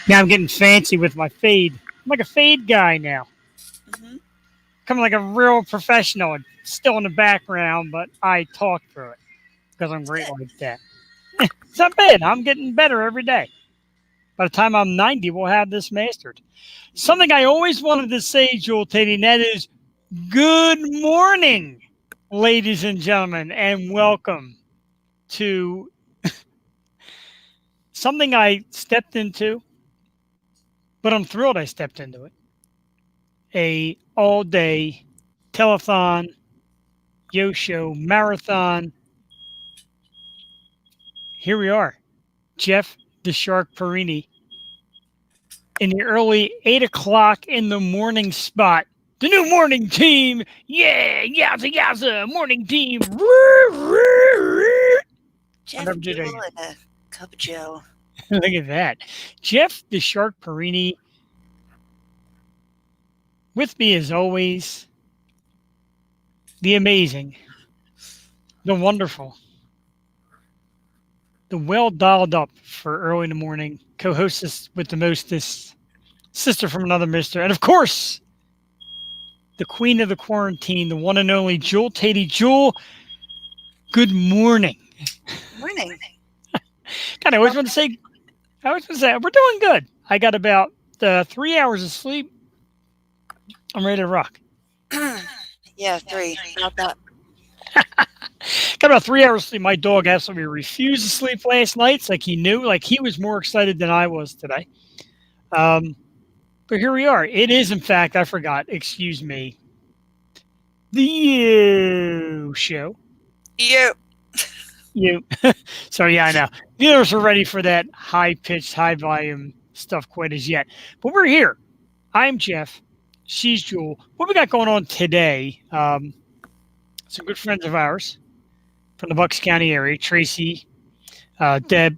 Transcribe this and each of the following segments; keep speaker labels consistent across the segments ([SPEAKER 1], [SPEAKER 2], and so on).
[SPEAKER 1] Now I'm getting fancy with my fade. I'm like a fade guy now.
[SPEAKER 2] Mm-hmm.
[SPEAKER 1] Coming like a real professional. Still in the background, but I talk through it because I'm great
[SPEAKER 2] That's
[SPEAKER 1] like that. It's not bad. I'm getting better every day. By the time I'm 90, we'll have this mastered.
[SPEAKER 2] it. Mm-hmm.
[SPEAKER 1] Something I always wanted to say, Jewel Teddy, and that is good morning, ladies and gentlemen, and welcome to something I stepped into, but I'm thrilled I stepped into it. A all-day telethon, yo show, marathon. Here we are. Jeff the Shark Perini in the early 8 o'clock in the morning spot. The new morning team. Yeah, yowza, yowza, morning team. I'll
[SPEAKER 2] Jeff
[SPEAKER 1] never do that
[SPEAKER 2] Jewell
[SPEAKER 1] again.
[SPEAKER 2] and a cup of Joe.
[SPEAKER 1] Look at that. Jeff the Shark Perini with me as always. The amazing, the wonderful, the well dialed up for early in the morning co hostess with the mostest, sister from another mister, and of course, the queen of the quarantine, the one and only Jewel Tady. Jewel, good morning.
[SPEAKER 2] Morning.
[SPEAKER 1] God, I always want to say, we're doing good. I got about 3 hours of sleep. I'm ready to rock.
[SPEAKER 2] Yeah, 3. Not that.
[SPEAKER 1] Got about 3 hours of sleep. My dog absolutely refused to sleep last night. It's like he knew, like he was more excited than I was today. Um, but here we are. It is, in fact, I forgot, excuse me, the you show.
[SPEAKER 2] You.
[SPEAKER 1] You. So, yeah, I know. Neither of us are ready for that high pitched, high volume stuff quite as yet. But we're here. I'm Jeff. She's Jewel. What we got going on today? Some good friends of ours from the Bucks County area, Tracy, Deb,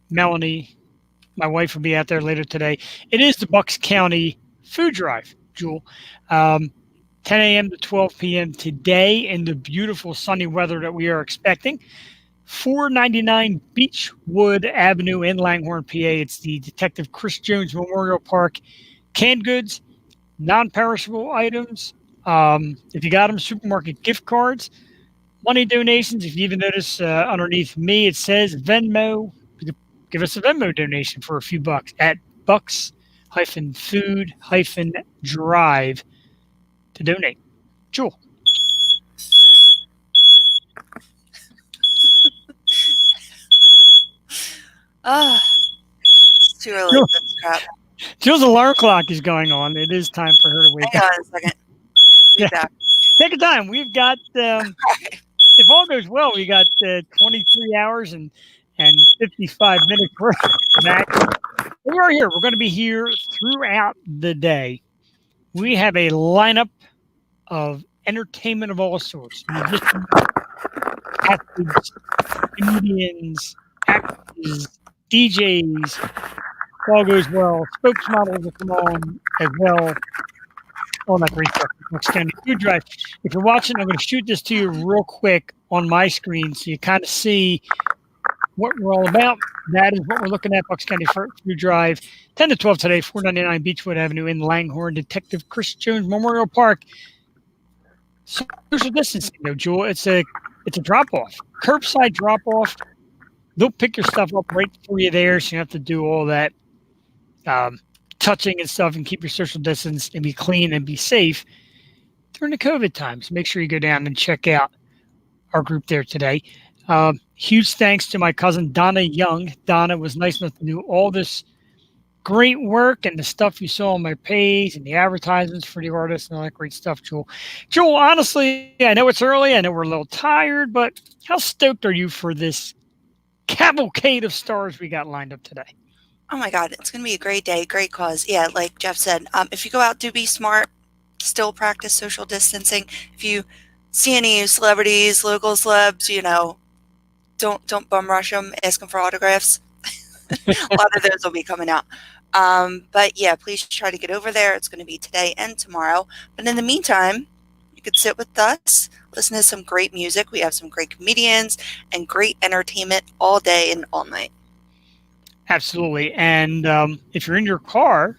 [SPEAKER 1] Melanie, my wife will be out there later today. It is the Bucks County Food Drive, Jewel. Um, 10 a.m. to 12 p.m. today in the beautiful sunny weather that we are expecting. 499 Beechwood Avenue in Langhorne, PA. It's the Detective Chris Jones Memorial Park. Canned goods, non-perishable items. If you got them, supermarket gift cards, money donations. If you even notice underneath me, it says Venmo. Give us a Venmo donation for a few bucks at Bucks-Food-Drive to donate. Jewel.
[SPEAKER 2] Ah, it's too early
[SPEAKER 1] Jewel.
[SPEAKER 2] for this crap.
[SPEAKER 1] Jewel's alarm clock is going on. It is time for her to wake
[SPEAKER 2] Hang
[SPEAKER 1] up.
[SPEAKER 2] on a second. Be
[SPEAKER 1] Yeah,
[SPEAKER 2] back.
[SPEAKER 1] take your time. We've got,
[SPEAKER 2] Alright.
[SPEAKER 1] if all goes well, we got 23 hours and 55 minutes worth of action. We are here. We're going to be here throughout the day. We have a lineup of entertainment of all sorts: musicians, athletes, comedians, actors, DJs. If all goes well, spokesmodels will come on as well. All that great stuff. Extended food drive. If you're watching, I'm going to shoot this to you real quick on my screen so you kind of see what we're all about. That is what we're looking at. Bucks County Food Drive, 10 to 12 today, 499 Beechwood Avenue in Langhorne. Detective Chris Jones Memorial Park. Social distancing, though, Jewel. It's a drop off, curbside drop off. They'll pick your stuff up right for you there, so you don't have to do all that touching and stuff, and keep your social distance and be clean and be safe during the COVID times. Make sure you go down and check out our group there today. Huge thanks to my cousin Donna Young. Donna was nice enough to do all this great work and the stuff you saw on my page and the advertisements for the artists and all that great stuff, Jewel. Jewel, honestly, I know it's early. I know we're a little tired, but how stoked are you for this cavalcade of stars we got lined up today?
[SPEAKER 2] Oh my God, it's going to be a great day, great cause. Yeah, like Jeff said, if you go out, do be smart. Still practice social distancing. If you see any celebrities, local celebs, don't bum rush them. Ask them for autographs. A lot of those will be coming out. But yeah, please try to get over there. It's going to be today and tomorrow. But in the meantime, you could sit with us, listen to some great music. We have some great comedians and great entertainment all day and all night.
[SPEAKER 1] Absolutely. And if you're in your car,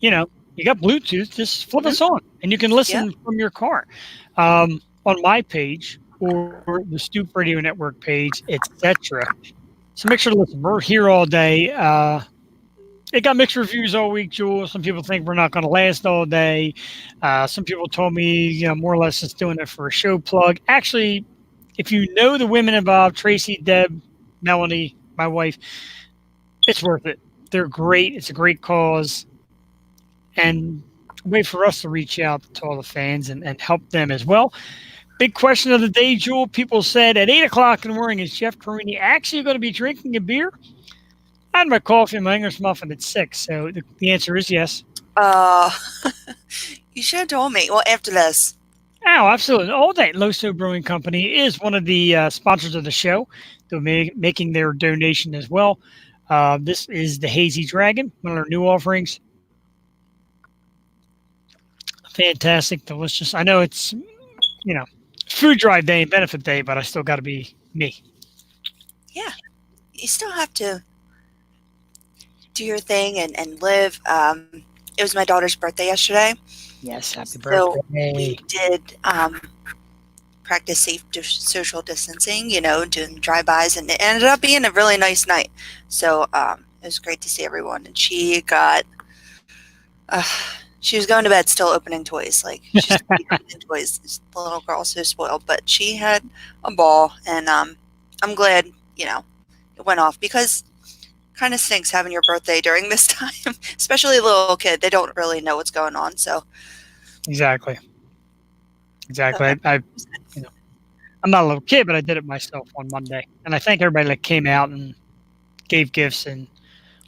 [SPEAKER 1] you got Bluetooth, just flip
[SPEAKER 2] Mhm.
[SPEAKER 1] us on and you can
[SPEAKER 2] Yep.
[SPEAKER 1] listen from your car on my page or the Stoop Radio Network page, etc. So make sure to listen. We're here all day. It got mixed reviews all week, Jewel. Some people think we're not going to last all day. Some people told me, more or less just doing it for a show plug. Actually, if you know the women involved, Tracy, Deb, Melanie, my wife, it's worth it. They're great. It's a great cause. And a way for us to reach out to all the fans and help them as well. Big question of the day, Jewel. People said at 8 o'clock in the morning, is Jeff Carini actually going to be drinking a beer? I had my coffee and my English muffin at 6, so the answer is yes.
[SPEAKER 2] Uh, you should have told me. Well, after this.
[SPEAKER 1] Oh, absolutely. All That Loso Brewing Company is one of the sponsors of the show. They're making their donation as well. This is the Hazy Dragon, one of our new offerings. Fantastic, delicious. I know it's, food drive day and benefit day, but I still got to be me.
[SPEAKER 2] Yeah. You still have to do your thing and live. It was my daughter's birthday yesterday.
[SPEAKER 1] Yes, happy
[SPEAKER 2] So
[SPEAKER 1] birthday.
[SPEAKER 2] we did practice safe social distancing, doing drive-bys, and it ended up being a really nice night. So it was great to see everyone. And she was going to bed still opening toys. Like, she's opening toys. The little girl's so spoiled. But she had a ball, and I'm glad, it went off, because kind of stinks having your birthday during this time, especially a little kid. They don't really know what's going on. So
[SPEAKER 1] Exactly. I'm not a little kid, but I did it myself on Monday, and I thank everybody that came out and gave gifts and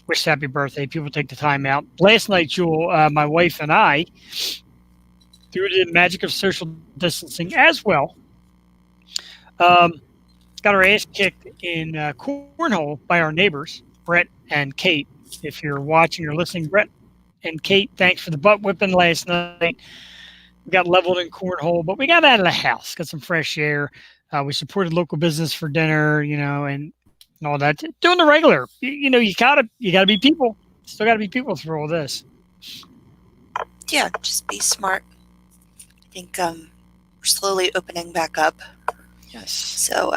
[SPEAKER 1] wished happy birthday. People take the time out. Last night, Jewel, my wife and I, through the magic of social distancing as well, got our ass kicked in cornhole by our neighbors, Brett and Kate. If you're watching or listening, Brett and Kate, thanks for the butt whipping last night. We got leveled in cornhole, but we got out of the house, got some fresh air. We supported local business for dinner, and all that. Doing the regular. You gotta be people. Still gotta be people through all this.
[SPEAKER 2] Yeah, just be smart. I think we're slowly opening back up.
[SPEAKER 1] Yes.
[SPEAKER 2] So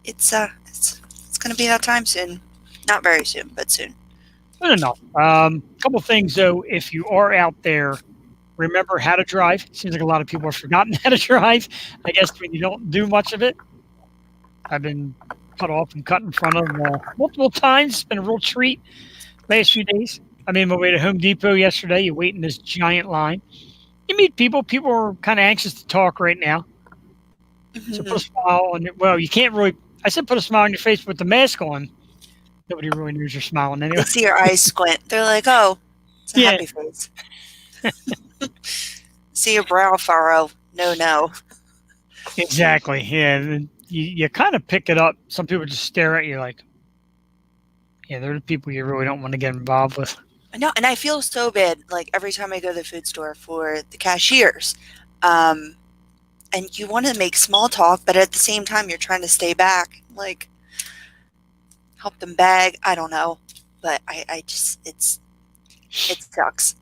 [SPEAKER 2] it's going to be that time soon. Not very soon, but soon.
[SPEAKER 1] Good enough. Couple things though. If you are out there, remember how to drive. Seems like a lot of people have forgotten how to drive. I guess when you don't do much of it. I've been cut off and cut in front of multiple times. It's been a real treat last few days. I made my way to Home Depot yesterday. You wait in this giant line. You meet people. People are kind of anxious to talk right now. So put a smile on your, well, you can't really, I said put a smile on your face with the mask on. Nobody really knows you're smiling anyway.
[SPEAKER 2] They see your eyes squint. They're like, oh, it's a happy face. See your brow furrow. No.
[SPEAKER 1] Exactly. Yeah. You kind of pick it up. Some people just stare at you like, yeah, they're the people you really don't want to get involved with.
[SPEAKER 2] I know, and I feel so bad, like, every time I go to the food store for the cashiers. And you want to make small talk, but at the same time, you're trying to stay back, like, help them bag. I don't know, but I just, it sucks.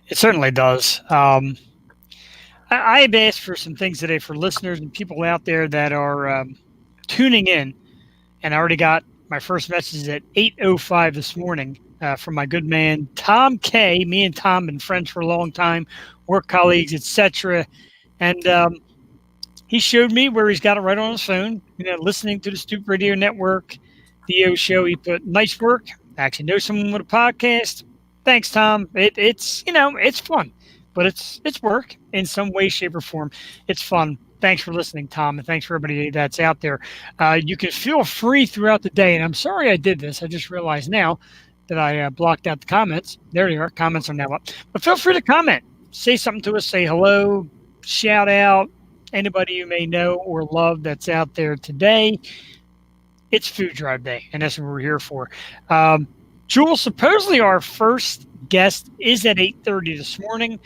[SPEAKER 1] It certainly does. I have asked for some things today for listeners and people out there that are tuning in, and I already got my first message at 8:05 this morning from my good man Tom K. Me and Tom been friends for a long time, work colleagues, etc. And he showed me where he's got it right on his phone. Listening to the Stoop Radio Network, the show. He put, nice work. I actually know someone with a podcast. Thanks, Tom. It's it's fun, but it's work in some way, shape, or form. It's fun. Thanks for listening, Tom, and thanks for everybody that's out there. You can feel free throughout the day, and I'm sorry I did this. I just realized now that I blocked out the comments. There they are. Comments are now up. But feel free to comment. Say something to us. Say hello. Shout out anybody you may know or love that's out there today. It's Food Drive Day, and that's what we're here for. Jewel, supposedly our first guest is at 8:30 this morning.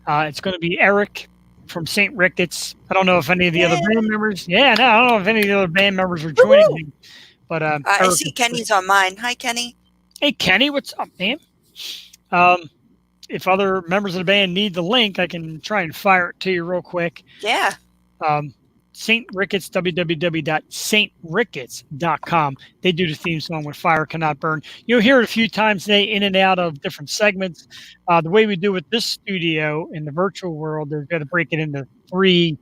[SPEAKER 1] It's going to be Eric from St. Ricketts. I don't know if any of the other band members. Yeah, no, I don't know if any of the other band members are joining him. But
[SPEAKER 2] I
[SPEAKER 1] Eric
[SPEAKER 2] see
[SPEAKER 1] is
[SPEAKER 2] Kenny's on mine. Hi, Kenny.
[SPEAKER 1] Hey, Kenny, what's up, man? If other members of the band need the link, I can try and fire it to you real quick.
[SPEAKER 2] Yeah.
[SPEAKER 1] St. Ricketts, www.saintricketts.com. They do the theme song with Fire Cannot Burn. You'll hear it a few times today in and out of different segments. The way we do with this studio in the virtual world, they've got to break it into 3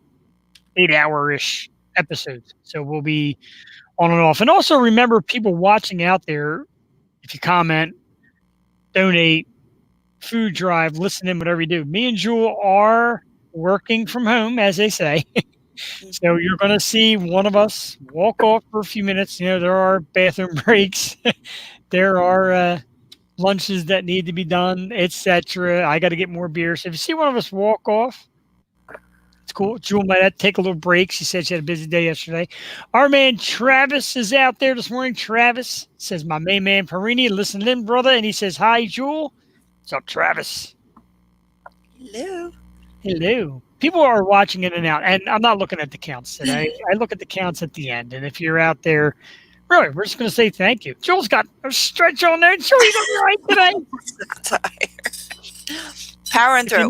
[SPEAKER 1] 8-hour-ish episodes. So we'll be on and off. And also remember, people watching out there, if you comment, donate, food drive, listen in, whatever you do. Me and Jewel are working from home, as they say. So you're going to see one of us walk off for a few minutes. There are bathroom breaks. There are lunches that need to be done, etc. I got to get more beer. So if you see one of us walk off, it's cool. Jewel might take a little break. She said she had a busy day yesterday. Our man Travis is out there this morning. Travis says, my main man Perini, listen in, brother. And he says, hi, Jewel. What's up, Travis?
[SPEAKER 2] Hello.
[SPEAKER 1] Hello. People are watching in and out, and I'm not looking at the counts today. I look at the counts at the end, and if you're out there, really, we're just going to say thank you. Joel's got a stretch on there. Joel's all right today.
[SPEAKER 2] I'm so tired. Powering through.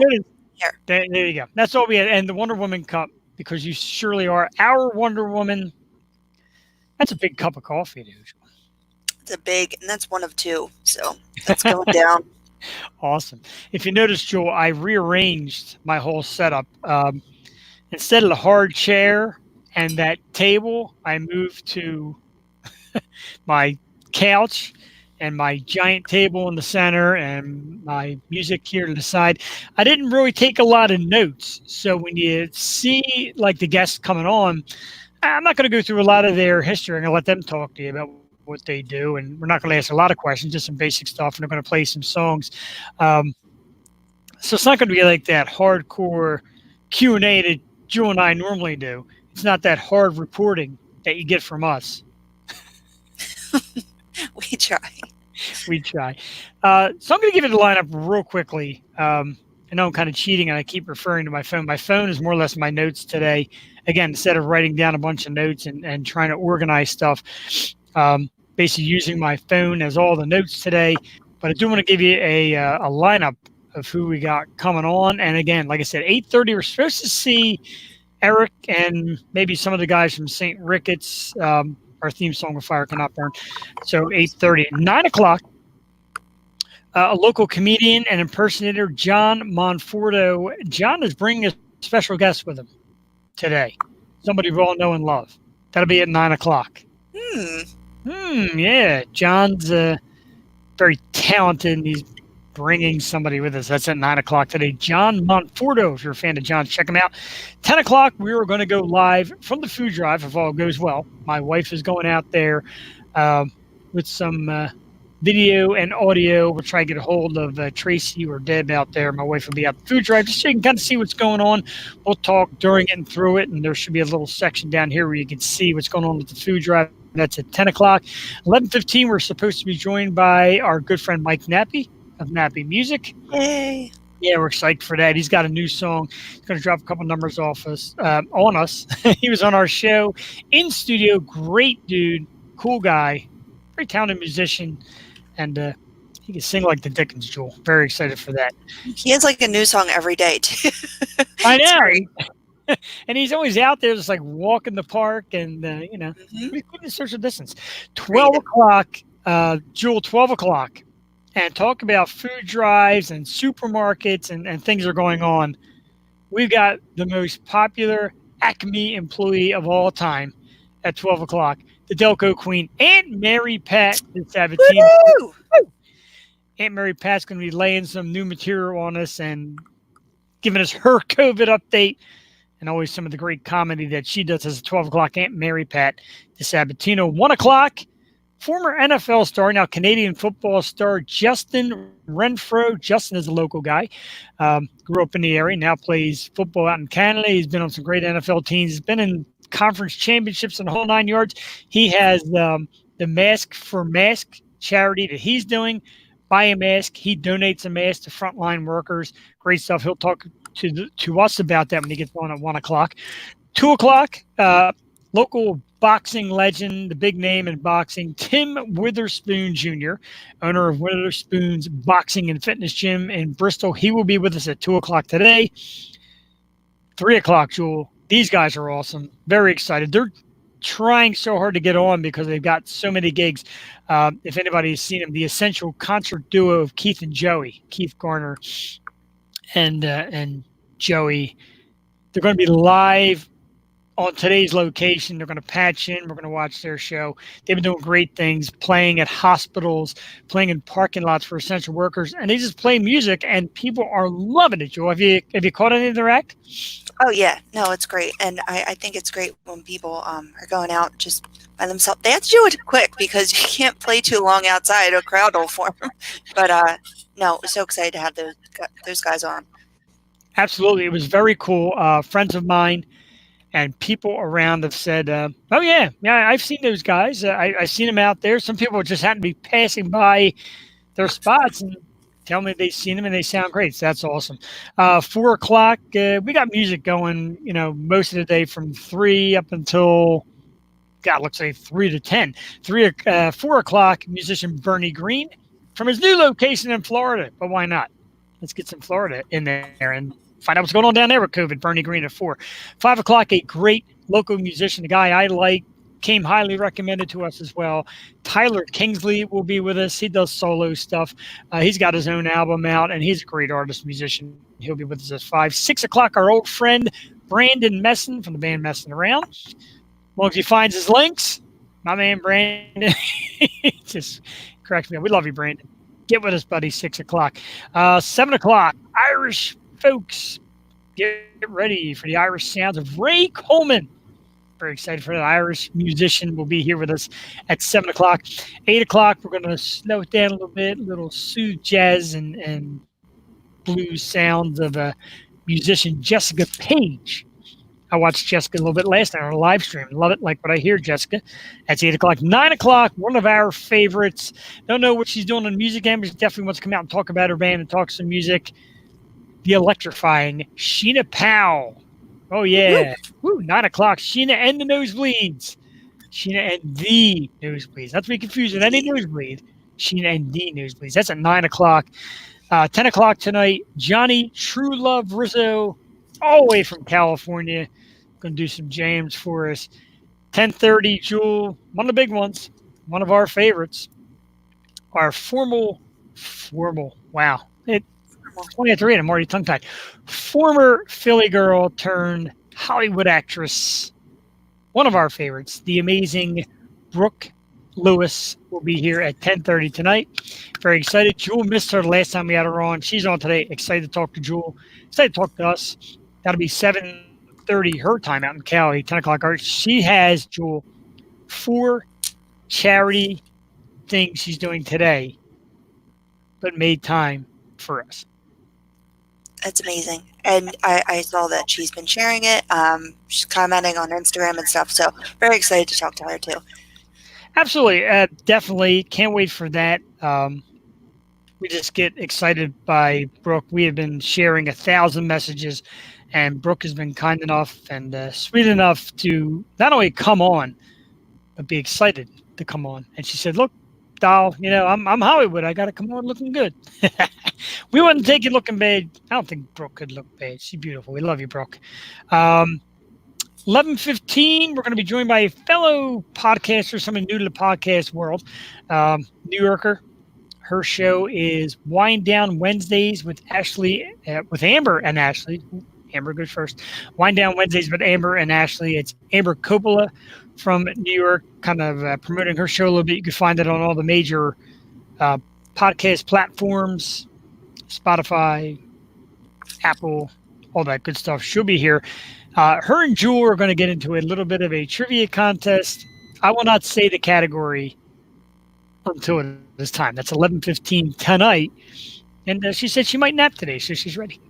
[SPEAKER 1] Here. There you go. That's all we had. And the Wonder Woman cup, because you surely are our Wonder Woman. That's a big cup of coffee, dude.
[SPEAKER 2] It's a big, and that's one of 2. So that's going down.
[SPEAKER 1] Awesome. If you notice, Joel, I rearranged my whole setup. Instead of the hard chair and that table, I moved to my couch and my giant table in the center and my music here to the side. I didn't really take a lot of notes. So when you see like the guests coming on, I'm not going to go through a lot of their history. I'm going to let them talk to you about what they do. And we're not going to ask a lot of questions, just some basic stuff. And they're going to play some songs. So it's not going to be like that hardcore Q&A that Joe and I normally do. It's not that hard reporting that you get from us.
[SPEAKER 2] We try.
[SPEAKER 1] We try. So I'm going to give you the lineup real quickly. I know I'm kind of cheating, and I keep referring to my phone. My phone is more or less my notes today. Again, instead of writing down a bunch of notes and trying to organize stuff, basically using my phone as all the notes today. But I do want to give you a lineup of who we got coming on. And again, like I said, 8:30, we're supposed to see Eric and maybe some of the guys from St. Ricketts. Our theme song with Fire Cannot Burn. So 8:30. 9 o'clock, a local comedian and impersonator, John Monforto. John is bringing a special guest with him today. Somebody we all know and love. That'll be at 9 o'clock. Yeah. John's very talented, and he's bringing somebody with us. That's at 9 o'clock today. John Monforto, if you're a fan of John, check him out. 10 o'clock, we are going to go live from the food drive, if all goes well. My wife is going out there with some video and audio. We'll try to get a hold of Tracy or Deb out there. My wife will be at the food drive just so you can kind of see what's going on. We'll talk during it and through it, and there should be a little section down here where you can see what's going on with the food drive. That's at 10 o'clock. 11:15, we're supposed to be joined by our good friend Mike Nappi of Nappy Music.
[SPEAKER 2] Yay.
[SPEAKER 1] Yeah, we're psyched for that. He's got a new song. He's going to drop a couple numbers on us. He was on our show in studio. Great dude, cool guy, very talented musician, and he can sing like the Dickens, Joel. Very excited for that.
[SPEAKER 2] He has like a new song every day, too.
[SPEAKER 1] I know. And he's always out there just like walking the park and, we couldn't social distance. 12 o'clock, Jewel, 12 o'clock. And talk about food drives and supermarkets and things are going on. We've got the most popular Acme employee of all time at 12 o'clock, the Delco Queen, Aunt Mary Pat DiSabatino. Aunt Mary Pat's going to be laying some new material on us and giving us her COVID update and always some of the great comedy that she does as a 12 o'clock. Aunt Mary Pat DiSabatino. 1 o'clock. Former NFL star, now Canadian football star, Justin Renfrow. Justin is a local guy. Grew up in the area, now plays football out in Canada. He's been on some great NFL teams. He's been in conference championships and the whole 9 yards. He has the Mask for Mask charity that he's doing. Buy a mask. He donates a mask to frontline workers. Great stuff. He'll talk to us about that when he gets on at 1 o'clock. 2 o'clock, local boxing legend, the big name in boxing, Tim Witherspoon Jr., owner of Witherspoon's Boxing and Fitness Gym in Bristol. He will be with us at 2 o'clock today. 3 o'clock, Jewel. These guys are awesome. Very excited. They're trying so hard to get on because they've got so many gigs. If anybody's seen them, the essential concert duo of Keith and Joey, Keith Garner and Joey, they're going to be live on today's location. They're going to patch in. We're going to watch their show. They've been doing great things, playing at hospitals, playing in parking lots for essential workers, and they just play music, and people are loving it. Joel, have you caught any of their act?
[SPEAKER 2] Oh yeah, no, it's great, and I think it's great when people are going out just by themselves. They have to do it quick because you can't play too long outside; a crowd will form. But no, so excited to have those guys on.
[SPEAKER 1] Absolutely, it was very cool. Friends of mine and people around have said, "Oh yeah, I've seen those guys. I've seen them out there." Some people just happen to be passing by their spots and tell me they've seen them and they sound great. So that's awesome. 4 o'clock, we got music going, most of the day from 3 up until, God, looks like 3 to 10. 4 o'clock, musician Bernie Green from his new location in Florida. But why not? Let's get some Florida in there and find out what's going on down there with COVID. Bernie Green at 4. 5 o'clock, a great local musician, a guy I like, came highly recommended to us as well. Tyler Kingsley will be with us. He does solo stuff. He's got his own album out, and he's a great artist, musician. He'll be with us at 5. 6 o'clock, our old friend Brandon Messin from the band Messin' Around. As long as he finds his links, my man Brandon just cracks me up. We love you, Brandon. Get with us, buddy. 6 o'clock. 7 o'clock, Irish folks. Get ready for the Irish sounds of Ray Coleman. Very excited for that. Irish musician will be here with us at 7 o'clock. 8 o'clock, we're going to slow it down a little bit, a little smooth jazz and blues sounds of musician Jessica Page. I watched Jessica a little bit last night on a live stream. Love it, like what I hear, Jessica. That's 8 o'clock. 9 o'clock, one of our favorites. Don't know what she's doing on the music end, but she definitely wants to come out and talk about her band and talk some music. The electrifying Sheena Powell. Oh, yeah. Woo, 9 o'clock. Sheena and the Nosebleeds. Sheena and the Nosebleeds. Not to be confused with any nosebleed. Sheena and the Nosebleeds. That's at 9 o'clock. 10 o'clock tonight, Johnny True Love Rizzo, all the way from California. Going to do some jams for us. 10:30, Jewel, one of the big ones, one of our favorites. Our formal, wow. 23 and I'm already tongue-tied. Former Philly girl turned Hollywood actress, one of our favorites, the amazing Brooke Lewis will be here at 10:30 tonight. Very excited. Jewel missed her the last time we had her on. She's on today. Excited to talk to Jewel. Excited to talk to us. That'll be 7:30 her time out in Cali, 10 o'clock. She has, Jewel, 4 charity things she's doing today, but made time for us.
[SPEAKER 2] It's amazing. And I saw that she's been sharing it. She's commenting on Instagram and stuff. So very excited to talk to her too.
[SPEAKER 1] Absolutely. Definitely. Can't wait for that. We just get excited by Brooke. We have been sharing 1,000 messages, and Brooke has been kind enough and sweet enough to not only come on, but be excited to come on. And she said, look, doll, I'm Hollywood. I got to come on looking good. We wouldn't take you looking bad. I don't think Brooke could look bad. She's beautiful. We love you, Brooke. 11:15, we're going to be joined by a fellow podcaster, someone new to the podcast world, New Yorker. Her show is Wind Down Wednesdays with Amber and Ashley. Amber goes first. Wind Down Wednesdays with Amber and Ashley. It's Amber Coppola from New York, kind of promoting her show a little bit. You can find it on all the major podcast platforms, Spotify, Apple, all that good stuff. She'll be here. Her and Jewel are going to get into a little bit of a trivia contest. I will not say the category until it is time. That's 11:15 tonight. And she said she might nap today, so she's ready.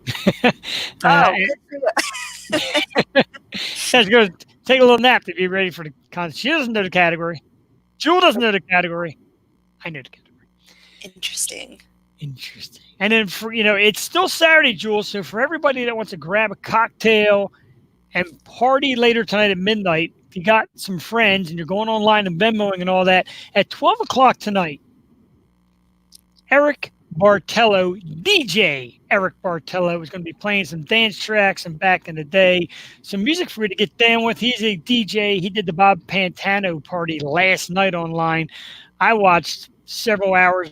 [SPEAKER 2] Good for you.
[SPEAKER 1] She's going to take a little nap to be ready for the contest. She doesn't know the category. Jewel doesn't know the category. I know the category.
[SPEAKER 2] Interesting.
[SPEAKER 1] And then for it's still Saturday, Jewel. So for everybody that wants to grab a cocktail and party later tonight at midnight, you got some friends and you're going online and Venmoing and all that, at 12 o'clock tonight, Eric Bartello, DJ Eric Bartello, is going to be playing some dance tracks and back in the day, some music for you to get down with. He's a DJ. He did the Bob Pantano party last night online. I watched several hours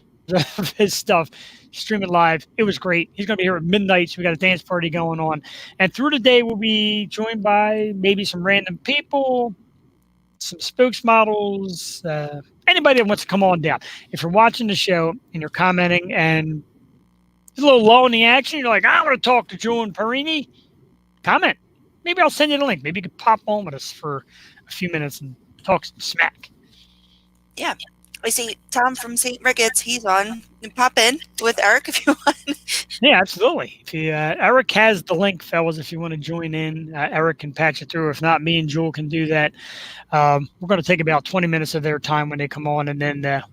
[SPEAKER 1] of his stuff streaming live. It was great. He's going to be here at midnight, so we got a dance party going on. And through the day, we'll be joined by maybe some random people, some spokesmodels, anybody that wants to come on down. If you're watching the show and you're commenting and there's a little low in the action, you're like, I want to talk to Joe and Perini, comment. Maybe I'll send you the link. Maybe you could pop on with us for a few minutes and talk some smack.
[SPEAKER 2] Yeah. I see Tom from St. Ricketts. He's on. You can pop in with Eric if you want.
[SPEAKER 1] Yeah, absolutely. If you, Eric has the link, fellas, if you want to join in. Eric can patch it through. If not, me and Jewel can do that. We're going to take about 20 minutes of their time when they come on, and then at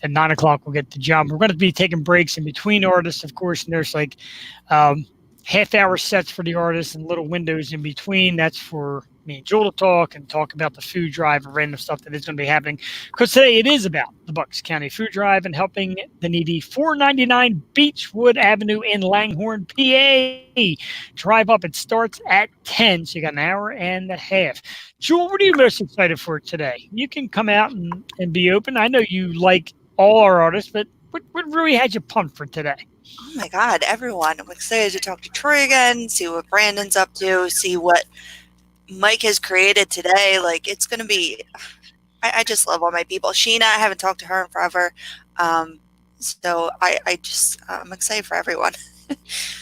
[SPEAKER 1] 9 o'clock we'll get to John. We're going to be taking breaks in between artists, of course, and there's like half-hour sets for the artists and little windows in between. That's for me and Joel to talk about the food drive and random stuff that is going to be happening. Because today it is about the Bucks County Food Drive and helping the needy. 499 Beechwood Avenue in Langhorne, PA. Drive up. It starts at 10, so you got an hour and a half. Joel, what are you most excited for today? You can come out and be open. I know you like all our artists, but what really had you pumped for today?
[SPEAKER 2] Oh my God, everyone. I'm excited to talk to Troy again, see what Brandon's up to, see what Mike has created today. Like, it's going to be, I just love all my people. Sheena, I haven't talked to her in forever. So I'm excited for everyone.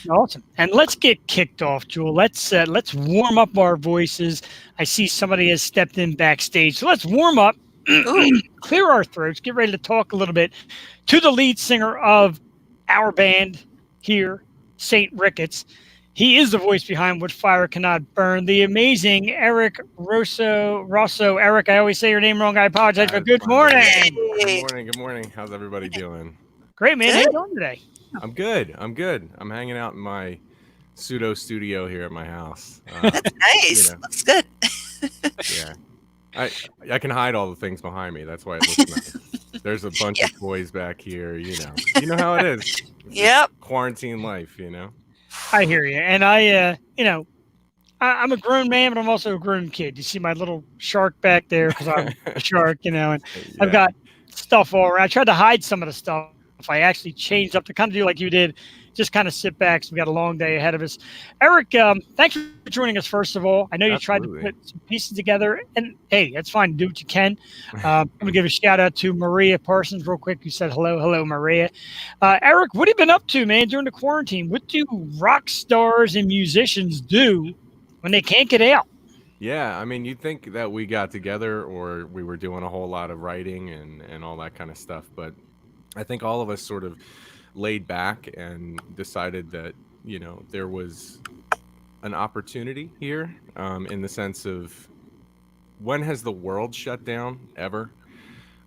[SPEAKER 1] Awesome. And let's get kicked off, Jewel. Let's warm up our voices. I see somebody has stepped in backstage. So let's warm up, clear our throats, get ready to talk a little bit to the lead singer of our band here, St. Ricketts. He is the voice behind What Fire Cannot Burn, the amazing Eric Rosso. Eric, I always say your name wrong. I apologize, but good morning.
[SPEAKER 3] Good morning. How's everybody doing?
[SPEAKER 1] Great, man. How you doing today?
[SPEAKER 3] I'm good. I'm hanging out in my pseudo studio here at my house.
[SPEAKER 2] That's nice. Looks good.
[SPEAKER 3] Yeah. I can hide all the things behind me. That's why it looks nice. There's a bunch of toys back here, You know how it is.
[SPEAKER 2] Yep.
[SPEAKER 3] Quarantine life,
[SPEAKER 1] I hear you. And I'm a grown man, but I'm also a grown kid. You see my little shark back there because I'm a shark, and I've got stuff all around. I tried to hide some of the stuff. I actually changed up to kind of do like you did, just kind of sit back. So we got a long day ahead of us. Eric, thanks for joining us, first of all. I know you tried to put some pieces together, and hey, that's fine. Do what you can. I'm going to give a shout out to Maria Parsons real quick, who said hello. Hello, Maria. Eric, what have you been up to, man, during the quarantine? What do rock stars and musicians do when they can't get out?
[SPEAKER 3] Yeah, I mean, you'd think that we got together or we were doing a whole lot of writing and all that kind of stuff, but I think all of us sort of laid back and decided that, there was an opportunity here, in the sense of, when has the world shut down ever?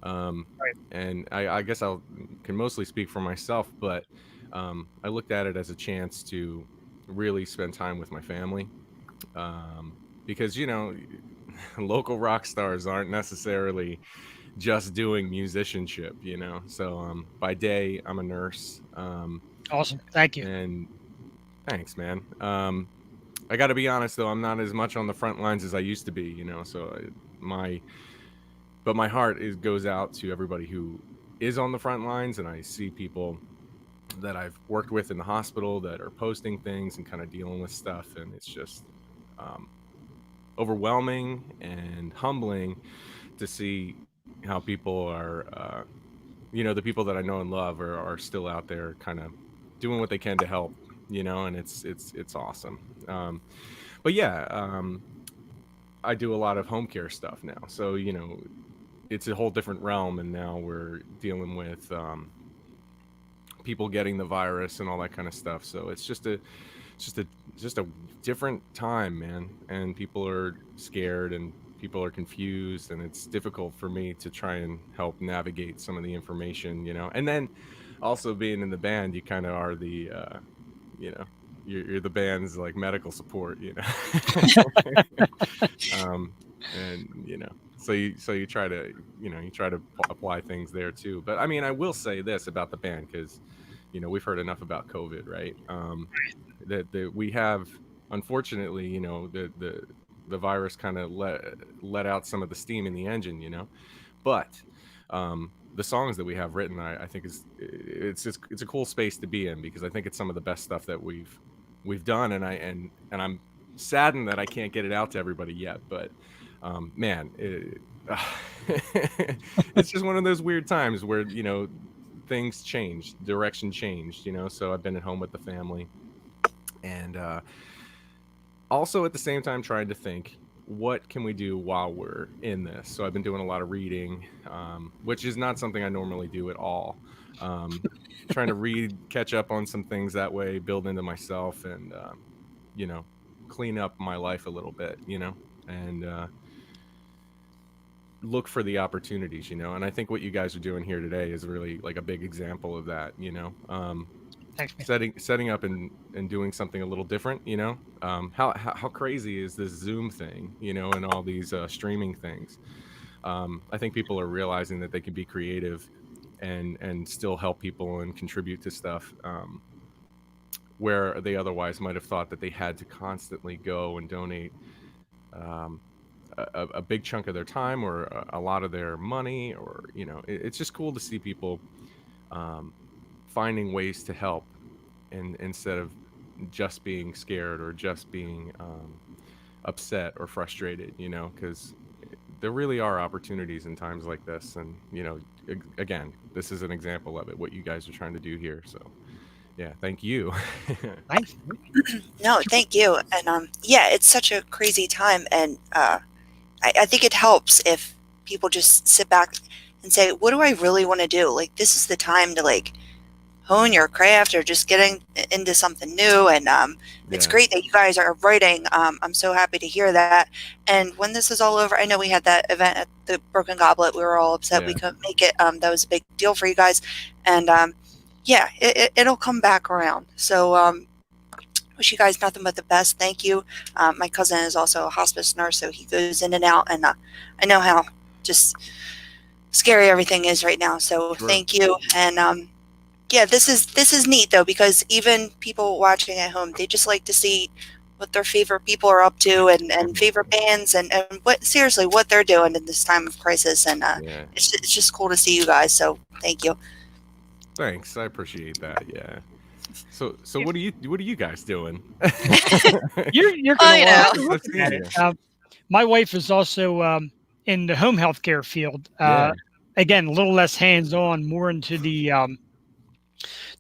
[SPEAKER 3] Right. And I guess can mostly speak for myself, but I looked at it as a chance to really spend time with my family, because, local rock stars aren't necessarily just doing musicianship, So by day, I'm a nurse.
[SPEAKER 1] Awesome. Thank you.
[SPEAKER 3] And thanks, man. I got to be honest, though, I'm not as much on the front lines as I used to be, So my heart goes out to everybody who is on the front lines, and I see people that I've worked with in the hospital that are posting things and kind of dealing with stuff, and it's just overwhelming and humbling to see how people are, the people that I know and love are still out there kind of doing what they can to help, and it's awesome. But yeah, I do a lot of home care stuff now. So, it's a whole different realm, and now we're dealing with people getting the virus and all that kind of stuff. So it's just a different time, man, and people are scared and people are confused, and it's difficult for me to try and help navigate some of the information, and then also being in the band, you kind of are the you're the band's like medical support, And so you try to apply things there too. But I mean, I will say this about the band, because we've heard enough about COVID, right? That we have, unfortunately, the virus kind of let out some of the steam in the engine, but the songs that we have written, I think it's a cool space to be in, because I think it's some of the best stuff that we've done. And I'm saddened that I can't get it out to everybody yet, but man, it's just one of those weird times where things changed, direction changed, so I've been at home with the family, and also at the same time trying to think, what can we do while we're in this? So I've been doing a lot of reading, which is not something I normally do at all. Trying to read, catch up on some things that way, build into myself, and you know clean up my life a little bit, and look for the opportunities, and I think what you guys are doing here today is really like a big example of that.
[SPEAKER 1] Thanks, man.
[SPEAKER 3] Setting up and doing something a little different. How crazy is this Zoom thing, and all these streaming things. I think people are realizing that they can be creative and still help people and contribute to stuff, where they otherwise might have thought that they had to constantly go and donate um, a big chunk of their time, or a lot of their money, or it's just cool to see people um, finding ways to help, and instead of just being scared, or just being upset or frustrated, because there really are opportunities in times like this. And again, this is an example of it, what you guys are trying to do here. So yeah, thank you.
[SPEAKER 1] Thanks.
[SPEAKER 2] No, thank you. And yeah, it's such a crazy time, and I think it helps if people just sit back and say, what do I really want to do? Like, this is the time to like hone your craft, or just getting into something new. And it's
[SPEAKER 3] Yeah.
[SPEAKER 2] great that you guys are writing. I'm so happy to hear that. And when this is all over, I know we had that event at the Broken Goblet. We were all upset we
[SPEAKER 3] Yeah.
[SPEAKER 2] couldn't make it. That was a big deal for you guys. And yeah, it'll come back around. So wish you guys nothing but the best. Thank you. My cousin is also a hospice nurse, so he goes in and out, and I know how just scary everything is right now. So
[SPEAKER 3] Sure.
[SPEAKER 2] thank you. And yeah, this is neat though, because even people watching at home, they just like to see what their favorite people are up to, and favorite bands, and what seriously what they're doing in this time of crisis. And
[SPEAKER 3] Yeah.
[SPEAKER 2] it's just cool to see you guys. So thank you.
[SPEAKER 3] Thanks. I appreciate that. Yeah. So what are you guys doing?
[SPEAKER 1] You're
[SPEAKER 2] I
[SPEAKER 1] gonna laugh
[SPEAKER 2] know.
[SPEAKER 3] Let's
[SPEAKER 1] looking at
[SPEAKER 3] see
[SPEAKER 1] it.
[SPEAKER 3] here.
[SPEAKER 1] My wife is also in the home healthcare field.
[SPEAKER 3] Yeah.
[SPEAKER 1] Again, a little less hands-on, more into the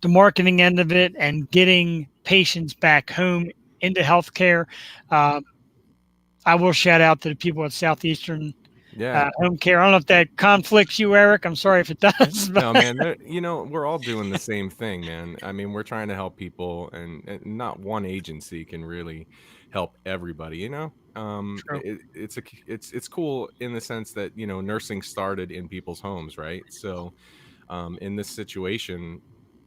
[SPEAKER 1] marketing end of it, and getting patients back home into healthcare. Uh, I will shout out to the people at Southeastern
[SPEAKER 3] Yeah.
[SPEAKER 1] Home Care. I don't know if that conflicts you, Eric. I'm sorry if it does. But
[SPEAKER 3] No, man, we're all doing the same thing, man. I mean, we're trying to help people, and not one agency can really help everybody,
[SPEAKER 1] true.
[SPEAKER 3] It's cool in the sense that, nursing started in people's homes, right? So, in this situation,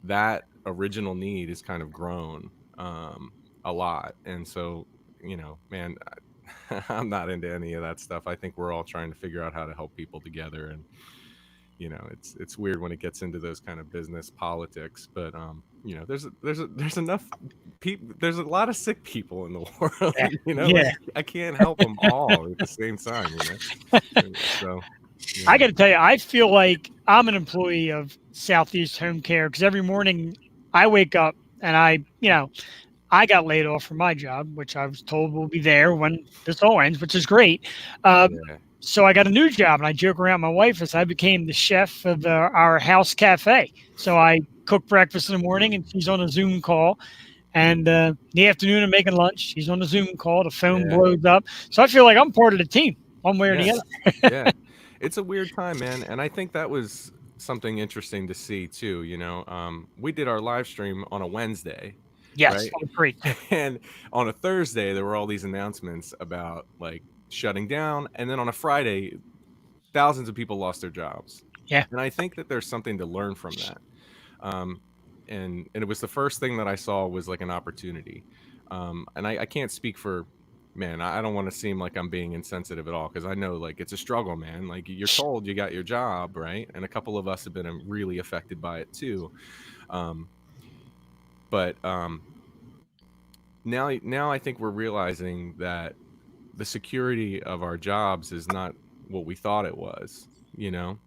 [SPEAKER 3] that original need is kind of grown a lot. And so, man, I'm not into any of that stuff. I think we're all trying to figure out how to help people together. And it's weird when it gets into those kind of business politics, but there's enough people, there's a lot of sick people in the world.
[SPEAKER 1] Yeah.
[SPEAKER 3] Like,
[SPEAKER 1] Yeah.
[SPEAKER 3] I can't help them all at the same time. So
[SPEAKER 1] I
[SPEAKER 3] yeah.
[SPEAKER 1] got to tell you, I feel like I'm an employee of Southeast Home Care, because every morning I wake up and I got laid off from my job, which I was told will be there when this all ends, which is great.
[SPEAKER 3] Yeah.
[SPEAKER 1] So I got a new job, and I joke around with my wife as I became the chef of our house cafe. So I cook breakfast in the morning, and she's on a Zoom call. And in the afternoon, I'm making lunch. She's on the Zoom call. The phone
[SPEAKER 3] Yeah.
[SPEAKER 1] blows up. So I feel like I'm part of the team, one way or the
[SPEAKER 3] Yeah.
[SPEAKER 1] other.
[SPEAKER 3] Yeah. It's a weird time, man. And I think that was something interesting to see too. We did our live stream on a Wednesday,
[SPEAKER 1] Yes,
[SPEAKER 3] right?
[SPEAKER 1] that was great too.
[SPEAKER 3] And on a Thursday, there were all these announcements about like shutting down. And then on a Friday, thousands of people lost their jobs.
[SPEAKER 1] Yeah.
[SPEAKER 3] And I think that there's something to learn from that. Um, and it was the first thing that I saw was like an opportunity. And I can't speak for man, I don't want to seem like I'm being insensitive at all, because I know like it's a struggle, man. Like you're told you got your job, right? And a couple of us have been really affected by it too. Um, but now I think we're realizing that the security of our jobs is not what we thought it was, you know?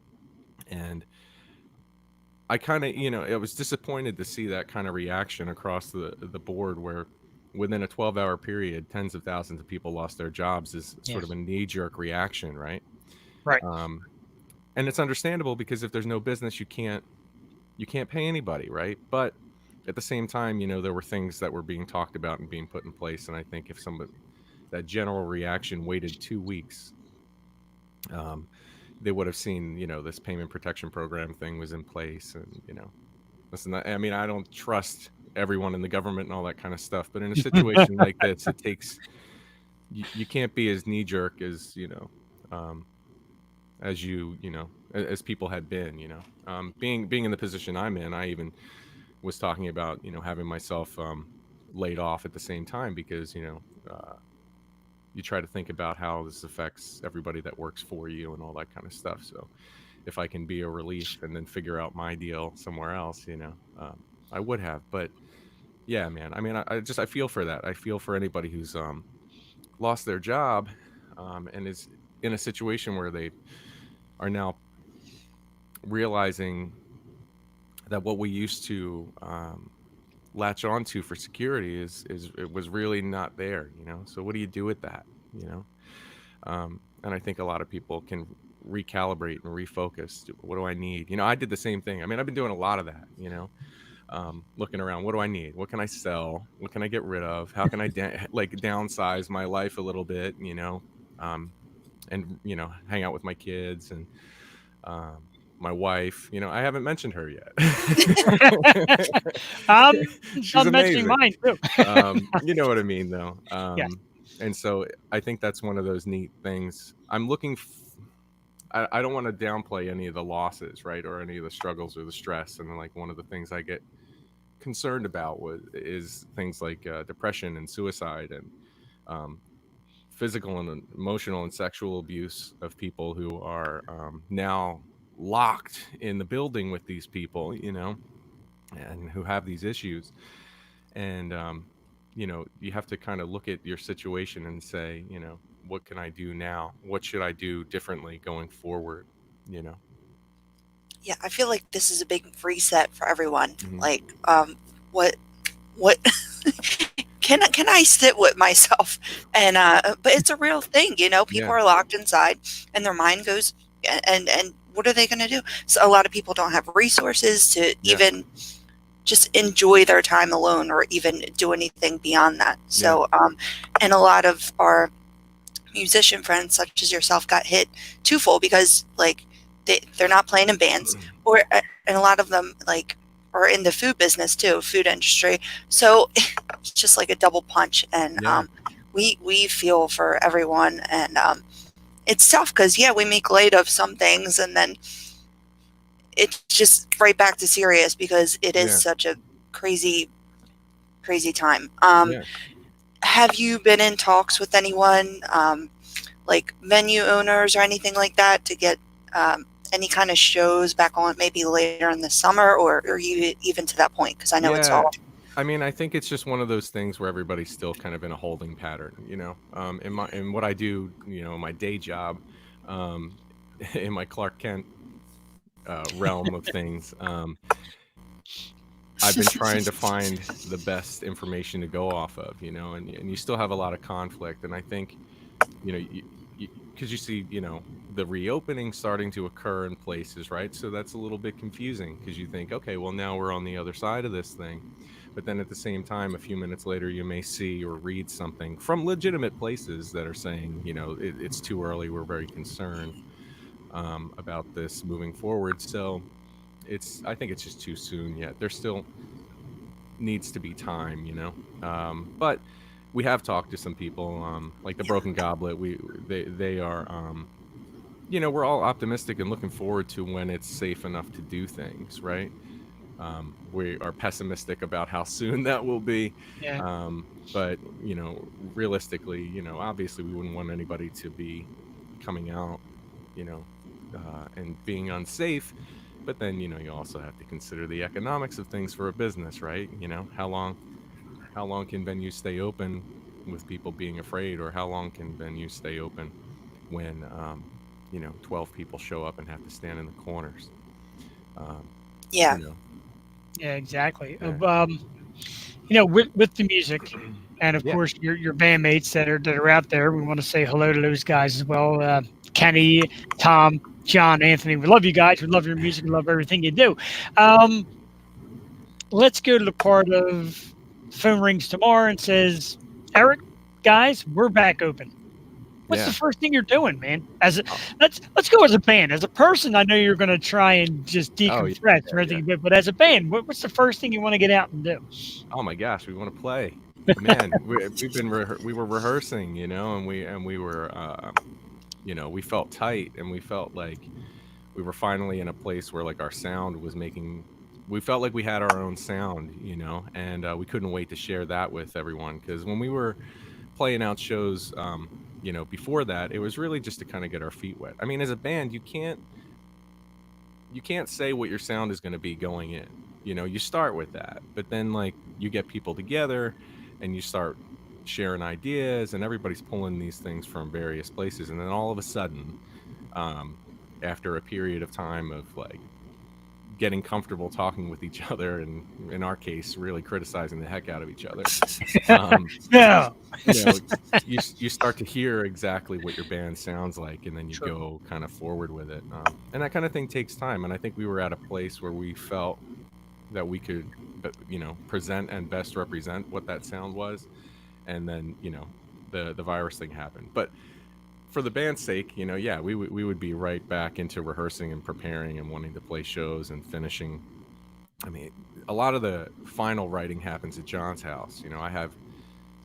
[SPEAKER 3] And I kind of, I was disappointed to see that kind of reaction across the board, where within a 12-hour period, tens of thousands of people lost their jobs, is sort of
[SPEAKER 1] Yes.
[SPEAKER 3] a knee-jerk reaction, right?
[SPEAKER 1] Right.
[SPEAKER 3] And it's understandable, because if there's no business, you can't pay anybody, right? But at the same time, there were things that were being talked about and being put in place, and I think if that general reaction waited 2 weeks, um, they would have seen, this payment protection program thing was in place, and listen, I mean, I don't trust everyone in the government and all that kind of stuff, but in a situation like this, it takes you can't be as knee jerk as um, as as people had been, being in the position I'm in. I even was talking about having myself laid off at the same time, because you try to think about how this affects everybody that works for you and all that kind of stuff. So if I can be a relief and then figure out my deal somewhere else, I would have. But yeah, man, I mean, I feel for that. I feel for anybody who's lost their job, and is in a situation where they are now realizing that what we used to latch onto for security is it was really not there. So what do you do with that? And I think a lot of people can recalibrate and refocus. What do I need? I did the same thing. I mean, I've been doing a lot of that, looking around. What do I need? What can I sell? What can I get rid of? How can I downsize my life a little bit, and hang out with my kids and my wife. I haven't mentioned her yet. She's
[SPEAKER 1] I'm mentioning
[SPEAKER 3] amazing.
[SPEAKER 1] mine too.
[SPEAKER 3] You know what I mean, though.
[SPEAKER 1] Yes.
[SPEAKER 3] And so I think that's one of those neat things. I'm looking. I don't want to downplay any of the losses, right, or any of the struggles or the stress. And like one of the things I get concerned about is things like depression and suicide, and physical and emotional and sexual abuse of people who are now locked in the building with these people, and who have these issues. And you have to kind of look at your situation and say, what can I do now? What should I do differently going forward?
[SPEAKER 2] Yeah, I feel like this is a big reset for everyone.
[SPEAKER 3] Mhm.
[SPEAKER 2] Like, what can I sit with myself? And but it's a real thing, people
[SPEAKER 3] Yeah.
[SPEAKER 2] are locked inside, and their mind goes, and what are they going to do? So a lot of people don't have resources to
[SPEAKER 3] Yeah.
[SPEAKER 2] even just enjoy their time alone, or even do anything beyond that. So, and a lot of our musician friends, such as yourself, got hit twofold, because like they're not playing in bands, or and a lot of them like are in the food business too, food industry. So it's just like a double punch, and
[SPEAKER 3] Yeah.
[SPEAKER 2] we feel for everyone, and it's tough because we make light of some things, and then it's just right back to serious, because it is
[SPEAKER 3] Yeah.
[SPEAKER 2] such a crazy time.
[SPEAKER 3] Yeah.
[SPEAKER 2] Have you been in talks with anyone, like venue owners or anything like that, to get any kind of shows back on maybe later in the summer, or are you even to that point? Because I know it's
[SPEAKER 3] Yeah.
[SPEAKER 2] all.
[SPEAKER 3] I mean, I think it's just one of those things where everybody's still kind of in a holding pattern, in what I do, my day job, in my Clark Kent realm of things. I've been trying to find the best information to go off of, and you still have a lot of conflict. And I think, because you see, the reopening starting to occur in places, right? So that's a little bit confusing, because you think, okay, well, now we're on the other side of this thing. But then at the same time, a few minutes later, you may see or read something from legitimate places that are saying, it's too early. We're very concerned about this moving forward. So I think it's just too soon yet. There still needs to be time, but we have talked to some people, like the Broken Goblet. They are, we're all optimistic and looking forward to when it's safe enough to do things, right? We are pessimistic about how soon that will be.
[SPEAKER 1] Yeah.
[SPEAKER 3] But, realistically, obviously we wouldn't want anybody to be coming out, you know, and being unsafe. But then, you also have to consider the economics of things for a business, right? How long can venues stay open with people being afraid, or how long can venues stay open when 12 people show up and have to stand in the corners? Um,
[SPEAKER 2] Yeah.
[SPEAKER 3] you know,
[SPEAKER 1] Yeah, exactly.
[SPEAKER 3] yeah.
[SPEAKER 1] With the music, and of
[SPEAKER 3] Yeah.
[SPEAKER 1] course your bandmates that are out there. We want to say hello to those guys as well. Kenny, Tom, John, Anthony. We love you guys. We love your music. We love everything you do. Um, let's go to the part of phone rings tomorrow and says, Eric, guys, we're back open. What's the
[SPEAKER 3] Yeah.
[SPEAKER 1] first thing you're doing, man?
[SPEAKER 3] Oh,
[SPEAKER 1] Let's go as a band. As a person, I know you're going to try and just
[SPEAKER 3] oh, yeah,
[SPEAKER 1] decompress
[SPEAKER 3] yeah,
[SPEAKER 1] or
[SPEAKER 3] yeah.
[SPEAKER 1] anything, but as a band, what's the first thing you want to get out and do?
[SPEAKER 3] Oh my gosh, we want to play. Man, we were rehearsing, and we were we felt tight, and we felt like we were finally in a place where like our sound was making we felt like we had our own sound, and we couldn't wait to share that with everyone, because when we were playing out shows, before that, it was really just to kind of get our feet wet. I mean, as a band, you can't say what your sound is going to be going in. You start with that, but then like you get people together and you start sharing ideas, and everybody's pulling these things from various places, and then all of a sudden, um, after a period of time of like getting comfortable talking with each other, and in our case really criticizing the heck out of each other, um,
[SPEAKER 1] No.
[SPEAKER 3] you know you start to hear exactly what your band sounds like, and then you
[SPEAKER 1] Sure.
[SPEAKER 3] go kind of forward with it, and that kind of thing takes time. And I think we were at a place where we felt that we could present and best represent what that sound was. And then the virus thing happened, but for the band's sake, yeah, we would be right back into rehearsing and preparing and wanting to play shows and finishing. I mean, a lot of the final writing happens at John's house. I have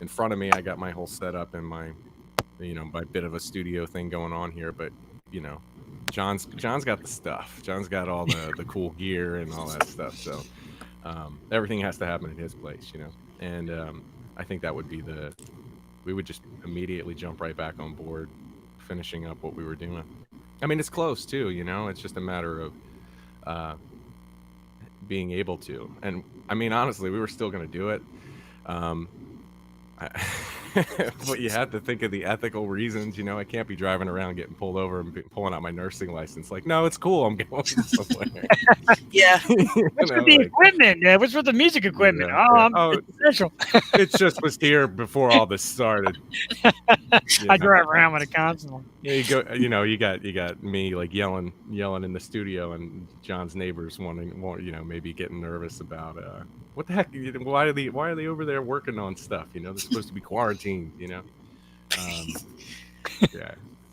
[SPEAKER 3] in front of me, I got my whole setup and my bit of a studio thing going on here, but you know John's got the stuff. John's got all the cool gear and all that stuff, so everything has to happen at his place, and I think that would be we would just immediately jump right back on board finishing up what we were doing. I mean, it's close too, it's just a matter of being able to. And I mean, honestly, we were still going to do it. Um, but you have to think of the ethical reasons. I can't be driving around getting pulled over and pulling out my nursing license. Like, no, it's cool. I'm going somewhere.
[SPEAKER 2] Yeah.
[SPEAKER 1] What's with the equipment? What's with the music equipment?
[SPEAKER 3] Yeah.
[SPEAKER 1] It's essential.
[SPEAKER 3] It just was here before all this started.
[SPEAKER 1] I drive around with it constantly.
[SPEAKER 3] Yeah, you got me like yelling in the studio, and John's neighbors maybe getting nervous about what the heck? Why are they over there working on stuff? They're supposed to be quarantined. Yeah,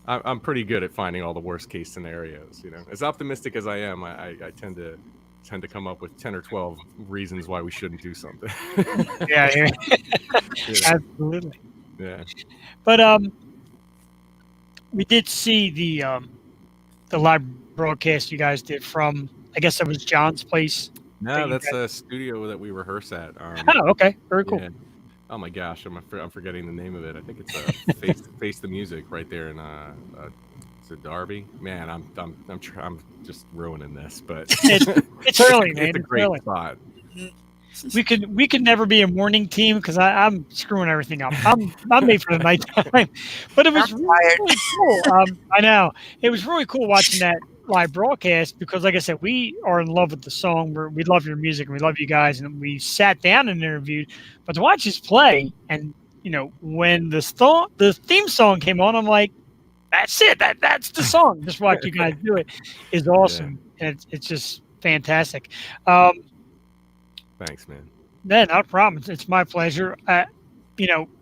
[SPEAKER 3] I'm pretty good at finding all the worst case scenarios. As optimistic as I am, I tend to come up with 10 or 12 reasons why we shouldn't do something.
[SPEAKER 1] Yeah. Absolutely.
[SPEAKER 3] Yeah.
[SPEAKER 1] But we did see the live broadcast you guys did from, I guess that was John's place.
[SPEAKER 3] No, that's a studio that we rehearse at.
[SPEAKER 1] Oh, okay, very cool.
[SPEAKER 3] Yeah. Oh my gosh, I'm forgetting the name of it. I think it's Face the Music right there in is it Darby? Man, I'm just ruining this, but
[SPEAKER 1] it's early, man.
[SPEAKER 3] It's a great spot.
[SPEAKER 1] We could never be a morning team because I'm screwing everything up. I'm made for the nighttime, but it was really cool. I know it was really cool watching that live broadcast because, like I said, we are in love with the song. We love your music and we love you guys, and we sat down and interviewed. But to watch us play, and when the theme song came on, I'm like, that's it. That's the song. Just watch you guys do it is awesome, and it's just fantastic.
[SPEAKER 3] Thanks, man.
[SPEAKER 1] No, not a problem. It's my pleasure.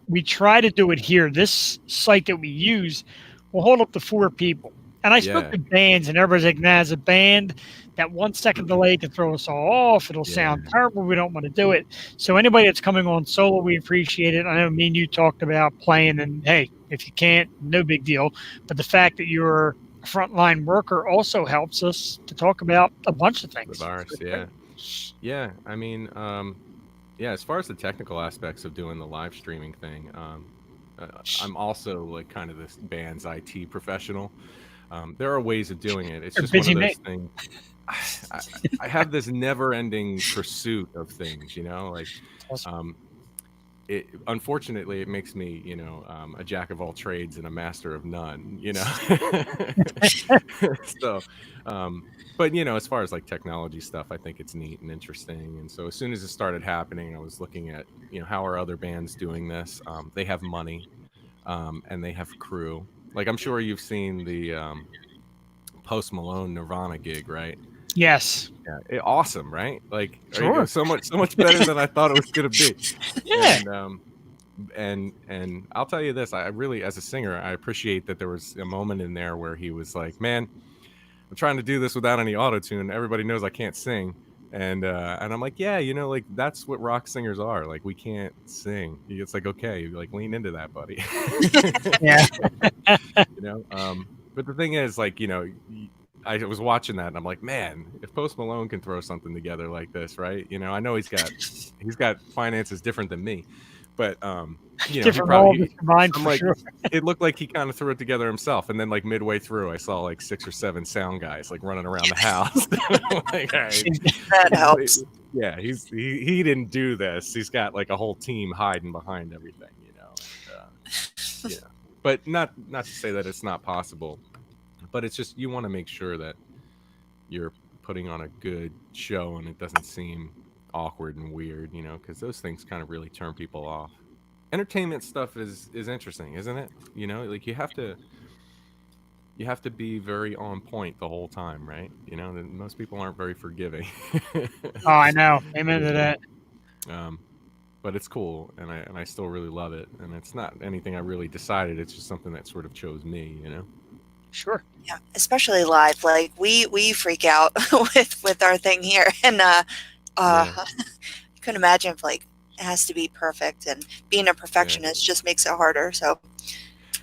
[SPEAKER 1] We try to do it here. This site that we use will hold up to 4 people. And I spoke to bands, and everybody's like, nah, as a band, that 1 second delay can throw us all off. It'll sound terrible. We don't want to do it. So anybody that's coming on solo, we appreciate it. I know me and you talked about playing, and hey, if you can't, no big deal. But the fact that you're a frontline worker also helps us to talk about a bunch of things.
[SPEAKER 3] The virus, yeah. Yeah, I mean, yeah, as far as the technical aspects of doing the live streaming thing, I'm also like kind of this band's IT professional. There are ways of doing it. It's
[SPEAKER 1] You're a
[SPEAKER 3] just one of
[SPEAKER 1] busy man.
[SPEAKER 3] those things. I, I have this never-ending pursuit of things, like
[SPEAKER 1] Awesome.
[SPEAKER 3] um, unfortunately it makes me, a jack of all trades and a master of none. So, but as far as like technology stuff, I think it's neat and interesting. And so as soon as it started happening, I was looking at, how are other bands doing this? They have money, and they have crew. Like I'm sure you've seen the Post Malone Nirvana gig, right?
[SPEAKER 1] Yes.
[SPEAKER 3] Yeah, awesome, right? Like,
[SPEAKER 1] Sure.
[SPEAKER 3] so much better than I thought it was gonna be.
[SPEAKER 1] Yeah.
[SPEAKER 3] And I'll tell you this, I really, as a singer, I appreciate that there was a moment in there where he was like, "Man, I'm trying to do this without any auto tune. Everybody knows I can't sing." And I'm like, "Yeah, like that's what rock singers are. Like, we can't sing." It's like, okay, like lean into that, buddy.
[SPEAKER 1] Yeah.
[SPEAKER 3] But the thing is, like, I was watching that and I'm like, man, if Post Malone can throw something together like this, right? I know he's got finances different than me, but he
[SPEAKER 1] Different role
[SPEAKER 3] probably
[SPEAKER 1] combined
[SPEAKER 3] I'm
[SPEAKER 1] for
[SPEAKER 3] like,
[SPEAKER 1] sure.
[SPEAKER 3] it looked like he kind of threw it together himself. And then like midway through, I saw like 6 or 7 sound guys like running around the house. Like, all right,
[SPEAKER 2] That helps.
[SPEAKER 3] yeah, he didn't do this. He's got like a whole team hiding behind everything, and, but not to say that it's not possible, but it's just you want to make sure that you're putting on a good show and it doesn't seem awkward and weird, because those things kind of really turn people off. Entertainment stuff is interesting, isn't it? Like you have to be very on point the whole time, right? Most people aren't very forgiving.
[SPEAKER 1] Oh, I know. Amen to that.
[SPEAKER 3] But it's cool, and I still really love it. And it's not anything I really decided. It's just something that sort of chose me,
[SPEAKER 1] Sure.
[SPEAKER 2] Yeah, especially live. Like we freak out with our thing here, and
[SPEAKER 3] Yeah.
[SPEAKER 2] I couldn't imagine if like it has to be perfect, and being a perfectionist just makes it harder. So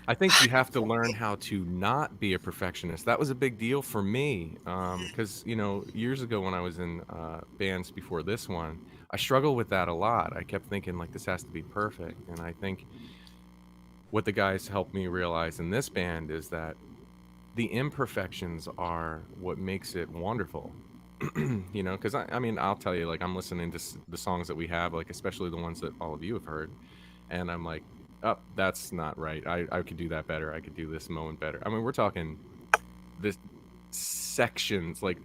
[SPEAKER 3] I think you have to learn how to not be a perfectionist. That was a big deal for me, because years ago when I was in bands before this one, I struggled with that a lot. I kept thinking like this has to be perfect, and I think what the guys helped me realize in this band is that the imperfections are what makes it wonderful. Because I mean, I'll tell you, like I'm listening to the songs that we have, like especially the ones that all of you have heard, and I'm like, oh, that's not right. I could do that better. I could do this moment better. I mean, we're talking this sections, like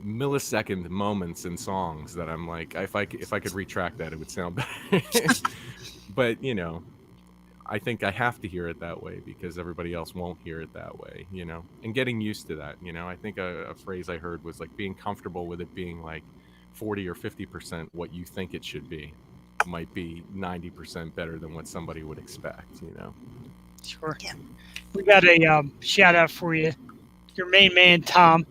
[SPEAKER 3] millisecond moments in songs that I'm like, if I could retract that, it would sound better. But I think I have to hear it that way because everybody else won't hear it that way, and getting used to that. I think a phrase I heard was like being comfortable with it being like 40 or 50% what you think it should be might be 90% better than what somebody would expect,
[SPEAKER 1] Sure.
[SPEAKER 2] Yeah.
[SPEAKER 1] We got a shout out for you. Your main man, Tom.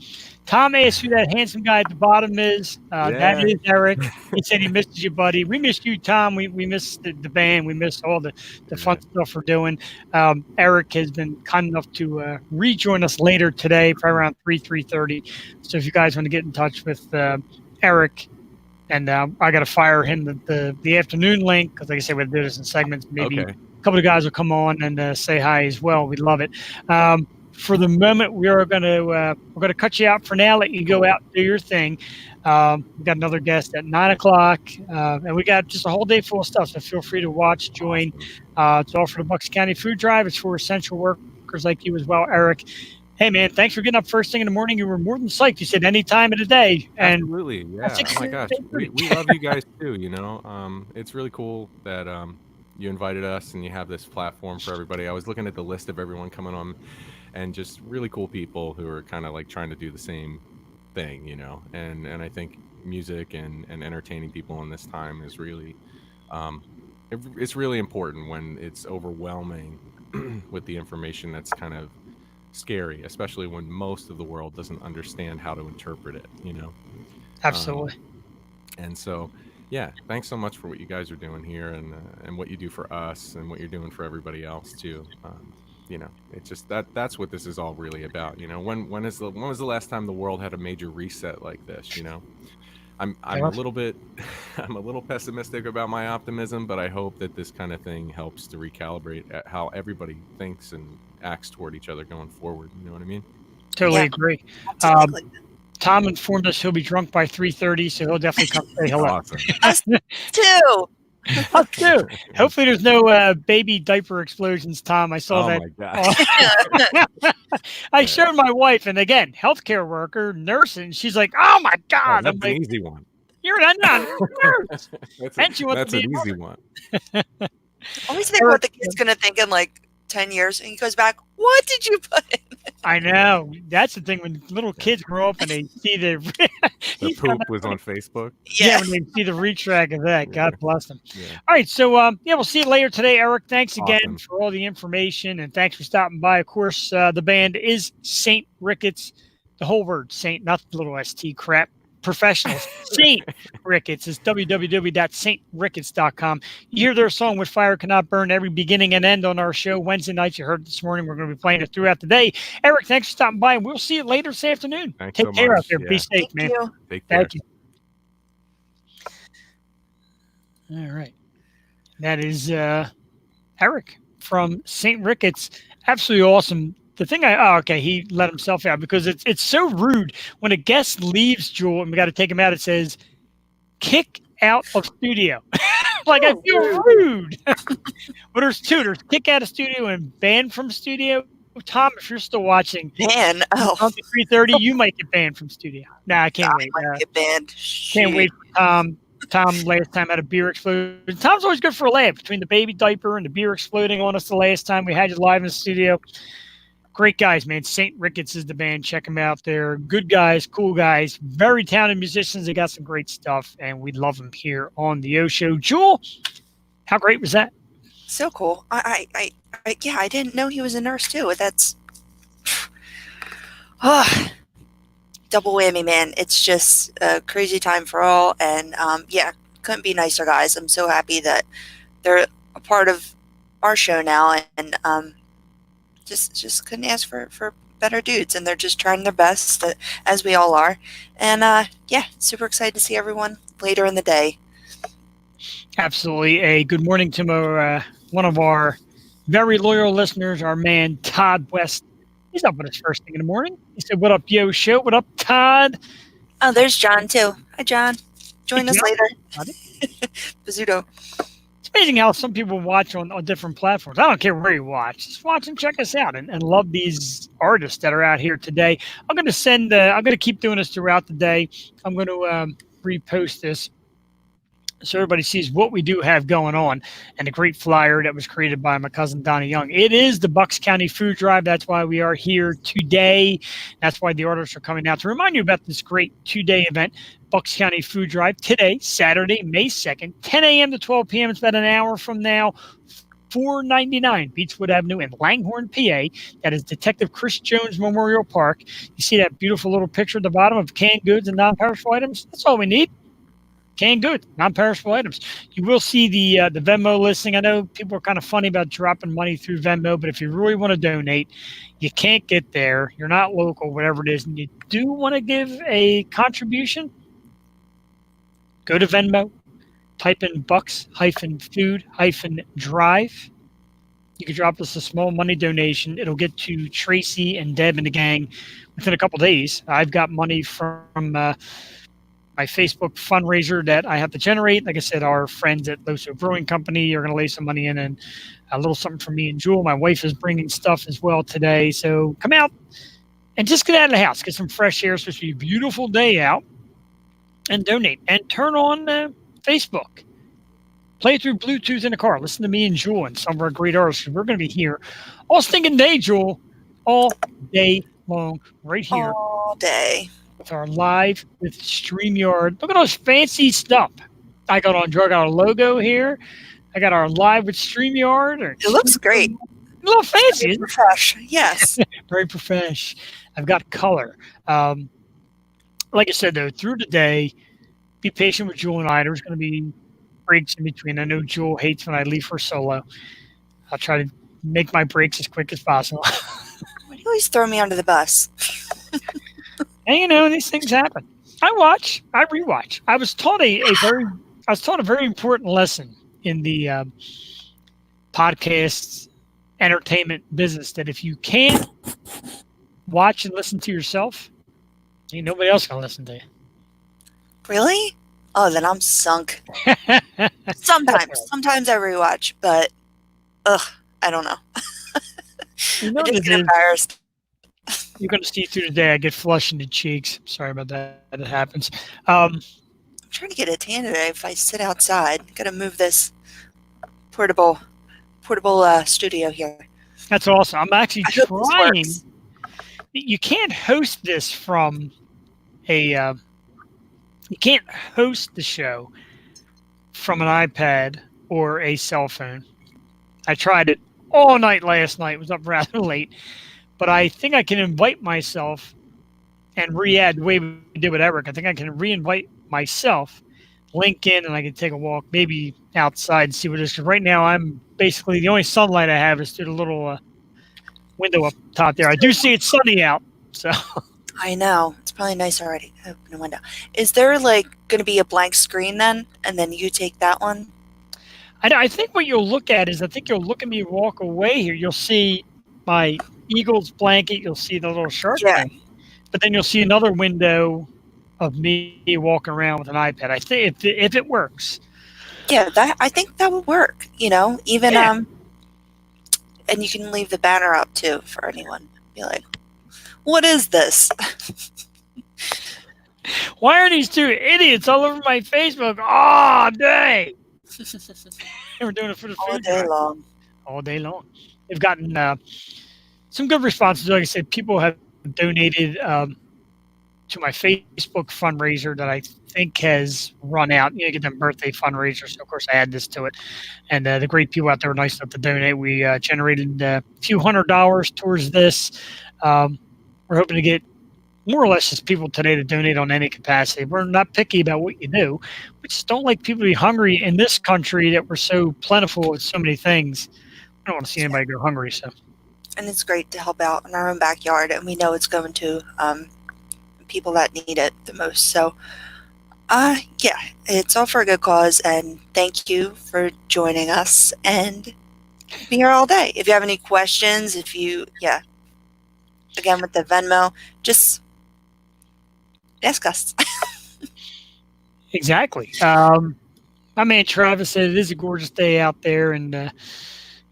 [SPEAKER 1] Tom asked who that handsome guy at the bottom is. That is Eric. He said he misses you, buddy. We missed you, Tom. We missed the band. We missed all the fun stuff we're doing. Eric has been kind enough to rejoin us later today, probably around 3:30. So if you guys want to get in touch with Eric, and I got to fire him the afternoon link because, like I said, we do this in segments. Maybe a couple of guys will come on and say hi as well. We'd love it. For the moment, we're gonna cut you out for now. Let you go out and do your thing. We got another guest at 9:00, and we got just a whole day full of stuff. So feel free to watch, join. It's all for the Bucks County Food Drive. It's for essential workers like you as well, Eric. Hey man, thanks for getting up first thing in the morning. You were more than psyched. You said any time of the day. And
[SPEAKER 3] absolutely, yeah. Oh my gosh, we love you guys too. It's really cool that you invited us and you have this platform for everybody. I was looking at the list of everyone coming on. And just really cool people who are kind of like trying to do the same thing, and I think music and entertaining people in this time is really, it's really important when it's overwhelming with the information that's kind of scary, especially when most of the world doesn't understand how to interpret it,
[SPEAKER 1] Absolutely.
[SPEAKER 3] And so, yeah, thanks so much for what you guys are doing here and what you do for us and what you're doing for everybody else too. It's just that's what this is all really about. When was the last time the world had a major reset like this? I'm a little bit I'm a little pessimistic about my optimism, but I hope that this kind of thing helps to recalibrate at how everybody thinks and acts toward each other going forward. You know what I mean?
[SPEAKER 1] Totally
[SPEAKER 2] Yeah.
[SPEAKER 1] agree.
[SPEAKER 2] Absolutely.
[SPEAKER 1] Tom informed us he'll be drunk by 3:30, so he'll definitely come say hello.
[SPEAKER 3] Awesome.
[SPEAKER 2] Us too.
[SPEAKER 1] Us too. Hopefully there's no baby diaper explosions, Tom. I saw
[SPEAKER 3] Oh
[SPEAKER 1] that.
[SPEAKER 3] my gosh.
[SPEAKER 1] I showed my wife, and again, healthcare worker, nurse, and she's like, "Oh my
[SPEAKER 3] Oh,
[SPEAKER 1] God!"
[SPEAKER 3] that's
[SPEAKER 1] I'm
[SPEAKER 3] an
[SPEAKER 1] like,
[SPEAKER 3] easy one.
[SPEAKER 1] "You're not nurse." And she wants
[SPEAKER 3] That's
[SPEAKER 1] to be
[SPEAKER 3] an
[SPEAKER 1] a
[SPEAKER 3] easy
[SPEAKER 1] mother.
[SPEAKER 3] one.
[SPEAKER 2] Always think what the kid's going to think in like 10 years. And he goes back, what did you put in?
[SPEAKER 1] I know. That's the thing when little kids grow up and they see the
[SPEAKER 3] The poop was on Facebook.
[SPEAKER 1] yeah, when they see the retrack of that. God bless them.
[SPEAKER 3] Yeah.
[SPEAKER 1] All right, so yeah, we'll see you later today, Eric. Thanks again
[SPEAKER 3] Awesome.
[SPEAKER 1] for all the information, and thanks for stopping by. Of course, the band is St. Ricketts, the whole word, Saint, not the little ST crap. Professionals. St. Ricketts is www.saintricketts.com. You hear their song "With Fire Cannot Burn" every beginning and end on our show Wednesday nights. You heard it this morning. We're going to be playing it throughout the day. Eric, thanks for stopping by, and we'll see you later this afternoon.
[SPEAKER 3] Thanks
[SPEAKER 1] Take
[SPEAKER 3] so
[SPEAKER 1] care
[SPEAKER 3] much.
[SPEAKER 1] out there. Be
[SPEAKER 3] Yeah.
[SPEAKER 1] safe,
[SPEAKER 2] Thank
[SPEAKER 1] man.
[SPEAKER 2] you.
[SPEAKER 3] Take care.
[SPEAKER 1] Thank you. All right. That is Eric from St. Ricketts. Absolutely awesome. The thing he let himself out because it's so rude when a guest leaves, Jewel, and we got to take him out. It says, kick out of studio. Like, I feel rude. But there's two. There's kick out of studio and ban from studio. Tom, if you're still watching,
[SPEAKER 2] Man,
[SPEAKER 1] on 3:30, you might get banned from studio. Nah, I can't wait.
[SPEAKER 2] might get banned.
[SPEAKER 1] Can't wait for Tom. Tom last time had a beer explosion. Tom's always good for a laugh between the baby diaper and the beer exploding on us the last time we had you live in the studio. Great guys, man. St. Ricketts is the band. Check them out. They're good guys, cool guys, very talented musicians. They got some great stuff, and we love them here on the O Show. Jewel, how great was that?
[SPEAKER 2] So cool. I didn't know he was a nurse too. That's double whammy, man. It's just a crazy time for all, and couldn't be nicer, guys. I'm so happy that they're a part of our show now, and just couldn't ask for better dudes, and they're just trying their best, as we all are, and super excited to see everyone later in the day.
[SPEAKER 1] Absolutely. A good morning to one of our very loyal listeners, our man Todd West. He's up with us first thing in the morning. He said, "What up, yo show? What up, Todd?"
[SPEAKER 2] Oh, there's John too. Hi, John. Join us later. Bizzuto.
[SPEAKER 1] It's amazing how some people watch on different platforms. I don't care where you watch. Just watch and check us out and love these artists that are out here today. I'm going to keep doing this throughout the day. I'm going to repost this so everybody sees what we do have going on and the great flyer that was created by my cousin Donnie Young. It is the Bucks County Food Drive. That's why we are here today. That's why the artists are coming out to remind you about this great 2-day event, Bucks County Food Drive, today, Saturday, May 2nd, 10 a.m. to 12 p.m. It's about an hour from now. 499 Beechwood Avenue in Langhorne, PA. That is Detective Chris Jones Memorial Park. You see that beautiful little picture at the bottom of canned goods and non-perishable items? That's all we need. Canned goods, non-perishable items. You will see the Venmo listing. I know people are kind of funny about dropping money through Venmo, but if you really want to donate, you can't get there. You're not local, whatever it is, and you do want to give a contribution, go to Venmo, type in Bucks-Food-Drive. You can drop us a small money donation. It'll get to Tracy and Deb and the gang within a couple days. I've got money from my Facebook fundraiser that I have to generate. Like I said, our friends at Loso Brewing Company are going to lay some money in, and a little something for me and Jewel. My wife is bringing stuff as well today. So come out and just get out of the house, get some fresh air. It's supposed to be a beautiful day out, and donate. And turn on Facebook. Play it through Bluetooth in the car. Listen to me and Jewel and some of our great artists. We're going to be here all stinking day, Jewel, all day long, right here.
[SPEAKER 2] All day.
[SPEAKER 1] With our live with StreamYard. Look at those fancy stuff. I got our logo here. I got our live with StreamYard.
[SPEAKER 2] It looks great.
[SPEAKER 1] A little fancy.
[SPEAKER 2] Very fresh. Yes.
[SPEAKER 1] Very profesh. I've got color. Like I said, though, through the day, be patient with Jewel and I. There's going to be breaks in between. I know Jewel hates when I leave her solo. I'll try to make my breaks as quick as possible.
[SPEAKER 2] Why do you always throw me under the bus?
[SPEAKER 1] And, these things happen. I watch. I rewatch. I was taught a very important lesson in the podcasts entertainment business that if you can't watch and listen to yourself, ain't nobody else gonna listen to you.
[SPEAKER 2] Really? Oh, then I'm sunk. Sometimes I rewatch, but I don't know.
[SPEAKER 1] You know
[SPEAKER 2] I
[SPEAKER 1] what
[SPEAKER 2] just
[SPEAKER 1] it
[SPEAKER 2] get
[SPEAKER 1] is?
[SPEAKER 2] embarrassed.
[SPEAKER 1] You're gonna see through the day. I get flush in the cheeks. Sorry about that. It happens.
[SPEAKER 2] I'm trying to get a tan today. If I sit outside, gotta move this portable studio here.
[SPEAKER 1] That's awesome. I'm actually
[SPEAKER 2] I hope this
[SPEAKER 1] trying.
[SPEAKER 2] works.
[SPEAKER 1] You can't host this from a. You can't host the show from an iPad or a cell phone. I tried it all night last night. Was up rather late, but I think I can invite myself and re-add the way we did with Eric. I think I can re-invite myself, link in, and I can take a walk, maybe outside and see what it is. Because right now, I'm basically the only sunlight I have is through the little window up top there. I do see it's sunny out, so
[SPEAKER 2] I know. It's probably nice already. Open the window. Is there like going to be a blank screen then? And then you take that one?
[SPEAKER 1] I think what you'll look at is I think you'll look at me walk away here. You'll see my Eagles blanket. You'll see the little shark
[SPEAKER 2] Yeah.
[SPEAKER 1] thing. But then you'll see another window of me walking around with an iPad. I think if it works.
[SPEAKER 2] Yeah, I think that would work. You know, even
[SPEAKER 1] Yeah.
[SPEAKER 2] and you can leave the banner up too for anyone. Be like, what is this?
[SPEAKER 1] Why are these two idiots all over my Facebook all day? We're doing it for the
[SPEAKER 2] All
[SPEAKER 1] food
[SPEAKER 2] day
[SPEAKER 1] drive.
[SPEAKER 2] long.
[SPEAKER 1] All day long. They've gotten some good responses. Like I said, people have donated to my Facebook fundraiser that I think has run out. You know, get them birthday fundraisers. So of course, I add this to it. And the great people out there were nice enough to donate. We generated a few $100 towards this. We're hoping to get more or less just people today to donate on any capacity. We're not picky about what you do. We just don't like people to be hungry in this country that we're so plentiful with so many things. I don't want to see anybody go hungry. So,
[SPEAKER 2] And it's great to help out in our own backyard, and we know it's going to people that need it the most. So, yeah, it's all for a good cause, and thank you for joining us and be here all day. If you have any questions, again with the Venmo, just ask us.
[SPEAKER 1] exactly. My man Travis said it is a gorgeous day out there, and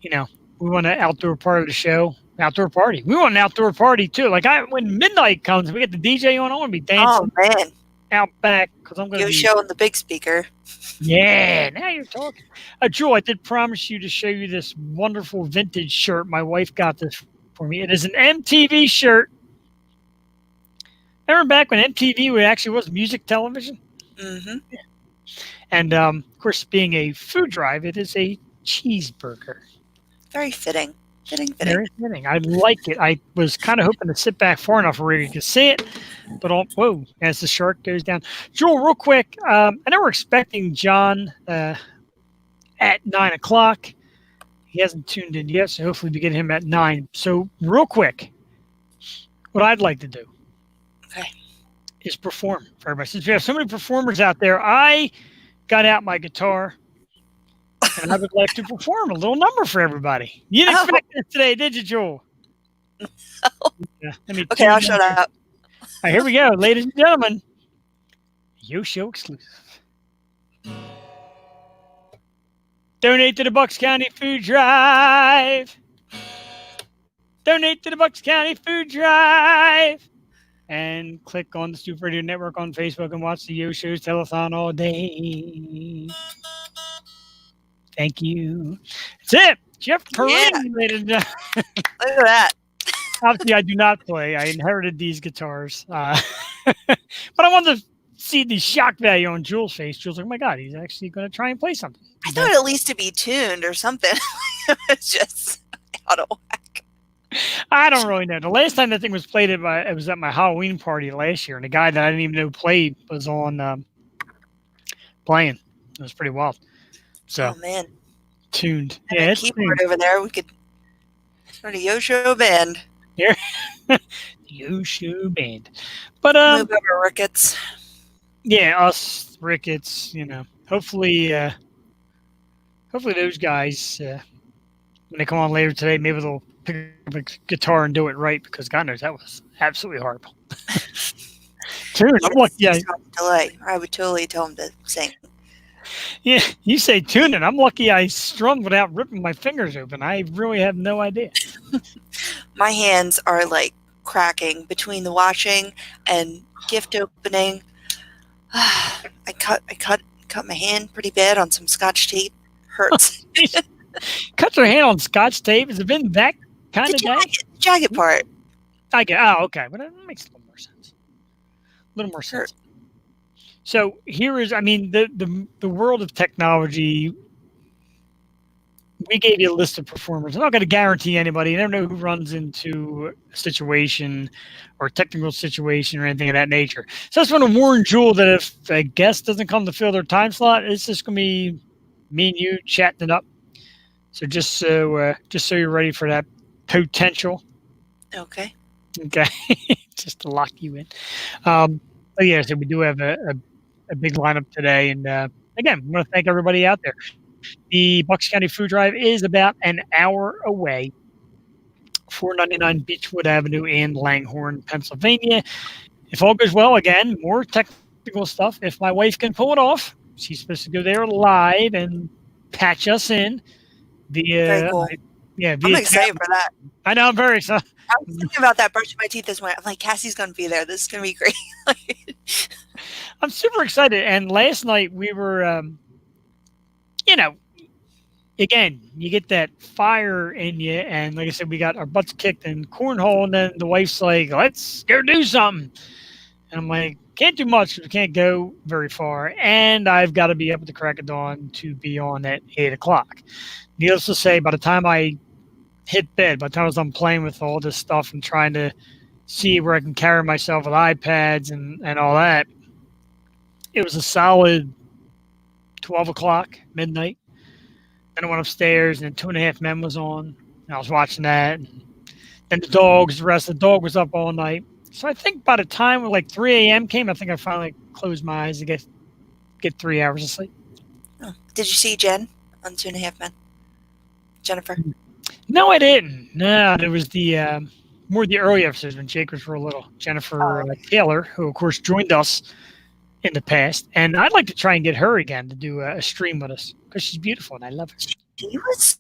[SPEAKER 1] we want an outdoor part of the show. Outdoor party. We want an outdoor party too. Like when midnight comes, we get the DJ on. I want to be dancing
[SPEAKER 2] Oh man,
[SPEAKER 1] out back because I'm going to be
[SPEAKER 2] showing the big speaker.
[SPEAKER 1] Yeah, now you're talking. Joel, I did promise you to show you this wonderful vintage shirt. My wife got this for me. It is an MTV shirt. Remember back when MTV actually was music television?
[SPEAKER 2] Mm-hmm.
[SPEAKER 1] Yeah. And, of course, being a food drive, it is a cheeseburger.
[SPEAKER 2] Very fitting.
[SPEAKER 1] Very fitting. I like it. I was kind of hoping to sit back far enough where you could see it, but whoa, as the shark goes down. Joel, real quick, I know we're expecting John at 9 o'clock. He hasn't tuned in yet, so hopefully we get him at 9. So real quick, what I'd like to do is perform for everybody. Since we have so many performers out there, I got out my guitar. And I would like to perform a little number for everybody. You didn't expect this today, did you, Joel?
[SPEAKER 2] No.
[SPEAKER 1] Yeah,
[SPEAKER 2] Okay, I'll shut up.
[SPEAKER 1] All right, here we go, ladies and gentlemen. Yo Show exclusive. Donate to the Bucks County Food Drive. Donate to the Bucks County Food Drive. And click on the Stoop Radio Network on Facebook and watch the Yo Show's Telethon all day. Thank you. That's it. Jeff Perrin, ladies and gentlemen.
[SPEAKER 2] Look at that.
[SPEAKER 1] Obviously, I do not play. I inherited these guitars. But I wanted to see the shock value on Jules' face. Jules' like, oh my God, he's actually going to try and play something.
[SPEAKER 2] I thought at least to be tuned or something. It's just out of whack.
[SPEAKER 1] I don't really know. The last time that thing was played, it was at my Halloween party last year, and the guy that I didn't even know played was on playing. It was pretty wild. So,
[SPEAKER 2] oh man,
[SPEAKER 1] tuned.
[SPEAKER 2] And
[SPEAKER 1] yeah,
[SPEAKER 2] a keyboard over there. We could start a Yo Show band.
[SPEAKER 1] Here, Yo Show band. But
[SPEAKER 2] move over Ricketts.
[SPEAKER 1] Yeah, us Ricketts, hopefully those guys, when they come on later today, maybe they'll pick up a guitar and do it right because God knows that was absolutely horrible. Tune, I'm lucky.
[SPEAKER 2] He's got a delay. I would totally tell him to sing.
[SPEAKER 1] Yeah, you say tune it. I'm lucky I strummed without ripping my fingers open. I really have no idea.
[SPEAKER 2] My hands are like cracking between the washing and gift opening. I cut my hand pretty bad on some Scotch tape. Hurts.
[SPEAKER 1] Cut your hand on Scotch tape? Has it been that kind of day?
[SPEAKER 2] The jacket part.
[SPEAKER 1] I get. Oh, okay. But that makes a little more sense. A little more sense. So here is, the world of technology. We gave you a list of performers. I'm not going to guarantee anybody. You never know who runs into a situation or a technical situation or anything of that nature. So I just want to warn Jewel that if a guest doesn't come to fill their time slot, it's just going to be me and you chatting it up. So just so you're ready for that potential.
[SPEAKER 2] Okay.
[SPEAKER 1] Just to lock you in. But yeah, so we do have a big lineup today. And again, I want to thank everybody out there. The Bucks County Food Drive is about an hour away, 499 Beechwood Avenue in Langhorne, Pennsylvania. If all goes well, again, more technical stuff. If my wife can pull it off, she's supposed to go there live and patch us in.
[SPEAKER 2] Very cool. I'm excited for that.
[SPEAKER 1] I know, I'm very excited.
[SPEAKER 2] I was thinking about that, brushing my teeth this morning. I'm like, Cassie's going to be there. This is going to be great.
[SPEAKER 1] I'm super excited. And last night we were, again, you get that fire in you. And like I said, we got our butts kicked in cornhole. And then the wife's like, let's go do something. And I'm like, can't do much. We can't go very far. And I've got to be up at the crack of dawn to be on at 8 o'clock. Needless to say, by the time I hit bed, by the time I was done playing with all this stuff and trying to see where I can carry myself with iPads and all that, it was a solid 12 o'clock, midnight. Then I went upstairs and 2.5 Men was on. And I was watching that. And then the rest of the dog was up all night. So I think by the time like 3 a.m. came, I think I finally closed my eyes to get 3 hours of sleep.
[SPEAKER 2] Oh. Did you see Jen on 2.5 Men? Jennifer?
[SPEAKER 1] No, I didn't. No, it was the more the early episodes when Jakers were little. Jennifer Taylor, who of course joined us in the past, and I'd like to try and get her again to do a stream with us because she's beautiful and I love her.
[SPEAKER 2] She was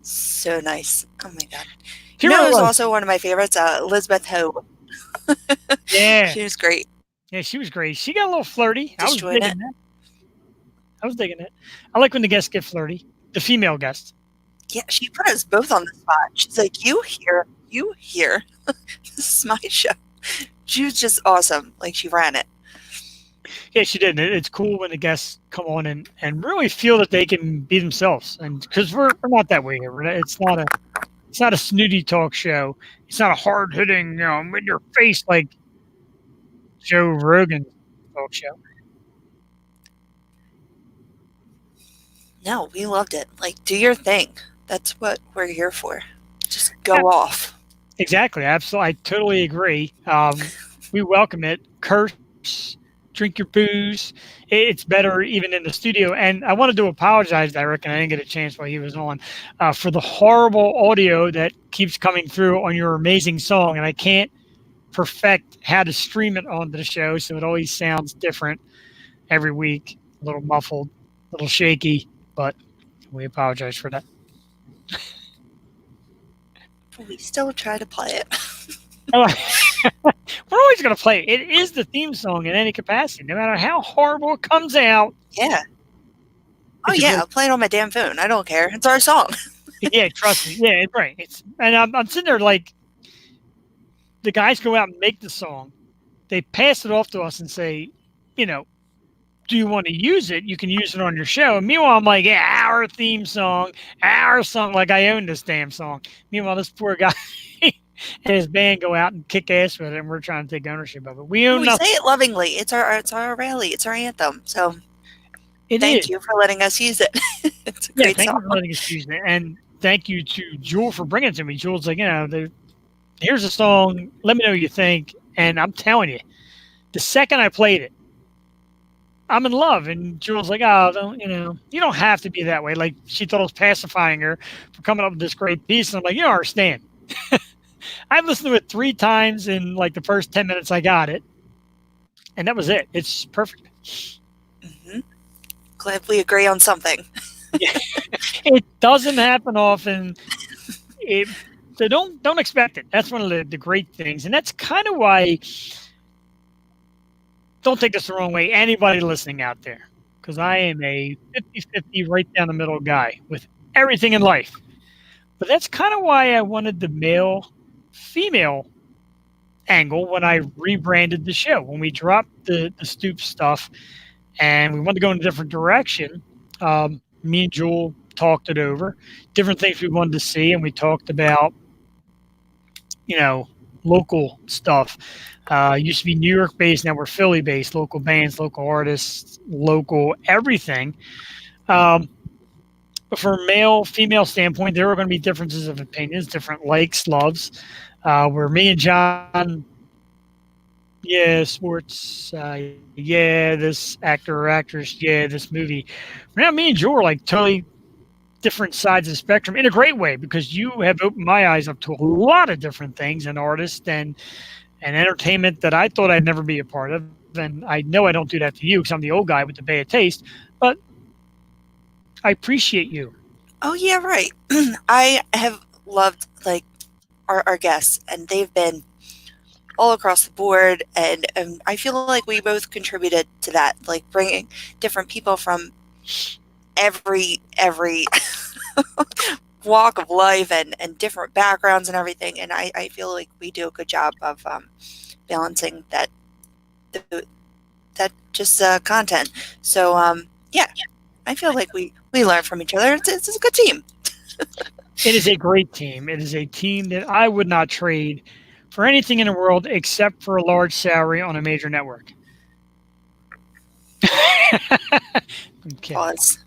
[SPEAKER 2] so nice. Oh my god!
[SPEAKER 1] She
[SPEAKER 2] was also one of my favorites. Elizabeth Ho.
[SPEAKER 1] Yeah,
[SPEAKER 2] she was great.
[SPEAKER 1] Yeah, she was great. She got a little flirty. I was digging it. I like when the guests get flirty. The female guests.
[SPEAKER 2] Yeah, she put us both on the spot. She's like, you here. This is my show. She was just awesome. Like, she ran it.
[SPEAKER 1] Yeah, she did. It's cool when the guests come on and really feel that they can be themselves. And because we're not that way here. It's not a snooty talk show. It's not a hard hitting, in your face like Joe Rogan talk show.
[SPEAKER 2] No, we loved it. Like, do your thing. That's what we're here for. Just go off.
[SPEAKER 1] Exactly. Absolutely. I totally agree. We welcome it. Curse, drink your booze. It's better even in the studio. And I wanted to apologize, Eric, and I didn't get a chance while he was on, for the horrible audio that keeps coming through on your amazing song. And I can't perfect how to stream it onto the show, so it always sounds different every week. A little muffled, a little shaky, but we apologize for that.
[SPEAKER 2] We still try to play it.
[SPEAKER 1] We're always going to play it. It is the theme song in any capacity, no matter how horrible it comes out.
[SPEAKER 2] Yeah. Oh, yeah. I'll play it on my damn phone. I don't care. It's our song.
[SPEAKER 1] Yeah, trust me. Yeah, right. I'm sitting there like, the guys go out and make the song. They pass it off to us and say, do you want to use it? You can use it on your show. And meanwhile, I'm like, yeah, our theme song, our song, like I own this damn song. Meanwhile, this poor guy and his band go out and kick ass with it, and we're trying to take ownership of it. We own nothing.
[SPEAKER 2] Say it lovingly. It's our rally. It's our anthem. So thank you for letting us use it. It's a great song.
[SPEAKER 1] Thank you for letting us use it. And thank you to Jewel for bringing it to me. Jewel's like, here's a song. Let me know what you think. And I'm telling you, the second I played it, I'm in love. And Jewel's like, oh, don't, you don't have to be that way. Like she thought I was pacifying her for coming up with this great piece. And I'm like, you don't understand. I've listened to it 3 times in like the first 10 minutes I got it. And that was it. It's perfect.
[SPEAKER 2] Mm-hmm. Glad we agree on something.
[SPEAKER 1] Yeah. It doesn't happen often. So don't expect it. That's one of the great things. And that's kind of why, don't take this the wrong way, anybody listening out there, because I am a 50-50 right down the middle guy with everything in life. But that's kind of why I wanted the male-female angle when I rebranded the show. When we dropped the Stoop stuff and we wanted to go in a different direction, me and Jewel talked it over, different things we wanted to see, and we talked about, local stuff. Used to be New York based, now we're Philly based, local bands, local artists, local everything. But from a male, female standpoint, there are going to be differences of opinions, different likes, loves. Where me and John, yeah, sports, yeah, this actor or actress, yeah, this movie. Now me and Joe are like totally different sides of the spectrum in a great way, because you have opened my eyes up to a lot of different things and artists and entertainment that I thought I'd never be a part of. And I know I don't do that to you because I'm the old guy with the bad taste, but I appreciate you.
[SPEAKER 2] Oh yeah, right. I have loved like our guests, and they've been all across the board, and I feel like we both contributed to that, like bringing different people from every walk of life and different backgrounds and everything, and I feel like we do a good job of balancing that just content. So yeah, I feel like we learn from each other. It's a good team.
[SPEAKER 1] It is a great team. It is a team that I would not trade for anything in the world except for a large salary on a major network. Okay.
[SPEAKER 2] Pause.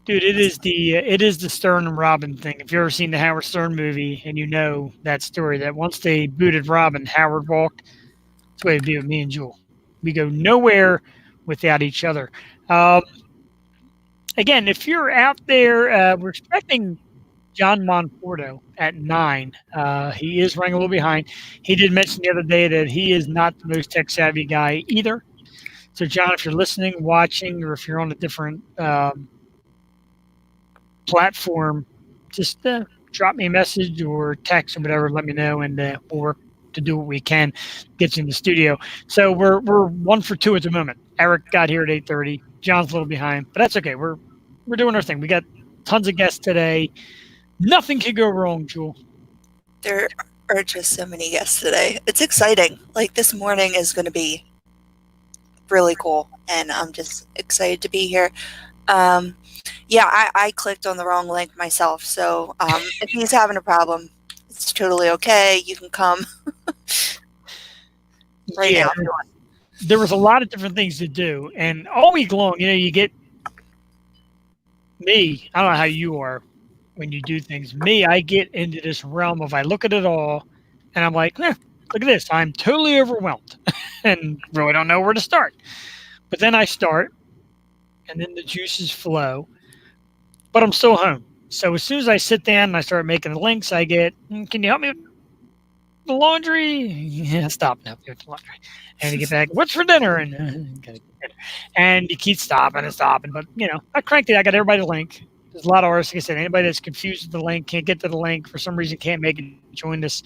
[SPEAKER 1] Dude, it is the Stern and Robin thing. If you've ever seen the Howard Stern movie and you know that story, that once they booted Robin, Howard walked. That's the way it'd be with me and Jewel. We go nowhere without each other. Again, if you're out there, we're expecting John Monforto at 9. He is running a little behind. He did mention the other day that he is not the most tech-savvy guy either. So, John, if you're listening, watching, or if you're on a different platform, just drop me a message or text or whatever. Let me know, and we'll work to do what we can, get you in the studio. So we're 1 for 2 at the moment. Eric got here at 8:30. John's a little behind, but that's okay. We're doing our thing. We got tons of guests today. Nothing could go wrong, Jewel.
[SPEAKER 2] There are just so many guests today. It's exciting. Like this morning is going to be really cool, and I'm just excited to be here. Yeah, I clicked on the wrong link myself, so if he's having a problem, it's totally okay. You can come right now.
[SPEAKER 1] There was a lot of different things to do, and all week long, you get me. I don't know how you are when you do things. Me, I get into this realm of I look at it all, and I'm like, look at this. I'm totally overwhelmed and really don't know where to start. But then I start, and then the juices flow, but I'm still home. So as soon as I sit down and I start making the links, I get, can you help me with the laundry? Yeah, stop now. With the laundry. And you get back, what's for dinner? And you keep stopping and stopping. But, I cranked it. I got everybody the link. There's a lot of artists, like I said, anybody that's confused with the link, can't get to the link, for some reason can't make it, join this,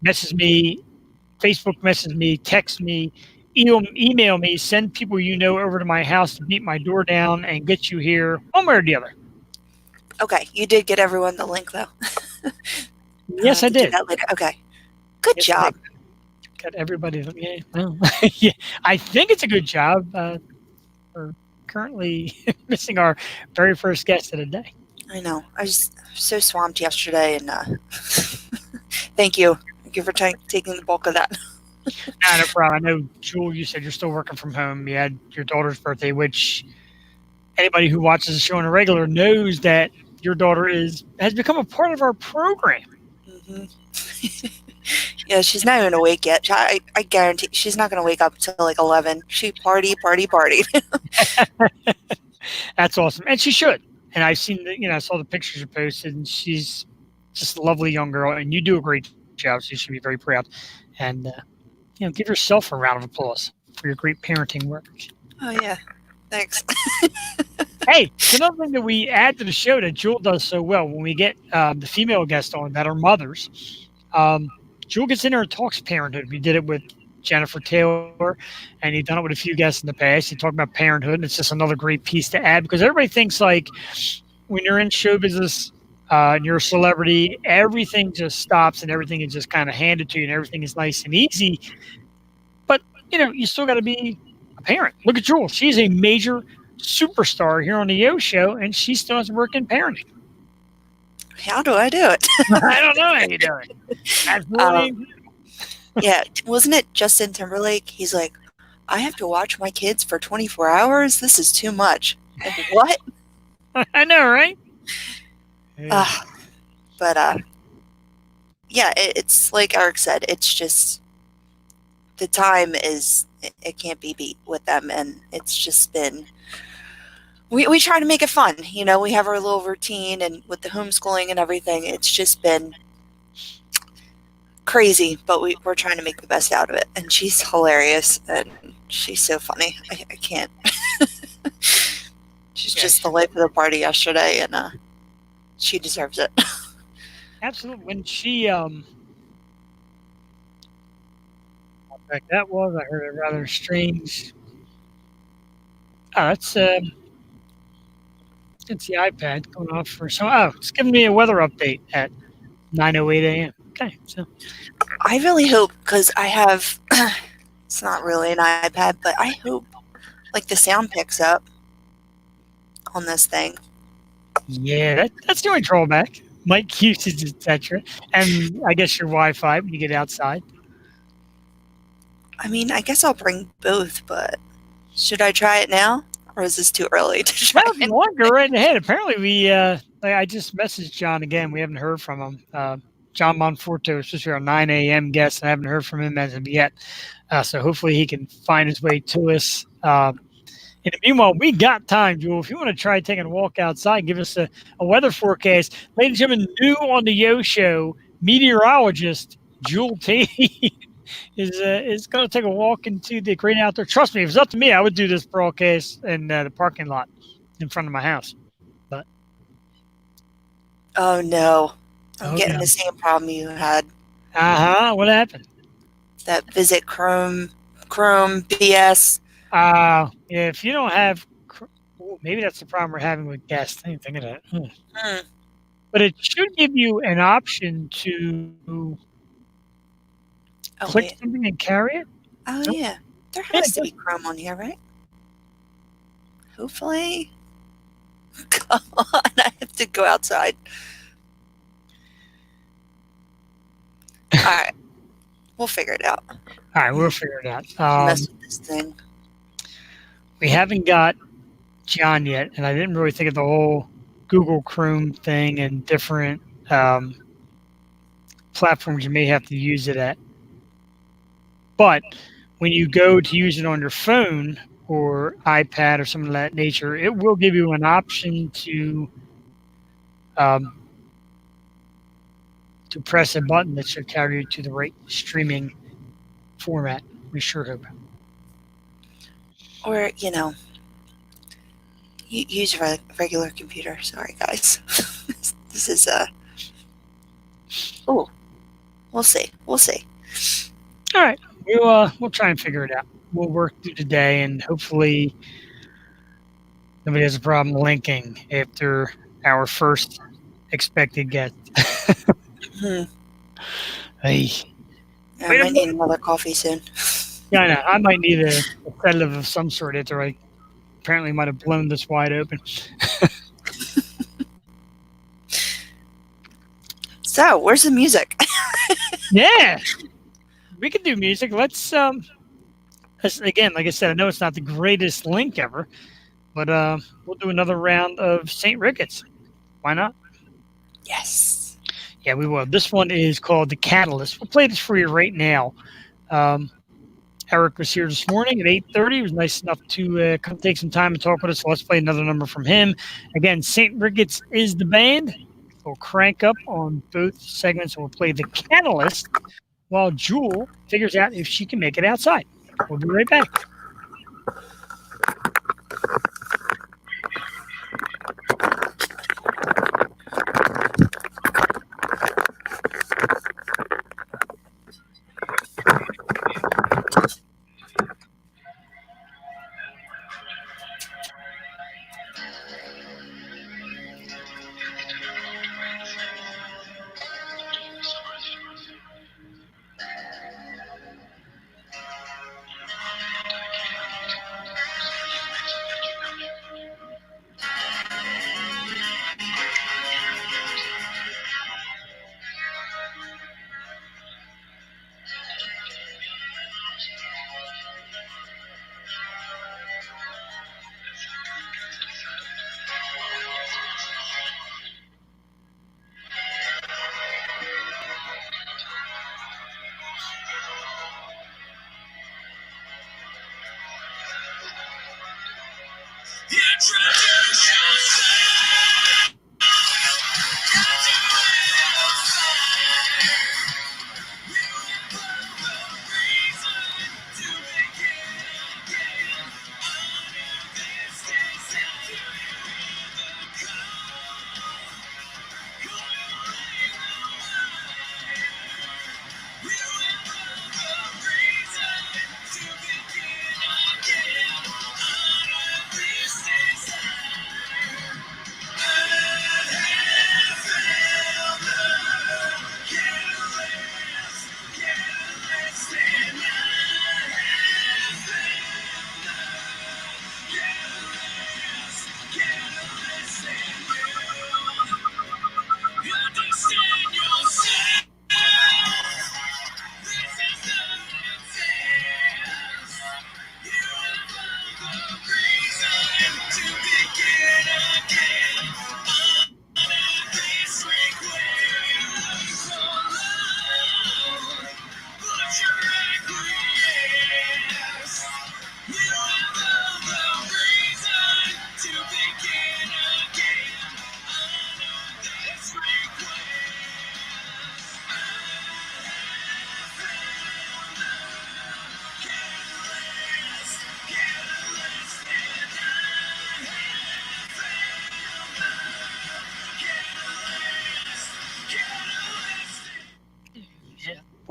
[SPEAKER 1] message me, Facebook message me, text me, email me, send people over to my house to beat my door down and get you here one way or the other.
[SPEAKER 2] Okay, you did get everyone the link, though.
[SPEAKER 1] Yes, I did.
[SPEAKER 2] That later. Okay, good job.
[SPEAKER 1] Got everybody. Yeah, well, yeah, I think it's a good job. We're currently missing our very first guest of the day.
[SPEAKER 2] I know. I was so swamped yesterday, and thank you. Thank you for taking the bulk of that.
[SPEAKER 1] No problem. I know, Jewel, you said you're still working from home. You had your daughter's birthday, which anybody who watches the show on a regular knows that your daughter has become a part of our program.
[SPEAKER 2] Mm-hmm. Yeah, she's not even awake yet. I guarantee she's not going to wake up until like 11. She party.
[SPEAKER 1] That's awesome, and she should. And I've seen I saw the pictures you posted, and she's just a lovely young girl, and you do a great job. So you should be very proud, and give yourself a round of applause for your great parenting work.
[SPEAKER 2] Oh yeah, thanks.
[SPEAKER 1] Hey, it's another thing that we add to the show that Jewel does so well when we get the female guests on that are mothers. Jewel gets in there and talks parenthood. We did it with Jennifer Taylor, and you've done it with a few guests in the past. You talk about parenthood, and it's just another great piece to add because everybody thinks like when you're in show business and you're a celebrity, everything just stops and everything is just kind of handed to you and everything is nice and easy. But, you still got to be a parent. Look at Jewel. She's a major superstar here on the Yo Show, and she still has to work in parenting.
[SPEAKER 2] How do I do it?
[SPEAKER 1] I don't know how you do it. That's really
[SPEAKER 2] yeah, wasn't it Justin Timberlake? He's like, I have to watch my kids for 24 hours? This is too much. Like, what?
[SPEAKER 1] I know, right?
[SPEAKER 2] But yeah, it's like Eric said, it's just the time it can't be beat with them, and it's just been we try to make it fun. We have our little routine, and with the homeschooling and everything, it's just been crazy, but we're trying to make the best out of it. And she's hilarious, and she's so funny. I can't. She's just the life of the party yesterday, and she deserves it.
[SPEAKER 1] Absolutely. When she what the heck that was, I heard a rather strange. Oh, that's it's the iPad going off for some. Oh, it's giving me a weather update at 9:08 a.m. Okay, so
[SPEAKER 2] I really hope, because I have it's not really an iPad, but I hope like the sound picks up on this thing.
[SPEAKER 1] Yeah, that's the only drawback. Mic usage, etc. And I guess your Wi-Fi when you get outside.
[SPEAKER 2] I mean, I guess I'll bring both, but should I try it now, or is this too early to try
[SPEAKER 1] Well, if you want, go right ahead. Apparently, I just messaged John again. We haven't heard from him. John Monforto is supposed to be our 9 a.m. guest, and I haven't heard from him as of yet. So hopefully he can find his way to us. In the meanwhile, we got time, Jewel. If you want to try taking a walk outside and give us a weather forecast. Ladies and gentlemen, new on the Yo Show, meteorologist Jewel T is going to take a walk into the great outdoor. Trust me, if it's up to me, I would do this broadcast in the parking lot in front of my house. But
[SPEAKER 2] oh no, I'm getting the same problem you had.
[SPEAKER 1] What happened?
[SPEAKER 2] That Visit Chrome BS.
[SPEAKER 1] Yeah, if you don't have, maybe that's the problem we're having with guests. I didn't think of that. But it should give you an option to click something and carry it.
[SPEAKER 2] Oh yeah, there has to be Chrome on here, right? Hopefully. Come on, I have to go outside. All right, we'll figure it out.
[SPEAKER 1] All right, we'll figure it out.
[SPEAKER 2] Mess with this thing.
[SPEAKER 1] We haven't got John yet, and I didn't really think of the whole Google Chrome thing and different platforms you may have to use it at. But when you go to use it on your phone or iPad or something of that nature, it will give you an option to press a button that should carry you to the right streaming format. We sure hope.
[SPEAKER 2] Or, use a regular computer. Sorry, guys. This is we'll see. We'll see.
[SPEAKER 1] All right. We'll try and figure it out. We'll work through the day, and hopefully nobody has a problem linking after our first expected guest. Hey.
[SPEAKER 2] I might need another coffee soon.
[SPEAKER 1] Yeah, I know. I might need a sedative of some sort after I apparently might have blown this wide open.
[SPEAKER 2] So, where's the music?
[SPEAKER 1] Yeah. We can do music. Let's again, like I said, I know it's not the greatest link ever, but we'll do another round of St. Ricketts. Why not?
[SPEAKER 2] Yes.
[SPEAKER 1] Yeah, we will. This one is called The Catalyst. We'll play this for you right now. Um, Eric was here this morning at 8:30. He was nice enough to come take some time and talk with us. So let's play another number from him. Again, St. Ricketts is the band. We'll crank up on both segments. We'll play The Catalyst while Jewel figures out if she can make it outside. We'll be right back.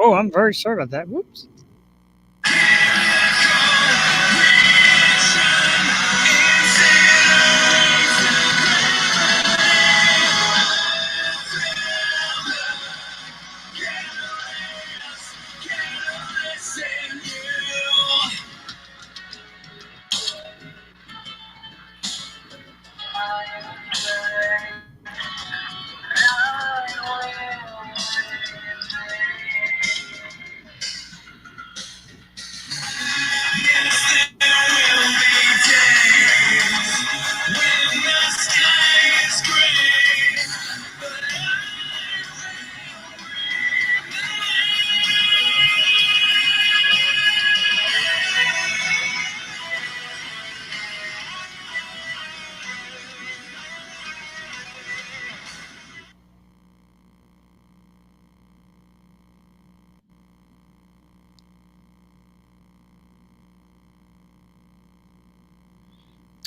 [SPEAKER 1] Oh, I'm very sorry about that. Whoops.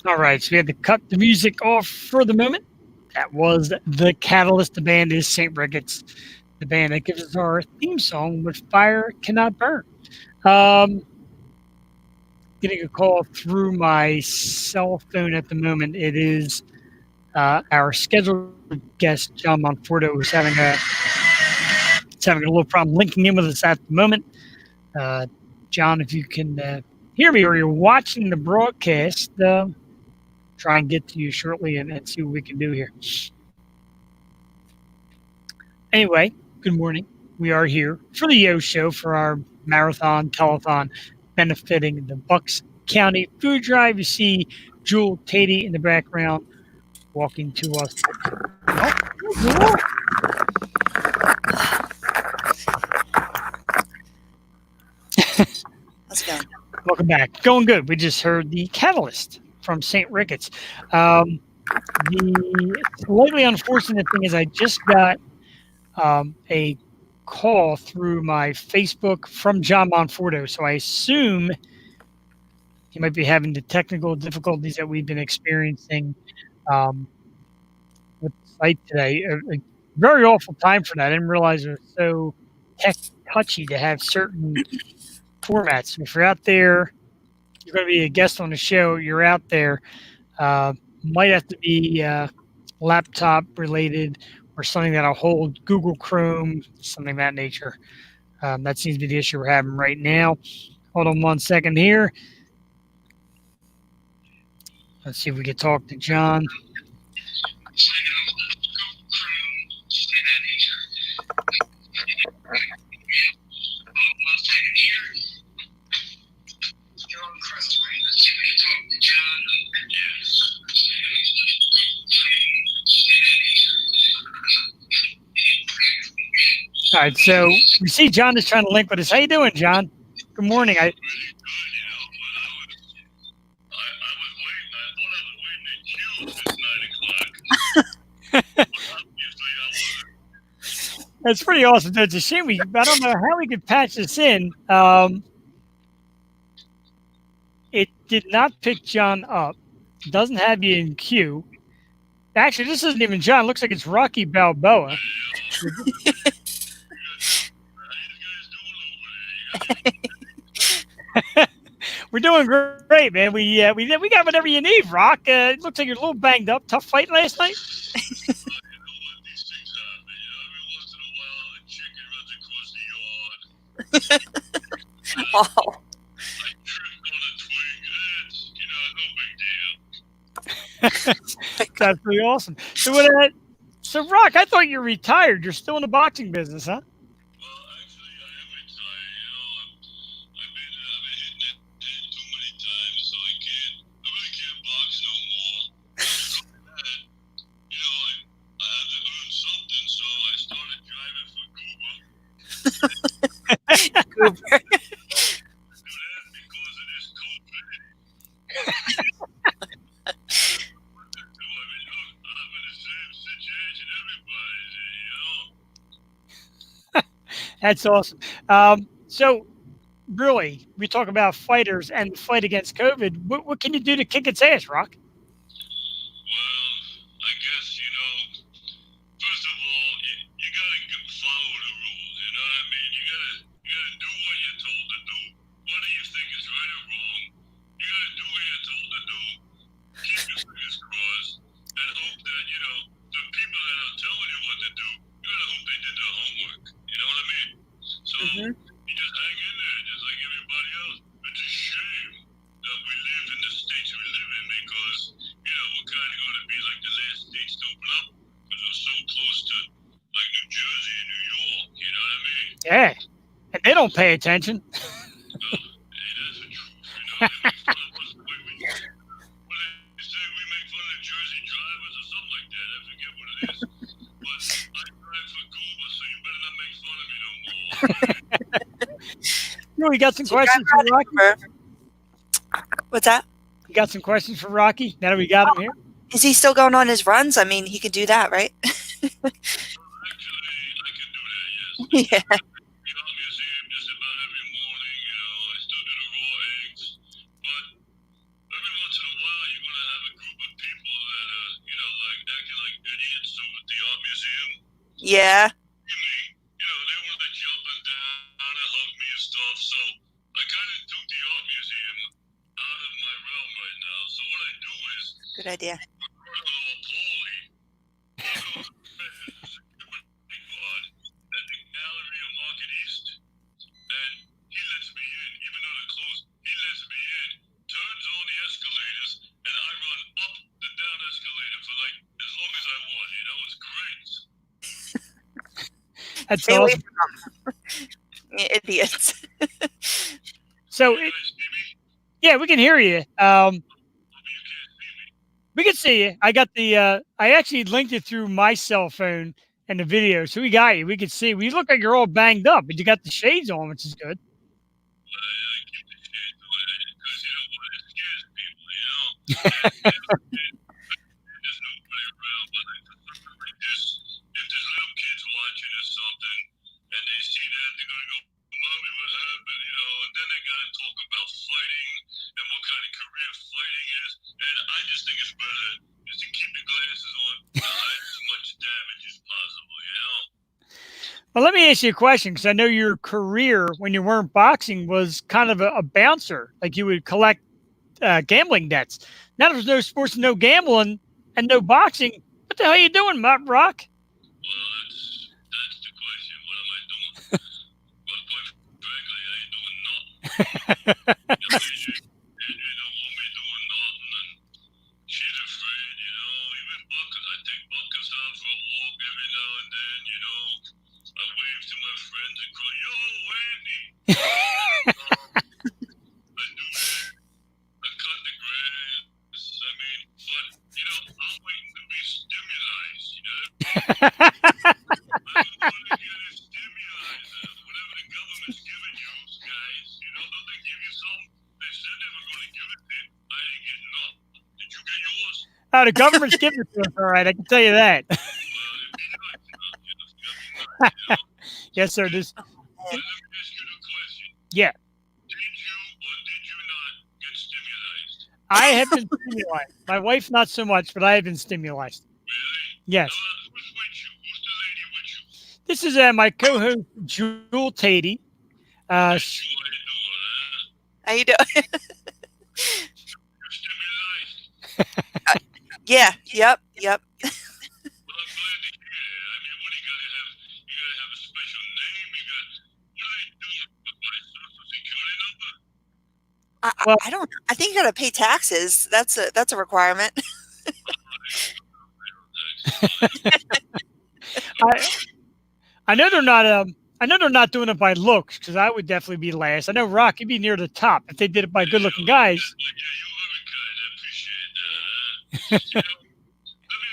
[SPEAKER 1] All right, so we had to cut the music off for the moment. That was The Catalyst. The band is St. Ricketts, the band that gives us our theme song, With Fire Cannot Burn. Getting a call through my cell phone at the moment. It is our scheduled guest, John Monforto, who's having a little problem linking in with us at the moment. John, if you can hear me or you're watching the broadcast, try and get to you shortly and see what we can do here. Anyway, good morning. We are here for the Yo Show for our marathon telethon benefiting the Bucks County Food Drive. You see Jewel Tatey in the background walking to us.
[SPEAKER 2] How's it going?
[SPEAKER 1] Welcome back. Going good. We just heard the Catalyst from St. Ricketts. The slightly unfortunate thing is I just got a call through my Facebook from John Monforto, so I assume he might be having the technical difficulties that we've been experiencing with the site today. A very awful time for that. I didn't realize it was so tech touchy to have certain formats. If you're out there, you're going to be a guest on the show, you're out there, might have to be laptop related or something that'll hold Google Chrome, something of that nature. That seems to be the issue we're having right now. Hold on 1 second here. Let's see if we can talk to John. All right, so we see John is trying to link with us. How you doing, John? Good morning. That's pretty awesome. It's a shame I don't know how we could patch this in. It did not pick John up. It doesn't have you in queue. Actually, this isn't even John. It looks like it's Rocky Balboa. We're doing great, man. We got whatever you need, Rock. It looks like you're a little banged up. Tough fight last night.
[SPEAKER 2] Oh.
[SPEAKER 1] That's pretty awesome. So Rock, I thought you were retired. You're still in the boxing business, huh?
[SPEAKER 2] Cooper.
[SPEAKER 1] That's awesome. So, really, we talk about fighters and the fight against COVID. What can you do to kick its ass, Rock? Yeah, and they don't pay attention. We got some questions for Rocky.
[SPEAKER 2] What's that?
[SPEAKER 1] You got some questions for Rocky now that we got him here?
[SPEAKER 2] Is he still going on his runs? I mean, he could do that, right? Yeah. Yeah. Good idea.
[SPEAKER 1] That's awesome.
[SPEAKER 2] Idiots.
[SPEAKER 1] So, yeah, we can hear you. We can see you. I got the. I actually linked it through my cell phone and the video, so we got you. We can see. You look like you're all banged up, but you got the shades on, which is good.
[SPEAKER 4] There's nobody around, but like for something like this, if there's little kids watching or something, and they see that, they're gonna go, "Mommy, what happened?" And then they gotta talk about fighting and what kind of career fighting is. And I just think it's better just to keep your glasses on, not hide as much damage as possible.
[SPEAKER 1] Well, let me ask you a question because I know your career when you weren't boxing was kind of a bouncer. Like you would collect gambling debts. Now there's no sports, no gambling, and no boxing. What the hell are you doing, Matt Rock?
[SPEAKER 4] Well, that's the question. What am I doing? Well, quite frankly, I ain't doing nothing. You don't want me doing nothing, and she's afraid. Even Buckers, I take Buckers out for a walk every now and then. I wave to my friends and call, "Yo, Andy." I do that. I cut the grass. But I'm waiting to be stimulized. I don't want to get a stimuli. Whatever the government's giving you guys, don't they give you something? They said they were going to give it to you. I didn't get nothing. Did you get yours?
[SPEAKER 1] Oh, the government's giving it to us, all right. I can tell you that.
[SPEAKER 4] Well, it'd be nice. It'd be nice.
[SPEAKER 1] Yes, sir. This.
[SPEAKER 4] Let me ask you the question.
[SPEAKER 1] Yeah.
[SPEAKER 4] Did you or did you not get stimulized?
[SPEAKER 1] I have been stimulated. My wife, not so much, but I have been stimulated.
[SPEAKER 4] Really?
[SPEAKER 1] Yes.
[SPEAKER 4] Who's with you? Who's the lady with you?
[SPEAKER 1] This is my co-host, Jewel Tatey.
[SPEAKER 4] How
[SPEAKER 1] sh-
[SPEAKER 4] you doing, huh?
[SPEAKER 2] How you doing?
[SPEAKER 4] You're stimulized.
[SPEAKER 2] Yeah. Yep.
[SPEAKER 4] Well, I'm glad to hear that. I mean, what do you gotta have a special name. What are they doing with my social security number?
[SPEAKER 1] Well-
[SPEAKER 2] I don't. I think you got to pay taxes. That's a requirement.
[SPEAKER 1] I know they're not. I know they're not doing it by looks because I would definitely be last. I know Rock, you'd be near the top if they did it by good-looking guys.
[SPEAKER 4] Yeah, you're very kind. I appreciate that. Let me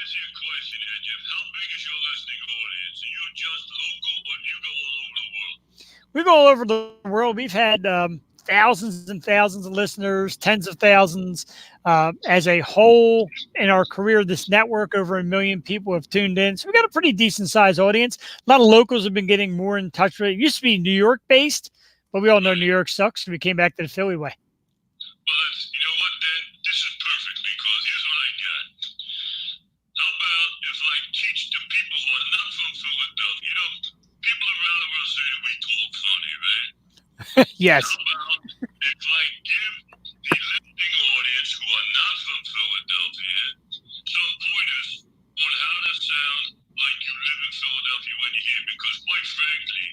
[SPEAKER 4] ask you a question here, Jeff. How big is your listening audience? Are you just local or do you go all over the world?
[SPEAKER 1] We go all over the world. We've had thousands and thousands of listeners, tens of thousands. As a whole, in our career, this network, over 1 million people have tuned in. So we got a pretty decent sized audience. A lot of locals have been getting more in touch with it. It used to be New York based, but we all know New York sucks. So we came back to the Philly way.
[SPEAKER 4] Well, you know what, then? This is perfect because here's what I got. How about if I teach the people who are not from Philadelphia? People around the world say that we talk funny, right?
[SPEAKER 1] Yes.
[SPEAKER 4] How about if I give the listening audience who are not from Philadelphia some pointers on how to sound like you live in Philadelphia when you hear? Because quite frankly,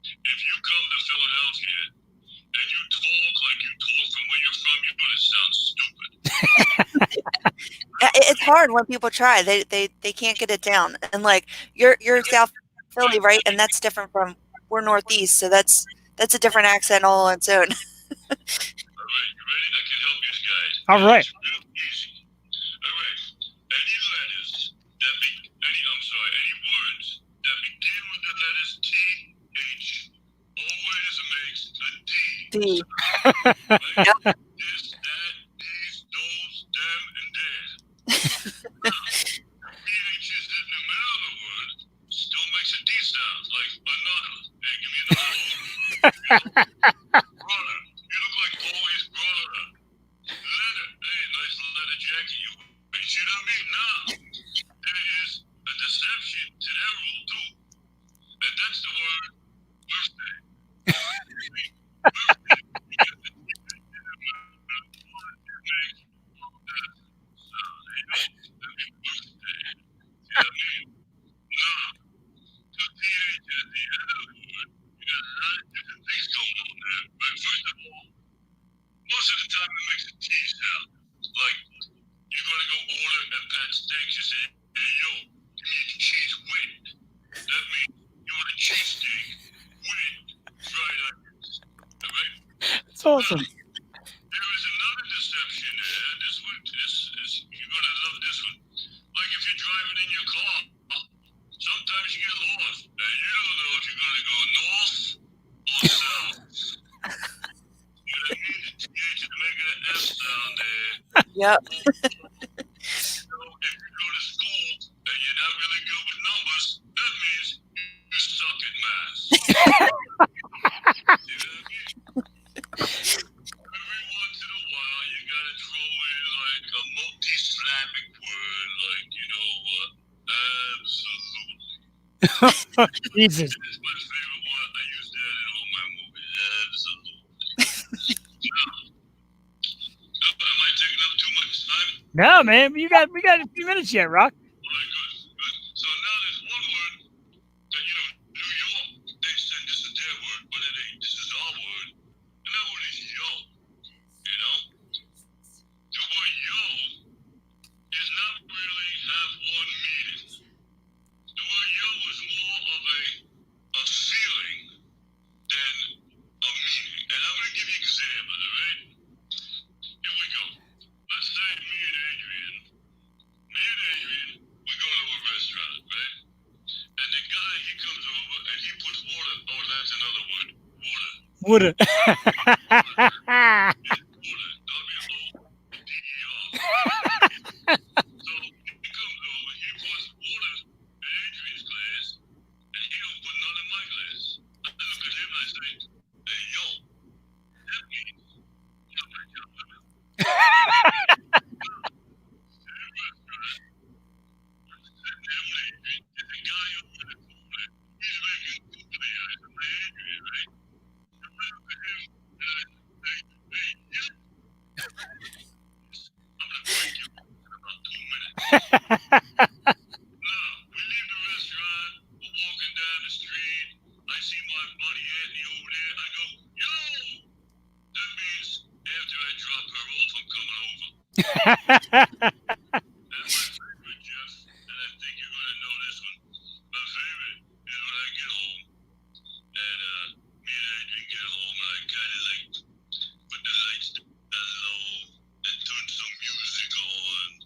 [SPEAKER 4] if you come to Philadelphia and you talk like you talk from where you're from, you're going to sound stupid.
[SPEAKER 2] It's hard when people try. They can't get it down. And like you're South Philly, right? And that's different from we're Northeast, so that's a different accent all on its own.
[SPEAKER 4] All right, you ready? I can help you guys.
[SPEAKER 1] All right.
[SPEAKER 4] It's real easy. All right. Any letters that any words that begin with the letters T-H always makes a D.
[SPEAKER 2] D.
[SPEAKER 4] Right?
[SPEAKER 2] Yep.
[SPEAKER 4] This, that, these, those, them, and theirs. Now, PH is in the middle of the word, still makes a D sound, like another. Hey, give me another. Brother. You look like always brother. Leather. Hey, nice leather jacket. You see what I mean? Now, there is a deception to that rule, too. And that's the word birthday. Most of the time it makes a T sound. Like, you're going to go order a pat steak, you say, "Hey, yo, give me a cheese with." That means you want a cheese steak with fried onions. All right?
[SPEAKER 1] It's awesome.
[SPEAKER 4] There is another deception there. This one is you're going to love this one. Like if you're driving in your car, sometimes you get lost and you don't know if you're going to go north or south. You know what I mean? The TH is making an F sound there.
[SPEAKER 2] Yep.
[SPEAKER 4] So if you go to school and you're not really good with numbers, that means you suck at math. See what I mean? Every once in a while, you gotta throw in like a multi-syllabic word, like, absolutely.
[SPEAKER 1] Jesus.
[SPEAKER 4] It's my favorite one. I use that in all my movies. Absolutely. Am I taking up too much time?
[SPEAKER 1] No, man, we got a few minutes yet, Rock.
[SPEAKER 4] All right, good. So now there's one word that, New York, they said this is their word, but it ain't. This is our word. And that word is yo. The word yo does not really have one meaning. The word yo is more of a feeling than a meaning. And I'm going to give you examples, all right? Here we go. Let's say me and Adrian, we go to a restaurant, right? And the guy, he comes over and he puts water. Oh, that's another word. Water.
[SPEAKER 1] Woulda.
[SPEAKER 4] It's water. W-O-D-E-R. So he comes over, he puts water in Adrian's glass, and he don't put none in my glass. I look at him and I say, hey, yo, that means you're not your limit.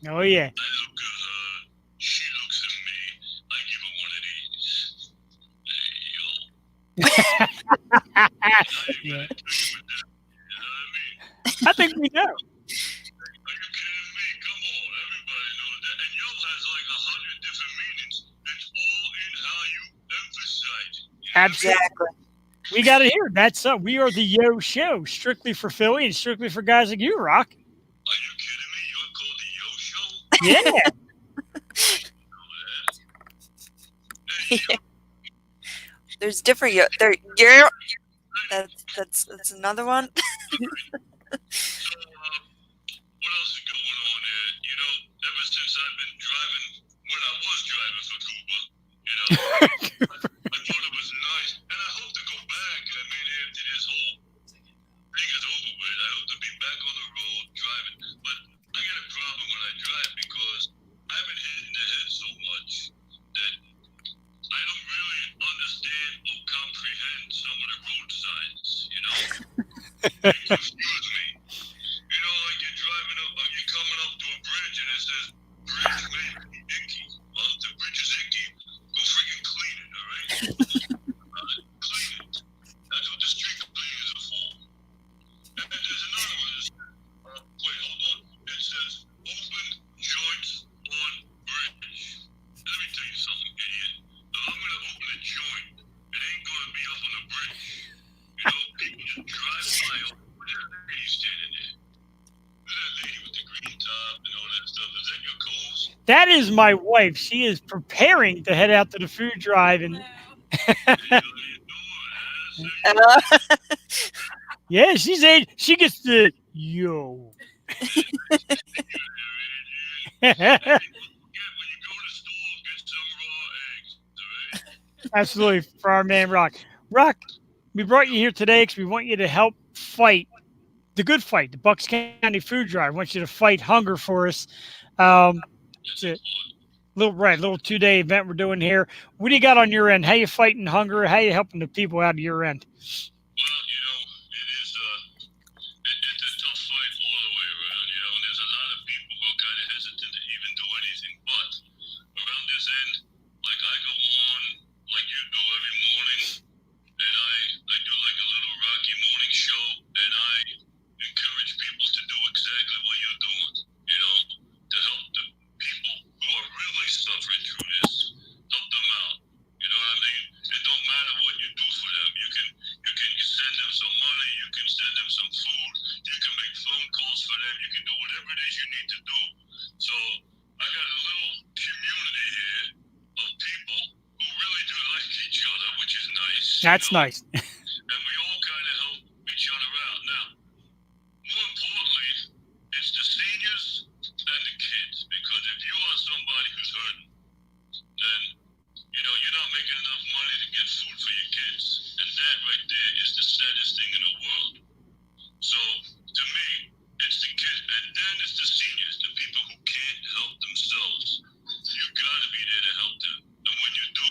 [SPEAKER 1] Oh, yeah.
[SPEAKER 4] I look at her, she looks at me, I give her one of these. Hey, yo.
[SPEAKER 1] Yeah.
[SPEAKER 4] You know what I mean?
[SPEAKER 1] I think we know.
[SPEAKER 4] Are you kidding me? Come on, everybody knows that. And yo has like 100 different meanings. It's all in how you emphasize.
[SPEAKER 1] Absolutely.
[SPEAKER 2] Exactly.
[SPEAKER 1] We got to hear. That's we are the Yo Show, strictly for Philly and strictly for guys like you, Rock.
[SPEAKER 4] Are you kidding me? You're called the Yo Show?
[SPEAKER 1] Yeah.
[SPEAKER 2] There's different. Yeah. That's another one.
[SPEAKER 4] So, what else is going on there? Ever since I've been driving, when I was driving for Cuba, I thought it was nice. And I hope to go back. I mean, after this whole thing is over with, I hope to be back on the road driving. But I get a problem when I drive because I've been hit in the head so much that I don't really understand or comprehend some of the road signs, They confuse me. Like you're driving up, you're coming up to a bridge and it says, bridge may be icky. Well, if the bridge is icky, go freaking clean it, all right? Clean it. That's what the street cleaners are for. And there's another one that says, wait, hold on. It says, open joints on bridge. Let me tell you something, idiot. If I'm going to open a joint, it ain't going to be up on the bridge. People just drive by with that lady standing there. Who's that lady with the green top and all that stuff? Is that your co-host?
[SPEAKER 1] That is my wife. She is preparing to head out to the food drive. And yeah, she gets the yo. Absolutely, for our man Rock. Rock, we brought you here today because we want you to help fight the good fight, the Bucks County Food Drive. I want you to fight hunger for us. It's a little 2-day event we're doing here. What do you got on your end? How you fighting hunger? How you helping the people out of your end?
[SPEAKER 4] Well, it is it's a tough fight all the way around, and there's a lot of people who are kind of hesitant to even do anything. But around this end, like I go on, like you do every morning, and I do like a little Rocky morning show, and I encourage people to do exactly what you're doing.
[SPEAKER 1] That's nice.
[SPEAKER 4] And we all kind of help each other out. Now, more importantly, it's the seniors and the kids, because if you are somebody who's hurting, then you're not making enough money to get food for your kids, and that right there is the saddest thing in the world. So to me, it's the kids, and then it's the seniors, the people who can't help themselves. You gotta be there to help them, and when you do,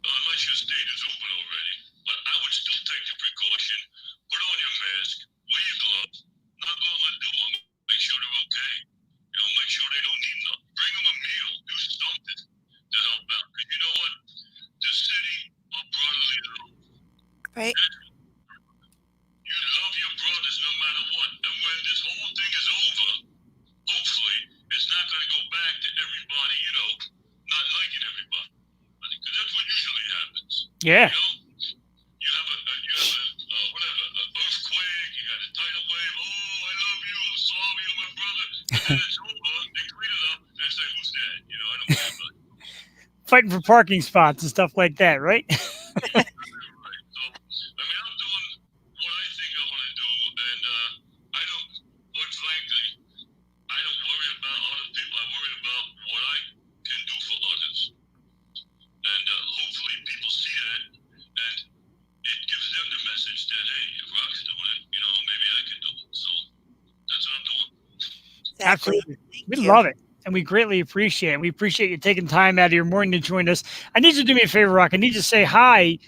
[SPEAKER 4] unless your state is open already, but I would still take the precaution: put on your mask, wear your gloves, knock on the door, make sure they're okay. Make sure they don't need nothing. Bring them a meal, do something to help out. Because you know what? The city of brotherly love.
[SPEAKER 2] Right.
[SPEAKER 4] You love your brothers no matter what. And when this whole thing is over, hopefully it's not going to go back to everybody, not liking everybody. Because that's what usually happens.
[SPEAKER 1] Yeah.
[SPEAKER 4] You have a whatever, an earthquake, you got a tidal wave. Oh, I love you, I'm sorry, you're my brother. And then it's over, they clean it up and say, who's dead? I don't care about it.
[SPEAKER 1] Fighting for parking spots and stuff like that, right?
[SPEAKER 4] Right. So, I'm doing what I think I want to do, and I don't, quite frankly, I don't worry about other people. I worry about what I can do for others. And hopefully people see that, and it gives them the message that, hey, if Rock's doing it, maybe I can do it. So that's what I'm doing.
[SPEAKER 2] Exactly.
[SPEAKER 1] Absolutely.
[SPEAKER 2] Thank
[SPEAKER 1] We
[SPEAKER 2] you.
[SPEAKER 1] love it. And we greatly appreciate it. We appreciate you taking time out of your morning to join us. I need you to do me a favor, Rock. I need you to say hi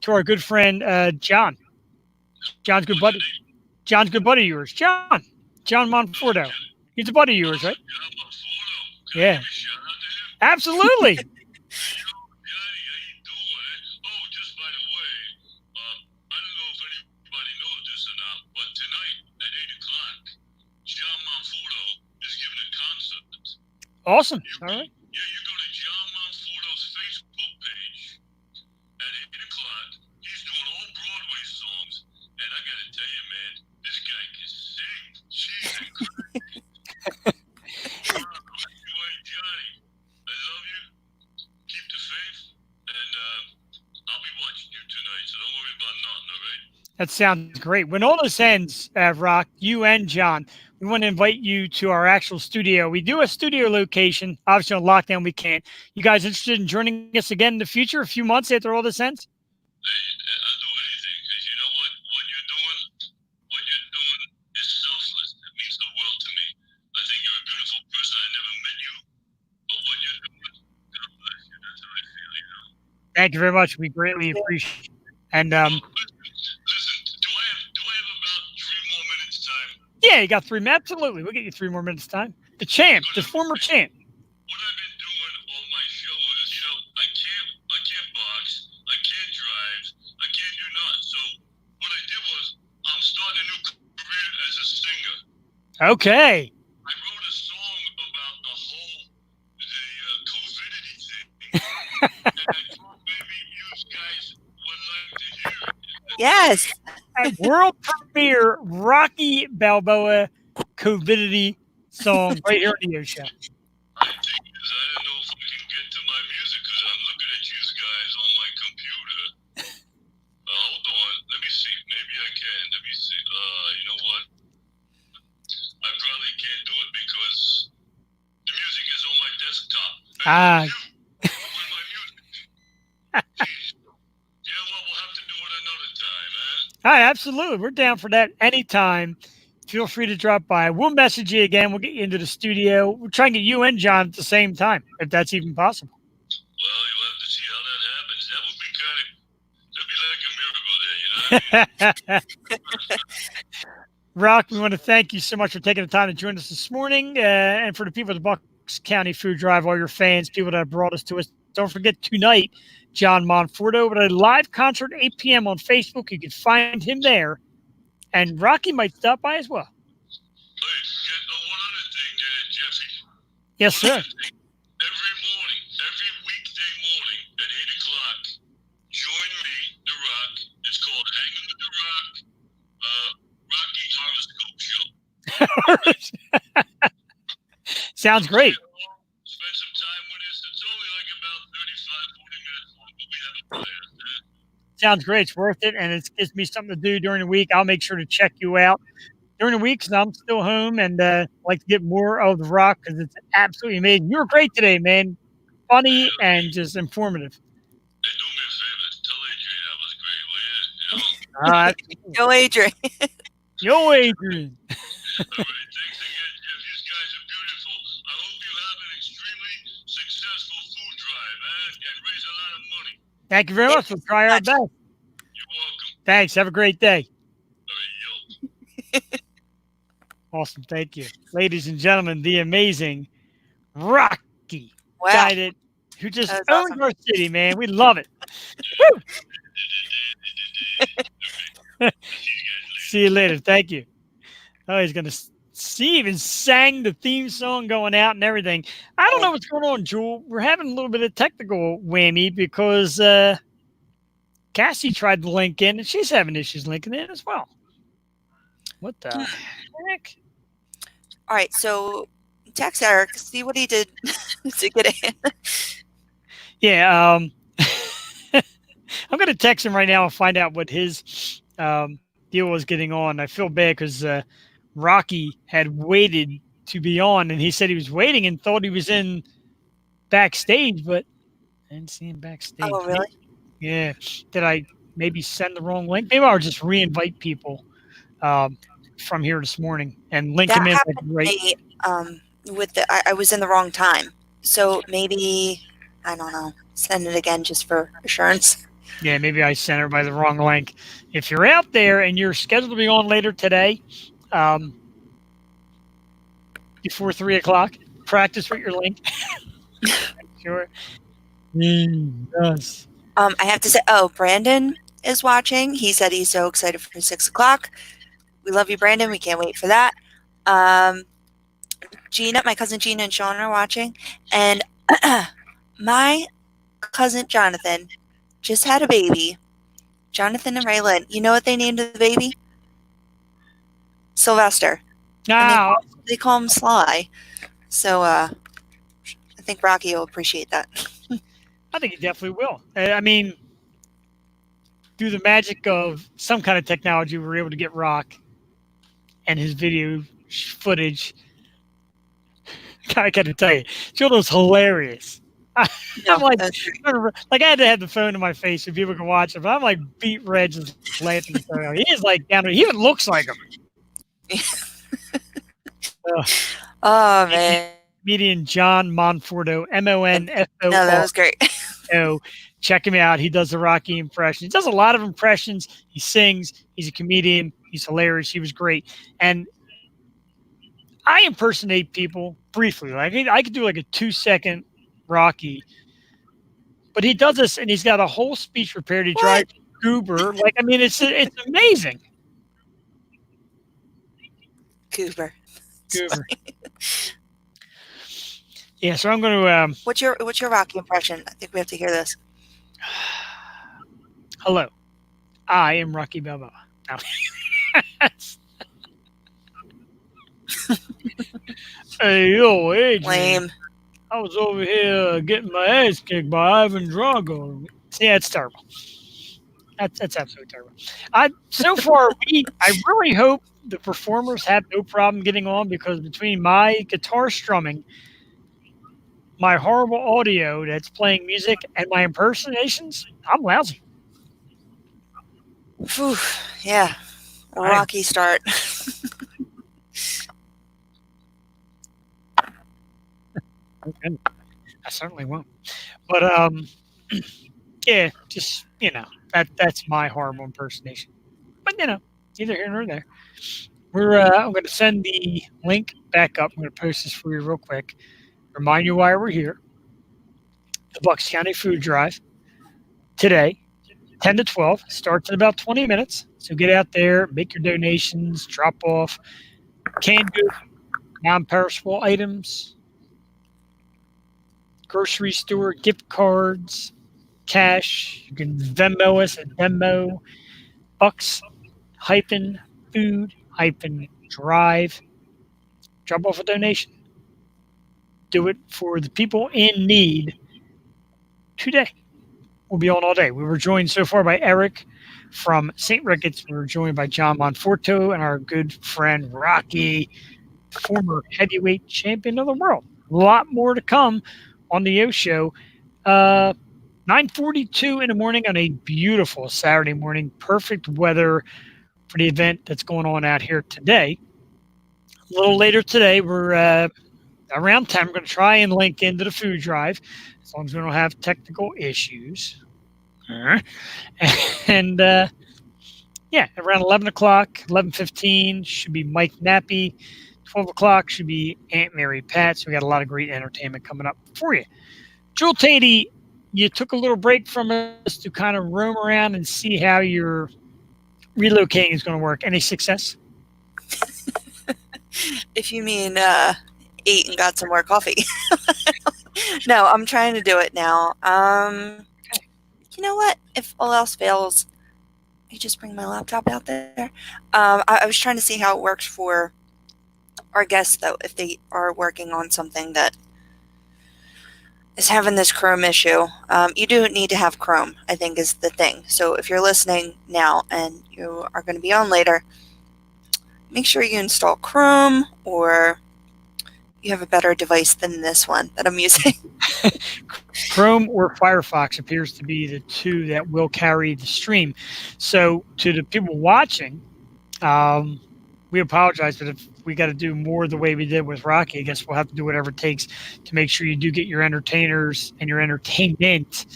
[SPEAKER 1] to our good friend, John. John's good buddy. John's good buddy of yours. John Monforto. He's a buddy of yours, right?
[SPEAKER 4] John Monforto.
[SPEAKER 1] Yeah.
[SPEAKER 4] Give a shout out to him.
[SPEAKER 1] Absolutely.
[SPEAKER 4] Johnny, how you doing? Oh, just by the way, I don't know if anybody knows this or not, but tonight at 8 o'clock, John Monforto is giving a concert.
[SPEAKER 1] Awesome. All right.
[SPEAKER 4] Yeah, you go to John Monforto's Facebook page at 8 o'clock. He's doing all Broadway songs, and I gotta tell you, man, this guy can sing. Jeez, anyway, Johnny, I love you. Keep the faith, and I'll be watching you tonight, so don't worry about nothing, all right?
[SPEAKER 1] That sounds great. When all this ends, Rock, you and John, we want to invite you to our actual studio. We do a studio location. Obviously, on lockdown, we can't. You guys interested in joining us again in the future, a few months after all this ends?
[SPEAKER 4] Hey, I'll do anything, because you know what? What you're doing is selfless. It means the world to me. I think you're a beautiful person. I never met you, but what you're doing, God bless you. That's how I feel,
[SPEAKER 1] Thank you very much. We greatly appreciate it. And
[SPEAKER 4] Listen, do I have about 3 more minutes time?
[SPEAKER 1] yeah, you got 3 minutes. Absolutely. We'll get you 3 more minutes time. The champ, the former champ.
[SPEAKER 4] What I've been doing on my show is, I can't box, I can't drive, I can't do nothing. So what I did was, I'm starting a new career as a singer.
[SPEAKER 1] Okay.
[SPEAKER 4] I wrote a song about the COVIDity thing, and I thought maybe you guys would like to hear it.
[SPEAKER 2] Yes.
[SPEAKER 1] At world premiere Rocky Balboa COVIDity song right here on the O Show.
[SPEAKER 4] I think is, I don't know if I can get to my music because I'm looking at you guys on my computer. Hold on, let me see. Maybe I can. Let me see. You know what? I probably can't do it because the music is on my desktop.
[SPEAKER 1] Ah.
[SPEAKER 4] With my music. Jeez. You know what? We'll have to do it another time, man.
[SPEAKER 1] All right, absolutely. We're down for that anytime. Feel free to drop by. We'll message you again. We'll get you into the studio. We'll try and get you and John at the same time, if that's even possible.
[SPEAKER 4] Well, you'll have to see how that happens. That would be that'd be like a miracle there,
[SPEAKER 1] Rock, we want to thank you so much for taking the time to join us this morning. And for the people at the Bucks County Food Drive, all your fans, people that have brought us to us, don't forget tonight, John Monforto with a live concert, 8 p.m. on Facebook. You can find him there. And Rocky might stop by as well.
[SPEAKER 4] Hey, one other thing, Jesse.
[SPEAKER 1] Yes, sir.
[SPEAKER 4] Every morning, every weekday morning at 8 o'clock, join me, The Rock. It's called Hanging with The Rock, Rocky Horoscope Show.
[SPEAKER 1] Sounds great.
[SPEAKER 4] Spend some time with us. It's only like about 35, 40 minutes long, but we have a blast, man.
[SPEAKER 1] sounds great. It's worth it, and it gives me something to do during the week. I'll make sure to check you out during the week because I'm still home and like to get more of the rock because it's absolutely amazing. You were great today, man. Funny and just informative.
[SPEAKER 4] Hey, do me a favor. Tell Adrian that was great, will you? You know?
[SPEAKER 1] All right.
[SPEAKER 2] Go, Adrian.
[SPEAKER 1] Yo, Adrian.
[SPEAKER 4] All right, thanks again, Jeff. These guys are beautiful. I hope you have an extremely successful food drive, and raise a lot of money.
[SPEAKER 1] Thank you very much. We'll try our best.
[SPEAKER 4] You're welcome.
[SPEAKER 1] Thanks. Have a great day.
[SPEAKER 4] All right, yo.
[SPEAKER 1] Awesome. Thank you. Ladies and gentlemen, the amazing Rocky
[SPEAKER 2] Wow.
[SPEAKER 1] guy who just
[SPEAKER 2] That
[SPEAKER 1] owns
[SPEAKER 2] was awesome.
[SPEAKER 1] our city, man. We love it. Woo! See you later. Thank you. Oh, he's going to see, even sang the theme song going out and everything. I don't know what's going on, Jewel. We're having a little bit of technical whammy because Cassie tried to link in and she's having issues linking in as well. What the heck?
[SPEAKER 2] All right, so text Eric, see what he did to get in.
[SPEAKER 1] Yeah, I'm going to text him right now and find out what his deal was getting on. I feel bad because Rocky had waited to be on, and he said he was waiting and thought he was in backstage, but I didn't see him backstage.
[SPEAKER 2] Oh, really?
[SPEAKER 1] Yeah. Did I maybe send the wrong link? Maybe I'll just re-invite people from here this morning and link them in.
[SPEAKER 2] Happened to me, I was in the wrong time, so maybe I don't know. Send it again just for assurance.
[SPEAKER 1] Yeah, maybe I sent everybody the wrong link. If you're out there and you're scheduled to be on later today, before 3 o'clock, practice with your link. Sure. Yes.
[SPEAKER 2] I have to say, Brandon is watching. He said he's so excited for 6 o'clock. We love you, Brandon. We can't wait for that. Gina, my cousin Gina and Sean are watching. And my cousin Jonathan just had a baby. Jonathan and Raylan. You know what they named the baby? Sylvester.
[SPEAKER 1] Now,
[SPEAKER 2] They call him Sly. So I think Rocky will appreciate that.
[SPEAKER 1] I think he definitely will. I mean, through the magic of some kind of technology, we were able to get Rock and his video footage. I got to tell you, Children's hilarious.
[SPEAKER 2] No,
[SPEAKER 1] I'm like,
[SPEAKER 2] that's great.
[SPEAKER 1] I had to have the phone in my face so people can watch it. But I'm like beat red just laughing. He is like down there. He even looks like him.
[SPEAKER 2] Oh man,
[SPEAKER 1] Comedian John Monforto, Monfo.
[SPEAKER 2] no, that was great.
[SPEAKER 1] Check him out. He does the Rocky impression. He does a lot of impressions. He sings. He's a comedian. He's hilarious. He was great. And I impersonate people briefly. Like I could do like a 2-second Rocky, but he does this and he's got a whole speech prepared. He drives Uber. Like, I mean, it's amazing.
[SPEAKER 2] Cooper.
[SPEAKER 1] Goober. Yeah, so I'm going to.
[SPEAKER 2] What's your Rocky impression? I think we have to hear this.
[SPEAKER 1] Hello, I am Rocky Balboa. No. Hey, yo, Adrian.
[SPEAKER 2] Lame.
[SPEAKER 1] I was over here getting my ass kicked by Ivan Drago. Yeah, it's terrible. That's absolutely terrible. So far, I really hope the performers have no problem getting on because between my guitar strumming, my horrible audio that's playing music, and my impersonations, I'm lousy.
[SPEAKER 2] Whew, yeah, a rocky start.
[SPEAKER 1] Okay. I certainly won't. But yeah, just that's my horrible impersonation. But neither here nor there. I'm going to send the link back up. I'm going to post this for you real quick. Remind you why we're here. The Bucks County Food Drive today, 10 to 12, starts in about 20 minutes. So get out there, make your donations, drop off canned goods, non-perishable items, grocery store gift cards, cash. You can Venmo us at Venmo, Bucks-Food-Drive. Drop off a donation. Do it for the people in need today. will be on all day. We were joined so far by Eric from St. Ricketts. We were joined by John Monforto and our good friend Rocky, former heavyweight champion of the world. A lot more to come on the O Show. 9:42 in the morning on a beautiful Saturday morning. Perfect weather for the event that's going on out here today. A little later today, we're around 10. We're going to try and link into the food drive as long as we don't have technical issues. And yeah, around 11 o'clock, 11:15 should be Mike Nappi. 12 o'clock should be Aunt Mary Pat. So we got a lot of great entertainment coming up for you. Jewel Tatey, you took a little break from us to kind of roam around and see how your relocating is going to work. Any success?
[SPEAKER 2] If you mean ate and got some more coffee. No, I'm trying to do it now. You know what? If all else fails, I just bring my laptop out there. I was trying to see how it works for our guests, though, if they are working on something that is having this Chrome issue. You do need to have Chrome, I think, is the thing. So if you're listening now and you are going to be on later, make sure you install Chrome, or you have a better device than this one that I'm using.
[SPEAKER 1] Chrome or Firefox appears to be the two that will carry the stream. So to the people watching, we apologize, but if we got to do more the way we did with Rocky, I guess we'll have to do whatever it takes to make sure you do get your entertainers and your entertainment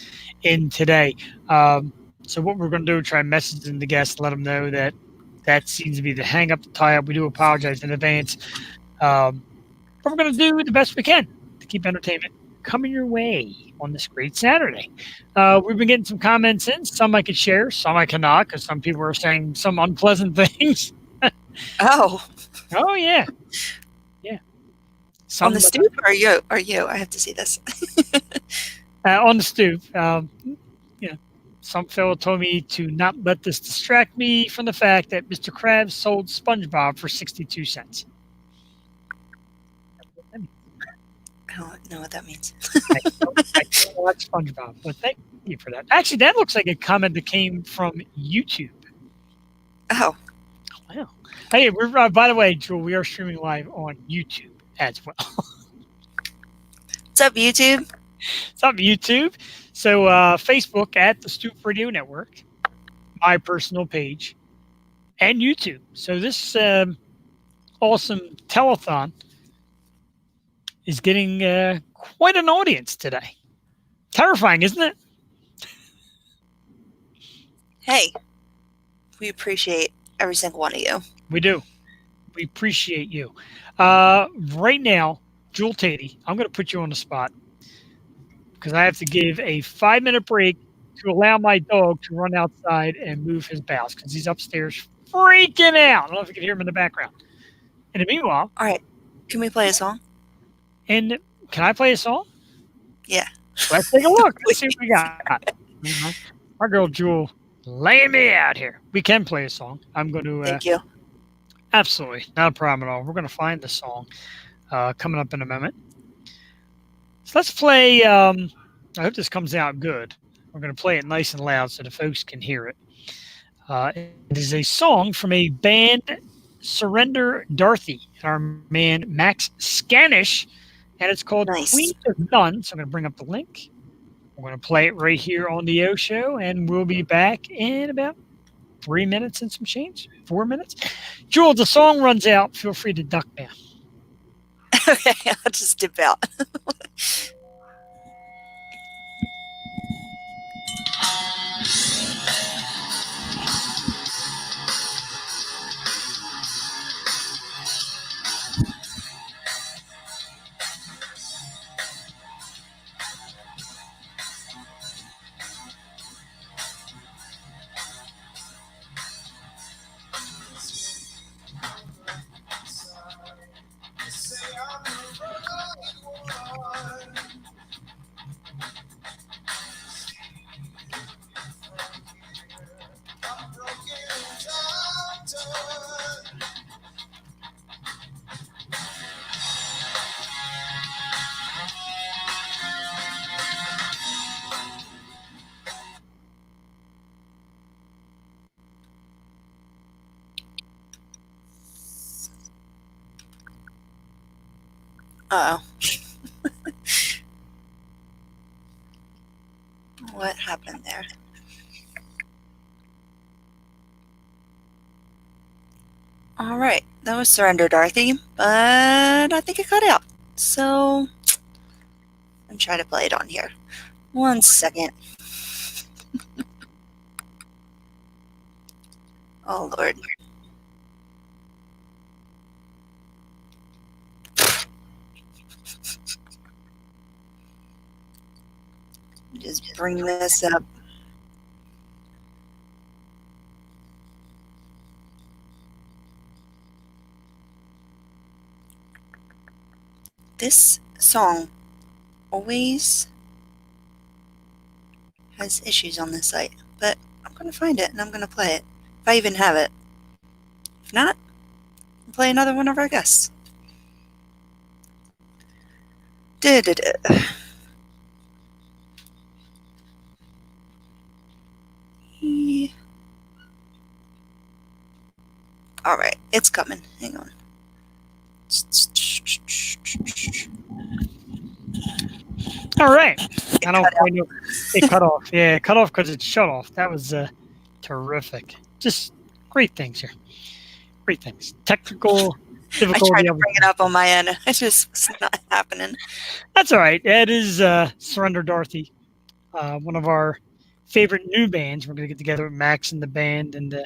[SPEAKER 1] in today. So what we're going to do is try and message the guests, let them know that seems to be the hang up, the tie up. We do apologize in advance. But we're going to do the best we can to keep entertainment coming your way on this great Saturday. We've been getting some comments in. Some I could share, some I cannot, because some people are saying some unpleasant things.
[SPEAKER 2] Oh.
[SPEAKER 1] Oh, yeah. Yeah. Some,
[SPEAKER 2] on the stoop? Are you? I have to see this.
[SPEAKER 1] On the stoop. Some fellow told me to not let this distract me from the fact that Mr. Krabs sold SpongeBob for 62 cents.
[SPEAKER 2] I don't know what that means.
[SPEAKER 1] I don't watch SpongeBob, but thank you for that. Actually, that looks like a comment that came from YouTube.
[SPEAKER 2] Oh.
[SPEAKER 1] Wow. Hey, we're by the way, Jewel, we are streaming live on YouTube as well.
[SPEAKER 2] What's up, YouTube?
[SPEAKER 1] What's up, YouTube? So Facebook at the Stoop Radio Network, my personal page, and YouTube. So this awesome telethon is getting quite an audience today. Terrifying, isn't it?
[SPEAKER 2] Hey, we appreciate every single one of you.
[SPEAKER 1] We do. We appreciate you. Right now, Jewel Tatey, I'm going to put you on the spot because I have to give a 5-minute break to allow my dog to run outside and move his bowels because he's upstairs freaking out. I don't know if you can hear him in the background. And in the meanwhile...
[SPEAKER 2] All right. Can we play a song?
[SPEAKER 1] And can I play a song?
[SPEAKER 2] Yeah.
[SPEAKER 1] Let's take a look. Let's see what we got. Our girl Jewel laying me out here. We can play a song. I'm going to...
[SPEAKER 2] Thank you.
[SPEAKER 1] Absolutely. Not a problem at all. We're going to find the song coming up in a moment. So let's play... I hope this comes out good. We're going to play it nice and loud so the folks can hear it. It is a song from a band, Surrender Dorothy, and our man Max Scanish, and it's called
[SPEAKER 2] Nice.
[SPEAKER 1] Queen of None. So I'm going to bring up the link. We're going to play it right here on the O Show, and we'll be back in about 3 minutes and some change. 4 minutes. Jewel, the song runs out. Feel free to duck down.
[SPEAKER 2] Okay, I'll just dip out.
[SPEAKER 5] Say I'm the right one.
[SPEAKER 2] Uh-oh. What happened there? All right, that was Surrender, Dorothy, but I think it cut out. So I'm trying to play it on here. 1 second. Oh, Lord. Just bring this up. This song always has issues on this site, but I'm going to find it and I'm going to play it. If I even have it. If not, I'll play another one of our guests. Da-da-da. All right, it's coming. Hang on.
[SPEAKER 1] All right. I don't quite know. It cut off. Yeah, it cut off because it shut off. That was terrific. Just great things here. Great things. Technical
[SPEAKER 2] I
[SPEAKER 1] difficulty.
[SPEAKER 2] tried to bring it up on my end. It's just not happening.
[SPEAKER 1] That's all right. It is Surrender Dorothy, one of our favorite new bands. We're going to get together with Max and the band and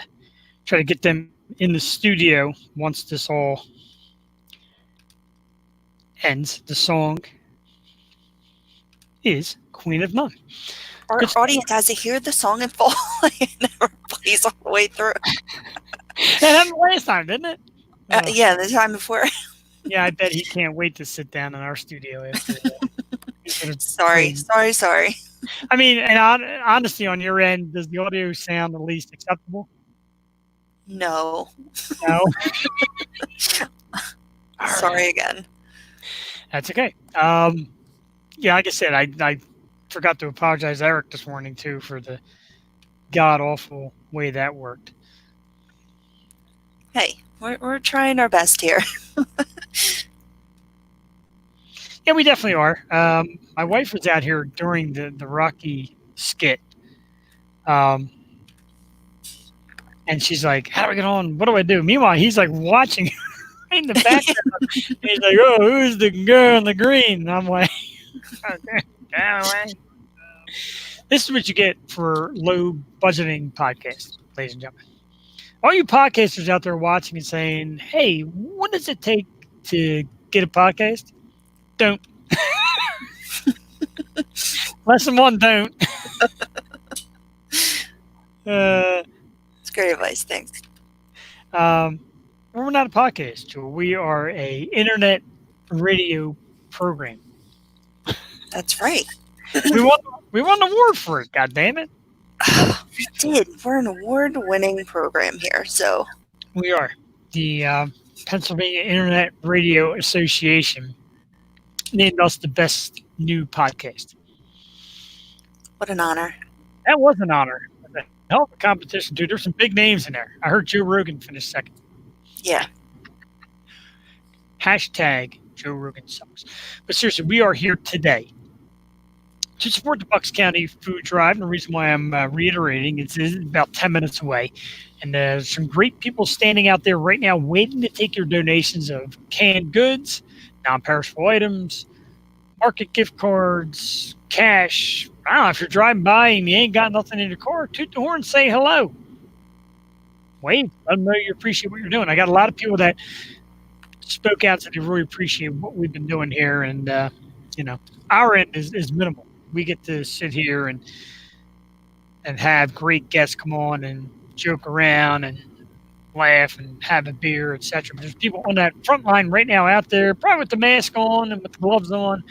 [SPEAKER 1] try to get them in the studio once this all ends. The song is Queen of None.
[SPEAKER 2] Our audience has to hear the song in full. It never plays all the way through.
[SPEAKER 1] That happened last time, didn't it?
[SPEAKER 2] Yeah, the time before.
[SPEAKER 1] Yeah, I bet he can't wait to sit down in our studio after that.
[SPEAKER 2] Sorry.
[SPEAKER 1] I mean, and honestly, on your end, does the audio sound at least acceptable?
[SPEAKER 2] No.
[SPEAKER 1] No.
[SPEAKER 2] Sorry again.
[SPEAKER 1] That's okay. Yeah, like I said, I forgot to apologize to Eric this morning too for the god awful way that worked.
[SPEAKER 2] Hey, we're trying our best here.
[SPEAKER 1] Yeah, we definitely are. My wife was out here during the Rocky skit. And she's like, how do I get on? What do I do? Meanwhile, he's like watching in the background. He's like, oh, who's the girl in the green? And I'm like, okay, away. This is what you get for low budgeting podcasts, ladies and gentlemen. All you podcasters out there watching and saying, hey, what does it take to get a podcast? Don't. Lesson 1, don't.
[SPEAKER 2] It's great advice. Thanks.
[SPEAKER 1] We're not a podcast, Joel. We are a internet radio program.
[SPEAKER 2] That's right.
[SPEAKER 1] We won an award for it, God damn it.
[SPEAKER 2] We did. We're an award-winning program here, so.
[SPEAKER 1] We are. The Pennsylvania Internet Radio Association named us the best new podcast.
[SPEAKER 2] What an honor.
[SPEAKER 1] That was an honor. A hell of a competition, dude. There's some big names in there. I heard Joe Rogan finished second.
[SPEAKER 2] Yeah.
[SPEAKER 1] Hashtag Joe Rogan sucks. But seriously, we are here today to support the Bucks County Food Drive. And the reason why I'm reiterating is it's about 10 minutes away. And there's some great people standing out there right now waiting to take your donations of canned goods, non-perishable items, market gift cards, cash. I don't know, if you're driving by and you ain't got nothing in your car, toot the horn and say hello. Wave. Let them know you appreciate what you're doing. I got a lot of people that spoke out that they really appreciate what we've been doing here. And, our end is minimal. We get to sit here and have great guests come on and joke around and laugh and have a beer, etc. But there's people on that front line right now out there, probably with the mask on and with the gloves on,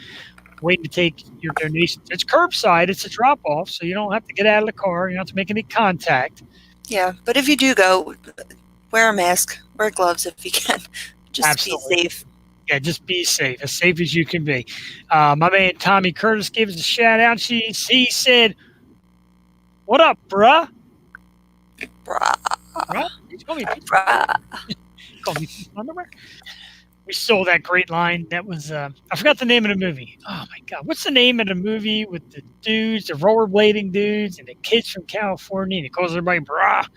[SPEAKER 1] waiting to take your donations. It's curbside. It's a drop-off, so you don't have to get out of the car. You don't have to make any contact.
[SPEAKER 2] Yeah, but if you do go, wear a mask, wear gloves if you can. Just
[SPEAKER 1] Absolutely.
[SPEAKER 2] be safe.
[SPEAKER 1] Yeah, just be safe, as safe as you can be. My man Tommy Curtis gave us a shout-out. He said, what up, bruh?
[SPEAKER 2] Bruh.
[SPEAKER 1] Bruh? He's calling me
[SPEAKER 2] Bruh.
[SPEAKER 1] call me underwear. we stole that great line. That was I forgot the name of the movie. Oh my god, what's the name of the movie with the dudes, the rollerblading dudes, and the kids from California? And it calls everybody brah.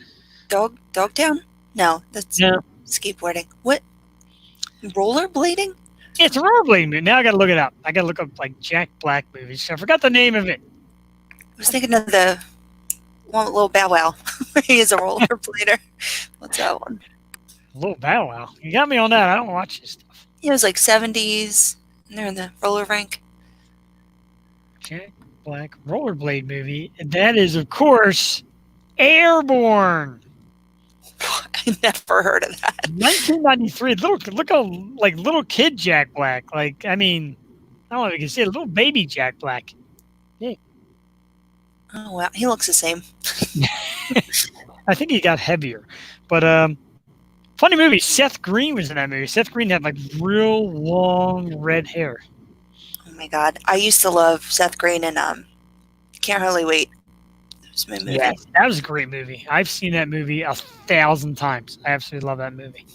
[SPEAKER 2] Dogtown? No, that's
[SPEAKER 1] Yeah,
[SPEAKER 2] skateboarding. What? Rollerblading?
[SPEAKER 1] it's a rollerblading movie. Now I got to look it up. I got to look up like Jack Black movies. I forgot the name of it.
[SPEAKER 2] I was thinking of the one with Little Bow Wow. He is a rollerblader. What's that one?
[SPEAKER 1] Little Bow Wow. You got me on that. I don't watch this stuff.
[SPEAKER 2] It was like 70s, and they're in the roller rink.
[SPEAKER 1] Jack Black rollerblade movie. And that is, of course, Airborne.
[SPEAKER 2] I never heard of that.
[SPEAKER 1] 1993. Look how like little kid Jack Black. Like, I mean, I don't know if you can say little baby Jack Black.
[SPEAKER 2] Oh, wow. He looks the same.
[SPEAKER 1] I think he got heavier. But funny movie. Seth Green was in that movie. Seth Green had like real long red hair.
[SPEAKER 2] Oh, my God. I used to love Seth Green and Can't Hardly Wait. It was my movie.
[SPEAKER 1] Yeah, that was a great movie. I've seen that movie 1,000 times. I absolutely love that movie.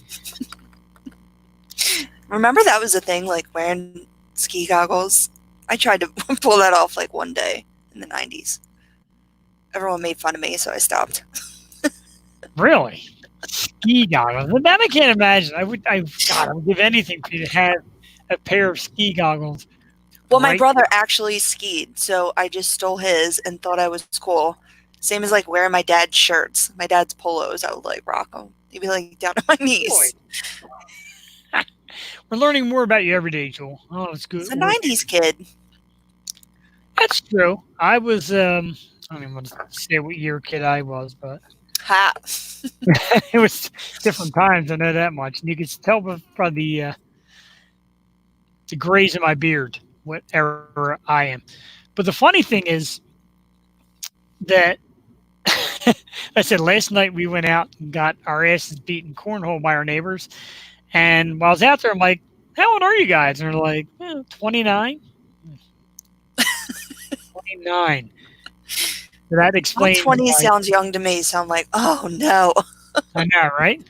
[SPEAKER 2] Remember that was a thing, like wearing ski goggles? I tried to pull that off like one day in the 90s. Everyone made fun of me, so I stopped.
[SPEAKER 1] Really? Ski goggles. Well, that I can't imagine. I would give anything for you to have a pair of ski goggles.
[SPEAKER 2] Well, my
[SPEAKER 1] Right.
[SPEAKER 2] brother actually skied, so I just stole his and thought I was cool. Same as like wearing my dad's shirts, my dad's polos. I would like rock them. They'd be like down to my knees.
[SPEAKER 1] Boy. We're learning more about you every day, Joel. Oh, it's good.
[SPEAKER 2] It's a 90s kid.
[SPEAKER 1] That's true. I was, I don't even want to say what year kid I was, but
[SPEAKER 2] Ha.
[SPEAKER 1] it was different times. I know that much. And you can tell by the grays in my beard what era I am. But the funny thing is that I said last night we went out and got our asses beaten cornhole by our neighbors. And while I was out there, I'm like, how old are you guys? And they're like, 29. 29. So that explains
[SPEAKER 2] 20
[SPEAKER 1] why-
[SPEAKER 2] sounds young to me, so I'm like, oh no.
[SPEAKER 1] I know, right?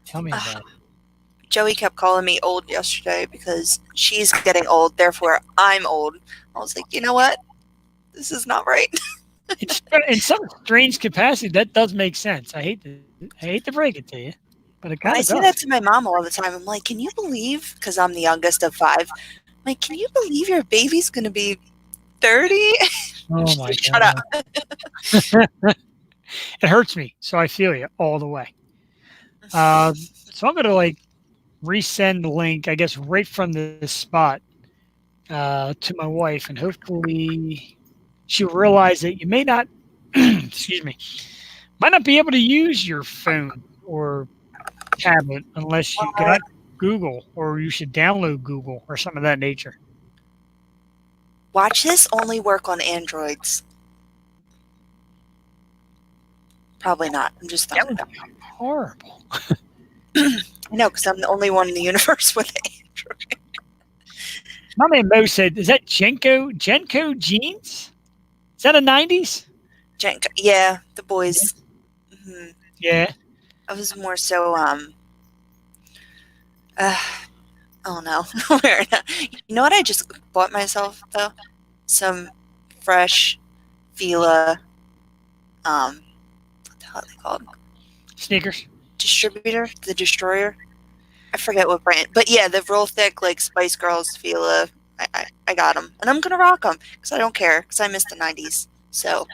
[SPEAKER 1] Tell me about it.
[SPEAKER 2] Joey kept calling me old yesterday because she's getting old, therefore I'm old. I was like, you know what? This is not right.
[SPEAKER 1] It's, in some strange capacity, that does make sense. I hate to break it to you, but it kind
[SPEAKER 2] I
[SPEAKER 1] of
[SPEAKER 2] say
[SPEAKER 1] does.
[SPEAKER 2] that to my mom all the time. I'm like, can you believe, because I'm the youngest of 5, I'm like, can you believe your baby's going to be 30?
[SPEAKER 1] Oh my
[SPEAKER 2] Shut
[SPEAKER 1] God.
[SPEAKER 2] up.
[SPEAKER 1] It hurts me, so I feel you all the way. So I'm gonna like resend the link, I guess, right from the spot to my wife, and hopefully she'll realize that you may not, excuse me, might not be able to use your phone or tablet unless you got Google, or you should download Google or something of that nature.
[SPEAKER 2] Watch this only work on Androids. Probably not. I'm just
[SPEAKER 1] That
[SPEAKER 2] throwing
[SPEAKER 1] would
[SPEAKER 2] it
[SPEAKER 1] be
[SPEAKER 2] out.
[SPEAKER 1] horrible.
[SPEAKER 2] I know, because I'm the only one in the universe with Android.
[SPEAKER 1] My man Mo said, "Is that Genko jeans? Is that a '90s?"
[SPEAKER 2] Jenka. Yeah, the boys. Mhm.
[SPEAKER 1] Yeah.
[SPEAKER 2] I was more so, oh no. You know what I just bought myself, though? Some fresh Fila, what the hell are they called?
[SPEAKER 1] Sneakers.
[SPEAKER 2] Distributor? The Destroyer? I forget what brand. But yeah, the real thick, like, Spice Girls Fila. I got them. And I'm going to rock them, because I don't care, because I missed the 90s. So,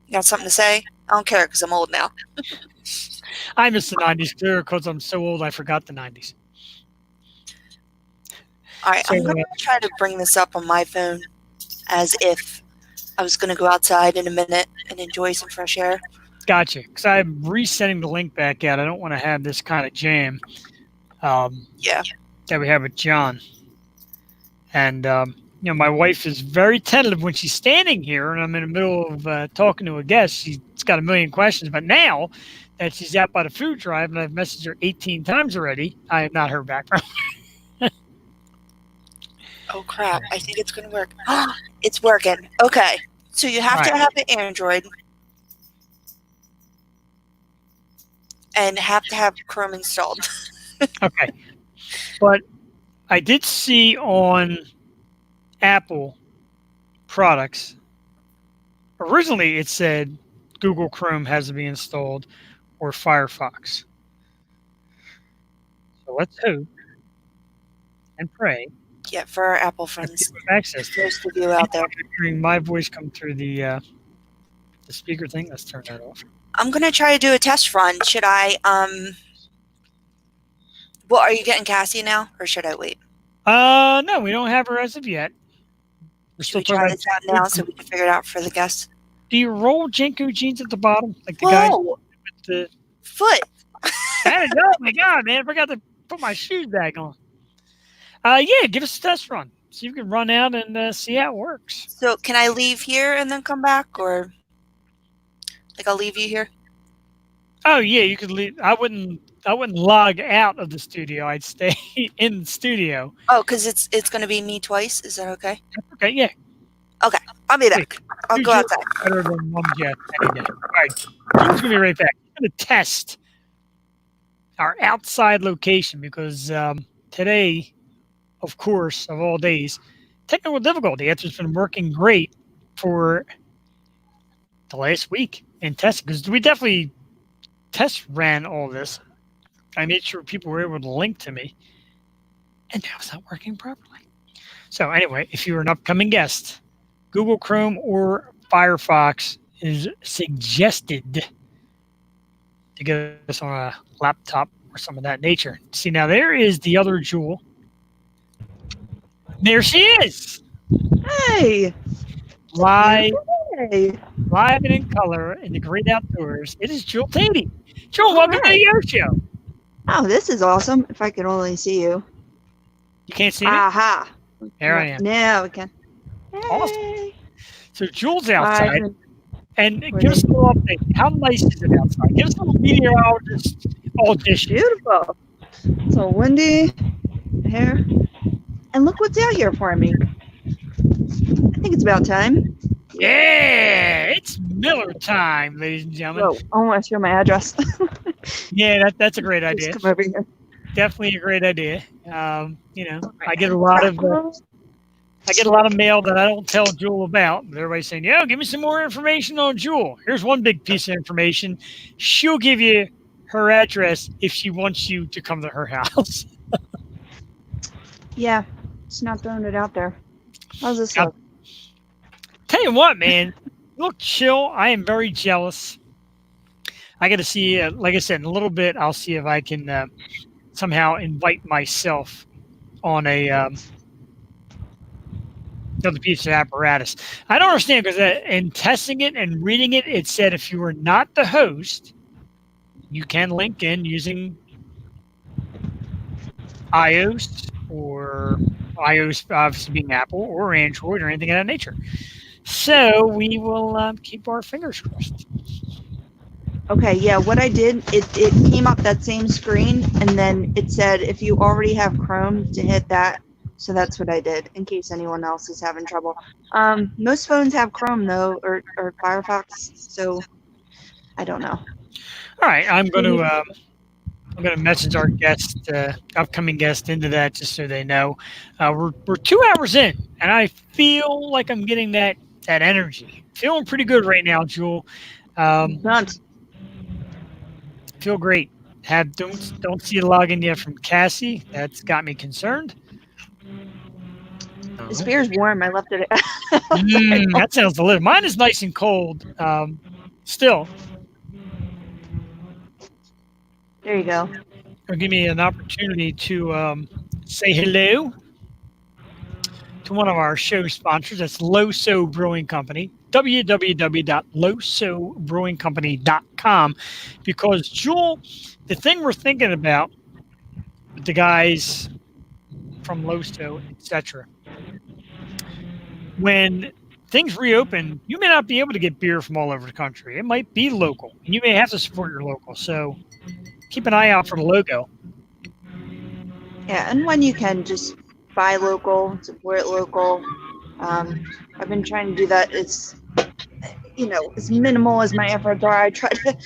[SPEAKER 2] you got something to say? I don't care, because I'm old now.
[SPEAKER 1] I miss the '90s clear because I'm so old I forgot the '90s.
[SPEAKER 2] All right,
[SPEAKER 1] So,
[SPEAKER 2] I'm going to try to bring this up on my phone as if I was going to go outside in a minute and enjoy some fresh air.
[SPEAKER 1] Gotcha. Because I'm resending the link back out. I don't want to have this kind of jam
[SPEAKER 2] Yeah.
[SPEAKER 1] that we have with John. And, my wife is very tentative when she's standing here and I'm in the middle of talking to a guest. She's got a million questions. But now that she's out by the food drive and I've messaged her 18 times already, I have not heard back from her.
[SPEAKER 2] Oh, crap. I think it's going to work. It's working. Okay. So you have to
[SPEAKER 1] Right.
[SPEAKER 2] have an Android and have to have Chrome installed.
[SPEAKER 1] Okay. But I did see on Apple products, originally it said Google Chrome has to be installed or Firefox. So let's hope and pray
[SPEAKER 2] Yeah, for our Apple
[SPEAKER 1] that
[SPEAKER 2] friends,
[SPEAKER 1] people have access to it.
[SPEAKER 2] most of you out there.
[SPEAKER 1] I'm hearing my voice come through the speaker thing. Let's turn that off.
[SPEAKER 2] I'm gonna try to do a test run. Should I? Well, are you getting Cassie now, or should I wait?
[SPEAKER 1] No, we don't have her as of yet. We're
[SPEAKER 2] Should
[SPEAKER 1] still
[SPEAKER 2] we try
[SPEAKER 1] talking
[SPEAKER 2] this out now so we can figure it out for the guests?
[SPEAKER 1] Do you roll Jenko jeans at the bottom, like the guy
[SPEAKER 2] Whoa,
[SPEAKER 1] with the?
[SPEAKER 2] foot.
[SPEAKER 1] Oh my god, man! I forgot to put my shoes back on. Yeah, give us a test run. So you can run out and see how it works.
[SPEAKER 2] So can I leave here and then come back, or like I'll leave you here?
[SPEAKER 1] Oh yeah, you could leave. I wouldn't log out of the studio. I'd stay in the studio.
[SPEAKER 2] Oh, because it's gonna be me twice. Is that okay?
[SPEAKER 1] Okay, yeah.
[SPEAKER 2] I'll be back. I'll go outside.
[SPEAKER 1] Better than one jet any day. All right, Jim's gonna be right back. I'm gonna test our outside location because today, of course, of all days, technical difficulty. It's been working great for the last week in testing because we definitely test ran all this. I made sure people were able to link to me, and now it's not working properly. So anyway, if you're an upcoming guest, Google Chrome or Firefox is suggested to get us on a laptop or some of that nature. See, now there is the other Jewel. There she is,
[SPEAKER 5] Hey.
[SPEAKER 1] live
[SPEAKER 5] Hey.
[SPEAKER 1] and in color in the great outdoors. It is Jewel Taney. Jewel, welcome to the Yo Show.
[SPEAKER 5] Oh, this is awesome. If I could only see you.
[SPEAKER 1] You can't see me?
[SPEAKER 5] Aha.
[SPEAKER 1] There I am.
[SPEAKER 5] Now we can.
[SPEAKER 1] Awesome.
[SPEAKER 5] Hey.
[SPEAKER 1] So Jewel's outside.
[SPEAKER 5] Live
[SPEAKER 1] And give us a little update. How nice is it outside? Give us a little meteorologist audition.
[SPEAKER 5] Beautiful. So windy here. And look what's out here for me. I think it's about time.
[SPEAKER 1] Yeah, it's Miller time, ladies and gentlemen.
[SPEAKER 5] Whoa, I want to show my address.
[SPEAKER 1] Yeah, that's a great idea.
[SPEAKER 5] Just come over here.
[SPEAKER 1] Definitely a great idea. I get a lot of mail that I don't tell Jewel about. But everybody's saying, "Yo, give me some more information on Jewel." Here's one big piece of information. She'll give you her address if she wants you to come to her house.
[SPEAKER 5] Yeah, just not throwing it out there. How's this
[SPEAKER 1] Now,
[SPEAKER 5] look?
[SPEAKER 1] Tell you what, man, you look chill. I am very jealous. I got to see, like I said, in a little bit, I'll see if I can somehow invite myself on another piece of apparatus. I don't understand because in testing it and reading it, it said if you were not the host, you can link in using iOS or iOS obviously being Apple or Android or anything of that nature. So we will keep our fingers crossed.
[SPEAKER 5] Okay, yeah, what I did, it came up that same screen, and then it said if you already have Chrome to hit that. So that's what I did, in case anyone else is having trouble. Most phones have Chrome, though, or Firefox, so I don't know.
[SPEAKER 1] All right, I'm going to message our guest, upcoming guest, into that just so they know. We're 2 hours in, and I feel like I'm getting that energy. Feeling pretty good right now, Jewel.
[SPEAKER 5] Not.
[SPEAKER 1] Feel great. Don't see a login yet from Cassie. That's got me concerned.
[SPEAKER 5] This beer's warm. I left it.
[SPEAKER 1] That sounds delicious. Mine is nice and cold. Still.
[SPEAKER 5] There you go.
[SPEAKER 1] It'll give me an opportunity to say hello to one of our show sponsors. That's Loso Brewing Company. www.losobrewingcompany.com. Because, Jewel, the thing we're thinking about with the guys from Loso, etc., when things reopen, you may not be able to get beer from all over the country. It might be local, and you may have to support your local. So keep an eye out for the logo.
[SPEAKER 5] Yeah, and when you can, just buy local, support local. I've been trying to do that. It's, as minimal as my efforts are. I try to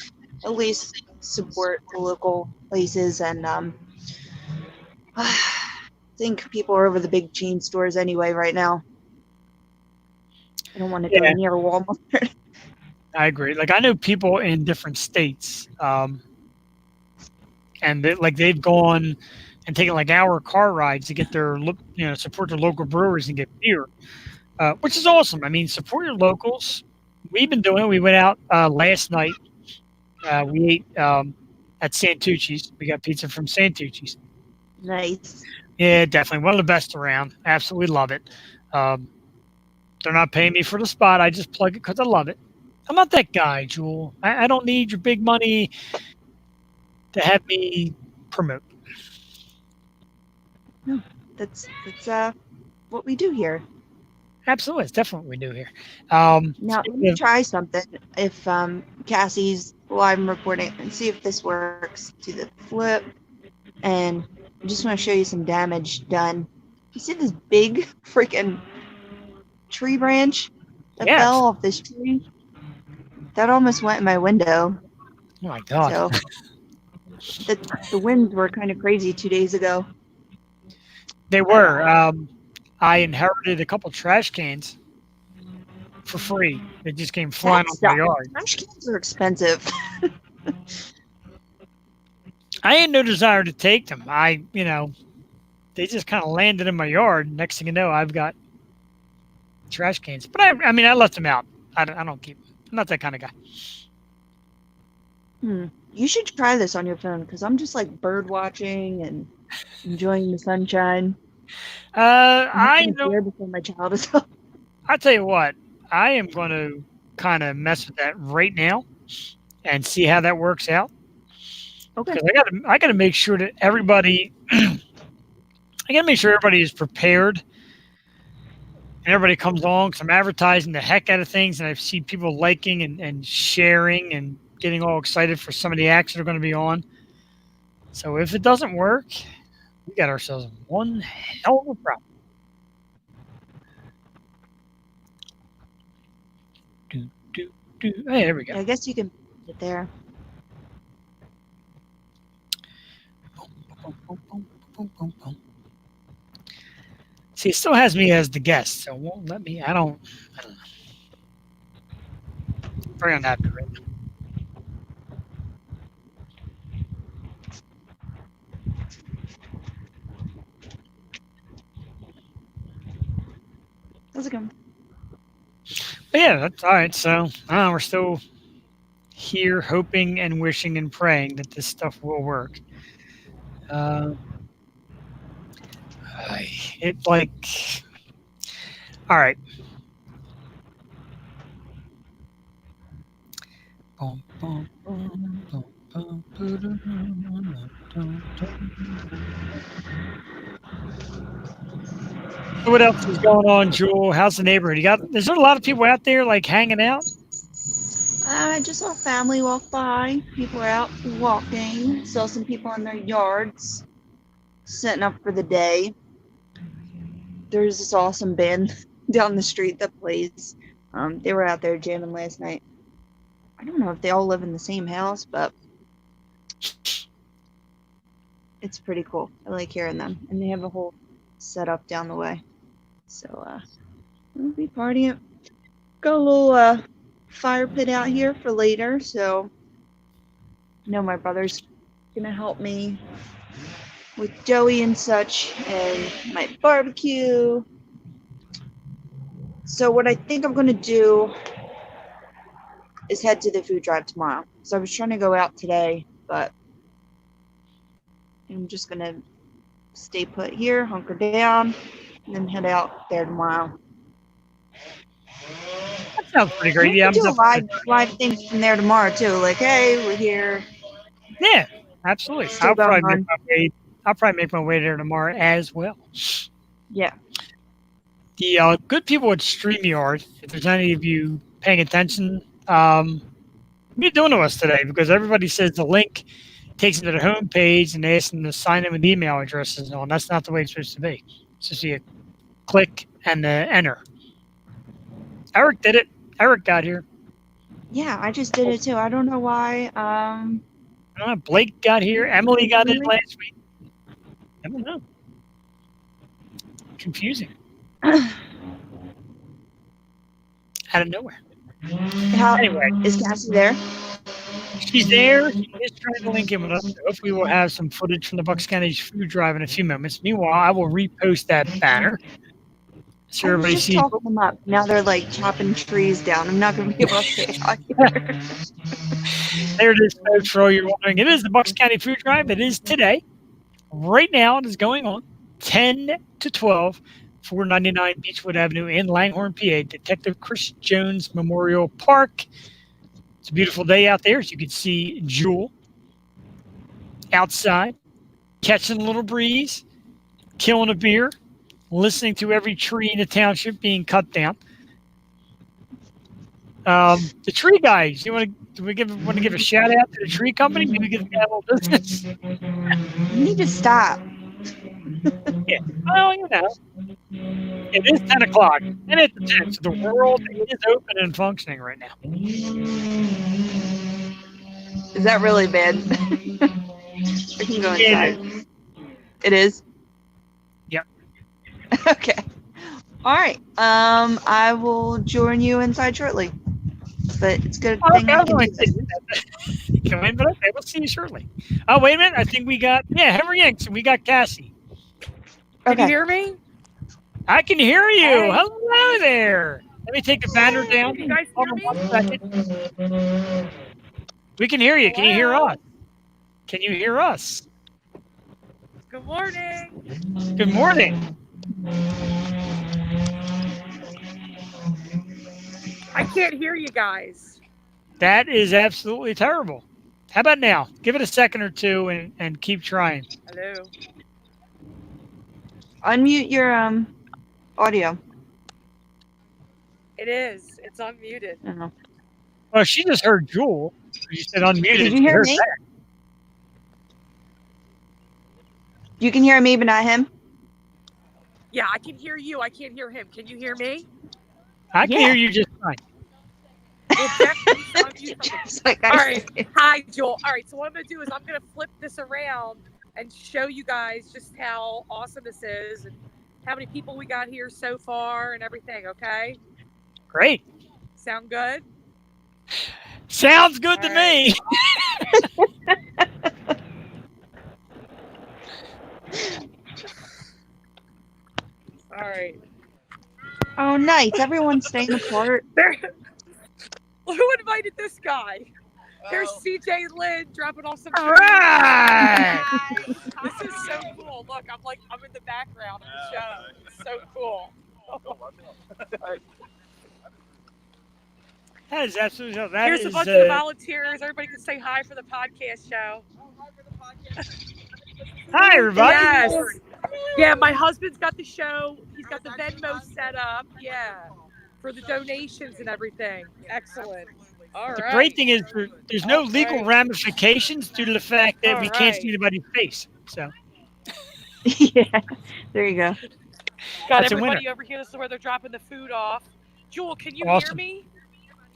[SPEAKER 5] at least support the local places, and I think people are over the big chain stores anyway right now. I don't want to go
[SPEAKER 1] Yeah.
[SPEAKER 5] near Walmart.
[SPEAKER 1] I agree. Like, I know people in different states, and they've gone and taken like hour car rides to get their support their local breweries and get beer, which is awesome. I mean, support your locals. We've been doing it. We went out last night. We ate at Santucci's. We got pizza from Santucci's.
[SPEAKER 5] Nice.
[SPEAKER 1] Yeah, definitely one of the best around. Absolutely love it. They're not paying me for the spot. I just plug it because I love it. I'm not that guy, Jewel. I don't need your big money to have me promote.
[SPEAKER 5] That's what we do here.
[SPEAKER 1] Absolutely, it's definitely what we do here.
[SPEAKER 5] Now let
[SPEAKER 1] speaking
[SPEAKER 5] me
[SPEAKER 1] of-
[SPEAKER 5] try something. If Cassie's live recording and see if this works. Do the flip, and I just want to show you some damage done. You see this big freaking tree branch that
[SPEAKER 1] Yes.
[SPEAKER 5] fell off this tree? That almost went in my window.
[SPEAKER 1] oh my god!
[SPEAKER 5] So the winds were kind of crazy 2 days ago.
[SPEAKER 1] They were. I inherited a couple trash cans for free. They just came flying
[SPEAKER 5] That
[SPEAKER 1] off my
[SPEAKER 5] stuff.
[SPEAKER 1] yard.
[SPEAKER 5] Trash cans are expensive.
[SPEAKER 1] I had no desire to take them. They just kind of landed in my yard. Next thing you know, I've got trash cans. But I mean, I left them out. I don't keep them. I'm not that kind of guy.
[SPEAKER 5] You should try this on your phone because I'm just like bird watching and enjoying the sunshine.
[SPEAKER 1] I
[SPEAKER 5] I'm
[SPEAKER 1] know.
[SPEAKER 5] here before my child is up.
[SPEAKER 1] I'll tell you what. I am going to kind of mess with that right now and see how that works out.
[SPEAKER 5] Okay.
[SPEAKER 1] Because I got to make sure that everybody. I got to make sure everybody is prepared. And everybody comes along because I'm advertising the heck out of things, and I see people liking and sharing and getting all excited for some of the acts that are going to be on. So if it doesn't work, we got ourselves one hell of a problem. Hey, there we go.
[SPEAKER 5] I guess you can put it there.
[SPEAKER 1] See, it still has me as the guest, so it won't let me. I don't know. Very unhappy right now.
[SPEAKER 5] How's it going?
[SPEAKER 1] But yeah, that's all right. So we're still here hoping and wishing and praying that this stuff will work. It's like, all right. What else is going on, Jewel? How's the neighborhood? Is there a lot of people out there like hanging out?
[SPEAKER 5] I just saw a family walk by. People are out walking. Saw some people in their yards setting up for the day. There's this awesome band down the street that plays. They were out there jamming last night. I don't know if they all live in the same house, but it's pretty cool. I like hearing them. And they have a whole setup down the way. So we'll be partying. Got a little fire pit out here for later, so I know my brother's gonna help me with Joey and such, and my barbecue. So what I think I'm gonna do is head to the food drive tomorrow. So I was trying to go out today, but I'm just gonna stay put here, hunker down, and then head out there tomorrow.
[SPEAKER 1] That sounds pretty great. Yeah, I'm
[SPEAKER 5] do
[SPEAKER 1] definitely-
[SPEAKER 5] live things from there tomorrow too. Like, hey, we're here.
[SPEAKER 1] Yeah, absolutely.
[SPEAKER 5] Still
[SPEAKER 1] I'll
[SPEAKER 5] going
[SPEAKER 1] probably
[SPEAKER 5] on.
[SPEAKER 1] make my way there tomorrow as well.
[SPEAKER 5] Yeah.
[SPEAKER 1] The good people at StreamYard, if there's any of you paying attention, what are you doing to us today? Because everybody says the link takes them to the home page and they ask them to sign in with email addresses and all. And that's not the way it's supposed to be. It's supposed to be a click and enter. Eric did it. Eric got here.
[SPEAKER 5] Yeah, I just did it too. I don't know why.
[SPEAKER 1] I don't know. Blake got here. Emily got in last week. I don't know. Confusing. Out of nowhere.
[SPEAKER 5] How
[SPEAKER 1] Anyway,
[SPEAKER 5] is Cassie there?
[SPEAKER 1] she's there. She is trying to link in with us. So hopefully, we'll have some footage from the Bucks County food drive in a few moments. Meanwhile, I will repost that banner so
[SPEAKER 5] I was
[SPEAKER 1] everybody
[SPEAKER 5] just
[SPEAKER 1] sees.
[SPEAKER 5] talking them up. Now they're like chopping trees down. I'm not going to be able to say hi either.
[SPEAKER 1] There it is, folks. For all you're wondering, it is the Bucks County food drive. It is today. Right now, it is going on 10 to 12, 499 Beechwood Avenue in Langhorne, PA, Detective Chris Jones Memorial Park. It's a beautiful day out there, as you can see Jewel outside, catching a little breeze, killing a beer, listening to every tree in the township being cut down. The tree guys, want to give a shout out to the tree company? Maybe give them a little business.
[SPEAKER 5] You need to stop.
[SPEAKER 1] Yeah. Well, it is 10 o'clock, and it's 10, so the world is open and functioning right now.
[SPEAKER 5] Is that really bad? I can go inside. It is?
[SPEAKER 1] Yep.
[SPEAKER 5] Okay. All right. I will join you inside shortly. But it's a good thing I can do this.
[SPEAKER 1] Come in, but okay, we'll see you shortly. Oh, wait a minute. I think we got, Henry Yanks, and we got Cassie. Can you hear me? I can hear you. Hey. Hello there. Let me take the banner down.
[SPEAKER 6] Can you guys hear me?
[SPEAKER 1] 1 second. We can hear you.
[SPEAKER 6] Hello?
[SPEAKER 1] Can you hear us? Can you hear us?
[SPEAKER 6] Good morning.
[SPEAKER 1] Good morning.
[SPEAKER 6] I can't hear you guys.
[SPEAKER 1] That is absolutely terrible. How about now? Give it a second or two and keep trying.
[SPEAKER 6] Hello.
[SPEAKER 5] Unmute your audio.
[SPEAKER 6] It is. It's unmuted.
[SPEAKER 5] Oh.
[SPEAKER 1] Well, she just heard Jewel. You said unmuted.
[SPEAKER 5] Did you hear me?
[SPEAKER 1] That.
[SPEAKER 5] You can hear me, but not him?
[SPEAKER 6] Yeah, I can hear you. I can't hear him. Can you hear me?
[SPEAKER 1] I can hear you just fine.
[SPEAKER 6] Well,
[SPEAKER 5] Just like
[SPEAKER 6] all
[SPEAKER 5] I
[SPEAKER 6] right.
[SPEAKER 5] said.
[SPEAKER 6] Hi, Joel. All right. So what I'm going to do is I'm going to flip this around and show you guys just how awesome this is and how many people we got here so far and everything, okay?
[SPEAKER 1] Great.
[SPEAKER 6] Sound good?
[SPEAKER 1] Sounds good to me.
[SPEAKER 6] All right.
[SPEAKER 5] Oh, nice. Everyone's staying apart.
[SPEAKER 6] Who invited this guy? There's CJ Lynn dropping off some.
[SPEAKER 1] All right.
[SPEAKER 6] This is so cool. Look, I'm in the background of the show. It's so cool.
[SPEAKER 1] That is absolutely.
[SPEAKER 6] Here's a bunch of volunteers. Everybody can say hi for the podcast show.
[SPEAKER 1] Hi, everybody.
[SPEAKER 6] Yes. Yeah, my husband's got the show. He's got the Venmo set up. Yeah, for the donations and everything. Excellent. All
[SPEAKER 1] The
[SPEAKER 6] right.
[SPEAKER 1] great thing is there's no legal ramifications due to the fact that we can't see anybody's face. So
[SPEAKER 5] Yeah. There you go.
[SPEAKER 6] Got
[SPEAKER 1] That's a
[SPEAKER 6] everybody over here. This is where they're dropping the food off. Jewel, can you hear
[SPEAKER 1] Awesome.
[SPEAKER 6] me?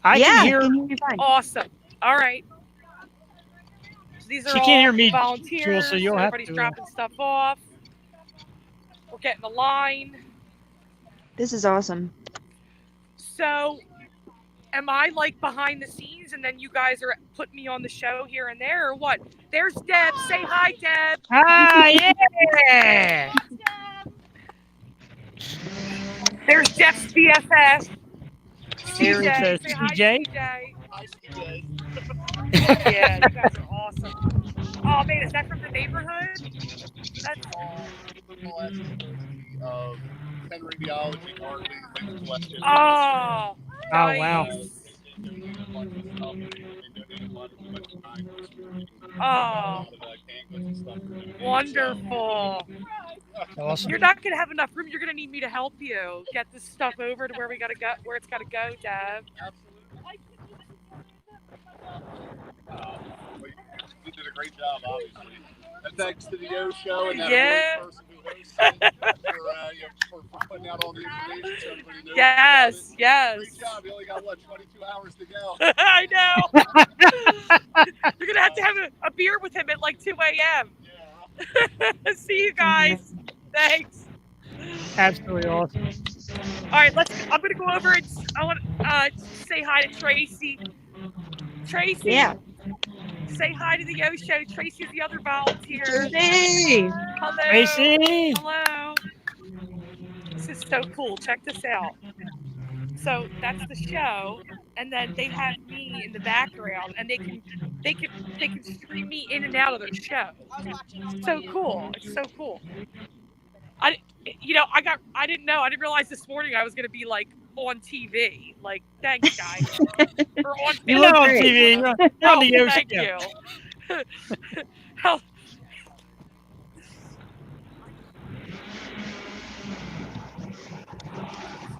[SPEAKER 1] I can hear.
[SPEAKER 5] I can hear you fine.
[SPEAKER 6] Awesome. All right. So these are
[SPEAKER 1] She
[SPEAKER 6] all
[SPEAKER 1] can't hear me,
[SPEAKER 6] volunteers.
[SPEAKER 1] Jewel, so you'll have
[SPEAKER 6] Everybody's
[SPEAKER 1] to.
[SPEAKER 6] dropping stuff off. We're getting the line.
[SPEAKER 5] This is awesome.
[SPEAKER 6] So, am I like behind the scenes and then you guys are putting me on the show here and there or what? There's Deb. Say hi, Deb.
[SPEAKER 1] Hi, yeah.
[SPEAKER 6] There's Deb's BFF.
[SPEAKER 1] Here is
[SPEAKER 6] CJ. Say hi,
[SPEAKER 1] CJ.
[SPEAKER 6] CJ.
[SPEAKER 4] Hi, CJ.
[SPEAKER 6] Yeah, you guys are awesome. Oh man, is that from the neighborhood? That's
[SPEAKER 4] Pen radiology, Hartley, things collected.
[SPEAKER 6] oh,
[SPEAKER 1] Oh, wow.
[SPEAKER 6] Oh, wonderful.
[SPEAKER 1] Awesome.
[SPEAKER 6] You're not gonna have enough room. You're gonna need me to help you get this stuff over to where we gotta go, where it's gotta go, Deb.
[SPEAKER 4] You did a great job, obviously. And thanks to the O Show and that
[SPEAKER 6] Yeah.
[SPEAKER 4] great person who hosted for putting out all the information so everybody knows.
[SPEAKER 6] Yes,
[SPEAKER 4] about it.
[SPEAKER 6] yes.
[SPEAKER 4] Great job. You only got, 22 hours to go.
[SPEAKER 6] I know. You're gonna have to have a beer with him at like 2 a.m.
[SPEAKER 4] Yeah.
[SPEAKER 6] See you guys. Thanks.
[SPEAKER 1] Absolutely awesome.
[SPEAKER 6] All right, I'm gonna go over and I want say hi to Tracy. Tracy,
[SPEAKER 5] Yeah.
[SPEAKER 6] say hi to the Yo Show. Tracy's the other volunteer.
[SPEAKER 5] Tracy.
[SPEAKER 6] Hello.
[SPEAKER 1] Tracy.
[SPEAKER 6] Hello. This is so cool. Check this out. So that's the show, and then they have me in the background, and they can stream me in and out of their show. So cool. It's so cool. I didn't know. I didn't realize this morning I was gonna be like on TV. Like, thanks guys. Or on
[SPEAKER 5] You
[SPEAKER 1] You're
[SPEAKER 5] look
[SPEAKER 1] on
[SPEAKER 5] great.
[SPEAKER 1] TV. You're on the Yo
[SPEAKER 6] thank
[SPEAKER 1] Show.
[SPEAKER 6] you. Hell, how's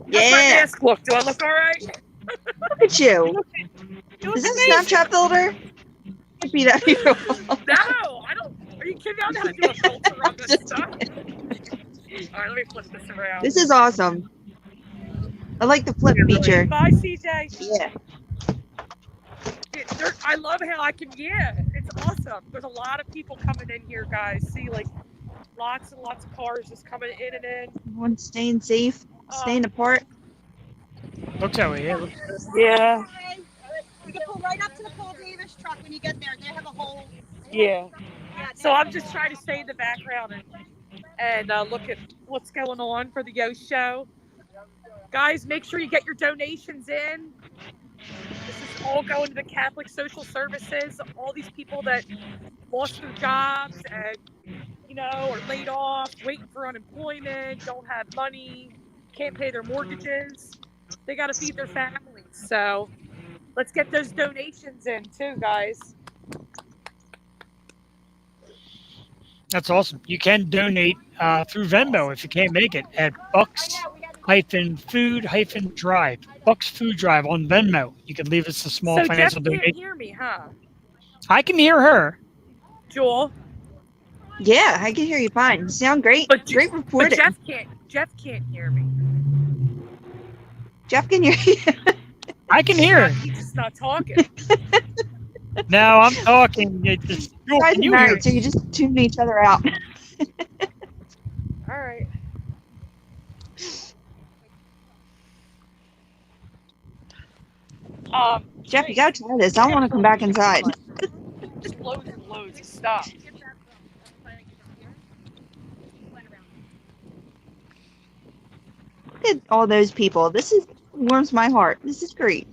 [SPEAKER 6] my
[SPEAKER 5] Yeah.
[SPEAKER 6] mask look? Do I look all right?
[SPEAKER 5] Look at you.
[SPEAKER 1] You look
[SPEAKER 5] Is this a
[SPEAKER 1] amazing.
[SPEAKER 5] Snapchat filter? Can't be that beautiful.
[SPEAKER 6] No, I don't. Are you kidding me? I don't know how to do a filter on this
[SPEAKER 5] Just
[SPEAKER 6] stuff. All right, let me flip this around.
[SPEAKER 5] This is awesome. I like the flip feature.
[SPEAKER 6] Bye, CJ.
[SPEAKER 5] Yeah.
[SPEAKER 6] I love how I can. Yeah, it's awesome. There's a lot of people coming in here, guys. See, like lots and lots of cars just coming in and in.
[SPEAKER 5] Everyone's staying safe, staying apart.
[SPEAKER 1] Looks that way. Yeah.
[SPEAKER 6] Yeah.
[SPEAKER 7] You can pull right up to the Paul Davis truck when you get there. They have a whole.
[SPEAKER 6] Yeah. So I'm just trying to stay in the background and look at what's going on for the Yo Show. Guys, make sure you get your donations in. This is all going to the Catholic Social Services. All these people that lost their jobs and, are laid off, waiting for unemployment, don't have money, can't pay their mortgages. They got to feed their families. So let's get those donations in too, guys.
[SPEAKER 1] That's awesome. You can donate through Venmo if you can't make it at Bucks-Food-Drive. Bucks Food Drive on Venmo. You can leave us a small
[SPEAKER 6] So
[SPEAKER 1] financial
[SPEAKER 6] Jeff can't
[SPEAKER 1] donation.
[SPEAKER 6] hear me, huh?
[SPEAKER 1] I can hear her.
[SPEAKER 6] Joel?
[SPEAKER 5] Yeah, I can hear you fine. You sound great. Great
[SPEAKER 6] But
[SPEAKER 5] reporting.
[SPEAKER 6] Jeff can't hear me.
[SPEAKER 5] Jeff can hear you.
[SPEAKER 1] I can hear her.
[SPEAKER 6] He's just not talking.
[SPEAKER 1] No, I'm talking. It just,
[SPEAKER 5] You guys
[SPEAKER 1] can
[SPEAKER 5] are
[SPEAKER 1] you hear?
[SPEAKER 5] married, so you just tune each other out.
[SPEAKER 6] All right.
[SPEAKER 5] Jeff, you gotta try this. I want to come back inside.
[SPEAKER 6] Just loads and loads of stuff.
[SPEAKER 5] Look at all those people. This warms my heart. This is great.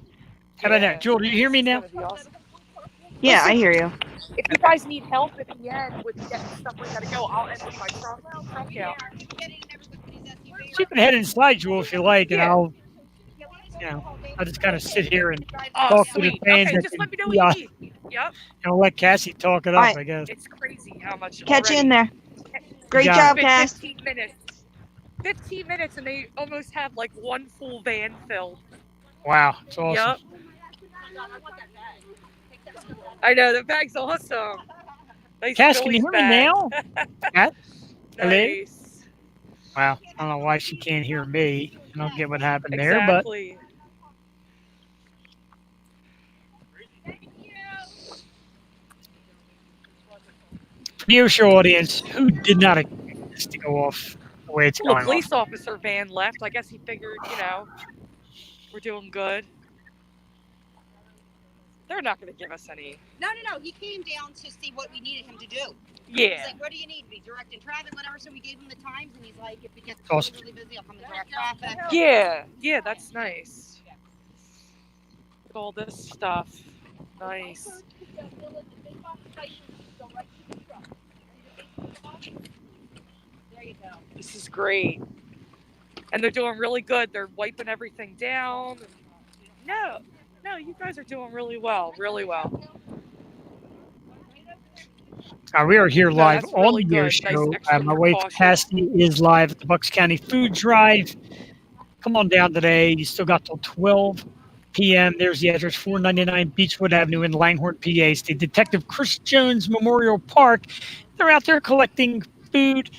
[SPEAKER 1] How about that? Joel, do you hear me now?
[SPEAKER 6] It's gonna be awesome.
[SPEAKER 5] Yeah, I hear you.
[SPEAKER 6] If you guys need help at the end with getting stuff we gotta go, I'll empty my trunk out.
[SPEAKER 1] So you can head inside, Joel, if you like, and
[SPEAKER 6] Yeah.
[SPEAKER 1] I'll just kind of sit here and
[SPEAKER 6] Oh,
[SPEAKER 1] talk to the
[SPEAKER 6] sweet.
[SPEAKER 1] fans.
[SPEAKER 6] Okay,
[SPEAKER 1] that
[SPEAKER 6] just
[SPEAKER 1] can
[SPEAKER 6] let me know
[SPEAKER 1] be,
[SPEAKER 6] what you need. Yep.
[SPEAKER 1] and I'll let Cassie talk it up,
[SPEAKER 5] Alright.
[SPEAKER 1] I guess.
[SPEAKER 6] It's crazy how much.
[SPEAKER 5] Catch you
[SPEAKER 6] already.
[SPEAKER 5] in there. Great
[SPEAKER 1] got
[SPEAKER 5] job,
[SPEAKER 6] Been
[SPEAKER 5] Cass.
[SPEAKER 6] 15 minutes. 15 minutes, and they almost have like one full van filled.
[SPEAKER 1] Wow, it's awesome.
[SPEAKER 6] Yep. I know, the bag's awesome. Nice
[SPEAKER 1] Cass, can you
[SPEAKER 6] Billy's
[SPEAKER 1] hear me
[SPEAKER 6] bag.
[SPEAKER 1] now? Cat? Hello?
[SPEAKER 6] Nice.
[SPEAKER 1] Wow, I don't know why she can't hear me. I don't get what happened there, but
[SPEAKER 6] Exactly.
[SPEAKER 1] for the show audience, who did not expect this to go off the way it's
[SPEAKER 6] Well,
[SPEAKER 1] going off?
[SPEAKER 6] police officer van left. I guess he figured, we're doing good. They're not going to give us any.
[SPEAKER 7] No. He came down to see what we needed him to do. He's
[SPEAKER 6] Yeah.
[SPEAKER 7] like, what do you need? Be direct in traffic, whatever. So we gave him the times, and he's like, if it gets
[SPEAKER 1] Awesome.
[SPEAKER 7] really busy, I'll come to direct traffic.
[SPEAKER 6] Yeah, that's nice. Look at all this stuff. Nice.
[SPEAKER 7] There you go.
[SPEAKER 6] This is great. And they're doing really good. They're wiping everything down. No, you guys are doing really well. Really well.
[SPEAKER 1] We are here
[SPEAKER 6] No,
[SPEAKER 1] live
[SPEAKER 6] that's
[SPEAKER 1] on
[SPEAKER 6] really
[SPEAKER 1] the Yo
[SPEAKER 6] good. Nice
[SPEAKER 1] Show.
[SPEAKER 6] extra
[SPEAKER 1] My wife
[SPEAKER 6] precaution.
[SPEAKER 1] Cassie is live at the Bucks County Food Drive. Come on down today. You still got till 12 p.m. There's the address, 499 Beechwood Avenue in Langhorne, PA. It's the Detective Chris Jones Memorial Park. They're out there collecting food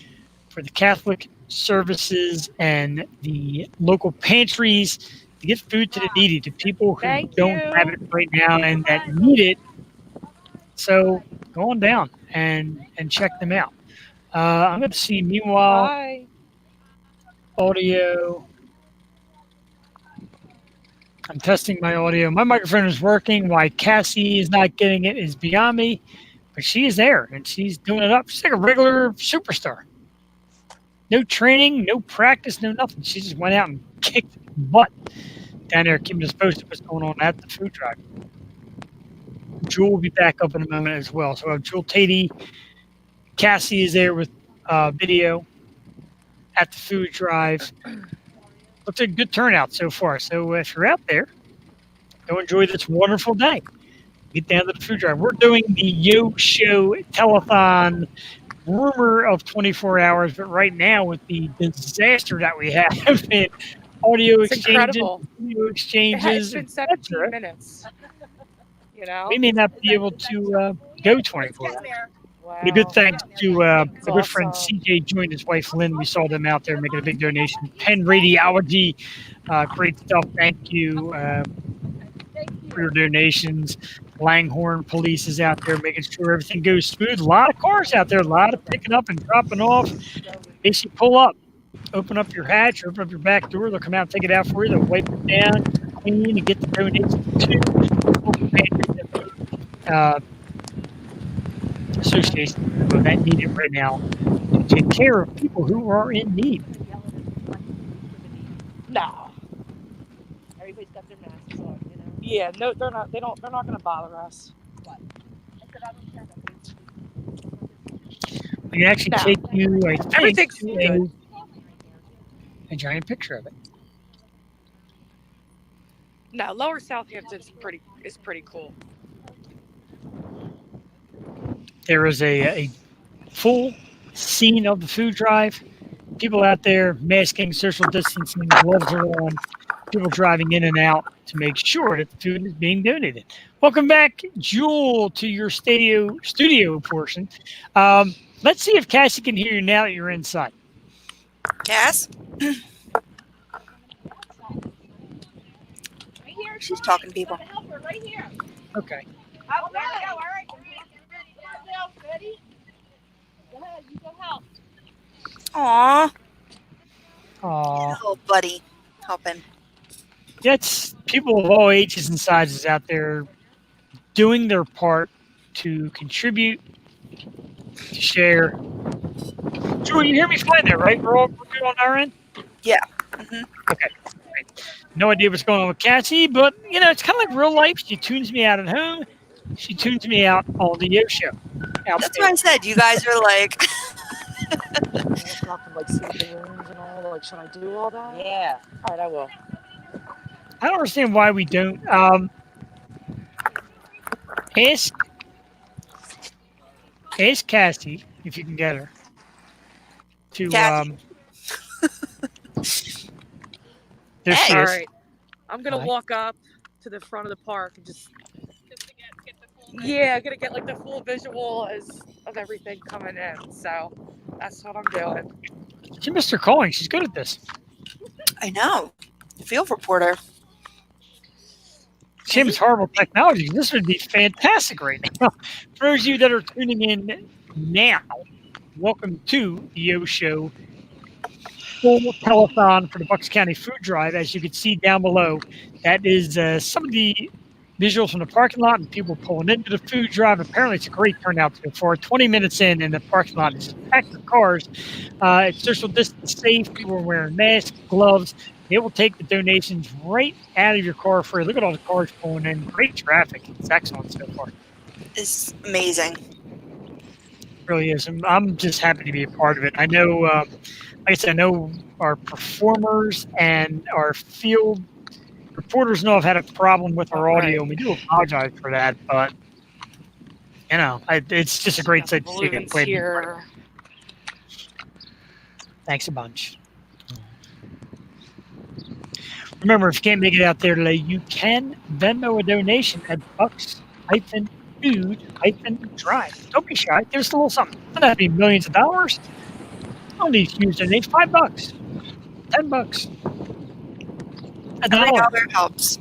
[SPEAKER 1] for the Catholic services and the local pantries to get food to the needy, to people who
[SPEAKER 6] Thank
[SPEAKER 1] don't
[SPEAKER 6] you.
[SPEAKER 1] have it right now and that need it. So go on down and check them out. I'm going to see, meanwhile,
[SPEAKER 6] Bye.
[SPEAKER 1] audio. I'm testing my audio. My microphone is working. Why Cassie is not getting it is beyond me. But she is there, and she's doing it up. She's like a regular superstar. No training, no practice, no nothing. She just went out and kicked butt down there, keeping us posted what's going on at the food drive. Jewel will be back up in a moment as well. So Jewel Tatey, Cassie is there with video at the food drive. Looks like a good turnout so far. So if you're out there, go enjoy this wonderful day. Get down to the food drive. We're doing the Yo Show Telethon rumor of 24 hours, but right now with the disaster that we have in audio
[SPEAKER 6] It's
[SPEAKER 1] exchanges,
[SPEAKER 6] incredible.
[SPEAKER 1] video
[SPEAKER 6] It's
[SPEAKER 1] exchanges,
[SPEAKER 6] been
[SPEAKER 1] etc.,
[SPEAKER 6] 17 minutes. You know?
[SPEAKER 1] we may not be able to go 24 hours.
[SPEAKER 6] Wow.
[SPEAKER 1] But a good thanks to a good friend
[SPEAKER 6] awesome.
[SPEAKER 1] CJ joined his wife Lynn. We saw them out there making a big donation. Penn Radiology, great stuff. Thank you for your donations. Langhorne Police is out there making sure everything goes smooth. A lot of cars out there, a lot of picking up and dropping off. Basically, pull up, open up your hatch, open up your back door. They'll come out and take it out for you. They'll wipe it down, clean, and get the donations to association that need it right now to take care of people who are in need.
[SPEAKER 6] No.
[SPEAKER 8] Everybody's got their masks on, you know.
[SPEAKER 6] Yeah, no, they're not. They're not going to bother us.
[SPEAKER 1] We can actually
[SPEAKER 6] No.
[SPEAKER 1] take you, I think,
[SPEAKER 6] Everything's
[SPEAKER 1] to
[SPEAKER 6] good.
[SPEAKER 1] a giant picture of it.
[SPEAKER 6] No, Lower Southampton is pretty cool.
[SPEAKER 1] There is a full scene of the food drive. People out there masking, social distancing, gloves are on. People driving in and out to make sure that the food is being donated. Welcome back, Jewel, to your studio portion. Let's see if Cassie can hear you now that you're inside.
[SPEAKER 2] Cass?
[SPEAKER 7] Right here.
[SPEAKER 2] She's talking to people.
[SPEAKER 7] Help her right here.
[SPEAKER 1] Okay.
[SPEAKER 7] All right. All right. Ready? Go ahead. You go help.
[SPEAKER 2] Aw.
[SPEAKER 1] Aw.
[SPEAKER 2] Little buddy helping.
[SPEAKER 1] That's people of all ages and sizes out there doing their part to contribute, to share. Jewel, you hear me fine there, right? We're good on our end?
[SPEAKER 2] Yeah. Mm-hmm.
[SPEAKER 1] Okay. Right. No idea what's going on with Cassie, but, it's kind of like real life. She tunes me out at home. She tunes me out on the Yo Show.
[SPEAKER 2] That's what I said. You guys are like,
[SPEAKER 6] Like see the balloons and all. Like, should I do all that?
[SPEAKER 8] Yeah.
[SPEAKER 6] All right, I will.
[SPEAKER 1] I don't understand why we don't. Ask Cassie, if you can get her, to
[SPEAKER 2] Cassie.
[SPEAKER 1] there she
[SPEAKER 6] All
[SPEAKER 1] is.
[SPEAKER 6] right. I'm gonna
[SPEAKER 1] Hi.
[SPEAKER 6] walk up to the front of the park and just gonna get like the full visual of everything coming in. So that's what I'm doing.
[SPEAKER 1] She missed her calling. She's good at this.
[SPEAKER 2] I know. Field reporter.
[SPEAKER 1] Shame it's horrible technology. This would be fantastic right now. For those of you that are tuning in now, welcome to the Yo Show full telethon for the Bucks County Food Drive. As you can see down below, that is some of the visuals from the parking lot and people pulling into the food drive. Apparently, it's a great turnout so far. 20 minutes in, and the parking lot is packed with cars. It's social distance safe. People are wearing masks, gloves. They will take the donations right out of your car for you. Look at all the cars pulling in. Great traffic. It's excellent so far.
[SPEAKER 2] It's amazing.
[SPEAKER 1] It really is. I'm just happy to be a part of it. I know, like I said, I know our performers and our field reporters know I've had a problem with our audio, and we do apologize for that. But it's just a great sight to see.
[SPEAKER 6] Balloons
[SPEAKER 1] Glad to be part of
[SPEAKER 6] here.
[SPEAKER 1] it. Thanks a bunch. Remember, if you can't make it out there today, you can Venmo a donation at Bucks-Food-Drive. Don't be shy. There's a little something. It doesn't have to be millions of dollars. Don't need huge donations. $5, $10,
[SPEAKER 2] Every
[SPEAKER 1] $1.
[SPEAKER 2] dollar helps.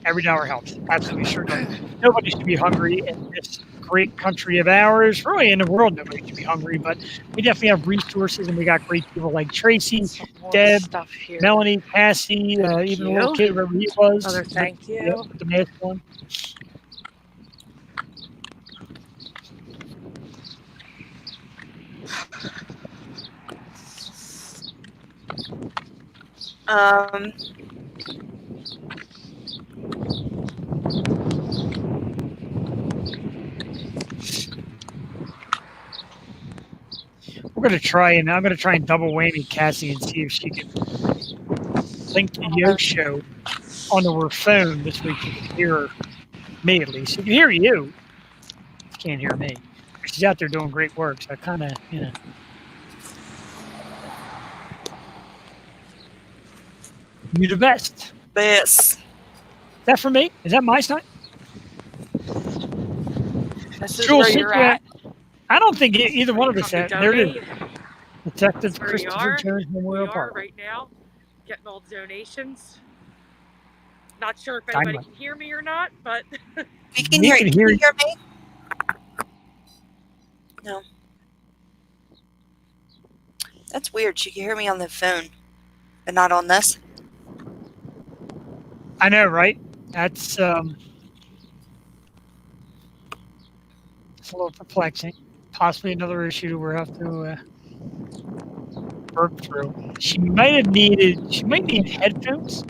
[SPEAKER 1] Every dollar helps. Absolutely sure does. Nobody should be hungry in this great country of ours. Really, in the world, nobody should be hungry. But we definitely have resources, and we got great people like Tracy,
[SPEAKER 6] Some more
[SPEAKER 1] Deb,
[SPEAKER 6] stuff here.
[SPEAKER 1] Melanie, Cassie,
[SPEAKER 6] Thank
[SPEAKER 1] even a little
[SPEAKER 6] you.
[SPEAKER 1] kid, wherever he was.
[SPEAKER 6] Another thank
[SPEAKER 1] Yeah,
[SPEAKER 6] you.
[SPEAKER 1] with the mask on. We're gonna try, and I'm gonna try and double whammy Cassie and see if she can link the Yo show onto her phone this week. She can hear me at least. She can hear you. She can't hear me. She's out there doing great work, so I kind of, you the best.
[SPEAKER 2] Yes.
[SPEAKER 1] Is that for me? Is that my sign?
[SPEAKER 6] This is
[SPEAKER 1] Jewel,
[SPEAKER 6] where
[SPEAKER 1] since
[SPEAKER 6] you're
[SPEAKER 1] we're
[SPEAKER 6] at.
[SPEAKER 1] I don't think either one of us
[SPEAKER 6] Come
[SPEAKER 1] had.
[SPEAKER 6] to
[SPEAKER 1] There it is.
[SPEAKER 6] donate.
[SPEAKER 1] Detective
[SPEAKER 6] That's where you
[SPEAKER 1] Christopher
[SPEAKER 6] are.
[SPEAKER 1] Jones
[SPEAKER 6] We
[SPEAKER 1] Memorial
[SPEAKER 6] are
[SPEAKER 1] Park.
[SPEAKER 6] right now, getting all donations. Not sure if
[SPEAKER 1] Time
[SPEAKER 6] anybody can hear me or not, but
[SPEAKER 2] We can
[SPEAKER 1] We
[SPEAKER 2] hear
[SPEAKER 1] can
[SPEAKER 2] you.
[SPEAKER 1] hear
[SPEAKER 2] Can you
[SPEAKER 1] you.
[SPEAKER 2] hear me? No. That's weird. She can hear me on the phone, but not on this.
[SPEAKER 1] I know, right? That's it's a little perplexing. Possibly another issue we'll have to work through. She might need headphones.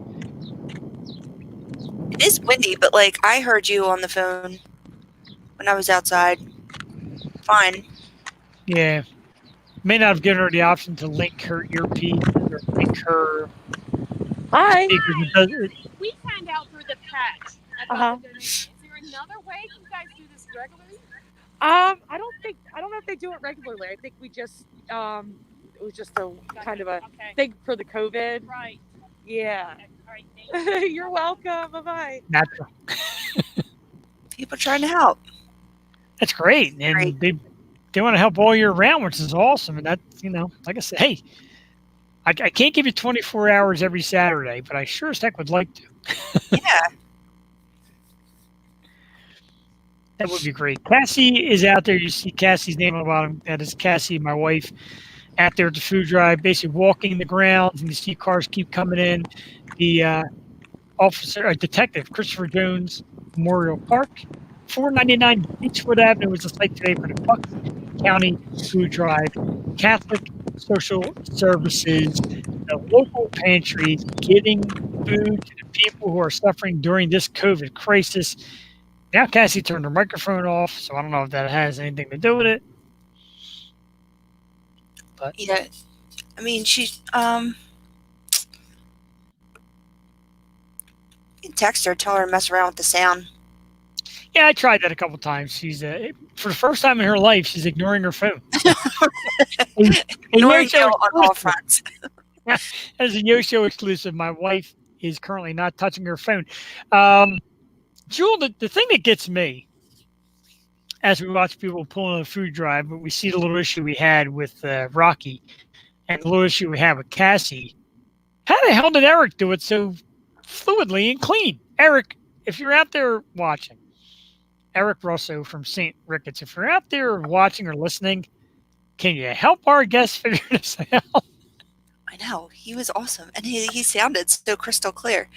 [SPEAKER 2] It is windy, but like I heard you on the phone when I was outside. Fine.
[SPEAKER 1] Yeah. May not have given her the option to link her earpiece or link her
[SPEAKER 6] hi.
[SPEAKER 1] speakers.
[SPEAKER 7] We found out through the patch about
[SPEAKER 6] Uh-huh.
[SPEAKER 7] the donation. Is there another way you guys do this regularly?
[SPEAKER 6] I don't know if they do it regularly. I think we just it was just a kind of a thing for the COVID.
[SPEAKER 7] Right.
[SPEAKER 6] Yeah.
[SPEAKER 7] Okay. All right. Thank you.
[SPEAKER 6] You're welcome. Bye-bye.
[SPEAKER 1] Natural.
[SPEAKER 2] People trying to help.
[SPEAKER 1] That's great. And
[SPEAKER 2] Great.
[SPEAKER 1] they want to help all year round, which is awesome. And that, like I said, hey, I can't give you 24 hours every Saturday, but I sure as heck would like to.
[SPEAKER 2] Yeah.
[SPEAKER 1] That would be great. Cassie is out there. You see Cassie's name on the bottom. That is Cassie, my wife, out there at the food drive, basically walking the grounds, and you see cars keep coming in. The detective, Christopher Jones Memorial Park, 499 Beechwood Avenue was the site today for the Bucks County Food Drive. Catholic Social Services, the local pantries, getting food to the people who are suffering during this COVID crisis. Now Cassie turned her microphone off, so I don't know if that has anything to do with it. But
[SPEAKER 2] Yeah. I mean, she's you can text her, tell her to mess around with the sound.
[SPEAKER 1] yeah, I tried that a couple times. She's for the first time in her life, she's ignoring her phone.
[SPEAKER 2] Ignoring you on all fronts.
[SPEAKER 1] As a Yo-Show exclusive, my wife is currently not touching her phone. Jewel, the thing that gets me as we watch people pull on a food drive, but we see the little issue we had with Rocky and the little issue we had with Cassie. How the hell did Eric do it so fluidly and clean? Eric, if you're out there watching, Eric Russo from St. Ricketts, if you're out there watching or listening, can you help our guest figure this out?
[SPEAKER 2] I know. He was awesome. And he sounded so crystal clear.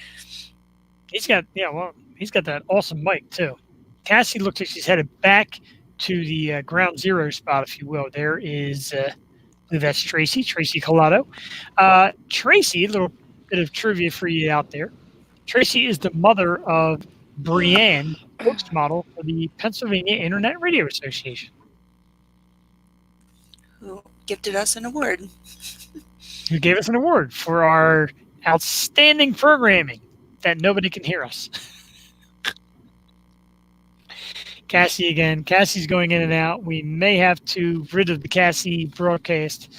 [SPEAKER 1] He's got that awesome mic too. Cassie looks like she's headed back to the ground zero spot, if you will. There is, I believe that's Tracy Collado. Tracy, a little bit of trivia for you out there. Tracy is the mother of Brianne, post model for the Pennsylvania Internet Radio Association.
[SPEAKER 2] Who gifted us an award.
[SPEAKER 1] Who gave us an award for our outstanding programming that nobody can hear us. Cassie again. Cassie's going in and out. We may have to rid of the Cassie broadcast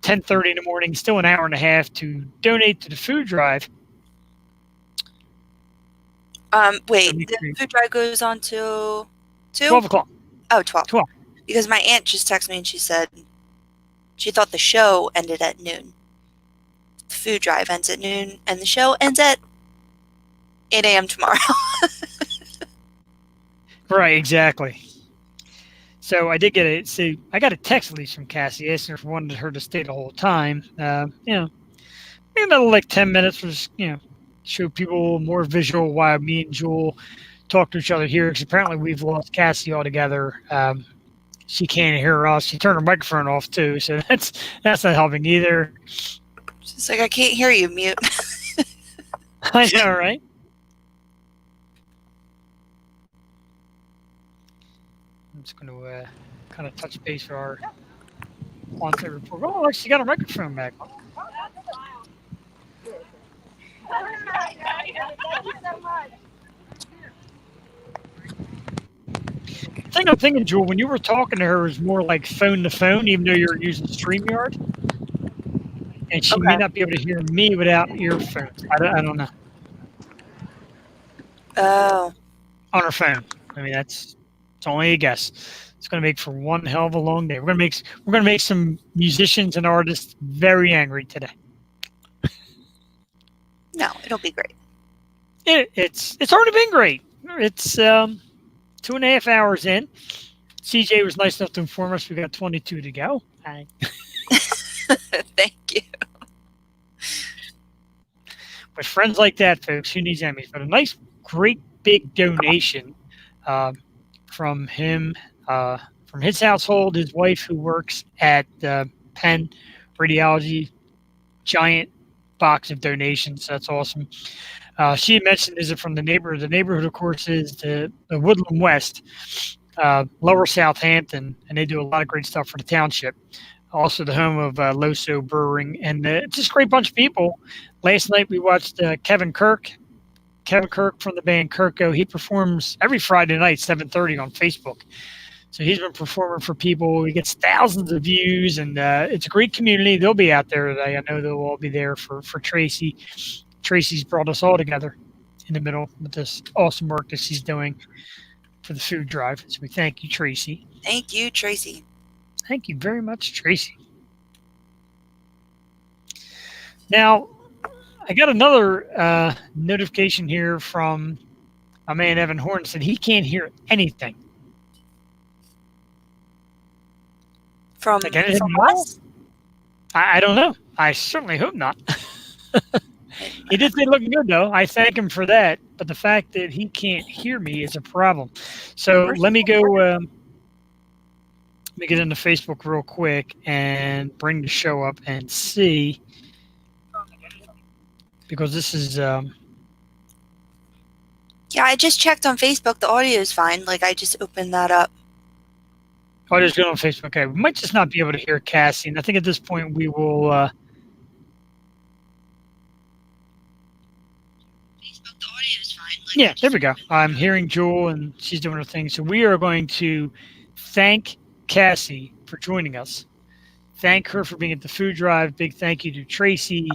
[SPEAKER 1] 10:30 in the morning, still an hour and a half to donate to the food drive.
[SPEAKER 2] Wait, the food drive goes on till 2?
[SPEAKER 1] 12 o'clock.
[SPEAKER 2] Oh, 12.
[SPEAKER 1] 12.
[SPEAKER 2] Because my aunt just texted me and she said she thought the show ended at noon. The food drive ends at noon and the show ends at 8 a.m. tomorrow.
[SPEAKER 1] Right, exactly. So I did get a I got a text at least from Cassie asking if I wanted her to stay the whole time. Maybe another like 10 minutes was show people more visual while me and Jewel talk to each other here because apparently we've lost Cassie altogether. She can't hear us. She turned her microphone off too, so that's not helping either.
[SPEAKER 2] She's like, I can't hear you, mute.
[SPEAKER 1] I know, right? I'm just going to kind of touch base for our on-site report. Oh, she got her microphone back.
[SPEAKER 7] Thank you so much.
[SPEAKER 1] The thing I'm thinking, Jewel, when you were talking to her, it was more like phone to phone, even though you're using StreamYard. And she may not be able to hear me without earphones. I don't know.
[SPEAKER 2] Oh.
[SPEAKER 1] On her phone. I mean, it's only a guess. It's going to make for one hell of a long day. We're going to make some musicians and artists very angry today.
[SPEAKER 2] No, it'll be great.
[SPEAKER 1] It's already been great. It's 2.5 hours in. CJ was nice enough to inform us we got 22 to go.
[SPEAKER 2] Thank you.
[SPEAKER 1] With friends like that, folks, who needs enemies? But a nice, great big donation from him, from his household, his wife who works at Penn Radiology. Giant box of donations. That's awesome. She had mentioned, is it from the neighborhood? The neighborhood, of course, is the Woodland West, Lower Southampton, and they do a lot of great stuff for the township. Also the home of Loso Brewing, and just a great bunch of people. Last night we watched Kevin Kirk from the band Kirko. He performs every Friday night, 7:30 on Facebook. So he's been performing for people. He gets thousands of views, and it's a great community. They'll be out there today. I know they'll all be there for Tracy. Tracy's brought us all together in the middle with this awesome work that she's doing for the food drive. So we thank you, Tracy.
[SPEAKER 2] Thank you, Tracy.
[SPEAKER 1] Thank you very much, Tracy. Now, I got another notification here from my man Evan Horn. Said he can't hear anything.
[SPEAKER 2] From
[SPEAKER 1] us? I don't know. I certainly hope not. He did say looking good, though. I thank him for that. But the fact that he can't hear me is a problem. So let me go. Let me get into Facebook real quick and bring the show up and see. Because this is.
[SPEAKER 2] Yeah, I just checked on Facebook. The audio is fine. Like, I just opened that up.
[SPEAKER 1] Oh, just go on Facebook. Okay, we might just not be able to hear Cassie. And I think at this point we will. Yeah, there we go. I'm hearing Jewel, and she's doing her thing. So we are going to thank Cassie for joining us. Thank her for being at the food drive. Big thank you to Tracy,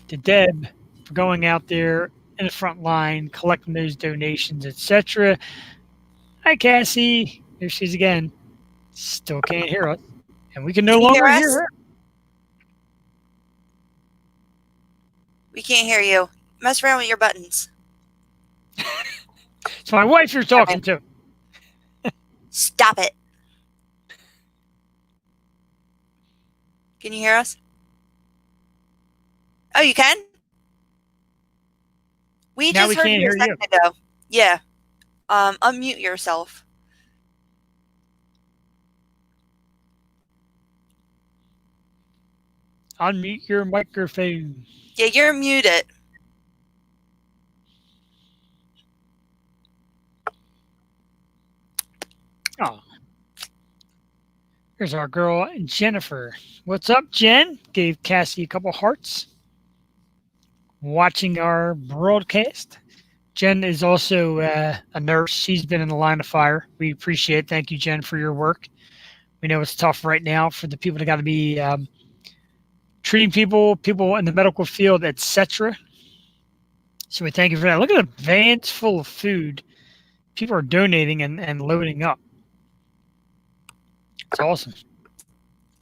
[SPEAKER 1] to Deb for going out there in the front line, collecting those donations, etc. Hi, Cassie. Here she is again. Still can't hear us. And we can no longer hear her.
[SPEAKER 2] We can't hear you. Mess around with your buttons.
[SPEAKER 1] It's my wife you're talking to.
[SPEAKER 2] Stop it. Can you hear us? Oh, you can? We
[SPEAKER 1] now
[SPEAKER 2] just
[SPEAKER 1] we
[SPEAKER 2] heard
[SPEAKER 1] can't
[SPEAKER 2] you a
[SPEAKER 1] hear
[SPEAKER 2] second ago. Yeah. Unmute yourself.
[SPEAKER 1] Unmute your microphone.
[SPEAKER 2] Yeah, you're muted.
[SPEAKER 1] Oh. Here's our girl, Jennifer. What's up, Jen? Gave Cassie a couple hearts. Watching our broadcast. Jen is also a nurse. She's been in the line of fire. We appreciate it. Thank you, Jen, for your work. We know it's tough right now for the people that got to be treating people in the medical field, etc. So we thank you for that. Look at the vans full of food. People are donating and loading up. It's awesome.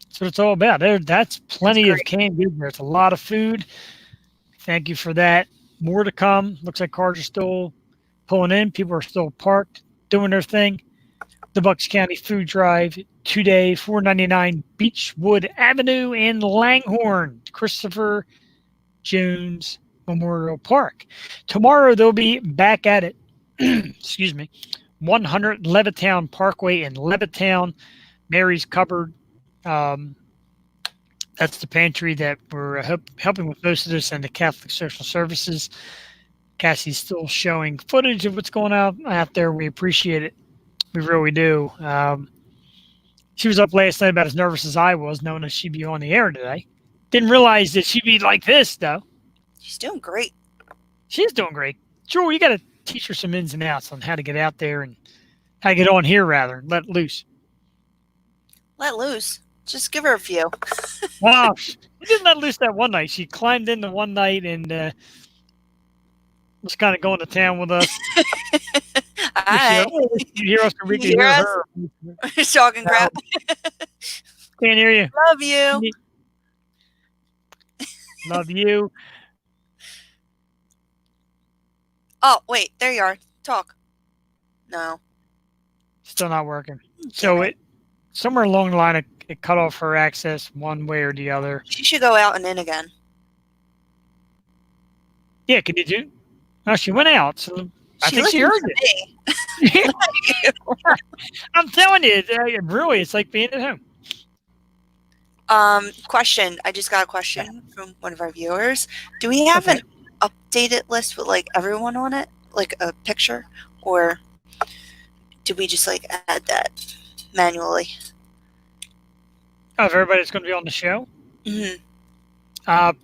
[SPEAKER 1] That's what it's all about. That's plenty of canned goods there. It's a lot of food. Thank you for that. more to come. Looks like cars are still pulling in. People are still parked, doing their thing. The Bucks County Food Drive today, 499 Beechwood Avenue in Langhorne, Christopher Jones Memorial Park. Tomorrow they'll be back at it. Excuse me. 100 Levittown Parkway in Levittown. Mary's Cupboard. That's the pantry that we're helping with most of this and the Catholic Social Services. Cassie's still showing footage of what's going on out there. We appreciate it. We really do. She was up last night about as nervous as I was, knowing that she'd be on the air today. Didn't realize that she'd be like this, though.
[SPEAKER 2] She's doing great.
[SPEAKER 1] She's doing great. Joel, you got to teach her some ins and outs on how to get out there and how to get on here, rather. Let loose.
[SPEAKER 2] Let loose. Just give her a few.
[SPEAKER 1] Wow. We didn't let loose that one night. She climbed in the one night and was kind of going to town with us.
[SPEAKER 2] Hi.
[SPEAKER 1] You hear us, or we can
[SPEAKER 2] You
[SPEAKER 1] hear
[SPEAKER 2] hear
[SPEAKER 1] her.
[SPEAKER 2] Talking crap.
[SPEAKER 1] Can't hear you.
[SPEAKER 2] Love you.
[SPEAKER 1] Love you.
[SPEAKER 2] Oh, wait. There you are. Talk. No.
[SPEAKER 1] Still not working. So it somewhere along the line, it cut off her access one way or the other.
[SPEAKER 2] She should go out and in again.
[SPEAKER 1] Yeah, could you do? No, she went out. So I think she heard it. I'm telling you, really, it's like being at home.
[SPEAKER 2] Question. I just got a question from one of our viewers. Do we have an updated list with like everyone on it, like a picture, or do we just like add that manually?
[SPEAKER 1] Of everybody that's going to be on the show?
[SPEAKER 2] Mm-hmm.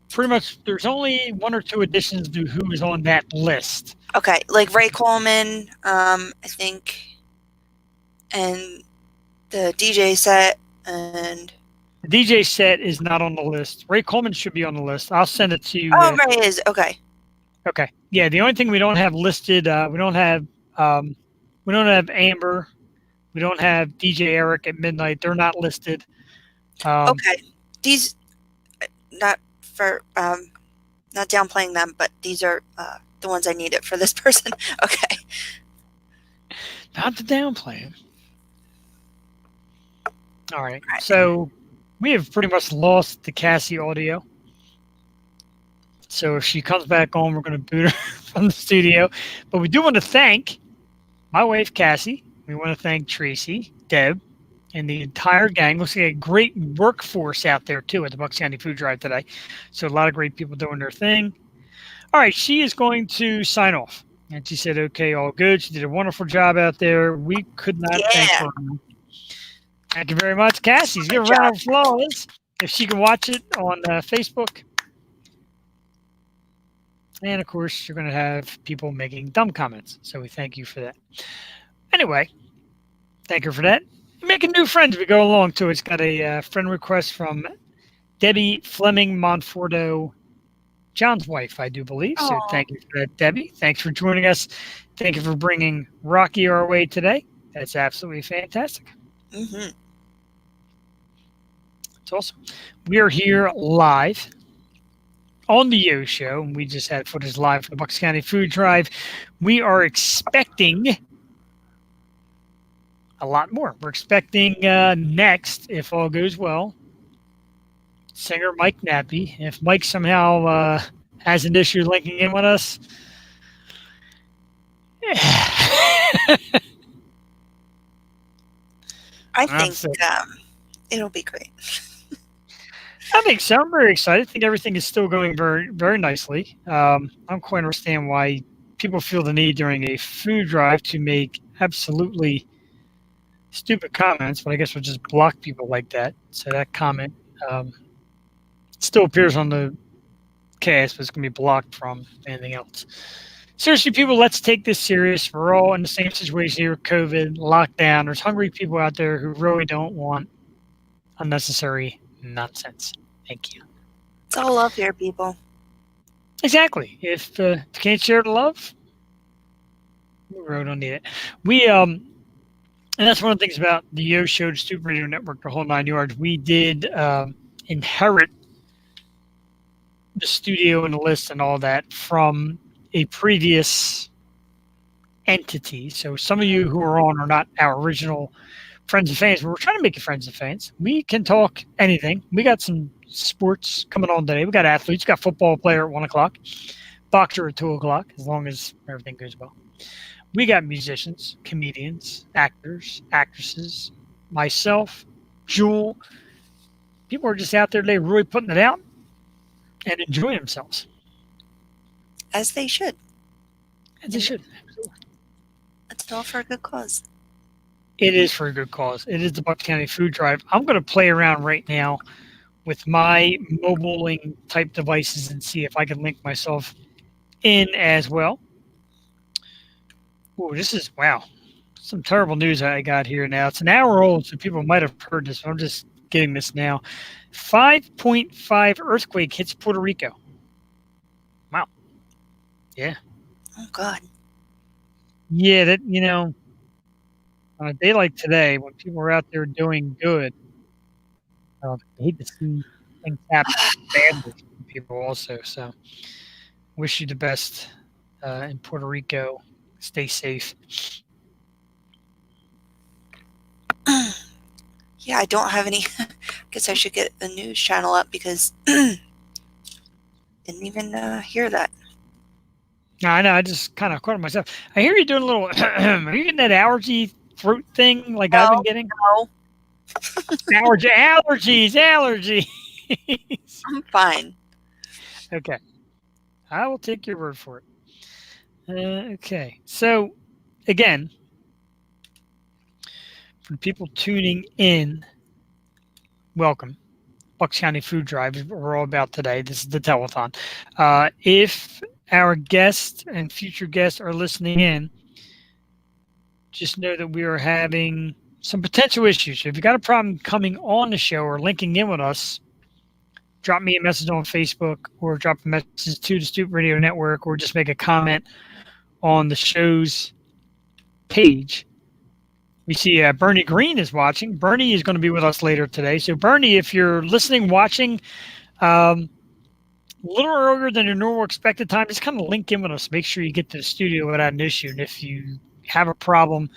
[SPEAKER 1] Pretty much, there's only one or two additions to who is on that list.
[SPEAKER 2] Okay, like Ray Coleman, I think, and the DJ set, and
[SPEAKER 1] the DJ set is not on the list. Ray Coleman should be on the list. I'll send it to you.
[SPEAKER 2] Oh, Ray is okay.
[SPEAKER 1] Okay, yeah. The only thing we don't have listed, we don't have Amber, we don't have DJ Eric at midnight. They're not listed.
[SPEAKER 2] Okay, these not for not downplaying them, but these are the ones I needed for this person. Okay.
[SPEAKER 1] Not to downplay him. All right. So we have pretty much lost the Cassie audio. So if she comes back on, we're going to boot her from the studio. But we do want to thank my wife, Cassie. We want to thank Tracy, Deb, and the entire gang. Looks like a great workforce out there, too, at the Bucks County Food Drive today. So a lot of great people doing their thing. All right, she is going to sign off. And she said, okay, all good. She did a wonderful job out there. We could not thank her. Thank you very much, Cassie. Give a round of applause if she can watch it on Facebook. And, of course, you're going to have people making dumb comments. So we thank you for that. Anyway, thank her for that. Making new friends as we go along, too. It's got a friend request from Debbie Fleming Monforto, John's wife, I do believe. So thank you for that, Debbie. Thanks for joining us. Thank you for bringing Rocky our way today. That's absolutely fantastic.
[SPEAKER 2] Mm-hmm.
[SPEAKER 1] It's awesome. We are here live on the Yo Show, and we just had footage live from the Bucks County Food Drive. We are expecting a lot more. We're expecting next, if all goes well, singer Mike Nappi. If Mike somehow has an issue linking in with us,
[SPEAKER 2] I think it'll be great.
[SPEAKER 1] I think so. I'm very excited. I think everything is still going very, very nicely. I don't quite understand why people feel the need during a food drive to make absolutely stupid comments, but I guess we'll just block people like that. So that comment still appears on the cast, but it's going to be blocked from anything else. Seriously, people, let's take this serious. We're all in the same situation here with COVID, lockdown. There's hungry people out there who really don't want unnecessary nonsense. Thank you.
[SPEAKER 2] It's all love here, people.
[SPEAKER 1] Exactly. If you can't share the love, we really don't need it. We and that's one of the things about the Yo Show, the Stupid Radio Network, the whole 9 yards. We did inherit studio and the list and all that from a previous entity. So some of you who are on are not our original friends and fans, but we're trying to make you friends and fans. We can talk anything. We got some sports coming on today. We got athletes. We got football player at 1 o'clock, boxer at 2 o'clock, as long as everything goes well. We got musicians, comedians, actors, actresses, myself, Jewel. People are just out there today really putting it out and enjoying themselves.
[SPEAKER 2] As they should.
[SPEAKER 1] As they should.
[SPEAKER 2] It's all for a good cause.
[SPEAKER 1] It is for a good cause. It is the Bucks County Food Drive. I'm going to play around right now with my mobiling type devices and see if I can link myself in as well. Oh, this is, wow, some terrible news I got here now. It's an hour old, so people might have heard this. I'm just getting this now. 5.5 earthquake hits Puerto Rico. Wow. Yeah.
[SPEAKER 2] Oh, God.
[SPEAKER 1] Yeah, that, you know, on a day like today, when people are out there doing good, I hate to see things happen badly to people also. So, wish you the best in Puerto Rico. Stay safe.
[SPEAKER 2] Yeah, I don't have any. I guess I should get a news channel up because didn't even hear that.
[SPEAKER 1] No, I know. I just kind of caught myself. I hear you doing a little. Are you getting that allergy throat thing like I've been getting?
[SPEAKER 2] No.
[SPEAKER 1] Allergies.
[SPEAKER 2] I'm fine.
[SPEAKER 1] Okay. I will take your word for it. Okay. So, again, for people tuning in, welcome. Bucks County Food Drive is what we're all about today. This is the Telethon. If our guests and future guests are listening in, just know that we are having some potential issues. So if you've got a problem coming on the show or linking in with us, drop me a message on Facebook or drop a message to the Stoop Radio Network or just make a comment on the show's page. We see Bernie Green is watching. Bernie is going to be with us later today. So, Bernie, if you're listening, watching, a little earlier than your normal expected time, just kind of link in with us. Make sure you get to the studio without an issue. And if you have a problem,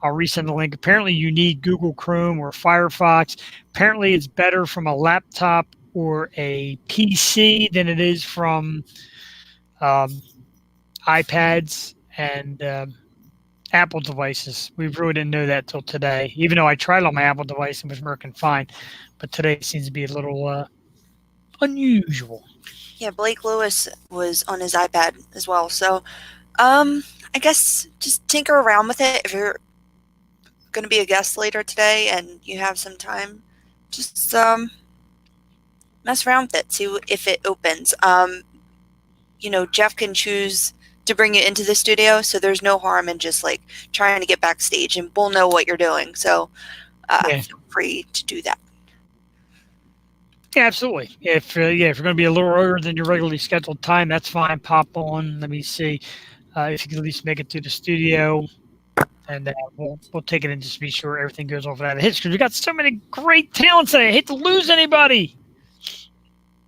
[SPEAKER 1] I'll resend the link. Apparently, you need Google Chrome or Firefox. Apparently, it's better from a laptop or a PC than it is from iPads and Apple devices. We really didn't know that till today, even though I tried on my Apple device and was working fine. But today seems to be a little unusual.
[SPEAKER 2] Yeah, Blake Lewis was on his iPad as well. So I guess just tinker around with it. If you're going to be a guest later today and you have some time, just mess around with it. See if it opens. Jeff can choose to bring you into the studio, so there's no harm in just like trying to get backstage, and we'll know what you're doing. So feel free to do that.
[SPEAKER 1] Yeah, absolutely. If you're going to be a little earlier than your regularly scheduled time, that's fine. Pop on. Let me see if you can at least make it to the studio, and we'll take it in just to be sure everything goes off without a hitch. Because we got so many great talents today. I hate to lose anybody.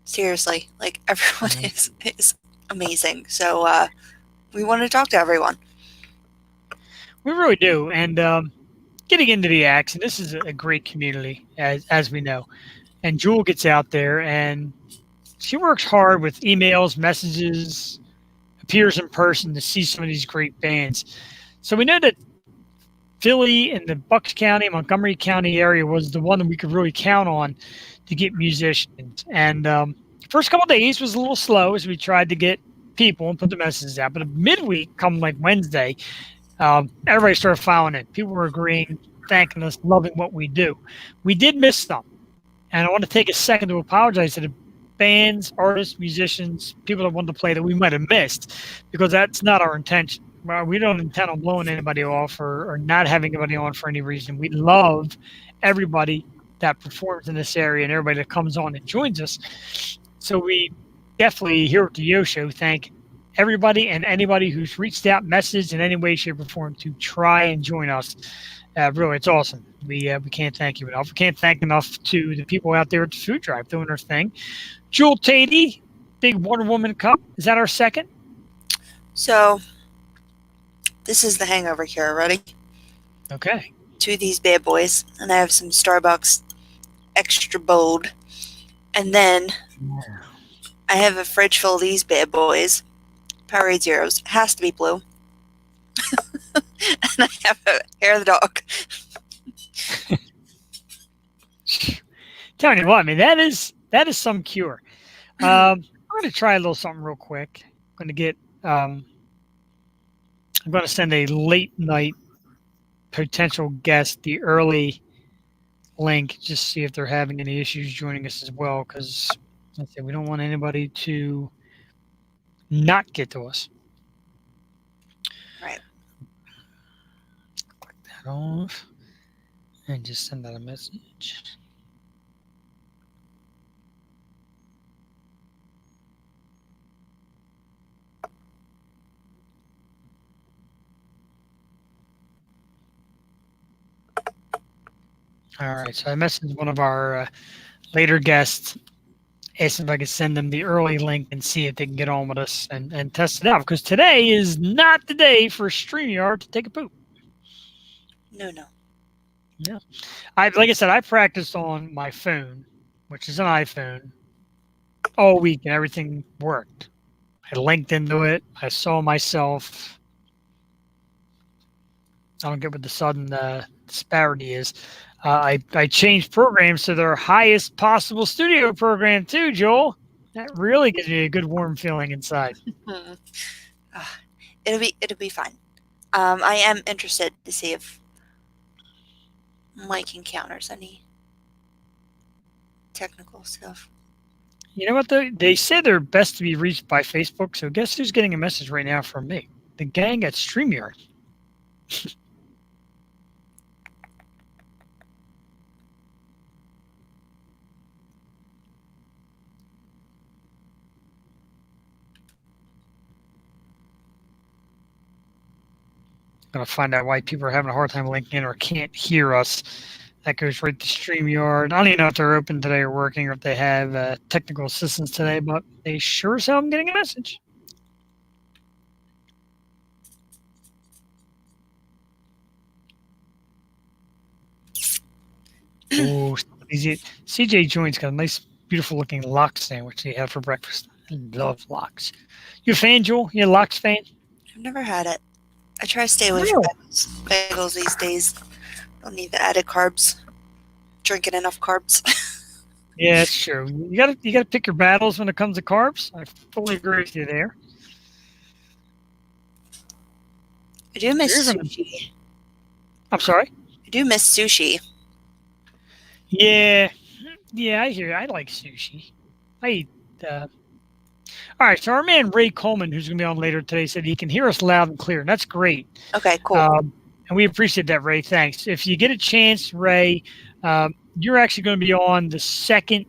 [SPEAKER 2] Seriously, like everyone is amazing. So we want to talk to everyone.
[SPEAKER 1] We really do. And getting into the acts, and this is a great community, as we know. And Jewel gets out there, and she works hard with emails, messages, appears in person to see some of these great bands. So we know that Philly and the Bucks County, Montgomery County area was the one that we could really count on to get musicians. And first couple of days was a little slow as we tried to get people and put the messages out. But midweek, come like Wednesday, everybody started filing in. People were agreeing, thanking us, loving what we do. We did miss some. And I want to take a second to apologize to the bands, artists, musicians, people that wanted to play that we might have missed, because that's not our intention. Well, we don't intend on blowing anybody off or not having anybody on for any reason. We love everybody that performs in this area and everybody that comes on and joins us. So we definitely here at the Yo Show thank everybody and anybody who's reached out, messaged in any way, shape, or form to try and join us. Really, it's awesome. We can't thank you enough. We can't thank enough to the people out there at the Food Drive doing their thing. Jewel Tatey, big Wonder Woman cup. Is that our second?
[SPEAKER 2] So this is the hangover here. Ready?
[SPEAKER 1] Okay.
[SPEAKER 2] 2 of these bad boys, and I have some Starbucks extra bold, and then I have a fridge full of these bad boys. Powerade Zeros. Has to be blue. And I have a hair of the dog.
[SPEAKER 1] Telling you what, I mean, that is some cure. I'm going to try a little something real quick. I'm going to send a late night potential guest the early link, just see if they're having any issues joining us as well, because like I said, we don't want anybody to not get to us.
[SPEAKER 2] Right.
[SPEAKER 1] Click that off and just send out a message. All right, so I messaged one of our later guests, asked if I could send them the early link and see if they can get on with us and test it out, because today is not the day for StreamYard to take a poop.
[SPEAKER 2] No.
[SPEAKER 1] Yeah. Like I said, I practiced on my phone, which is an iPhone, all week, and everything worked. I linked into it. I saw myself. I don't get what the sudden disparity is. I changed programs to their highest possible studio program too, Joel. That really gives me a good warm feeling inside.
[SPEAKER 2] It'll be fine. I am interested to see if Mike encounters any technical stuff.
[SPEAKER 1] You know what, though? They say they're best to be reached by Facebook, so guess who's getting a message right now from me? The gang at StreamYard. Going to find out why people are having a hard time linking in or can't hear us. That goes right to StreamYard. I don't even know if they're open today or working or if they have technical assistance today, but they sure as hell I'm getting a message. Oh, CJ Joint's got a nice, beautiful looking lox sandwich he had for breakfast. I love lox. You a fan, Joel? You a lox fan?
[SPEAKER 2] I've never had it. I try to stay away from bagels these days. Don't need the added carbs. Drinking enough carbs.
[SPEAKER 1] Yeah, that's true. You gotta pick your battles when it comes to carbs. I fully agree with you there.
[SPEAKER 2] I do miss sushi.
[SPEAKER 1] I'm sorry?
[SPEAKER 2] I do miss sushi.
[SPEAKER 1] Yeah, I hear you. I like sushi. I eat. All right, so our man Ray Coleman, who's going to be on later today, said he can hear us loud and clear, and that's great.
[SPEAKER 2] Okay, cool.
[SPEAKER 1] And we appreciate that, Ray. Thanks. If you get a chance, Ray, you're actually going to be on the second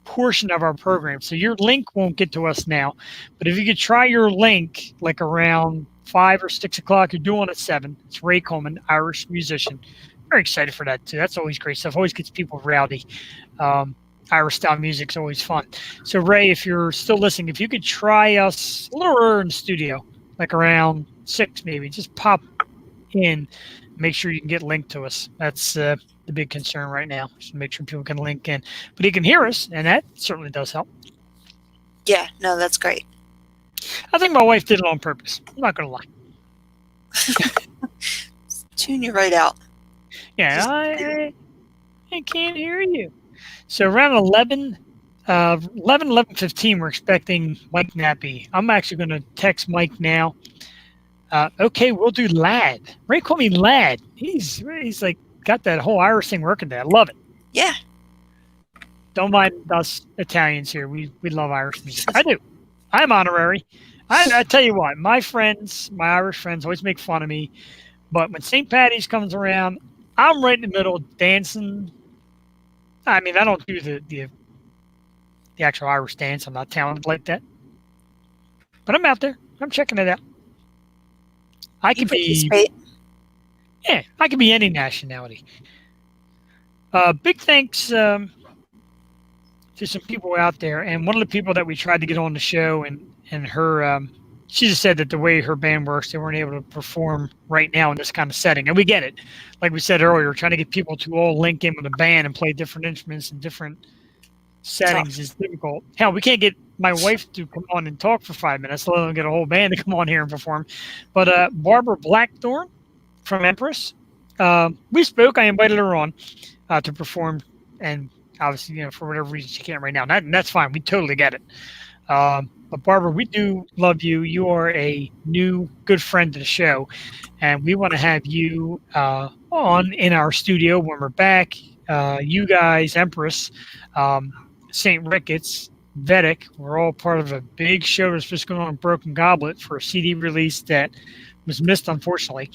[SPEAKER 1] portion of our program, so your link won't get to us now. But if you could try your link like around 5 or 6 o'clock, you're doing at 7. It's Ray Coleman, Irish musician. Very excited for that too. That's always great stuff. Always gets people rowdy. Irish style music's always fun. So Ray, if you're still listening, if you could try us a little earlier in the studio, like around 6 maybe, just pop in, make sure you can get linked to us. That's the big concern right now. Just make sure people can link in. But he can hear us, and that certainly does help.
[SPEAKER 2] Yeah, no, that's great.
[SPEAKER 1] I think my wife did it on purpose. I'm not going to lie.
[SPEAKER 2] Tune you right out.
[SPEAKER 1] Yeah, I can't hear you. So around 11:15, we're expecting Mike Nappi. I'm actually going to text Mike now. Okay, we'll do Lad. Ray called me Lad. He's like got that whole Irish thing working there. I love it.
[SPEAKER 2] Yeah.
[SPEAKER 1] Don't mind us Italians here. We love Irish music. I do. I'm honorary. I tell you what, my Irish friends always make fun of me. But when St. Patty's comes around, I'm right in the middle dancing. I mean, I don't do the actual Irish dance. I'm not talented like that. But I'm out there. I'm checking it out. I could be any nationality. Big thanks to some people out there. And one of the people that we tried to get on the show, and her, she just said that the way her band works, they weren't able to perform right now in this kind of setting. And we get it. Like we said earlier, trying to get people to all link in with a band and play different instruments in different settings is difficult. Hell, we can't get my wife to come on and talk for 5 minutes, let alone get a whole band to come on here and perform. But Barbara Blackthorn from Empress, we spoke. I invited her on to perform, and obviously, for whatever reason, she can't right now. That's fine. We totally get it. But Barbara, we do love you. You are a new good friend to the show, and we want to have you on in our studio when we're back. You guys, Empress, St. Ricketts, Vedic, we're all part of a big show that's just going on in Broken Goblet for a CD release that was missed, unfortunately.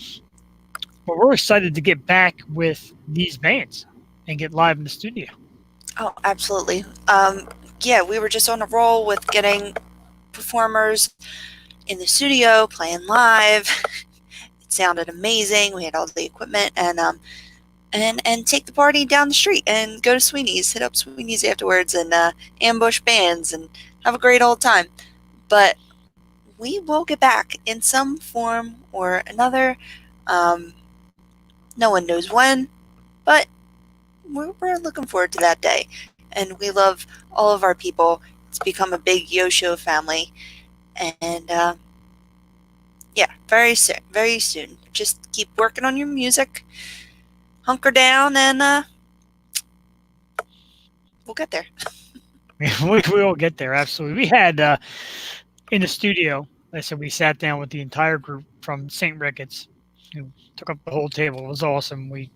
[SPEAKER 1] But we're excited to get back with these bands and get live in the studio.
[SPEAKER 2] Oh, absolutely. Yeah, we were just on a roll with getting performers in the studio, playing live. It sounded amazing. We had all the equipment, and take the party down the street and go to Sweeney's, hit up Sweeney's afterwards, and ambush bands and have a great old time. But we will get back in some form or another. No one knows when, but we're looking forward to that day. And we love all of our people. It's become a big Yo-Show family. And yeah, very soon, very soon. Just keep working on your music, hunker down, and we'll get there.
[SPEAKER 1] We will get there, absolutely. We had in the studio, like I said, we sat down with the entire group from St. Ricketts, who took up the whole table. It was awesome. We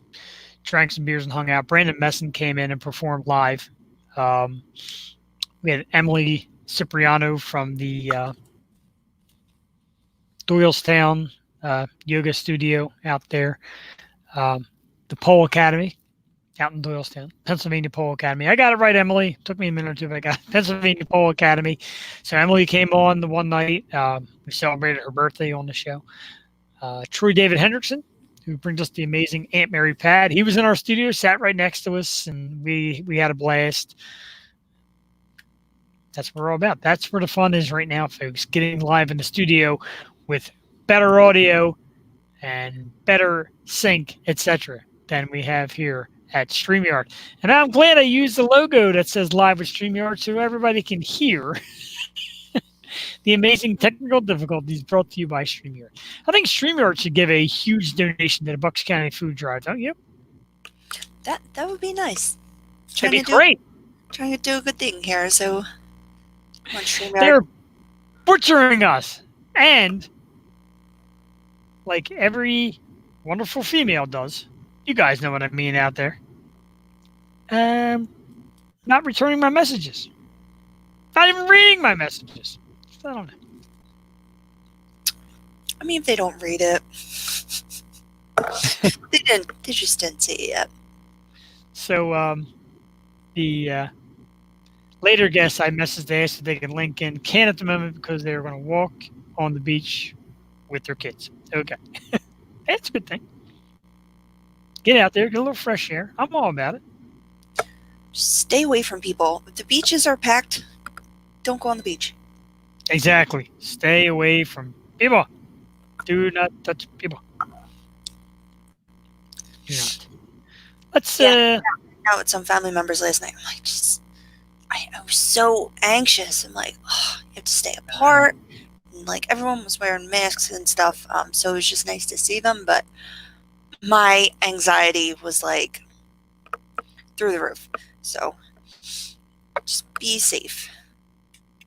[SPEAKER 1] drank some beers and hung out. Brandon Messon came in and performed live. We had Emily Cipriano from the Doylestown yoga studio out there. The Pole Academy out in Doylestown, Pennsylvania Pole Academy. I got it right, Emily. Took me a minute or two, but I got it. Pennsylvania Pole Academy. So Emily came on the one night. We celebrated her birthday on the show. Troy David Hendrickson, who brings us the amazing Aunt Mary Pat. He was in our studio, sat right next to us, and we had a blast. That's what we're all about. That's where the fun is right now, folks. Getting live in the studio with better audio and better sync, etc., than we have here at StreamYard. And I'm glad I used the logo that says Live with StreamYard so everybody can hear the amazing technical difficulties brought to you by StreamYard. I think StreamYard should give a huge donation to the Bucks County Food Drive, don't you?
[SPEAKER 2] That would be nice.
[SPEAKER 1] That'd be great.
[SPEAKER 2] Trying to do a good thing here, so
[SPEAKER 1] they're butchering us. And like every wonderful female does, you guys know what I mean out there, not returning my messages. Not even reading my messages. I don't know.
[SPEAKER 2] I mean, if they don't read it, they just didn't see it yet.
[SPEAKER 1] So the later guests I messaged, they asked if they can link in. Can't at the moment because they're going to walk on the beach with their kids. Okay. That's a good thing. Get out there, get a little fresh air. I'm all about it.
[SPEAKER 2] Just stay away from people. If the beaches are packed, don't go on the beach.
[SPEAKER 1] Exactly. Stay away from people. Do not touch people. Do not. Let's
[SPEAKER 2] out with some family members last night. I'm like, I was so anxious. I'm like, oh, you have to stay apart. And like everyone was wearing masks and stuff. So it was just nice to see them. But my anxiety was like through the roof. So just be safe.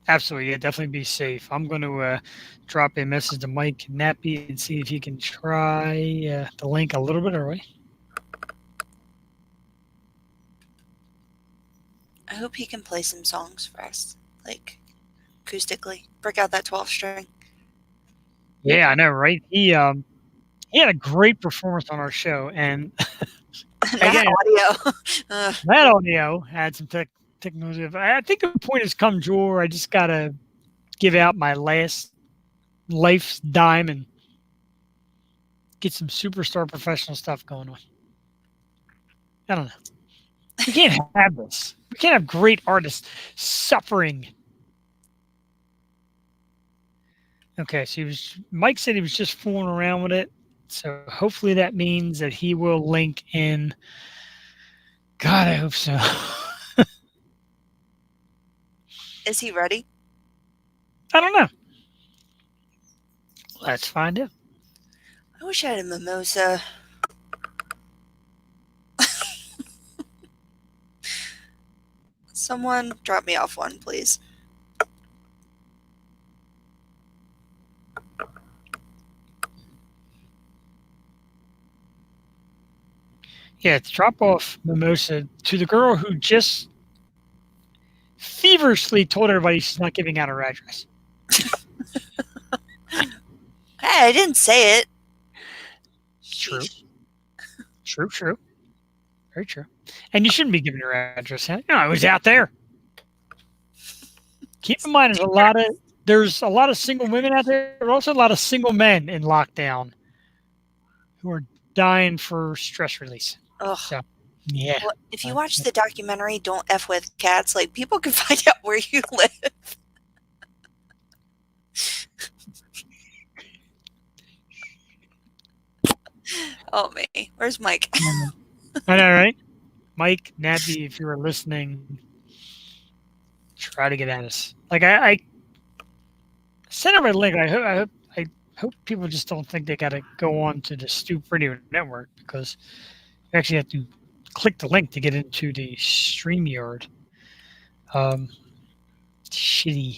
[SPEAKER 1] Absolutely, yeah, definitely be safe. I'm going to drop a message to Mike Nappi and see if he can try the link a little bit early.
[SPEAKER 2] I hope he can play some songs for us, like acoustically. Break out that 12 string.
[SPEAKER 1] Yeah, I know, right? He had a great performance on our show, and
[SPEAKER 2] that audio.
[SPEAKER 1] That audio had some technical. I think the point has come, Jewel. I just gotta give out my last life's dime and get some superstar professional stuff going on. I don't know. We can't have this. We can't have great artists suffering. Okay, so Mike said he was just fooling around with it. So hopefully that means that he will link in. God, I hope so.
[SPEAKER 2] Is he ready?
[SPEAKER 1] I don't know. Let's find out.
[SPEAKER 2] I wish I had a mimosa. Someone drop me off one, please.
[SPEAKER 1] Yeah, drop off mimosa to the girl who just feverishly told everybody she's not giving out her address.
[SPEAKER 2] Hey, I didn't say it.
[SPEAKER 1] True.
[SPEAKER 2] Sheesh.
[SPEAKER 1] True. Very true. And you shouldn't be giving your address out. I was out there. Keep in mind, there's a lot of single women out there. There are also a lot of single men in lockdown who are dying for stress release.
[SPEAKER 2] Ugh.
[SPEAKER 1] So, yeah.
[SPEAKER 2] Well, if you watch the documentary "Don't F with Cats," like people can find out where you live. Oh me, where's Mike?
[SPEAKER 1] I know, right? Mike Nappi, if you are listening, try to get at us. Like I sent over a link. I hope people just don't think they got to go on to the Stoop Radio Network, because you actually have to click the link to get into the StreamYard. Shitty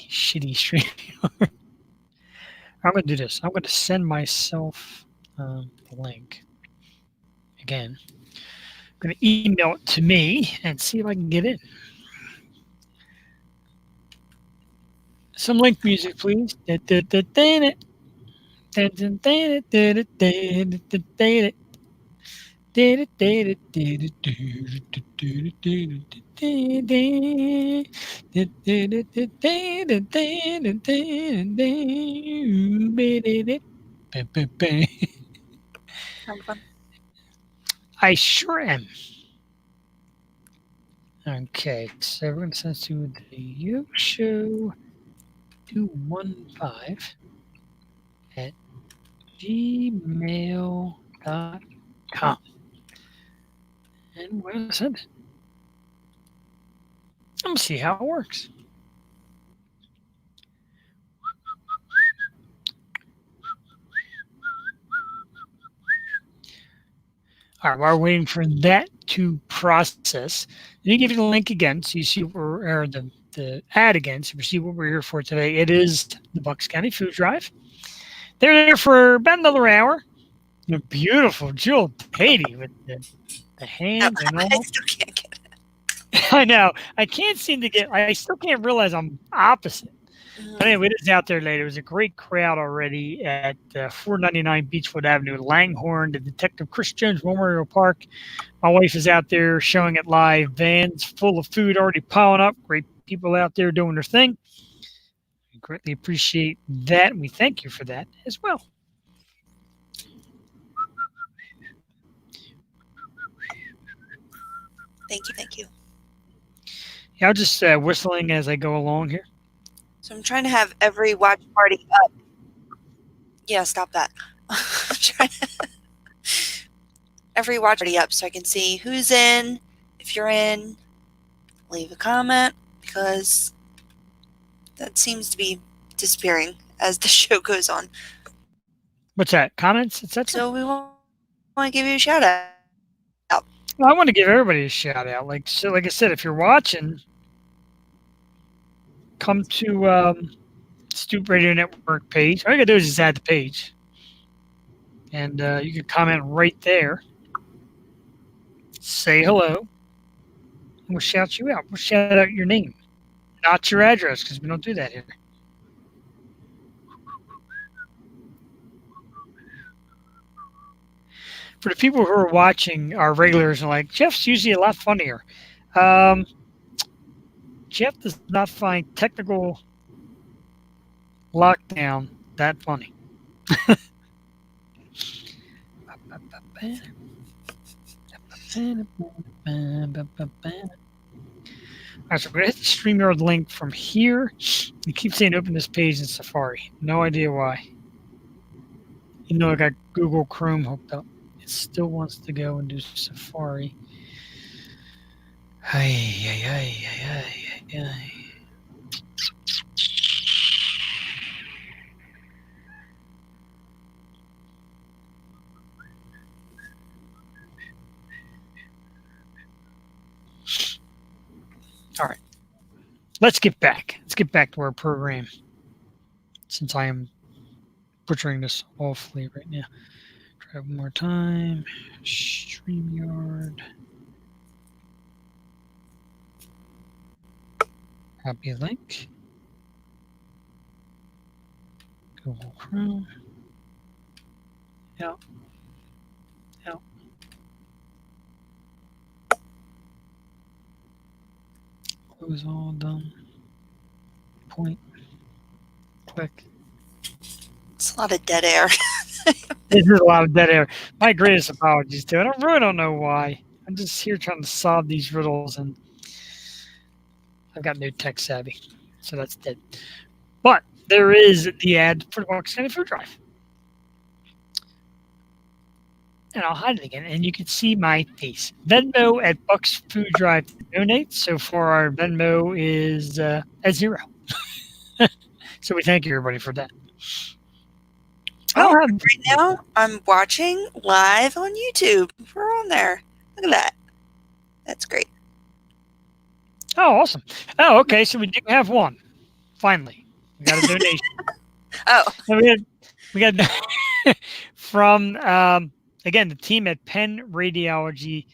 [SPEAKER 1] StreamYard. I'm going to do this. I'm going to send myself the link again. I'm going to email it to me and see if I can get in. Some link music, please.
[SPEAKER 2] Having fun?
[SPEAKER 1] I sure am. Okay, so we're going to send it to the Yo Show 215 at gmail.com. And we're going to send it. I'm going to see how it works. All right, while we're waiting for that to process, let me give you the link again so you see what or the ad again so you see what we're here for today. It is the Bucks County Food Drive. They're there for about another hour. A beautiful jeweled lady with the hand and all.
[SPEAKER 2] I still can't get it.
[SPEAKER 1] I know. I still can't realize I'm opposite. But anyway, it is out there later. It was a great crowd already at 499 Beechwood Avenue, Langhorne, the Detective Chris Jones Memorial Park. My wife is out there showing it live. Vans full of food already piling up. Great people out there doing their thing. We greatly appreciate that, and we thank you for that as well.
[SPEAKER 2] Thank you.
[SPEAKER 1] Yeah, I'll just whistling as I go along here.
[SPEAKER 2] So I'm trying to have every watch party up. Yeah, stop that. I'm trying to every watch party up so I can see who's in. If you're in, leave a comment, because that seems to be disappearing as the show goes on.
[SPEAKER 1] What's that? Comments, etc.?
[SPEAKER 2] So we want to give you a shout out.
[SPEAKER 1] Well, I want to give everybody a shout out. Like I said, if you're watching, come to Stoop Radio Network page. All you gotta do is just add the page, and you can comment right there. Say hello, and we'll shout you out. We'll shout out your name, not your address, because we don't do that here. For the people who are watching, our regulars, and like, Jeff's usually a lot funnier. Jeff does not find technical lockdown that funny. All right, so we're going to hit the StreamYard link from here. You keep saying open this page in Safari. No idea why. Even though I got Google Chrome hooked up, it still wants to go and do Safari. Ay, ay, ay, ay, ay, ay. All right. Let's get back. Let's get back to our program. Since I am butchering this awfully right now. Try one more time. StreamYard. Copy link. Google Chrome. Yep. Yep. Close all done. Point. Click.
[SPEAKER 2] It's a lot of dead air.
[SPEAKER 1] This is a lot of dead air. My greatest apologies to it. I really don't know why. I'm just here trying to solve these riddles, and I've got no tech savvy, so that's dead. But there is the ad for the Bucks County Food Drive. And I'll hide it again, and you can see my face. Venmo at Bucks Food Drive to donate. So far, our Venmo is at 0. So we thank you, everybody, for that.
[SPEAKER 2] Oh, right now I'm watching live on YouTube. We're on there. Look at that. That's great.
[SPEAKER 1] Oh, awesome. Oh, okay. So we do have one. Finally, we got a donation.
[SPEAKER 2] Oh,
[SPEAKER 1] So we got from again the team at Penn Radiology,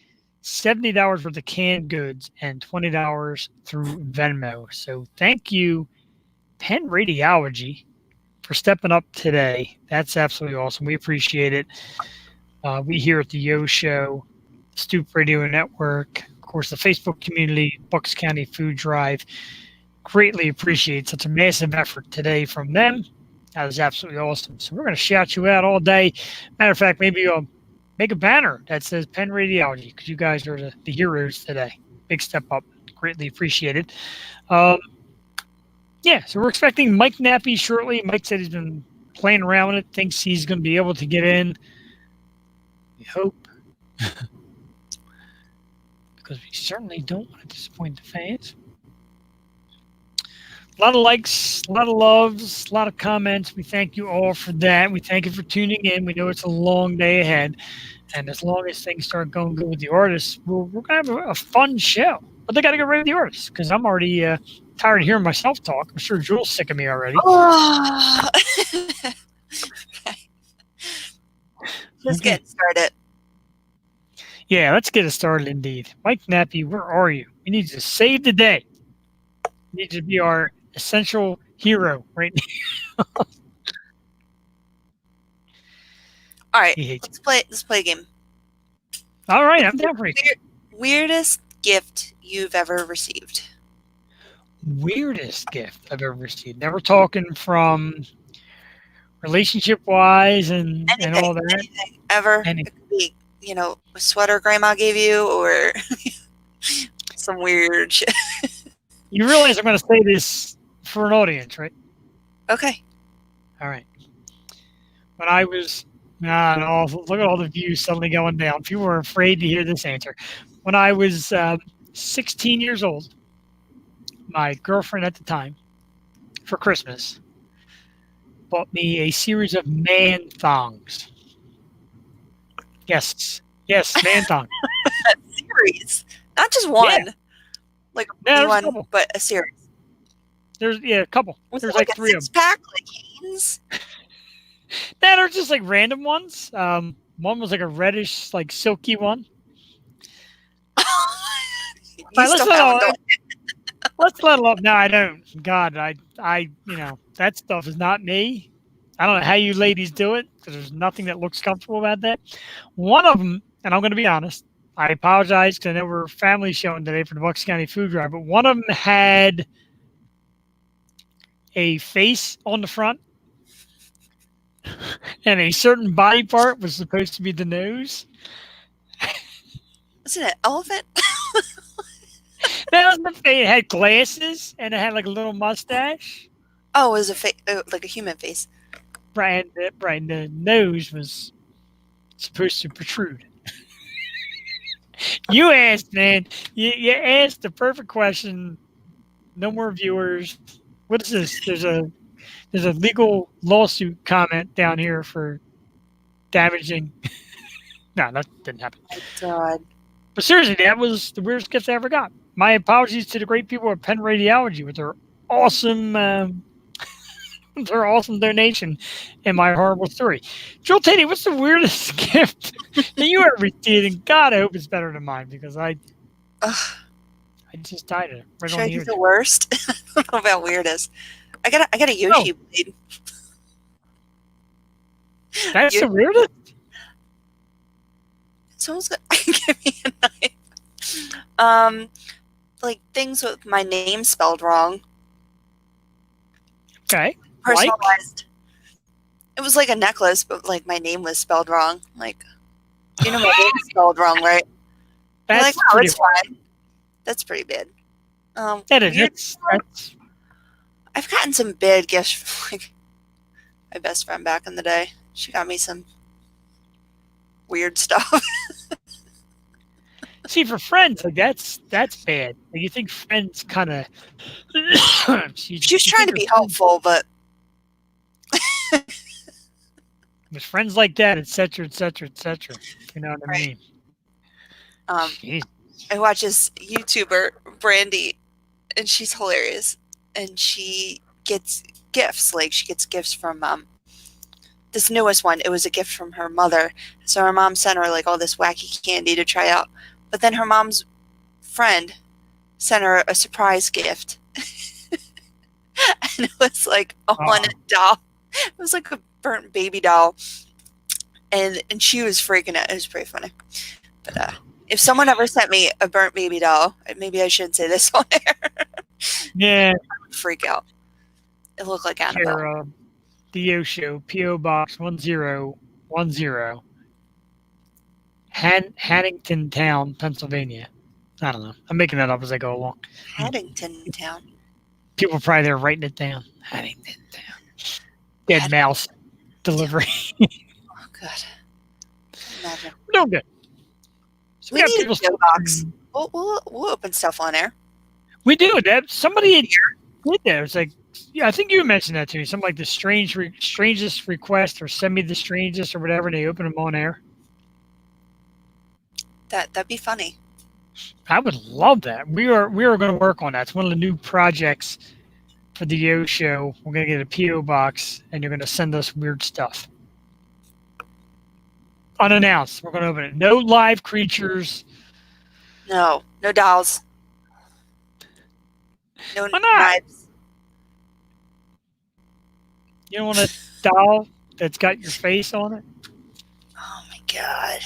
[SPEAKER 1] $70 worth of canned goods and $20 through Venmo. So thank you, Penn Radiology, for stepping up today. That's absolutely awesome. We appreciate it. We here at the Yo Show, Stoop Radio Network, of course, the Facebook community, Bucks County Food Drive, greatly appreciate such a massive effort today from them. That was absolutely awesome. So we're going to shout you out all day. Matter of fact, maybe I'll make a banner that says Penn Radiology, because you guys are the heroes today. Big step up. Greatly appreciated. Yeah, so we're expecting Mike Nappi shortly. Mike said he's been playing around with it, thinks he's going to be able to get in. We hope. Because we certainly don't want to disappoint the fans. A lot of likes, a lot of loves, a lot of comments. We thank you all for that. We thank you for tuning in. We know it's a long day ahead. And as long as things start going good with the artists, we're going to have a fun show. But they got to get rid of the artists, because I'm already tired of hearing myself talk. I'm sure Jules sick of me already.
[SPEAKER 2] Oh. Let's get started.
[SPEAKER 1] Yeah, let's get it started indeed. Mike Nappi, where are you? We need to save the day. You need to be our essential hero right now.
[SPEAKER 2] All right,
[SPEAKER 1] He hates
[SPEAKER 2] let's play a game.
[SPEAKER 1] All right, I'm down for it.
[SPEAKER 2] Weirdest gift you've ever received?
[SPEAKER 1] Weirdest gift I've ever received. Never talking from relationship-wise and all that.
[SPEAKER 2] Anything ever. It could be, a sweater grandma gave you, or some weird shit.
[SPEAKER 1] You realize I'm going to say this for an audience, right?
[SPEAKER 2] Okay.
[SPEAKER 1] All right. When I was, no, look at all the views suddenly going down. People were afraid to hear this answer. When I was 16 years old, my girlfriend at the time, for Christmas, bought me a series of man thongs. Yes, man thongs.
[SPEAKER 2] A series, not just one.
[SPEAKER 1] Yeah.
[SPEAKER 2] Like
[SPEAKER 1] Yeah,
[SPEAKER 2] one, but a series.
[SPEAKER 1] There's a couple.
[SPEAKER 2] Was
[SPEAKER 1] There's
[SPEAKER 2] it like a
[SPEAKER 1] 3 of them.
[SPEAKER 2] six-pack, like Hanes?
[SPEAKER 1] That are just like random ones. One was like a reddish, like silky one. Let's let it up. No, I don't. God, I, that stuff is not me. I don't know how you ladies do it, because there's nothing that looks comfortable about that. One of them, and I'm going to be honest, I apologize because I know we're family showing today for the Bucks County Food Drive, but one of them had a face on the front, and a certain body part was supposed to be the nose.
[SPEAKER 2] Wasn't it elephant?
[SPEAKER 1] That was the face. It had glasses and it had like a little mustache.
[SPEAKER 2] Oh, it was like a human face.
[SPEAKER 1] Right, and the nose was supposed to protrude. You asked, man. You asked the perfect question. No more viewers. What is this? There's a legal lawsuit comment down here for damaging. No, that didn't happen.
[SPEAKER 2] Oh, God.
[SPEAKER 1] But seriously, that was the weirdest gift I ever got. My apologies to the great people at Penn Radiology with their awesome, donation and my horrible story. Joel Taney, what's the weirdest gift that you ever received? And God, I hope it's better than mine because I just died of it. Right
[SPEAKER 2] Should
[SPEAKER 1] on
[SPEAKER 2] I
[SPEAKER 1] the
[SPEAKER 2] do
[SPEAKER 1] ear.
[SPEAKER 2] the worst? I don't know about weirdest. I got a Yoshi blade.
[SPEAKER 1] That's the weirdest?
[SPEAKER 2] Someone's gonna give me a knife. Like things with my name spelled wrong.
[SPEAKER 1] Okay.
[SPEAKER 2] Personalized. It was like a necklace, but like my name was spelled wrong. Like, you know, my name's spelled wrong, right? I'm
[SPEAKER 1] That's
[SPEAKER 2] like, wow,
[SPEAKER 1] pretty
[SPEAKER 2] it's fine. That's pretty bad.
[SPEAKER 1] That is.
[SPEAKER 2] Weird-
[SPEAKER 1] That's
[SPEAKER 2] I've gotten some bad gifts from like my best friend back in the day. She got me some weird stuff.
[SPEAKER 1] see, for friends, like that's bad. Like, you think friends kind of.
[SPEAKER 2] She was trying to be helpful, but
[SPEAKER 1] with friends like that, et cetera, et cetera, et cetera. You know what I
[SPEAKER 2] Right.
[SPEAKER 1] mean? Jeez.
[SPEAKER 2] I watch this YouTuber, Brandy, and she's hilarious. And she gets gifts. Like, she gets gifts from this newest one. It was a gift from her mother. So her mom sent her like all this wacky candy to try out. But then her mom's friend sent her a surprise gift. And it was like a haunted doll. It was like a burnt baby doll. And she was freaking out. It was pretty funny. But if someone ever sent me a burnt baby doll, maybe I shouldn't say this on air.
[SPEAKER 1] Yeah.
[SPEAKER 2] I would freak out. It looked like Annabelle.
[SPEAKER 1] Here, the Yo Show, P.O. Box 1010, Haddington Town, Pennsylvania. I don't know. I'm making that up as I go along.
[SPEAKER 2] Haddington Town.
[SPEAKER 1] People probably there writing it down. Haddington Town. Dead mouse delivery.
[SPEAKER 2] Oh, God. Imagine.
[SPEAKER 1] We're doing good. So
[SPEAKER 2] We need a
[SPEAKER 1] people
[SPEAKER 2] PO box. We'll open stuff on air.
[SPEAKER 1] We do. That somebody did that. It was like, yeah, I think you mentioned that to me. Something like the strangest request or send me the strangest or whatever. And they open them on air.
[SPEAKER 2] That'd be funny.
[SPEAKER 1] I would love that. We are going to work on that. It's one of the new projects for the Yo Show. We're going to get a PO box, and you're going to send us weird stuff. Unannounced. We're going to open it. No live creatures.
[SPEAKER 2] No dolls. No
[SPEAKER 1] Why not?
[SPEAKER 2] knives.
[SPEAKER 1] You don't want a doll that's got your face on it?
[SPEAKER 2] Oh my God.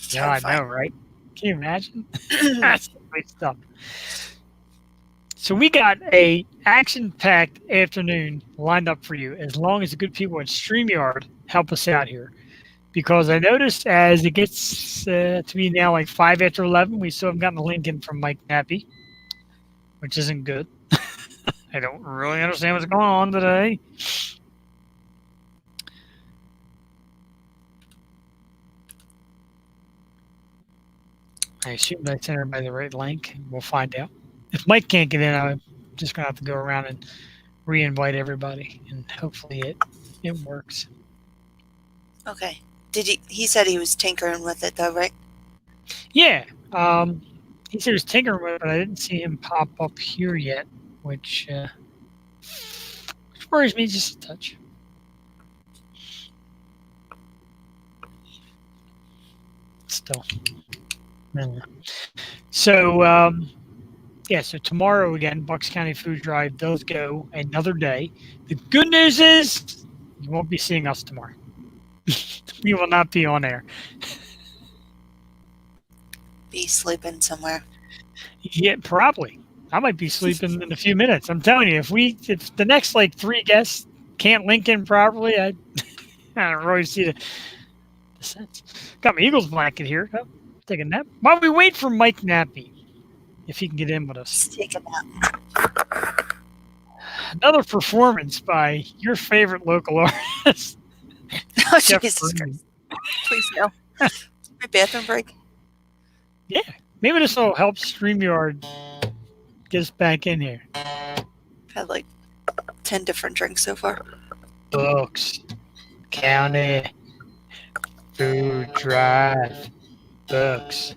[SPEAKER 1] Yeah, I know, right? Can you imagine? That's great stuff. So we got a action-packed afternoon lined up for you as long as the good people at StreamYard help us out here. Because I noticed as it gets to be now like 5 after 11, we still haven't gotten a link in from Mike Nappi, which isn't good. I don't really understand what's going on today. I assume I sent everybody the right link. We'll find out. If Mike can't get in, I'm just going to have to go around and re-invite everybody, and hopefully it works.
[SPEAKER 2] Okay. He said he was tinkering with it though, right?
[SPEAKER 1] Yeah. He said he was tinkering with it, but I didn't see him pop up here yet, which worries me just a touch. Still. So, so tomorrow again, Bucks County Food Drive does go another day. The good news is you won't be seeing us tomorrow. We will not be on air.
[SPEAKER 2] Be sleeping somewhere.
[SPEAKER 1] Yeah, probably. I might be sleeping in a few minutes. I'm telling you, if the next like 3 guests can't link in properly, I don't really see the sense. Got my Eagles blanket here. Oh, take a nap. While we wait for Mike Nappi, if he can get in with us.
[SPEAKER 2] Just take a nap.
[SPEAKER 1] Another performance by your favorite local artist.
[SPEAKER 2] Oh,
[SPEAKER 1] Jeff
[SPEAKER 2] Jesus
[SPEAKER 1] Bernie.
[SPEAKER 2] Christ. Please no. My bathroom break.
[SPEAKER 1] Yeah, maybe this will help StreamYard get us back in here.
[SPEAKER 2] I've had like 10 different drinks so far.
[SPEAKER 1] Books, county, food drive, books,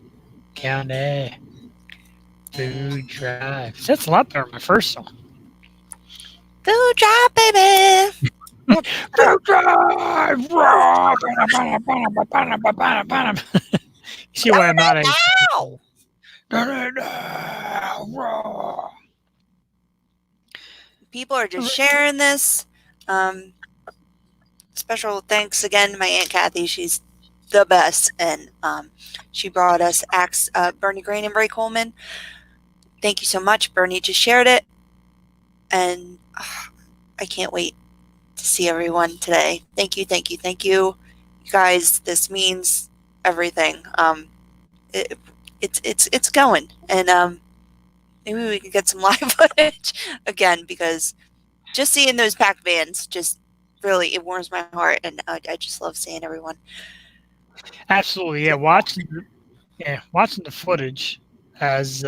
[SPEAKER 1] county, food drive. That's a lot better than my first song.
[SPEAKER 2] Food drive, baby.
[SPEAKER 1] Food drive! You see why I'm not a...
[SPEAKER 2] People are just sharing this. Special thanks again to my Aunt Kathy. She's the best. And she brought us acts Bernie Green and Ray Coleman. Thank you so much. Bernie just shared it. And I can't wait to see everyone today. Thank you, thank you, thank you. You guys, this means everything. It's going. And maybe we can get some live footage again, because just seeing those packed vans just really, it warms my heart, and I just love seeing everyone.
[SPEAKER 1] Absolutely, yeah. Watching the footage as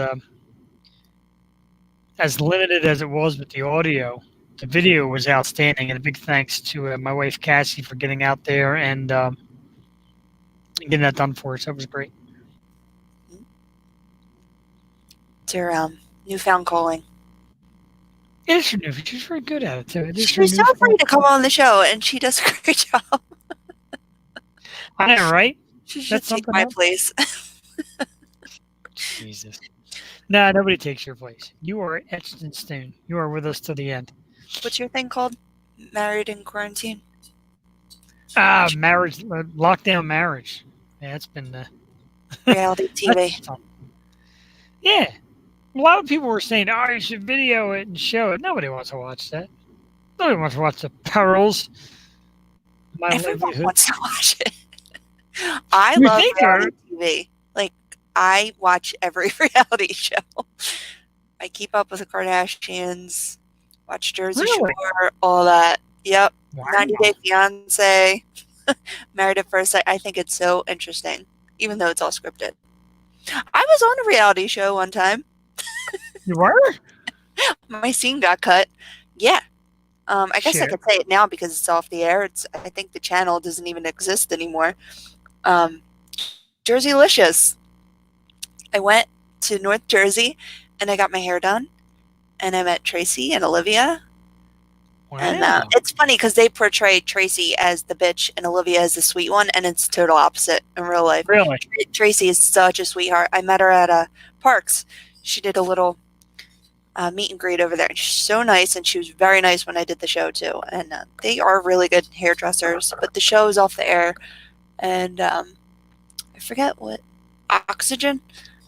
[SPEAKER 1] limited as it was with the audio, the video was outstanding, and a big thanks to my wife Cassie for getting out there and getting that done for us. That was great.
[SPEAKER 2] It's her newfound calling.
[SPEAKER 1] It is her new. She's very good at it too. It is
[SPEAKER 2] She
[SPEAKER 1] her
[SPEAKER 2] was so
[SPEAKER 1] newfound-
[SPEAKER 2] afraid to come on the show, and she does a great job.
[SPEAKER 1] I know, right?
[SPEAKER 2] She should
[SPEAKER 1] That's
[SPEAKER 2] take
[SPEAKER 1] something
[SPEAKER 2] my
[SPEAKER 1] else.
[SPEAKER 2] place.
[SPEAKER 1] Jesus. Nah, nobody takes your place. You are etched in stone. You are with us to the end.
[SPEAKER 2] What's your thing called? Married in Quarantine?
[SPEAKER 1] Marriage, lockdown marriage. Yeah, it's been
[SPEAKER 2] Reality TV.
[SPEAKER 1] that's something. Yeah. A lot of people were saying, oh, you should video it and show it. Nobody wants to watch that. Nobody wants to watch the perils of my
[SPEAKER 2] Everyone
[SPEAKER 1] livelihood.
[SPEAKER 2] wants to watch it. I
[SPEAKER 1] You
[SPEAKER 2] love
[SPEAKER 1] think,
[SPEAKER 2] reality TV. Like, I watch every reality show. I keep up with the Kardashians, watch Jersey
[SPEAKER 1] Really?
[SPEAKER 2] Shore, all that. Yep.
[SPEAKER 1] Wow.
[SPEAKER 2] 90 Day Fiance, Married at First Sight. I think it's so interesting, even though it's all scripted. I was on a reality show one time.
[SPEAKER 1] You were?
[SPEAKER 2] My scene got cut. Yeah. I guess
[SPEAKER 1] Share.
[SPEAKER 2] I could say it now because it's off the air. I think the channel doesn't even exist anymore. Jerseylicious. I went to North Jersey and I got my hair done, and I met Tracy and Olivia.
[SPEAKER 1] Wow.
[SPEAKER 2] And it's funny because they portrayed Tracy as the bitch and Olivia as the sweet one, and it's total opposite in real life.
[SPEAKER 1] Really?
[SPEAKER 2] Tracy is such a sweetheart. I met her at Parks. She did a little meet and greet over there. And she's so nice, and she was very nice when I did the show too. And they are really good hairdressers. But the show is off the air, and I forget what Oxygen.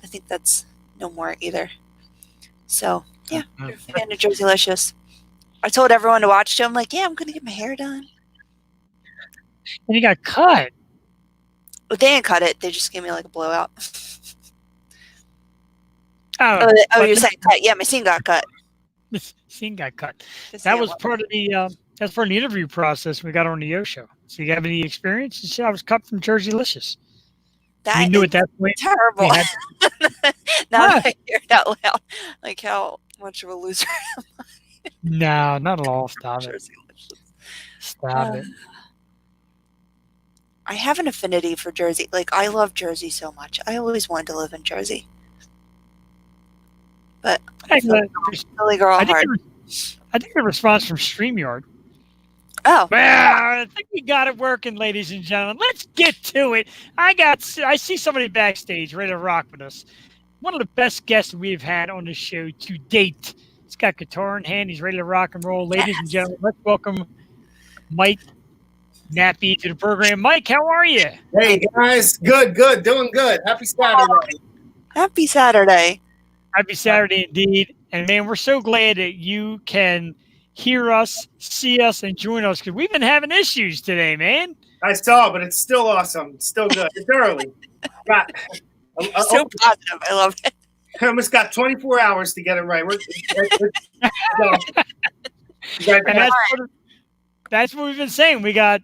[SPEAKER 2] I think that's no more either. So yeah, if you're a fan of Jerseylicious. I told everyone to watch it. I'm like, yeah, I'm gonna get my hair done.
[SPEAKER 1] And you got cut.
[SPEAKER 2] But they didn't cut it. They just gave me like a blowout.
[SPEAKER 1] Oh,
[SPEAKER 2] You're saying cut? Yeah, my scene got cut.
[SPEAKER 1] scene got cut.
[SPEAKER 2] Just
[SPEAKER 1] That
[SPEAKER 2] saying
[SPEAKER 1] was
[SPEAKER 2] what-
[SPEAKER 1] part of the that's part of the interview process we got on the Yo show. So you have any experience? You said I was cut from Jerseylicious.
[SPEAKER 2] That
[SPEAKER 1] You knew
[SPEAKER 2] is
[SPEAKER 1] at that point.
[SPEAKER 2] terrible.
[SPEAKER 1] you had-
[SPEAKER 2] Now
[SPEAKER 1] What?
[SPEAKER 2] that I hear it out loud, like how much of a loser
[SPEAKER 1] No, not at all. Stop it.
[SPEAKER 2] Jerseylicious.
[SPEAKER 1] Stop it.
[SPEAKER 2] I have an affinity for Jersey. Like, I love Jersey so much. I always wanted to live in Jersey. But
[SPEAKER 1] Hey,
[SPEAKER 2] Philly girl
[SPEAKER 1] I
[SPEAKER 2] hard.
[SPEAKER 1] think the response from StreamYard.
[SPEAKER 2] Oh,
[SPEAKER 1] Well, I think we got it working, ladies and gentlemen. Let's get to it. I see somebody backstage ready to rock with us. One of the best guests we've had on the show to date. He's got guitar in hand. He's ready to rock and roll. Ladies and gentlemen, let's welcome Mike Nappi to the program. Mike, how are you?
[SPEAKER 9] Hey guys, good, doing good. Happy Saturday.
[SPEAKER 2] happy Saturday.
[SPEAKER 1] Happy Saturday indeed. And man, we're so glad that you can hear us, see us, and join us because we've been having issues today, man.
[SPEAKER 9] I saw, but it's still awesome. It's still good. It's early.
[SPEAKER 2] So positive. I love it.
[SPEAKER 9] I almost got 24 hours to get it right.
[SPEAKER 1] And that's what we've been saying. We got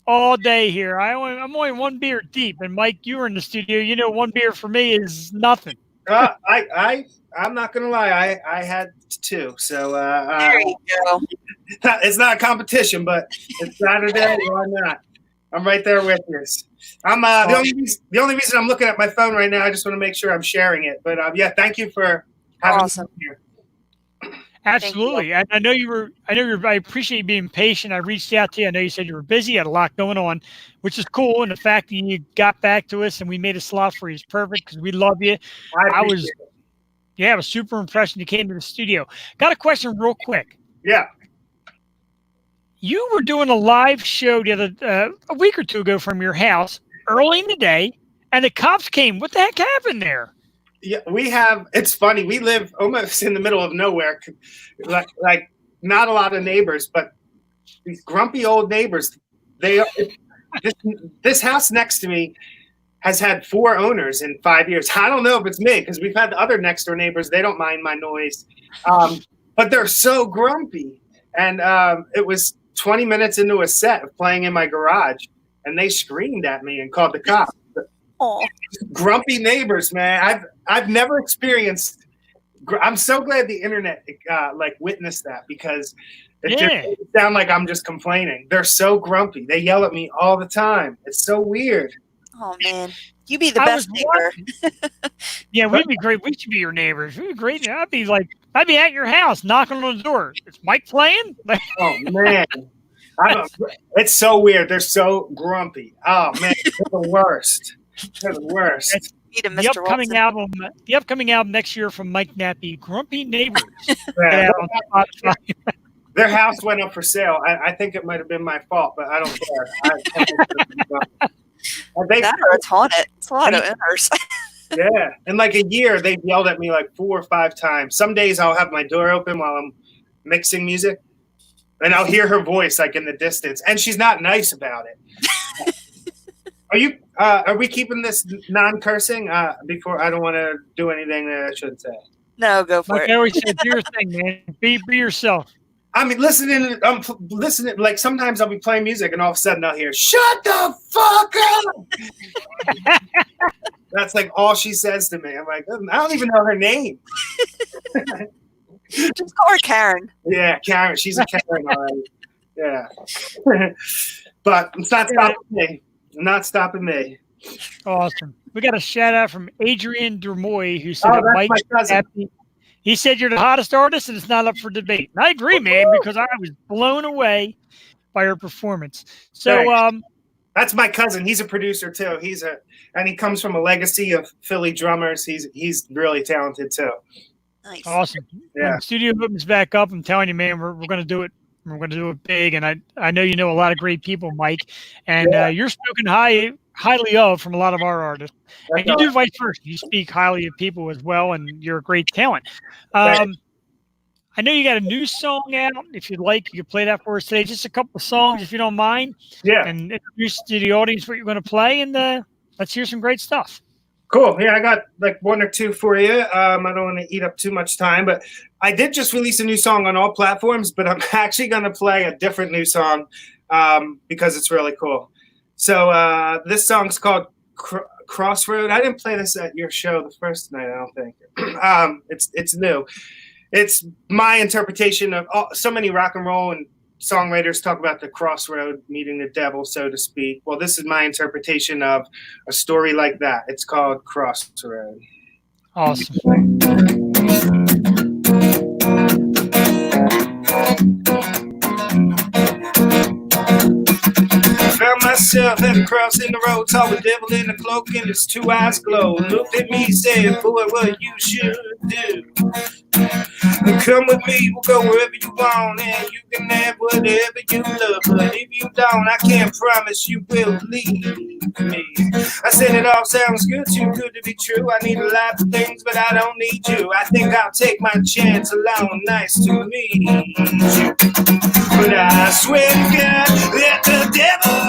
[SPEAKER 1] all day here. I'm only one beer deep, and Mike, you were in the studio. You know, one beer for me is nothing.
[SPEAKER 9] I'm not gonna lie. I had 2, so
[SPEAKER 2] There you go.
[SPEAKER 9] it's not a competition, but it's Saturday. Why not? I'm right there with you. I'm the only reason I'm looking at my phone right now. I just want to make sure I'm sharing it. But yeah, thank you for having
[SPEAKER 2] Awesome.
[SPEAKER 9] me here.
[SPEAKER 1] Absolutely. I know you were. I appreciate you being patient. I reached out to you. I know you said you were busy, had a lot going on, which is cool. And the fact that you got back to us and we made a slot for you is perfect because we love you. I was super impressed when you came to the studio. Got a question real quick.
[SPEAKER 9] Yeah.
[SPEAKER 1] You were doing a live show the other a week or two ago from your house early in the day, and the cops came. What the heck happened there?
[SPEAKER 9] Yeah, it's funny. We live almost in the middle of nowhere, like not a lot of neighbors, but these grumpy old neighbors. This house next to me has had 4 owners in 5 years. I don't know if it's me because we've had the other next door neighbors. They don't mind my noise, but they're so grumpy. And it was 20 minutes into a set of playing in my garage, and they screamed at me and called the cops.
[SPEAKER 2] Oh,
[SPEAKER 9] grumpy neighbors, man. I've never experienced. I'm so glad the internet witnessed that because it just sound like I'm just complaining. They're so grumpy. They yell at me all the time. It's so weird.
[SPEAKER 2] oh man, you be the best neighbor.
[SPEAKER 1] Yeah, we'd be great. We should be your neighbors. We'd be great. I'd be at your house knocking on the door. Is Mike playing?
[SPEAKER 9] Oh man, it's so weird. They're so grumpy. Oh man, they're the worst. They're the worst.
[SPEAKER 1] The upcoming album next year from Mike Nappi, Grumpy Neighbors.
[SPEAKER 9] Yeah, their house went up for sale. I think it might have been my fault, but I don't care.
[SPEAKER 2] It's haunted. It's a lot of owners.
[SPEAKER 9] Yeah, in like a year, they've yelled at me like 4 or 5 times. Some days I'll have my door open while I'm mixing music, and I'll hear her voice like in the distance, and she's not nice about it. Are we keeping this non-cursing? Before I don't want to do anything that I shouldn't say.
[SPEAKER 2] No, go for it.
[SPEAKER 1] I always said, do your thing, man. Be yourself.
[SPEAKER 9] I mean, I'm listening. Like sometimes I'll be playing music, and all of a sudden I'll hear, "Shut the fuck up." That's like all she says to me. I'm like, I don't even know her name.
[SPEAKER 2] Just call her Karen.
[SPEAKER 9] Yeah, Karen. She's a Karen already. Yeah, but it's not stopping me. Not stopping me.
[SPEAKER 1] Awesome. We got a shout out from Adrian Dermoy who said that Mike Nappi. He said you're the hottest artist and it's not up for debate. And I agree, man, because I was blown away by your performance. So
[SPEAKER 9] that's my cousin. He's a producer too. And he comes from a legacy of Philly drummers. He's really talented too.
[SPEAKER 2] Nice.
[SPEAKER 1] Awesome.
[SPEAKER 9] Yeah.
[SPEAKER 1] When studio opens back up, I'm telling you, man, we're gonna do it. We're going to do it big, and I know you know a lot of great people, Mike, and you're spoken highly of from a lot of our artists, and you do vice versa. You speak highly of people as well, and you're a great talent. I know you got a new song out. If you'd like, you can play that for us today. Just a couple of songs, if you don't mind.
[SPEAKER 9] Yeah.
[SPEAKER 1] And introduce to the audience what you're going to play, and let's hear some great stuff.
[SPEAKER 9] Cool. Yeah, I got like 1 or 2 for you. I don't want to eat up too much time, but I did just release a new song on all platforms, but I'm actually going to play a different new song because it's really cool. So this song's called Crossroad. I didn't play this at your show the first night, I don't think. It's new. It's my interpretation of so many rock and roll and songwriters talk about the crossroad, meeting the devil, so to speak. Well, this is my interpretation of a story like that. It's called Crossroad.
[SPEAKER 1] Awesome.
[SPEAKER 9] Found myself at a crossing the road, saw the devil in a cloak and his 2 eyes glowed. Looked at me, said, "Boy, what you should do. Come with me, we'll go wherever you want, and you can have whatever you love. But if you don't, I can't promise you will leave me." I said, "It all sounds good, too good to be true. I need a lot of things, but I don't need you. I think I'll take my chance alone. Nice to meet you. But I swear to God that the devil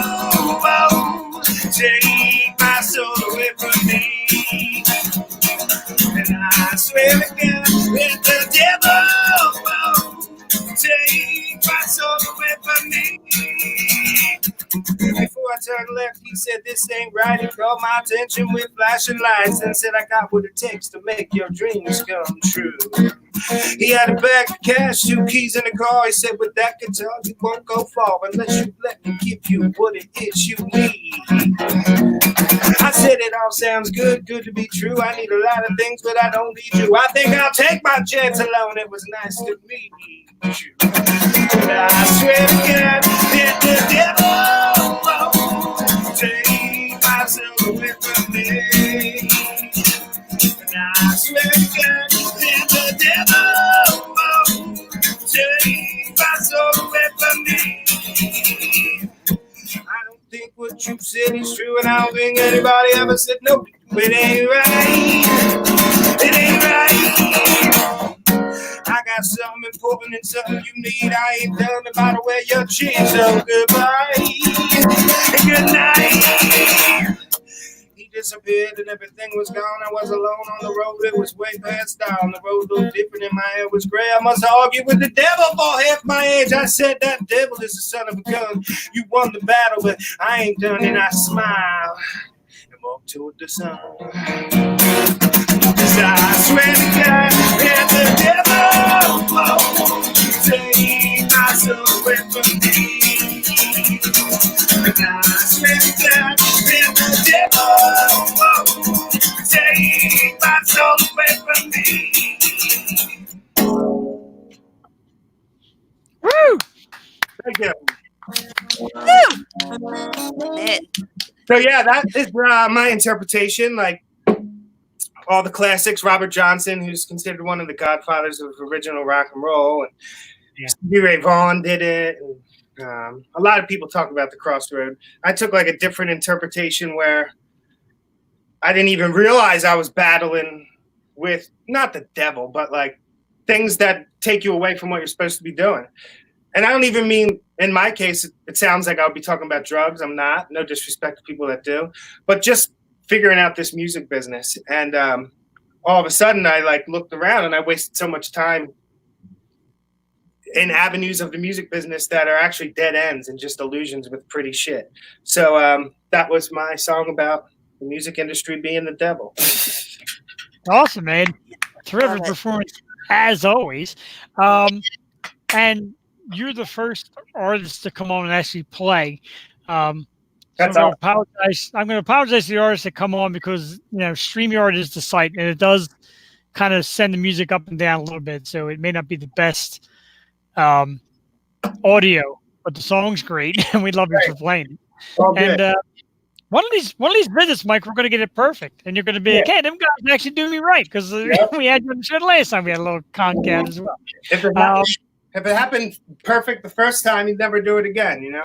[SPEAKER 9] won't take my soul away from me. swear to God, let the devil take my soul away from me. Before I turned left, he said, this ain't right. He caught my attention with flashing lights and said, I got what it takes to make your dreams come true. He had a bag of cash, 2 keys in the car. He said, with that guitar, you won't go far unless you let me give you what it is you need. I said, it all sounds good, good to be true. I need a lot of things, but I don't need you. I think I'll take my chance alone. It was nice to meet you. I swear to God, let the devil take my soul away from me. And I swear to God, let the devil take my soul away from me. I don't think what you said is true, and I don't think anybody ever said no. It ain't right. It ain't right. I got something important and something you need. I ain't done about to wear your chin, so goodbye and good night. He disappeared and everything was gone. I was alone on the road. It was way past dawn. The road looked different and my hair was gray. I must argue with the devil for half my age. I said that devil is the son of a gun. You won the battle, but I ain't done. And I smile and walk toward the sun. I swear to God, let the devil take my soul away from me. And I swear to God, let the devil take my soul away from me.
[SPEAKER 1] Woo!
[SPEAKER 9] Thank you.
[SPEAKER 2] Man.
[SPEAKER 9] So yeah, that is my interpretation. Like all the classics, Robert Johnson, who's considered one of the godfathers of original rock and roll, and Stevie Ray Vaughan did it. And, a lot of people talk about the Crossroad. I took like a different interpretation where I didn't even realize I was battling with not the devil, but like things that take you away from what you're supposed to be doing. And I don't even mean, in my case, it sounds like I'll be talking about drugs. I'm not. No disrespect to people that do. But just figuring out this music business. And all of a sudden, I like looked around and I wasted so much time in avenues of the music business that are actually dead ends and just illusions with pretty shit. So that was my song about the music industry being the devil.
[SPEAKER 1] Awesome, man. Terrific performance, as always. And you're the first artist to come on and actually play.
[SPEAKER 9] That's
[SPEAKER 1] I'm going to apologize to the artists that come on because, you know, StreamYard is the site and it does kind of send the music up and down a little bit. So it may not be the best audio, but the song's great and we love you for playing. And one of these visits, Mike, we're going to get it perfect. And you're going to be like, hey, them guys actually do me right because we had you on the show last time. We had a little concat as well.
[SPEAKER 9] If it happened perfect the first time, you'd never do it again, you know?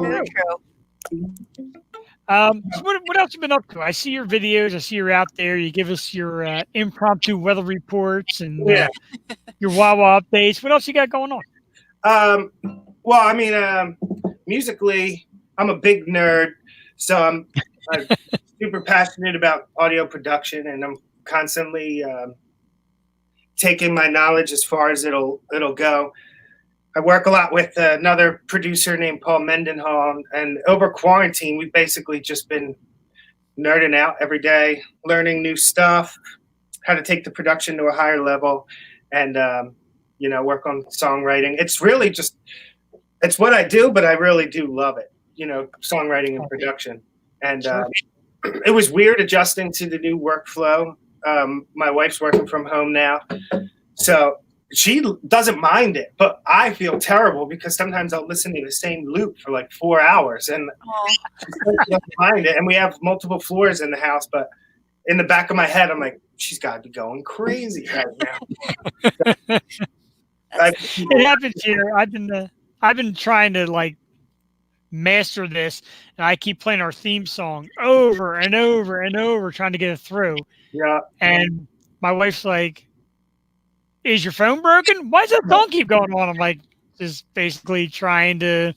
[SPEAKER 2] Very true.
[SPEAKER 1] So what else you been up to? I see your videos. I see you're out there. You give us your impromptu weather reports and your Wawa updates. What else you got going on?
[SPEAKER 9] Well, I mean, musically, I'm a big nerd, so I'm super passionate about audio production, and I'm constantly taking my knowledge as far as it'll go. I work a lot with another producer named Paul Mendenhall, and over quarantine, we've basically just been nerding out every day, learning new stuff, how to take the production to a higher level, and work on songwriting. It's really just, it's what I do, but I really do love it, songwriting and production. And it was weird adjusting to the new workflow. My wife's working from home now, so she doesn't mind it, but I feel terrible because sometimes I'll listen to the same loop for like 4 hours and she doesn't mind it. And we have multiple floors in the house, but in the back of my head, I'm like, she's got to be going crazy right now.
[SPEAKER 1] It happens here. I've been trying to like master this, and I keep playing our theme song over and over and over, trying to get it through.
[SPEAKER 9] Yeah.
[SPEAKER 1] And my wife's like, is your phone broken? Why does that song keep going on? I'm like, just basically trying to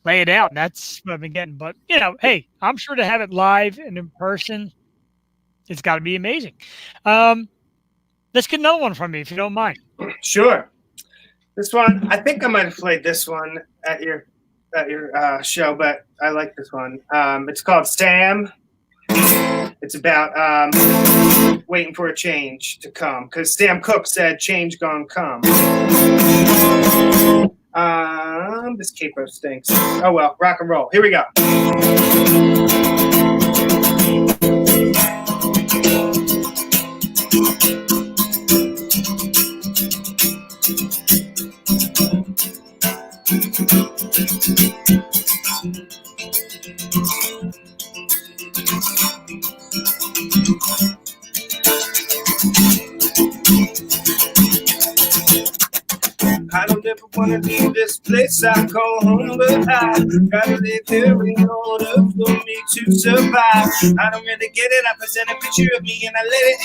[SPEAKER 1] lay it out. And that's what I've been getting. But, hey, I'm sure to have it live and in person, it's got to be amazing. let's get another one from you if you don't mind.
[SPEAKER 9] Sure. This one, I think I might have played this one at your show, but I like this one. It's called Sam. It's about waiting for a change to come, because Sam Cooke said change gonna come. This capo stinks. Oh well, rock and roll. Here we go. I don't ever want to leave this place I call home, but I gotta live here in order for me to survive. I don't really get it. I present a picture of me and I let it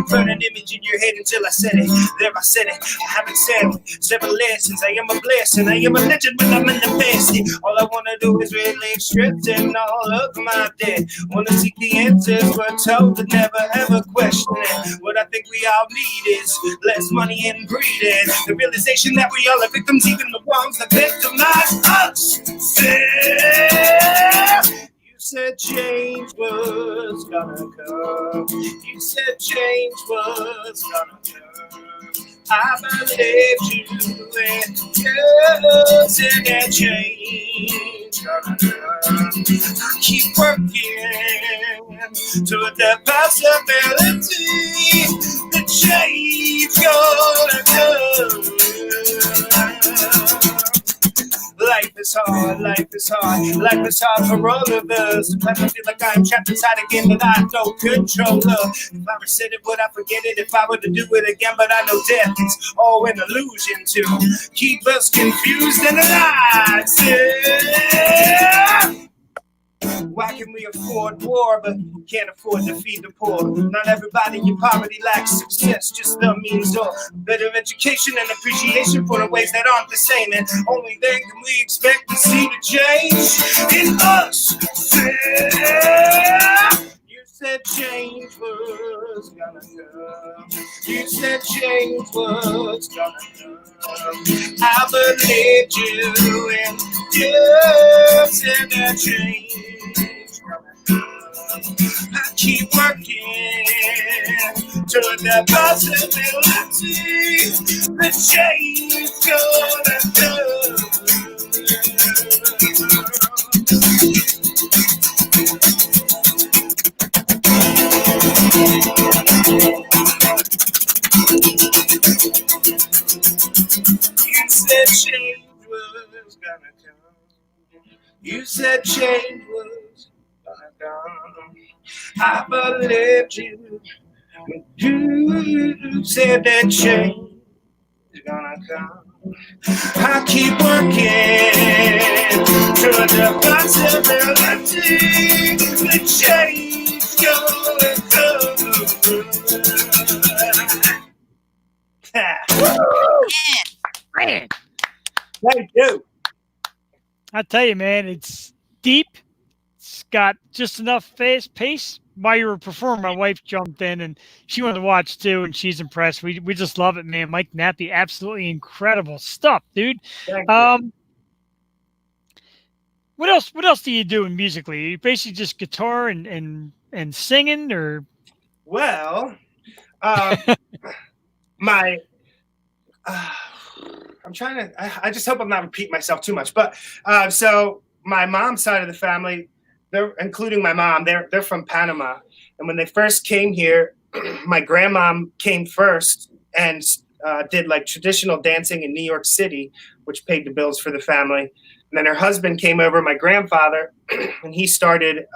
[SPEAKER 9] burn an image in your head until I said it. There I said it. I haven't said several lessons. I am a blessing. I am a legend, but I'm in the best. All I want to do is relieve stripped and all of my debt. Want to seek the answers we're told, but never ever question it. What I think we all need is less money and greed, the realization that we all are victims, even the ones that victimize us. You said change was gonna come. You said change was gonna come. I believed you, and you said that change gonna come. I keep working toward the possibility that change gonna come. Life is hard, life is hard, life is hard for all of us. Sometimes I feel like I'm trapped inside again that I have no control of. If I said it, would I forget it if I were to do it again? But I know death is all an illusion to keep us confused and alive. Yeah. Why can we afford war, but can't afford to feed the poor? Not everybody in poverty lacks success, just the means or better education and appreciation for the ways that aren't the same. And only then can we expect to see the change in us. You said change was gonna come. You said change was gonna come. I believed you, and you said that change. I keep working toward the possibility that change gonna come. You said change was gonna come. You said change was I believed you when you said that change is gonna come. I keep working toward the possibility that change gonna come.
[SPEAKER 1] Man,
[SPEAKER 9] Thank you.
[SPEAKER 1] I tell you, man, it's deep. It's got just enough pace. While you were performing, my wife jumped in and she wanted to watch too, and she's impressed. We just love it, man. Mike Nappi, absolutely incredible stuff, dude.
[SPEAKER 9] Thank you.
[SPEAKER 1] What else do you do musically? You basically just guitar and singing, or
[SPEAKER 9] Well, my I'm trying to. I just hope I'm not repeating myself too much. But so my mom's side of the family, they're including my mom. They're from Panama, and when they first came here, my grandmom came first and did like traditional dancing in New York City, which paid the bills for the family. And then her husband came over, my grandfather, and he started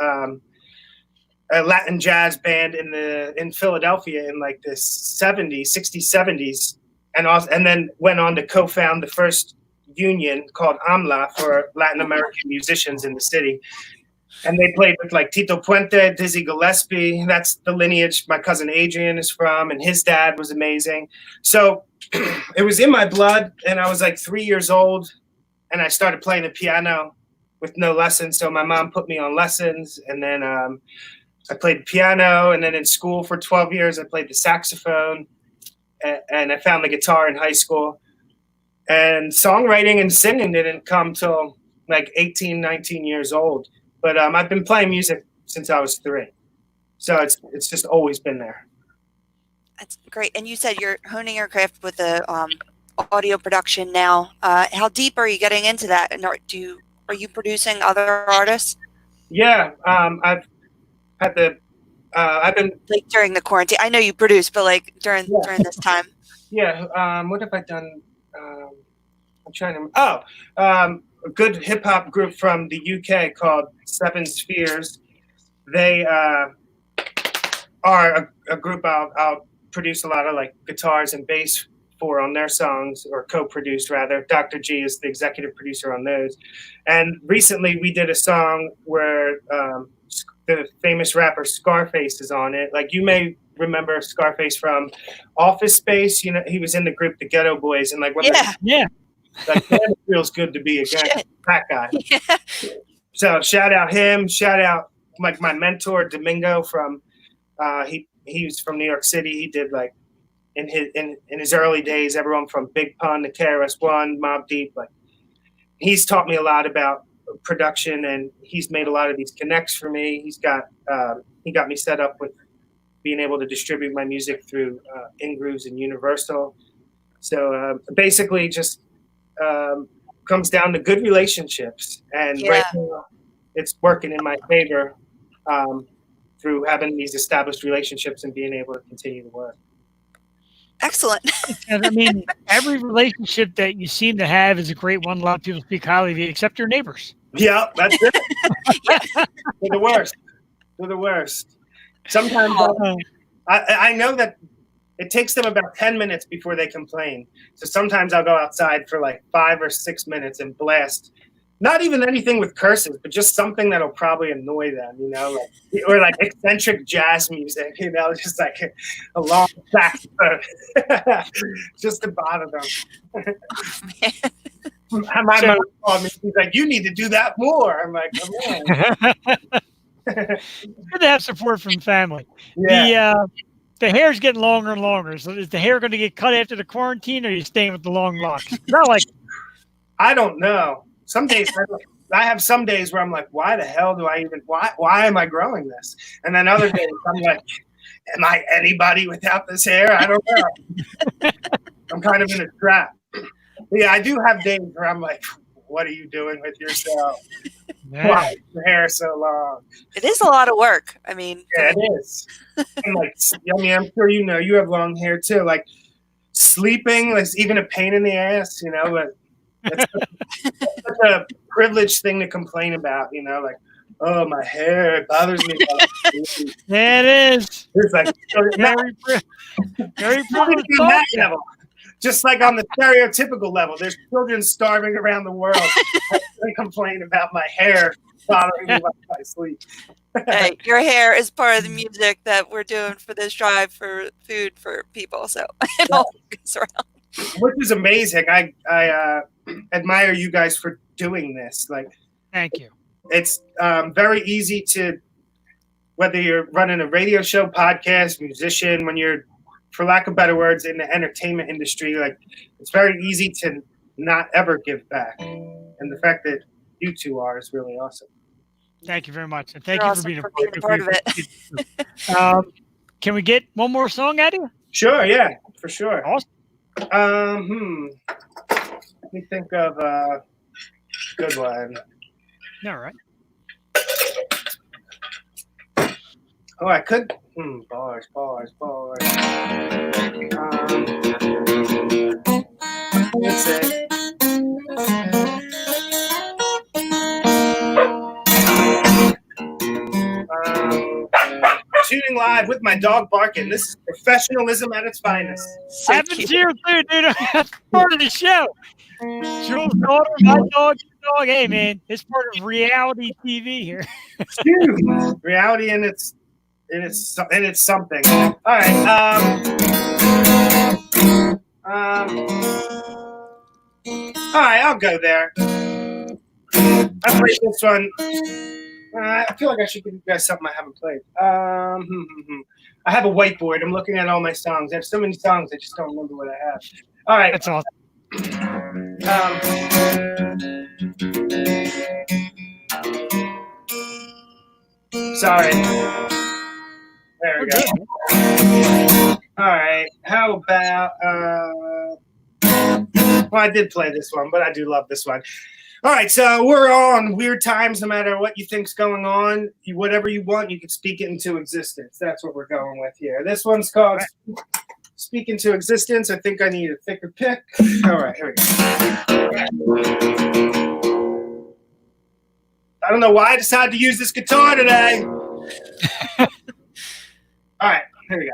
[SPEAKER 9] a Latin jazz band in Philadelphia in like the 60s, 70s, and then went on to co-found the first union called AMLA for Latin American musicians in the city. And they played with like Tito Puente, Dizzy Gillespie. That's the lineage my cousin Adrian is from, and his dad was amazing. So it was in my blood, and I was like 3 years old, and I started playing the piano with no lessons. So my mom put me on lessons, and then I played piano, and then in school for 12 years, I played the saxophone. and I found the guitar in high school. And songwriting and singing didn't come till like 18, 19 years old. But I've been playing music since I was 3. So it's just always been there.
[SPEAKER 2] That's great. And you said you're honing your craft with the audio production now. How deep are you getting into that? And are you producing other artists?
[SPEAKER 9] Yeah, I've had the I've been
[SPEAKER 2] like during the quarantine. I know you produce, but like during this time.
[SPEAKER 9] Yeah. What have I done? I'm trying to. A good hip hop group from the UK called Seven Spheres. They are a group I'll produce a lot of like guitars and bass for on their songs, or co-produced rather. Dr. G is the executive producer on those. And recently we did a song where the famous rapper Scarface is on it. Like, you may remember Scarface from Office Space. You know, he was in the group The Ghetto Boys, and like, like, man, it feels good to be that guy. Yeah. So shout out him. Shout out like my mentor Domingo from he was from New York City. He did like in his early days, everyone from Big Pun to KRS-One, Mobb Deep. Like, he's taught me a lot about production, and he's made a lot of these connects for me. He got me set up with being able to distribute my music through Ingrooves and Universal. So basically just comes down to good relationships, and right now it's working in my favor through having these established relationships and being able to continue to work.
[SPEAKER 2] Excellent.
[SPEAKER 1] And I mean, every relationship that you seem to have is a great one. A lot of people speak highly of you, except your neighbors.
[SPEAKER 9] Yeah, that's it. They're the worst. They're the worst. Sometimes I know that it takes them about 10 minutes before they complain. So sometimes I'll go outside for like 5 or 6 minutes and blast, not even anything with curses, but just something that'll probably annoy them, you know, like, or like eccentric jazz music, you know, just like a long saxophone, just to bother them. Oh, my mom called me. She's like, "You need to do that more." I'm like, "Oh, man."
[SPEAKER 1] Good to have support from family.
[SPEAKER 9] Yeah.
[SPEAKER 1] The hair's getting longer and longer. So is the hair going to get cut after the quarantine, or are you staying with the long locks? Not like,
[SPEAKER 9] I don't know. Some days I have some days where I'm like, why the hell do I even, why am I growing this? And then other days I'm like, am I anybody without this hair? I don't know. I'm kind of in a trap. But yeah, I do have days where I'm like, what are you doing with yourself? Why is your hair so long?
[SPEAKER 2] It is a lot of work. I mean,
[SPEAKER 9] yeah, it is. And like, I mean, I'm sure you know, you have long hair too. Like, sleeping, like, even a pain in the ass, you know, but it's such a privileged thing to complain about, you know, like, oh, my hair, it bothers me.
[SPEAKER 1] Yeah, it is.
[SPEAKER 9] It's like,
[SPEAKER 1] very privileged.
[SPEAKER 9] That level. Just like on the stereotypical level, there's children starving around the world. I complain about my hair bothering me while I sleep.
[SPEAKER 2] Hey, your hair is part of the music that we're doing for this drive for food for people, so it all goes around.
[SPEAKER 9] Which is amazing. I admire you guys for doing this. Like,
[SPEAKER 1] thank you.
[SPEAKER 9] It's very easy to, whether you're running a radio show, podcast, musician, when you're, for lack of better words, in the entertainment industry, like, it's very easy to not ever give back. And the fact that you two are is really awesome.
[SPEAKER 1] Thank you very much. And thank
[SPEAKER 2] You're
[SPEAKER 1] you
[SPEAKER 2] awesome
[SPEAKER 1] for being
[SPEAKER 2] a part of it.
[SPEAKER 1] Can we get one more song out of you?
[SPEAKER 9] Sure, yeah, for sure.
[SPEAKER 1] Awesome.
[SPEAKER 9] Let me think of a good one.
[SPEAKER 1] All right.
[SPEAKER 9] Oh, I could. Bars. Let's see. Shooting live with my dog barking. This is professionalism at its finest.
[SPEAKER 1] Happens here too, dude. That's part of the show. Jules' daughter, my dog, your dog. Hey, man, it's part of reality TV here.
[SPEAKER 9] Reality, and it's something. All right. All right, I'll go there. I played this one. I feel like I should give you guys something I haven't played. I have a whiteboard. I'm looking at all my songs. I have so many songs, I just don't remember what I have. All right.
[SPEAKER 1] That's awesome.
[SPEAKER 9] Sorry. There we go. All right. How about well, I did play this one, but I do love this one. All right, so we're on Weird Times. No matter what you think's going on, whatever you want, you can speak it into existence. That's what we're going with here. This one's called Speak Into Existence. I think I need a thicker pick. All right, here we go. I don't know why I decided to use this guitar today. All right, here we go.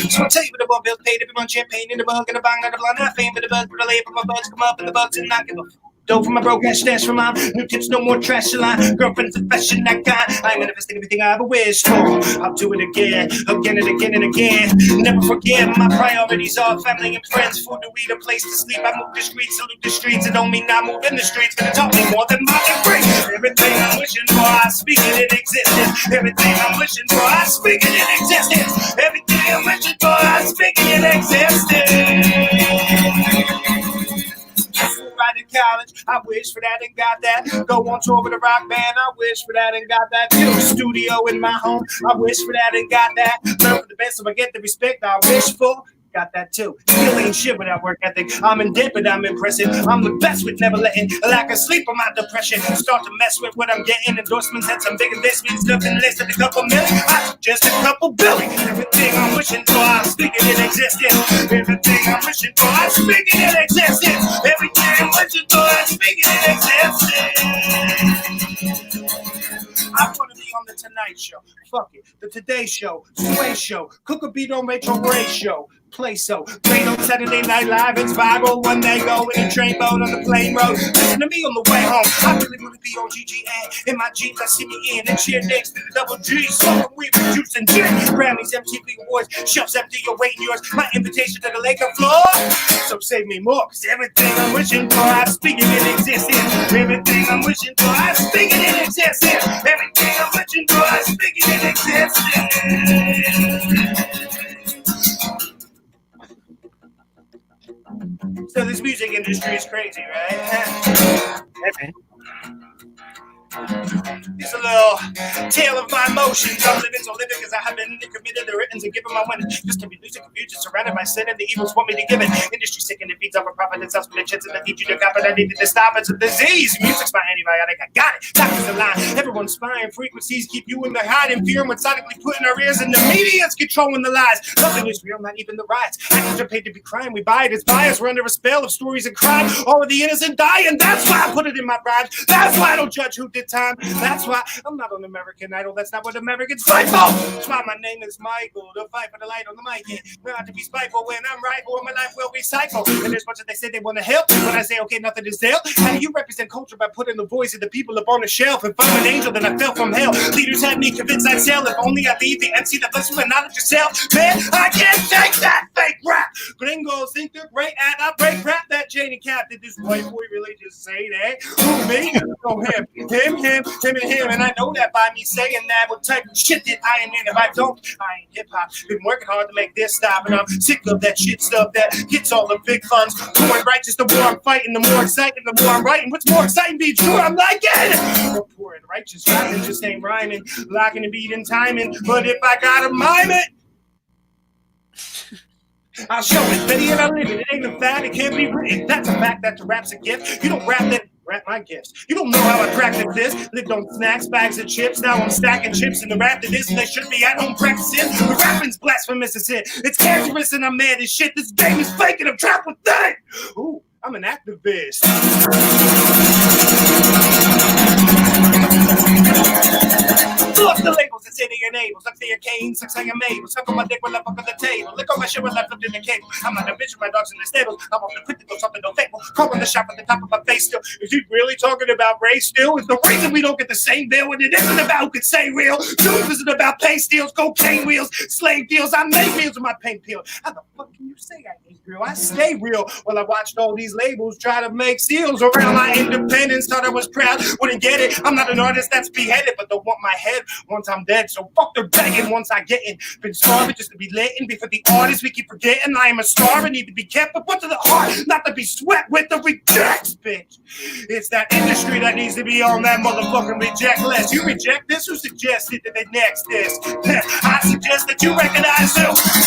[SPEAKER 9] So I'll tell you what the ball bills paid, everyone champagne in the mug and a bang, not a blind, not fame for the buzz, but I lay for my buds, come up in the bugs and not give a dough for my broke cash stash for mom. New tips, no more trash line. Girlfriend's a fashion that kind. I'm manifesting everything I ever wished for. I'll do it again and again and again. Never forget my priorities are family and friends. Food to eat, a place to sleep. I move the streets, salute the streets. It don't mean I move in the streets, but it taught me more than my degree. Everything I'm wishing for, I speak it in existence. Everything I'm wishing for, I speak it in existence. Everything I'm wishing for, I speak it in existence. Right in college, I wish for that and got that. Go on tour with a rock band, I wish for that and got that. New studio in my home, I wish for that and got that. Learn for the best so I get the respect I wish for. Got that too. Still ain't shit without work ethic. I'm in debt, but I'm impressive. I'm the best with never letting a lack of sleep on my depression. Start to mess with what I'm getting. Endorsements and some big investments. Nothing less than a couple million. I just a couple billion. Everything I'm wishing for, I'm speaking in existence. Everything I'm wishing for, I'm speaking in existence. Everything I'm wishing for, I'm speaking in existence. I want to be on the Tonight Show. Fuck it. The Today Show. Sway Show. Cook a beat on Rachel Ray Show. Play so. Played on Saturday Night Live. It's viral when they go in a train boat on the plane road. Listen to me on the way home. I really want to be on GGA. In my Jeep, I see me in and cheer next to the double G. Smoking weed with juice and gin. Grammys, MTV Awards. Shelves empty, you're waiting yours. My invitation to the Laker floor. So save me more. Cause everything I'm wishing for, I'm speaking in existence. Everything I'm wishing for, I'm speaking in existence. Everything I'm wishing for, I'm speaking in existence. So this music industry is crazy, right? It's a little tale of my emotions. I'm living so living because I have been committed to written and given my winning. Just to be losing confusion, surrounded by sin and the evils want me to give it. Industry sick and it feeds off a profit and sells for the chits and I need you to cop it. I needed to stop. It's a disease. Music's my antibiotic. I got it. Doctors are lying. Everyone's spying. Frequencies keep you in the hiding. Fear methodically putting our ears in the media's controlling the lies. Nothing is real, not even the riots. Actors are paid to be crying. We buy it as bias. We're under a spell of stories of crime. All of the innocent die, and that's why I put it in my rhymes. That's why I don't judge who did time. That's why I'm not on American Idol. That's not what Americans fight for. That's why my name is Michael. The fight for the light on the mic. Not to be spiteful when I'm right, or my life will recycle. And there's much that they say they want to help. When I say, okay, nothing is there. How do you represent culture by putting the voice of the people up on the shelf? If I'm an angel, then I fell from hell. Leaders had me convinced I'd sell. If only I leave the MC that bless you and knowledge yourself. Man, I can't take that fake rap. Gringos think they're great at. I break rap that Janie Cap. Did this white boy really just say that? Who, me? Oh, him and him. And I know that by me saying that what type of shit that I am in. If I don't, I ain't hip-hop. Been working hard to make this stop. And I'm sick of that shit stuff that gets all the big funds. Poor and righteous, the more I'm fighting, the more exciting, the more I'm writing. What's more exciting, be true, I'm like it. Poor and righteous, rapping just ain't rhyming. Locking the beat and timing. But if I gotta mime it, I'll show it, Betty, and I live it. It ain't a fact, it can't be written. That's a fact, that the rap's a gift. You don't rap that, rap my gifts. You don't know how I practice this. Lived on snacks, bags of chips. Now I'm stacking chips in the rap to this, and they should be at home practicing. The rapping's blasphemous as it. It's cancerous and I'm mad as shit. This game is fake and I'm trapped with that. Ooh, I'm an activist. Lost the labels and say they enable. Suck to your cane, suck to your mabel. Suck on my dick when I fuck on the table. Lick on my shit when I left up in the cable. I'm not a bitch with my dogs in the stables. I'm off the quick to go something no fable. Call on the shop at the top of my face still. Is he really talking about race still? Is the reason we don't get the same bill when it isn't about who can say real? News isn't about pay steals, cocaine wheels, slave deals. I make meals with my paint peel. How the fuck can you say I ain't real? I stay real. Well, I watched all these labels try to make seals around my independence. Thought I was proud, wouldn't get it. I'm not an artist that's beheaded, but don't want my head once I'm dead. So fuck their begging once I get in. Been starving just to be lit and be for the artists. We keep forgetting I am a star and need to be kept, but put to the heart, not to be swept with the rejects, bitch. It's that industry that needs to be on that motherfucking reject list. You reject this? Who suggested that the next is? I suggest that you recognize who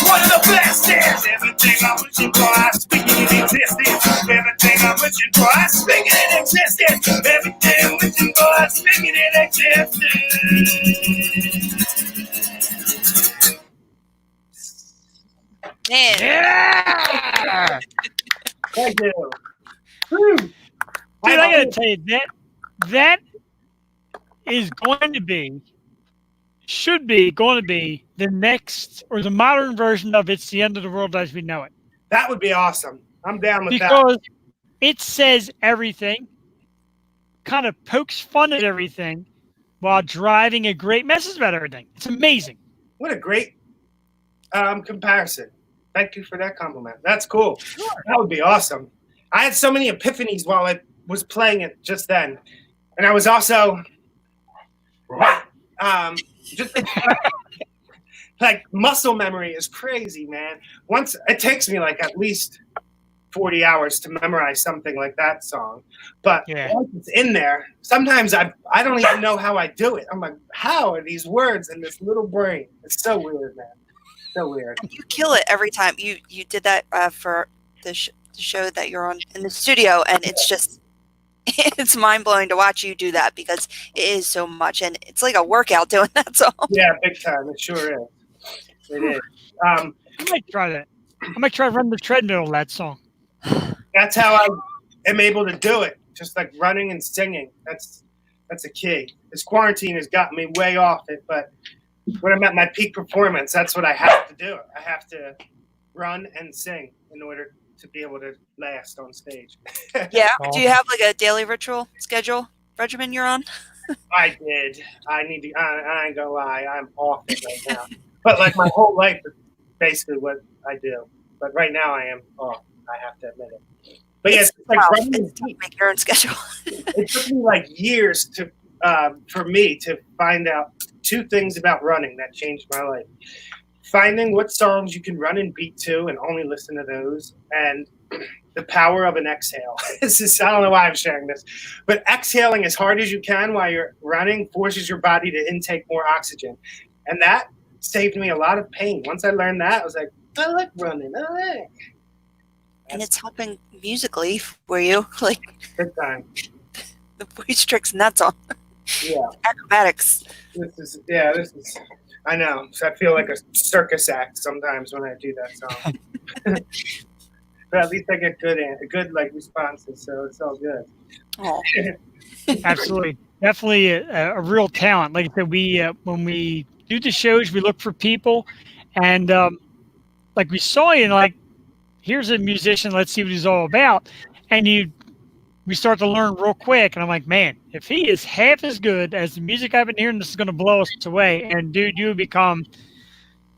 [SPEAKER 9] one of the best is. Everything I'm wishing for, I speak it in existence. Everything I'm wishing for, I speak it in existence. Everything I'm wishing for, I speak it in existence.
[SPEAKER 2] Man.
[SPEAKER 1] Yeah!
[SPEAKER 9] Thank you. Whew.
[SPEAKER 1] Dude, I gotta tell you, that is going to be, should be, going to be the next, or the modern version of It's the End of the World as We Know It.
[SPEAKER 9] That would be awesome. I'm down with that.
[SPEAKER 1] Because it says everything, kind of pokes fun at everything, while driving a great message about everything. It's amazing.
[SPEAKER 9] What a great comparison. Thank you for that compliment. That's cool.
[SPEAKER 1] Sure.
[SPEAKER 9] That would be awesome. I had so many epiphanies while I was playing it just then. And I was also just like muscle memory is crazy, man. Once it takes me like at least 40 hours to memorize something like that song. But once it's in there, sometimes I don't even know how I do it. I'm like, how are these words in this little brain? It's so weird, man. So weird.
[SPEAKER 2] You kill it every time. You did that for the show that you're on in the studio, and it's just it's mind-blowing to watch you do that because it is so much, and it's like a workout doing that song.
[SPEAKER 9] Yeah, big time. It sure is. It is.
[SPEAKER 1] I might try that. I might try running the treadmill of that song.
[SPEAKER 9] That's how I am able to do it. Just like running and singing. That's a key. This quarantine has gotten me way off it, but when I'm at my peak performance, that's what I have to do. I have to run and sing in order to be able to last on stage.
[SPEAKER 2] Yeah. Do you have like a daily ritual regimen you're on?
[SPEAKER 9] I did. I need to. I ain't gonna lie. I'm off it right now. But like my whole life is basically what I do. But right now I am off. I have to admit it. But yeah, it's like running.
[SPEAKER 2] It's tough to make your own schedule.
[SPEAKER 9] It took me like years to for me to find out two things about running that changed my life. Finding what songs you can run and beat to and only listen to those, and the power of an exhale. I don't know why I'm sharing this, but exhaling as hard as you can while you're running forces your body to intake more oxygen. And that saved me a lot of pain. Once I learned that, I was like, I like running. I like.
[SPEAKER 2] And it's helping musically for you, like
[SPEAKER 9] big time.
[SPEAKER 2] The voice tricks and that song.
[SPEAKER 9] Yeah.
[SPEAKER 2] Acrobatics.
[SPEAKER 9] This is. I know. So I feel like a circus act sometimes when I do that song. But at least I get good like responses, so it's all good.
[SPEAKER 2] Oh.
[SPEAKER 1] Absolutely, definitely a real talent. Like I said, we when we do the shows, we look for people, and like we saw you, like here's a musician. Let's see what he's all about, and we start to learn real quick. And I'm like, man, if he is half as good as the music I've been hearing, this is going to blow us away. And dude, you become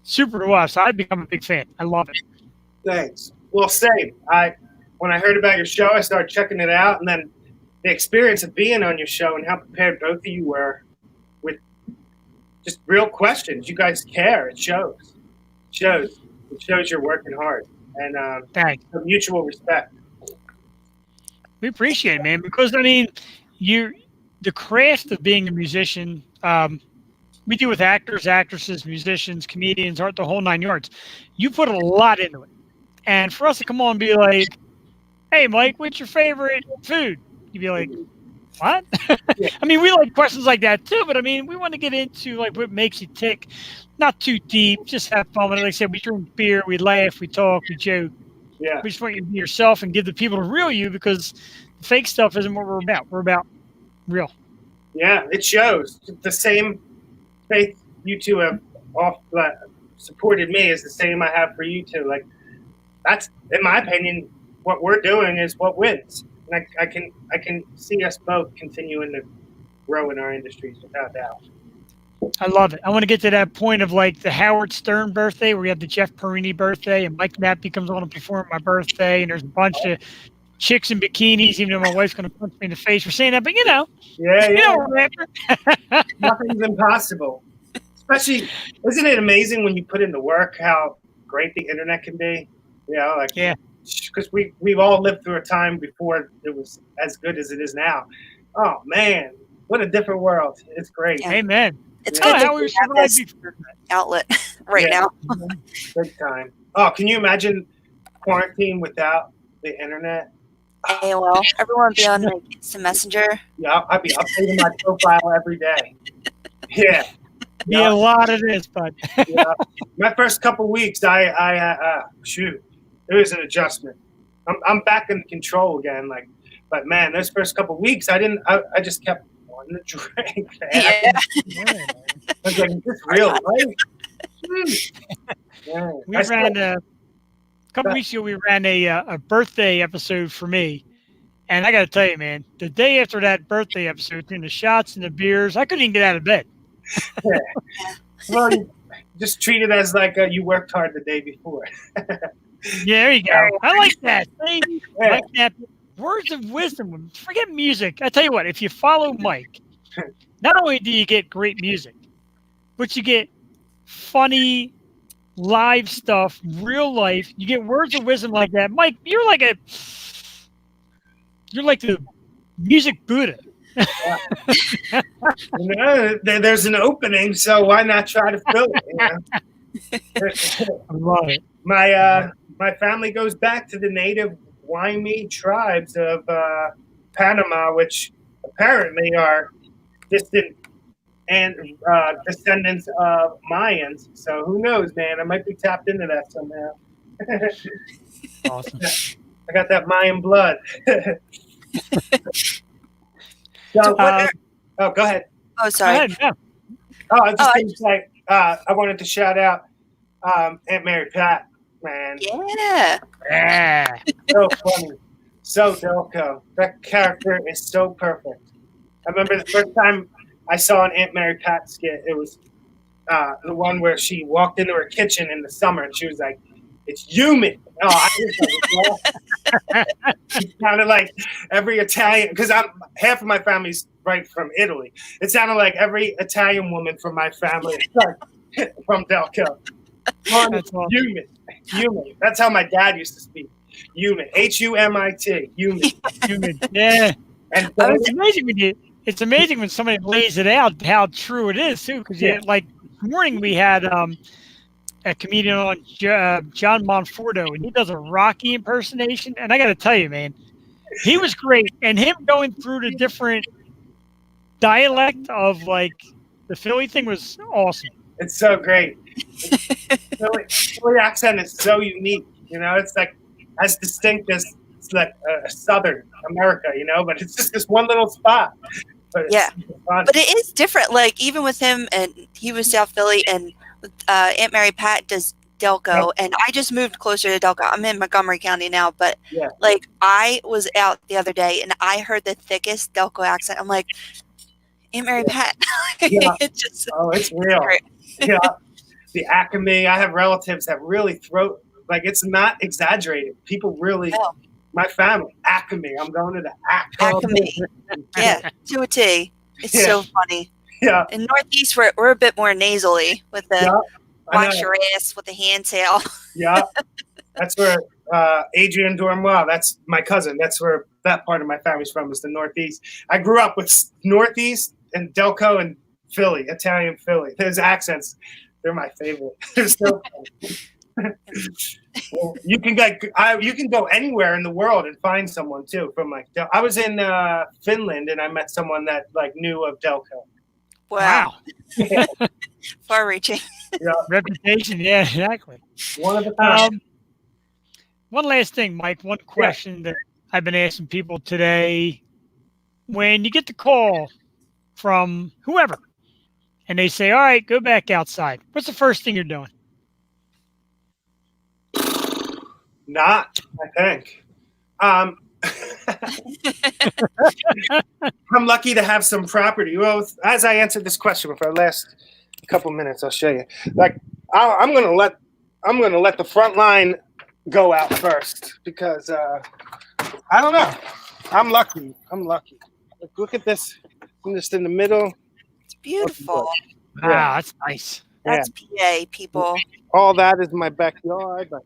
[SPEAKER 1] super to us. I've become a big fan. I love it.
[SPEAKER 9] Thanks. Well, same. When I heard about your show, I started checking it out, and then the experience of being on your show and how prepared both of you were with just real questions. You guys care. It shows. It shows you're working hard, and
[SPEAKER 1] thanks.
[SPEAKER 9] The mutual respect.
[SPEAKER 1] We appreciate it, man, because I mean, the craft of being a musician, we do with actors, actresses, musicians, comedians, art, the whole nine yards. You put a lot into it. And for us to come on and be like, hey, Mike, what's your favorite food? You'd be like, what? I mean, we like questions like that too, but I mean, we want to get into like what makes you tick. Not too deep, just have fun. Like I said, we drink beer, we laugh, we talk, we joke.
[SPEAKER 9] Yeah.
[SPEAKER 1] We just want you to be yourself and give the people the real you, because the fake stuff isn't what we're about. We're about real.
[SPEAKER 9] Yeah, it shows. The same faith you two have supported me is the same I have for you two. Like, that's, in my opinion, what we're doing is what wins. And I can see us both continuing to grow in our industries without doubt.
[SPEAKER 1] I love it. I want to get to that point of like the Howard Stern birthday where you have the Jeff Perini birthday and Mike Nappi comes on and perform my birthday and there's a bunch of chicks in bikinis, even though my wife's going to punch me in the face for saying that. But,
[SPEAKER 9] Yeah,
[SPEAKER 1] you
[SPEAKER 9] yeah.
[SPEAKER 1] know what we're after.
[SPEAKER 9] Nothing's impossible. Especially, isn't it amazing when you put in the work how great the internet can be? You know, like,
[SPEAKER 1] Yeah.
[SPEAKER 9] Because we've all lived through a time before it was as good as it is now. Oh, man. What a different world. It's great.
[SPEAKER 2] Yeah.
[SPEAKER 1] Amen.
[SPEAKER 2] It's
[SPEAKER 1] Oh,
[SPEAKER 2] good
[SPEAKER 1] how
[SPEAKER 2] that
[SPEAKER 1] we
[SPEAKER 2] we have
[SPEAKER 1] survived
[SPEAKER 2] this
[SPEAKER 1] before that.
[SPEAKER 2] outlet right now.
[SPEAKER 9] Big time. Oh, can you imagine quarantine without the internet?
[SPEAKER 2] AOL. Everyone would be on like instant messenger.
[SPEAKER 9] Yeah, I'd be updating my profile every day. Yeah.
[SPEAKER 1] Be a lot of this, but
[SPEAKER 9] Yeah. My first couple weeks, shoot, it was an adjustment. I'm back in control again. Like, but man, those first couple weeks, I I just kept wanting to drink. Man.
[SPEAKER 2] Yeah.
[SPEAKER 9] I was like, is this real life? Yeah.
[SPEAKER 1] we ran a couple weeks ago. We ran a birthday episode for me, and I got to tell you, man, the day after that birthday episode, between the shots and the beers, I couldn't even get out of bed.
[SPEAKER 9] Yeah. Well, you just treat it as like you worked hard the day before.
[SPEAKER 1] Yeah, there you go. I like that. See?
[SPEAKER 9] Yeah.
[SPEAKER 1] Mike Nappi, words of wisdom. Forget music. I tell you what, if you follow Mike, not only do you get great music, but you get funny live stuff, real life. You get words of wisdom like that. Mike, you're like the music Buddha.
[SPEAKER 9] You know, there's an opening, so why not try to fill it? You know?
[SPEAKER 1] I love it.
[SPEAKER 9] My family goes back to the native Waimea tribes of Panama, which apparently are distant and descendants of Mayans. So who knows, man? I might be tapped into that somehow.
[SPEAKER 1] Awesome.
[SPEAKER 9] I got that Mayan blood. So, oh, go ahead.
[SPEAKER 2] Oh, sorry.
[SPEAKER 1] Go ahead, yeah.
[SPEAKER 9] Oh, I was just going to say, I wanted to shout out Aunt Mary Pat, man.
[SPEAKER 2] Yeah.
[SPEAKER 1] Yeah.
[SPEAKER 9] So funny. So Delco. That character is so perfect. I remember the first time I saw an Aunt Mary Pat skit, it was the one where she walked into her kitchen in the summer and she was like, "It's humid." Oh, I was like, it sounded like every Italian, because half of my family's right from Italy. It sounded like every Italian woman from my family from Delco.
[SPEAKER 1] That's awesome.
[SPEAKER 9] Humid. That's how my dad used to speak. Humid. Humit.
[SPEAKER 1] Humid. Yeah.
[SPEAKER 9] And
[SPEAKER 1] it's amazing when somebody lays it out how true it is too. Because like this morning we had a comedian on John Monforto, and he does a Rocky impersonation. And I got to tell you, man, he was great. And him going through the different dialect of like the Philly thing was awesome.
[SPEAKER 9] It's so great. Philly accent is so unique. You know, it's like as distinct as it's like Southern America. You know, but it's just this one little spot. But it's fun.
[SPEAKER 2] But it is different. Like even with him, and he was South Philly, and Aunt Mary Pat does Delco, and I just moved closer to Delco. I'm in Montgomery County now, but like I was out the other day and I heard the thickest Delco accent. I'm like, Aunt Mary Pat.
[SPEAKER 9] It's real. Yeah, the Acme. I have relatives that really throw, like, it's not exaggerated. People really, my family, Acme. I'm going to the
[SPEAKER 2] Acme. Yeah, to a T. It's so funny.
[SPEAKER 9] Yeah.
[SPEAKER 2] In Northeast, we're a bit more nasally with the watch your ass with the hand tail.
[SPEAKER 9] Yeah. That's where Adrian Dormois, that's my cousin. That's where that part of my family's from, is the Northeast. I grew up with Northeast and Delco and Philly, Italian Philly. Those accents, they're my favorite. They're so funny. Well, you can go anywhere in the world and find someone too from like I was in Finland and I met someone that like knew of Delco.
[SPEAKER 2] Wow. Far reaching.
[SPEAKER 9] Yeah.
[SPEAKER 1] Reputation, yeah, exactly.
[SPEAKER 9] One of the time.
[SPEAKER 1] One last thing, Mike. One question that I've been asking people today: when you get the call from whoever, and they say, all right, go back outside. What's the first thing you're doing?
[SPEAKER 9] Not, I think. I'm lucky to have some property. Well, as I answered this question for the last couple minutes, I'll show you. Like, I'm gonna let the front line go out first because I don't know. I'm lucky. Like, look at this. I'm just in the middle.
[SPEAKER 2] It's beautiful.
[SPEAKER 1] Wow, that's nice.
[SPEAKER 2] That's PA, people.
[SPEAKER 9] All that is my backyard. Like,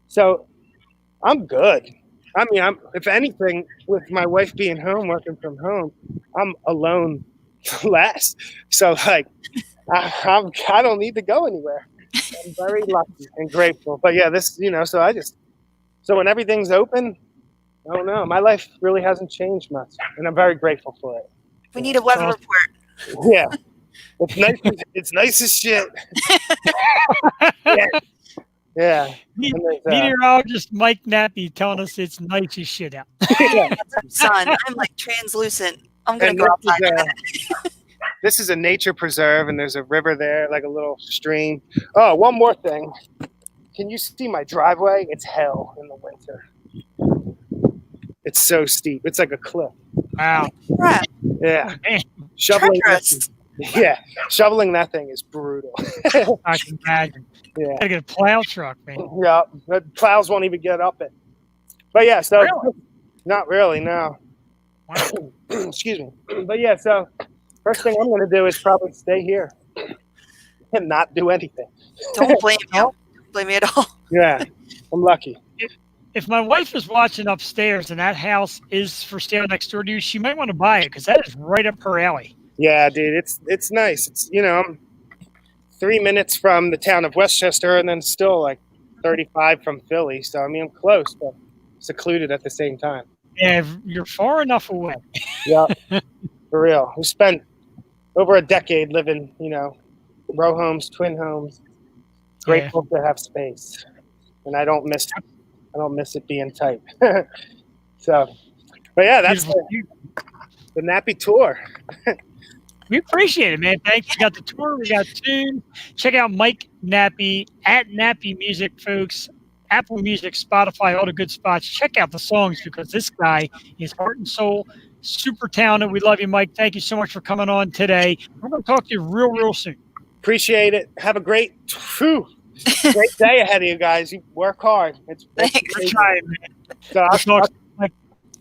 [SPEAKER 9] so I'm good. I mean, if anything, with my wife being home, working from home, I'm alone less. So, like, I don't need to go anywhere. I'm very lucky and grateful. But yeah, so when everything's open, I don't know. My life really hasn't changed much, and I'm very grateful for it.
[SPEAKER 2] We need a weather report.
[SPEAKER 9] Yeah, it's nice. It's nice as shit. Yeah.
[SPEAKER 1] Meteorologist Mike Nappi telling us it's nice as shit out.
[SPEAKER 2] Son, I'm like translucent. I'm gonna go outside.
[SPEAKER 9] This is a nature preserve, and there's a river there, like a little stream. Oh, one more thing. Can you see my driveway? It's hell in the winter. It's so steep. It's like a cliff.
[SPEAKER 1] Wow.
[SPEAKER 2] Crap.
[SPEAKER 9] Yeah.
[SPEAKER 1] Man.
[SPEAKER 9] Shoveling that thing is brutal.
[SPEAKER 1] I can imagine.
[SPEAKER 9] Yeah.
[SPEAKER 1] Gotta get a plow truck, man.
[SPEAKER 9] Yeah, the plows won't even get up it. But yeah, so
[SPEAKER 1] Really?
[SPEAKER 9] not really, no.
[SPEAKER 1] Wow.
[SPEAKER 9] Excuse me. But yeah, so first thing I'm going to do is probably stay here and not do anything.
[SPEAKER 2] Don't blame you. Don't blame me at all.
[SPEAKER 9] Yeah, I'm lucky.
[SPEAKER 1] If my wife is watching upstairs and that house is for sale next door to you, she might want to buy it because that is right up her alley.
[SPEAKER 9] Yeah, dude, it's nice. It's, I'm 3 minutes from the town of Westchester and then still like 35 from Philly. So, I mean, I'm close, but secluded at the same time.
[SPEAKER 1] Yeah, you're far enough away.
[SPEAKER 9] Yeah, for real. We spent over a decade living, row homes, twin homes. Grateful to have space. And I don't miss it being tight. So, but yeah, that's the Nappy tour.
[SPEAKER 1] We appreciate it, man. Thanks. We got the tour. We got tune. Check out Mike Nappi at Nappy Music, folks. Apple Music, Spotify, all the good spots. Check out the songs because this guy is heart and soul, super talented. We love you, Mike. Thank you so much for coming on today. We're going to talk to you real soon.
[SPEAKER 9] Appreciate it. Have a great day ahead of you guys. You work hard.
[SPEAKER 1] We're trying, man.
[SPEAKER 9] So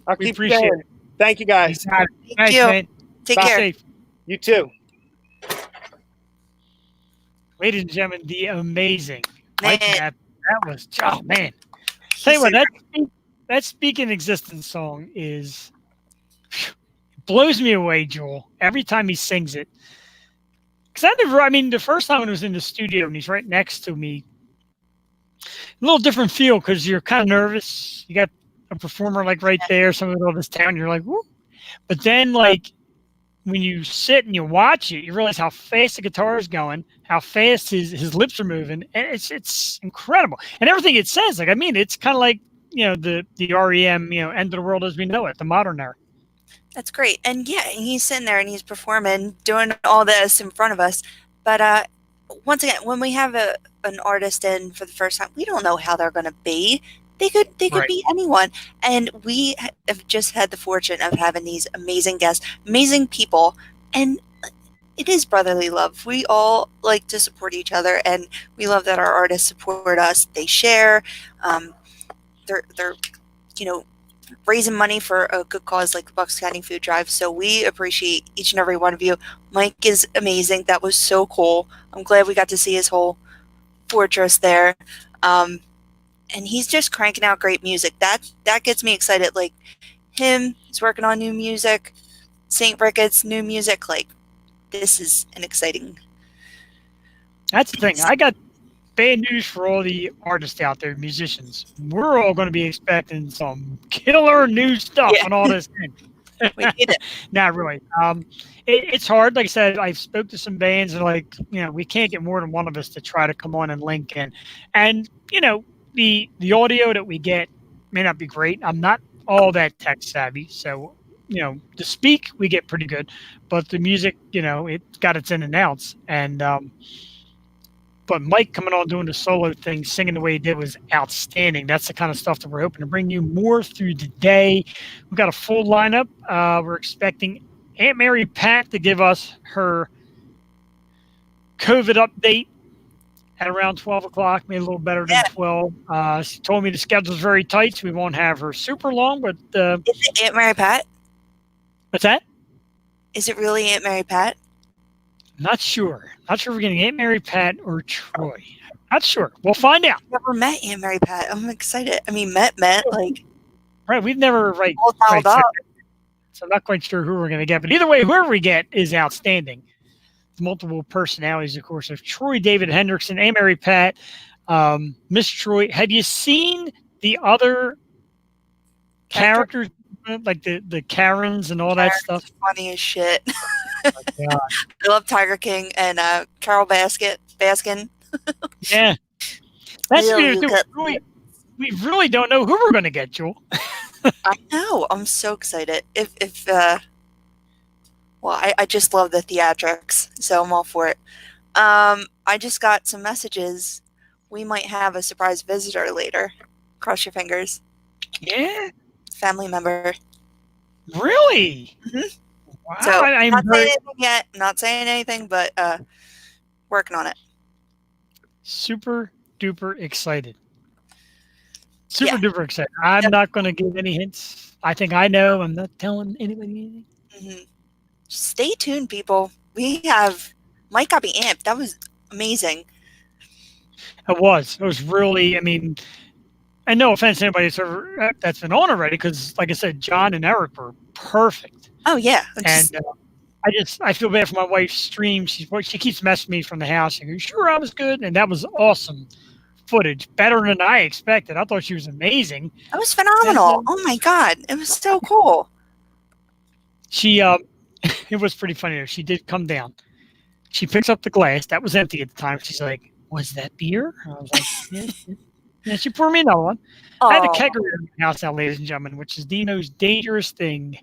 [SPEAKER 9] I'll keep
[SPEAKER 1] appreciate
[SPEAKER 9] going.
[SPEAKER 1] it.
[SPEAKER 9] Thank you, guys.
[SPEAKER 2] Thank you.
[SPEAKER 1] Man.
[SPEAKER 2] Take
[SPEAKER 1] Stay
[SPEAKER 2] care.
[SPEAKER 1] safe.
[SPEAKER 9] You too.
[SPEAKER 1] Ladies and gentlemen, the amazing
[SPEAKER 2] Man.
[SPEAKER 1] Mike Nappi. That was, oh, man. Tell you what, that Speak in Existence song blows me away, Joel, every time he sings it. Because the first time when I was in the studio and he's right next to me, a little different feel because you're kind of nervous. You got a performer like right there, some of this town, you're like, whoop. But then, like, when you sit and you watch it, you realize how fast the guitar is going, how fast his lips are moving, and it's incredible. And everything it says, it's kind of like, the REM, end of the world as we know it, the modern era.
[SPEAKER 2] That's great. And yeah, he's sitting there and he's performing, doing all this in front of us. But once again, when we have an artist in for the first time, we don't know how they're going to be. They could
[SPEAKER 1] Right.
[SPEAKER 2] be anyone. And we have just had the fortune of having these amazing guests, amazing people. And it is brotherly love. We all like to support each other, and we love that our artists support us. They share. They're raising money for a good cause like the Bucks County Food Drive. So we appreciate each and every one of you. Mike is amazing. That was so cool. I'm glad we got to see his whole fortress there. And he's just cranking out great music. That gets me excited. Like him, he's working on new music. St. Ricketts, new music. Like, this is an exciting.
[SPEAKER 1] That's the thing. I got bad news for all the artists out there, musicians. We're all going to be expecting some killer new stuff and all this.
[SPEAKER 2] We need it.
[SPEAKER 1] Not really. It's hard. Like I said, I spoke to some bands and we can't get more than one of us to try to come on and link in. And, the audio that we get may not be great. I'm not all that tech savvy. So to speak, we get pretty good, but the music, it got its in and outs. And but Mike coming on doing the solo thing, singing the way he did was outstanding. That's the kind of stuff that we're hoping to bring you more through the day. We've got a full lineup. We're expecting Aunt Mary Pat to give us her COVID update at around 12 o'clock, maybe a little better than 12. She told me the schedule's very tight, so we won't have her super long. But
[SPEAKER 2] is it Aunt Mary Pat?
[SPEAKER 1] What's that?
[SPEAKER 2] Is it really Aunt Mary Pat?
[SPEAKER 1] Not sure. Not sure if we're getting Aunt Mary Pat or Troy. Not sure. We'll find out.
[SPEAKER 2] I've never met Aunt Mary Pat. I'm excited. I mean, met like.
[SPEAKER 1] Right, we've never
[SPEAKER 2] all dialed up.
[SPEAKER 1] So I'm not quite sure who we're going to get, but either way, whoever we get is outstanding. Multiple personalities, of course, of Troy David Hendrickson, Aunt Mary Pat, Miss Troy. Have you seen the other characters, like the Karens and all that stuff?
[SPEAKER 2] Funny as shit.
[SPEAKER 1] Oh my God.
[SPEAKER 2] I love Tiger King and Carol Baskin.
[SPEAKER 1] Yeah, that's we really don't know who we're going to get, Jewel.
[SPEAKER 2] I know. I'm so excited. Well, I just love the theatrics, so I'm all for it. I just got some messages. We might have a surprise visitor later. Cross your fingers.
[SPEAKER 1] Yeah.
[SPEAKER 2] Family member.
[SPEAKER 1] Really?
[SPEAKER 2] Mm-hmm.
[SPEAKER 1] Wow.
[SPEAKER 2] So, I'm not saying anything yet. Not saying anything, but working on it.
[SPEAKER 1] Super duper excited. Super duper excited. I'm not going to give any hints. I think I know. I'm not telling anybody anything.
[SPEAKER 2] Mm-hmm. Stay tuned, people. We have Mike Nappi-11. That was amazing.
[SPEAKER 1] It was really, I mean, and no offense to anybody that's been on already, because like I said, John and Eric were perfect.
[SPEAKER 2] Oh, yeah.
[SPEAKER 1] And I feel bad for my wife's stream. She keeps messaging me from the house. She goes, "Sure, I was good." And that was awesome footage. Better than I expected. I thought she was amazing.
[SPEAKER 2] That was phenomenal. Oh, my God. It was so cool.
[SPEAKER 1] She, it was pretty funny. She did come down. She picks up the glass. That was empty at the time. She's like, "Was that beer?" I was like, "Yeah." Yeah, she poured me another one. I have a kegerator in my house now, ladies and gentlemen, which is the most dangerous thing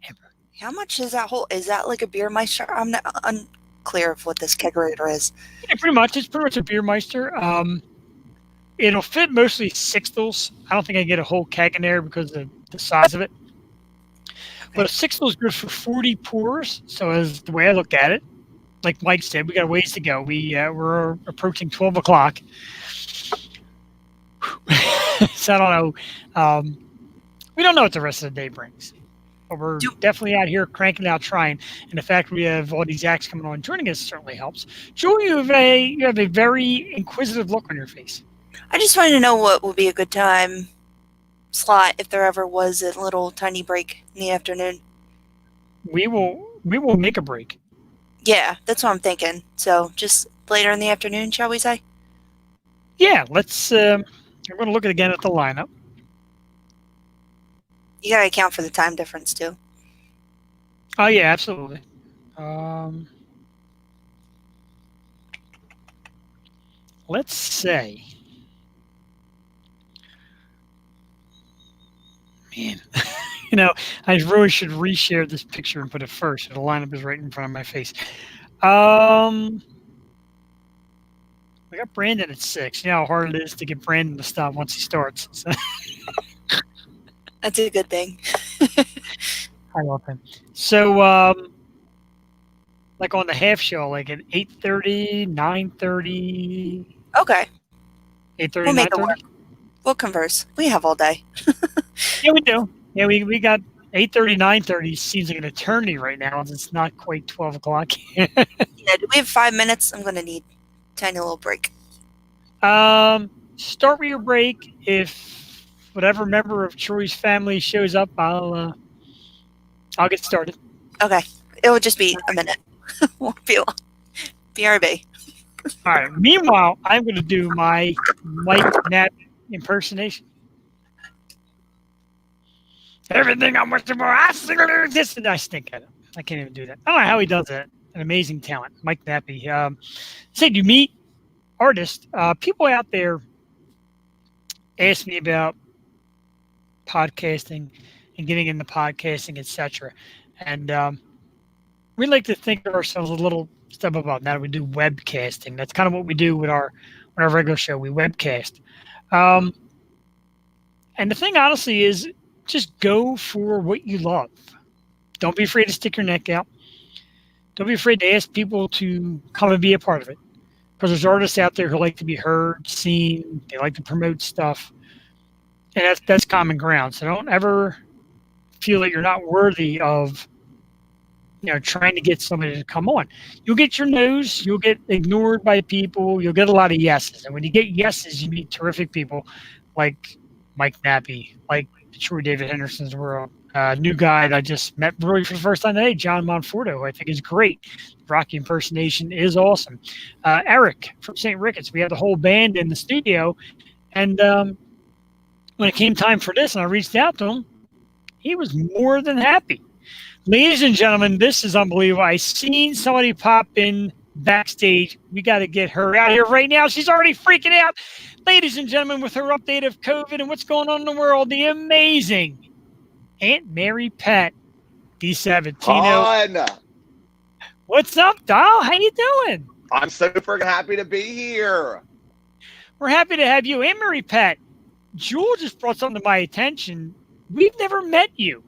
[SPEAKER 1] ever.
[SPEAKER 2] How much is that whole? Is that like a beer meister? I'm not unclear of what this kegerator is.
[SPEAKER 1] Yeah, pretty much. It's pretty much a beer meister. It'll fit mostly sixtels. I don't think I can get a whole keg in there because of the size of it. But a sixtel is good for 40 pours. So as the way I look at it, like Mike said, we got a ways to go. We're approaching 12 o'clock. So I don't know. We don't know what the rest of the day brings. But we're definitely out here cranking out, trying. And the fact we have all these acts coming on joining us certainly helps. Joel, you have a very inquisitive look on your face.
[SPEAKER 2] I just wanted to know what would be a good time slot if there ever was a little tiny break in the afternoon.
[SPEAKER 1] We will make a break.
[SPEAKER 2] Yeah, that's what I'm thinking. So just later in the afternoon, shall we say?
[SPEAKER 1] Yeah, let's. I'm going to look again at the lineup.
[SPEAKER 2] You got to account for the time difference too.
[SPEAKER 1] Oh yeah, absolutely. Let's say, man, I really should reshare this picture and put it first. So the lineup is right in front of my face. We got Brandon at 6. You know how hard it is to get Brandon to stop once he starts. So.
[SPEAKER 2] That's a good thing.
[SPEAKER 1] I love him. So, like on the half show, like at 8:30, 9:30.
[SPEAKER 2] Okay.
[SPEAKER 1] 8:30,
[SPEAKER 2] We'll make it
[SPEAKER 1] 9:30?
[SPEAKER 2] work. We'll converse. We have all day.
[SPEAKER 1] Yeah, we do. Yeah, we got 8:30, 9:30. Seems like an eternity right now. It's not quite 12 o'clock.
[SPEAKER 2] Yeah, do we have 5 minutes? I'm going to need a tiny little break.
[SPEAKER 1] Start with your break. If whatever member of Troy's family shows up, I'll get started.
[SPEAKER 2] Okay. It will just be a minute. Won't be long. BRB.
[SPEAKER 1] All right. Meanwhile, I'm going to do my Mike Nappi impersonation. Everything I'm working for, I stink at it. I can't even do that. I don't know how he does it. An amazing talent, Mike Nappi. Say, you meet artists, people out there ask me about podcasting, and getting into podcasting, etc. And we like to think of ourselves a little step above that. We do webcasting. That's kind of what we do with our regular show. We webcast. And the thing, honestly, is just go for what you love. Don't be afraid to stick your neck out. Don't be afraid to ask people to come and be a part of it. Because there's artists out there who like to be heard, seen. They like to promote stuff. And that's common ground. So don't ever feel that you're not worthy of, trying to get somebody to come on. You'll get your no's. You'll get ignored by people. You'll get a lot of yeses. And when you get yeses, you meet terrific people like Mike Nappi, like the Troy David Henderson's world. New guy that I just met really for the first time today, John Monforto, who I think is great. Rocky impersonation is awesome. Eric from St. Ricketts. We had the whole band in the studio. And when it came time for this and I reached out to him, he was more than happy. Ladies and gentlemen, this is unbelievable. I seen somebody pop in backstage. We got to get her out here right now. She's already freaking out. Ladies and gentlemen, with her update of COVID and what's going on in the world, the amazing Aunt Mary Pat DiSabatino. What's up, doll? How you doing?
[SPEAKER 10] I'm so freaking happy to be here.
[SPEAKER 1] We're happy to have you. Aunt Mary Pat, Jewel just brought something to my attention. We've never met you.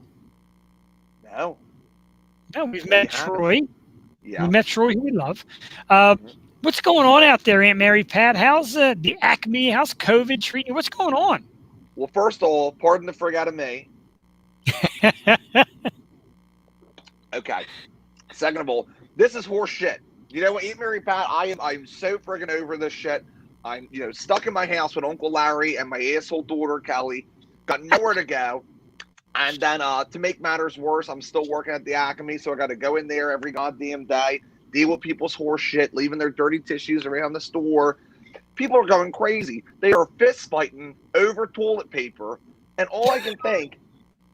[SPEAKER 1] No, we've met Troy.
[SPEAKER 10] Yeah.
[SPEAKER 1] We met Troy, who we love. What's going on out there, Aunt Mary Pat? How's the Acme? How's COVID treating you? What's going on?
[SPEAKER 10] Well, first of all, pardon the frig out of me. Okay. Second of all, this is horse shit. You know what, Aunt Mary Pat, I'm so friggin' over this shit. I'm stuck in my house with Uncle Larry and my asshole daughter Kelly. Got nowhere to go. And then to make matters worse, I'm still working at the Acme, so I got to go in there every goddamn day, deal with people's horse shit, leaving their dirty tissues around the store. People are going crazy. They are fist fighting over toilet paper, and all I can think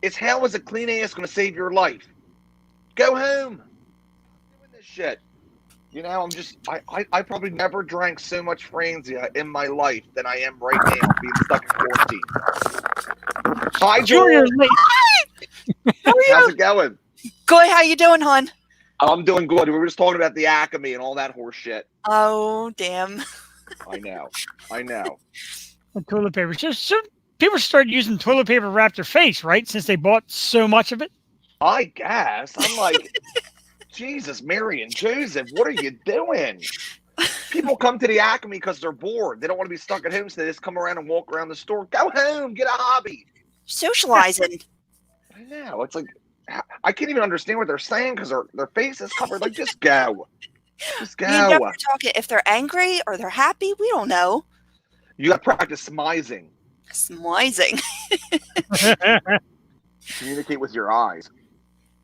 [SPEAKER 10] is, how is a clean ass going to save your life? Go home. Stop doing this shit. I probably never drank so much Franzia in my life than I am right now, being stuck in quarantine. Hi, Junior. How's it going?
[SPEAKER 2] Good. How you doing, hon?
[SPEAKER 10] I'm doing good. We were just talking about the Acme and all that horse shit.
[SPEAKER 2] Oh, damn.
[SPEAKER 10] I know.
[SPEAKER 1] The toilet paper. So people started using toilet paper to wrap their face, right? Since they bought so much of it.
[SPEAKER 10] I guess. I'm like, Jesus, Mary and Joseph, what are you doing? People come to the Acme because they're bored. They don't want to be stuck at home, so they just come around and walk around the store. Go home, get a hobby.
[SPEAKER 2] Socializing.
[SPEAKER 10] I know. It's like, I can't even understand what they're saying because their face is covered. Like, just go. Just go.
[SPEAKER 2] You never talk it if they're angry or they're happy. We don't know.
[SPEAKER 10] You got to practice smizing.
[SPEAKER 2] Smizing.
[SPEAKER 10] Communicate with your eyes.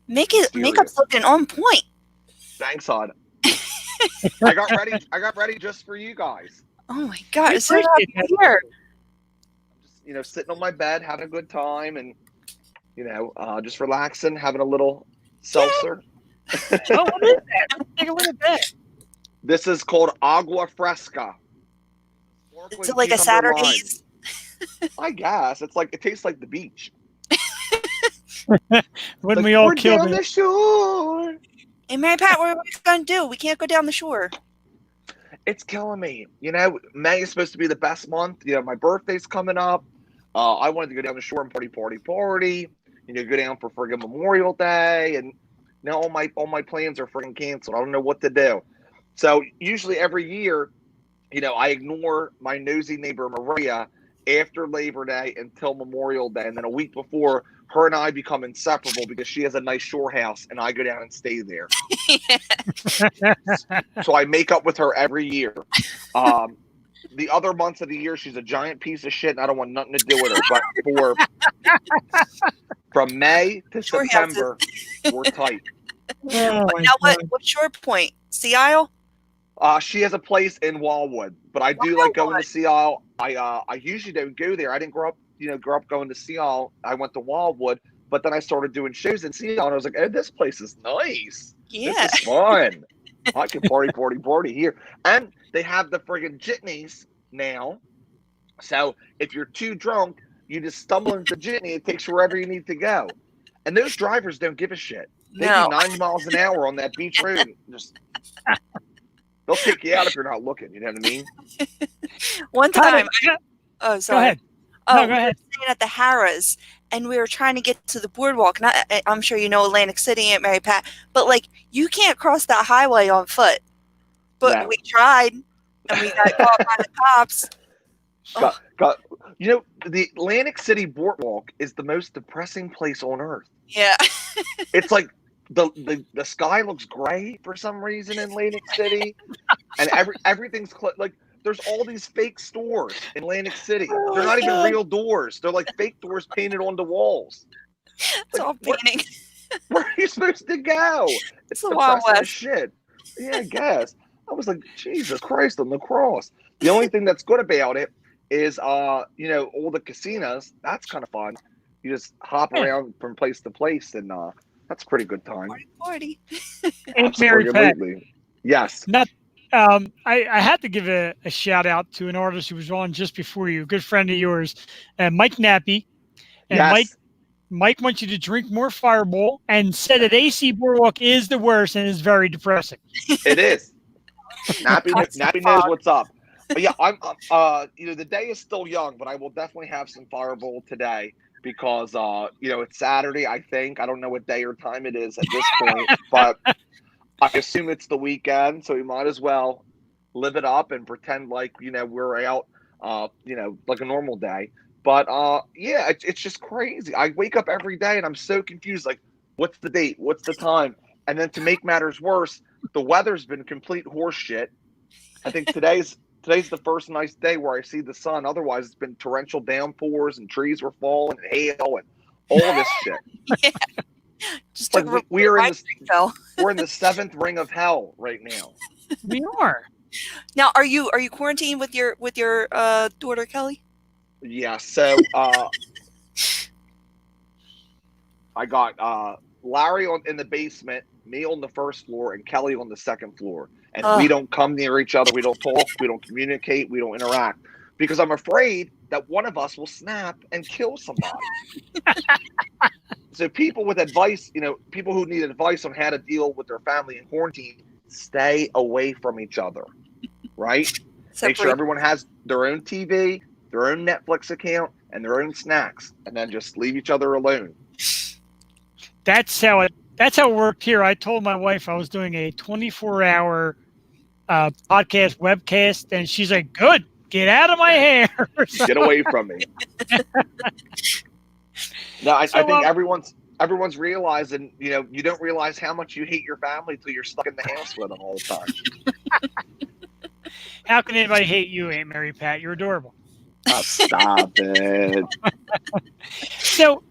[SPEAKER 2] Makeup's looking on point.
[SPEAKER 10] Thanks, hon. I got ready just for you guys.
[SPEAKER 2] Oh my God, it's so happy here.
[SPEAKER 10] Just sitting on my bed, having a good time, and just relaxing, having a little seltzer.
[SPEAKER 1] Oh, what is that? Take a look at that.
[SPEAKER 10] This is called Agua Fresca.
[SPEAKER 2] Is it like a Saturday's?
[SPEAKER 10] I guess it's like, it tastes like the beach.
[SPEAKER 1] When we all killed
[SPEAKER 10] down the shore.
[SPEAKER 2] Hey, Mary Pat, what are we going to do? We can't go down the shore.
[SPEAKER 10] It's killing me. May is supposed to be the best month. My birthday's coming up. I wanted to go down the shore and party. Go down for friggin' Memorial Day, and now all my plans are friggin' canceled. I don't know what to do. So usually every year, I ignore my nosy neighbor Maria after Labor Day until Memorial Day, and then a week before, her and I become inseparable because she has a nice shore house and I go down and stay there. So I make up with her every year. The other months of the year, she's a giant piece of shit and I don't want nothing to do with her. But from May to September, we're tight.
[SPEAKER 1] Oh,
[SPEAKER 2] now what's shore point? Sea Isle?
[SPEAKER 10] She has a place in Wildwood, but I do like going to Sea Isle. I usually don't go there. I didn't grow up going to Sea Isle. I went to Wildwood, but then I started doing shows in Sea Isle, and I was like, oh, this place is nice.
[SPEAKER 2] Yeah.
[SPEAKER 10] This is fun. I can party here. And they have the friggin' jitneys now. So if you're too drunk, You just stumble into Jitney. It takes you wherever you need to go. And those drivers don't give a shit. They
[SPEAKER 2] No.
[SPEAKER 10] do 90 miles an hour on that beach road. And they'll take you out if you're not looking. You know what I mean?
[SPEAKER 2] One time, oh,
[SPEAKER 1] Go
[SPEAKER 2] sorry.
[SPEAKER 1] ahead.
[SPEAKER 2] Oh,
[SPEAKER 1] No, go
[SPEAKER 2] we were
[SPEAKER 1] ahead.
[SPEAKER 2] staying at the Harrah's, and we were trying to get to the boardwalk. And I'm sure you know Atlantic City, Aunt Mary Pat, but like you can't cross that highway on foot. But
[SPEAKER 10] No.
[SPEAKER 2] we tried, and we got caught by the cops.
[SPEAKER 10] You know, the Atlantic City boardwalk is the most depressing place on earth.
[SPEAKER 2] Yeah.
[SPEAKER 10] It's like the sky looks gray for some reason in Atlantic City, and everything's like there's all these fake stores in Atlantic City. They're not even real doors. They're like fake doors painted on the walls.
[SPEAKER 2] It's all painting.
[SPEAKER 10] Where are you supposed to go?
[SPEAKER 2] It's the Wild
[SPEAKER 10] depressing as
[SPEAKER 2] West.
[SPEAKER 10] shit. Yeah, I guess. I was like, Jesus Christ on the cross. The only thing that's good about it is, you know, all the casinos. That's kind of fun. You just hop around from place to place, and that's a pretty good time.
[SPEAKER 2] Party.
[SPEAKER 1] Aunt Mary Pat.
[SPEAKER 10] Yes.
[SPEAKER 1] I had to give a shout out to an artist who was on just before you, a good friend of yours, Mike Nappi. And
[SPEAKER 10] Yes.
[SPEAKER 1] Mike wants you to drink more Fireball and said that AC Boardwalk is the worst and is very depressing.
[SPEAKER 10] It is. Nappy knows what's up. But yeah, I'm. You know, the day is still young, but I will definitely have some Fireball today because you know, it's Saturday. I think I don't know what day or time it is at this point, but I assume it's the weekend, so we might as well live it up and pretend like, you know, we're out, you know, like a normal day. But yeah, it's just crazy. I wake up every day and I'm so confused. Like, what's the date? What's the time? And then to make matters worse, the weather's been complete horse shit. I think today's the first nice day where I see the sun. Otherwise, it's been torrential downpours and trees were falling and hail and all this shit.
[SPEAKER 2] Yeah. Just
[SPEAKER 10] like we're in the 7th ring of hell right now.
[SPEAKER 1] We are.
[SPEAKER 2] Now, are you quarantined with your daughter Kelly?
[SPEAKER 10] Yeah. So I got Larry in the basement, me on the first floor, and Kelly on the second floor. And we don't come near each other. We don't talk. We don't communicate. We don't interact because I'm afraid that one of us will snap and kill somebody. So people with advice, you know, people who need advice on how to deal with their family in quarantine, stay away from each other, right? Make sure everyone has their own TV, their own Netflix account, and their own snacks, and then just leave each other alone.
[SPEAKER 1] That's how it worked here. I told my wife I was doing a 24-hour podcast webcast, and she's like, "Good, get out of my hair,
[SPEAKER 10] get away from me." No, I think everyone's realizing, you know, you don't realize how much you hate your family till you're stuck in the house with them all the time.
[SPEAKER 1] How can anybody hate you, Aunt Mary Pat? You're adorable.
[SPEAKER 10] Oh, stop it.
[SPEAKER 1] So,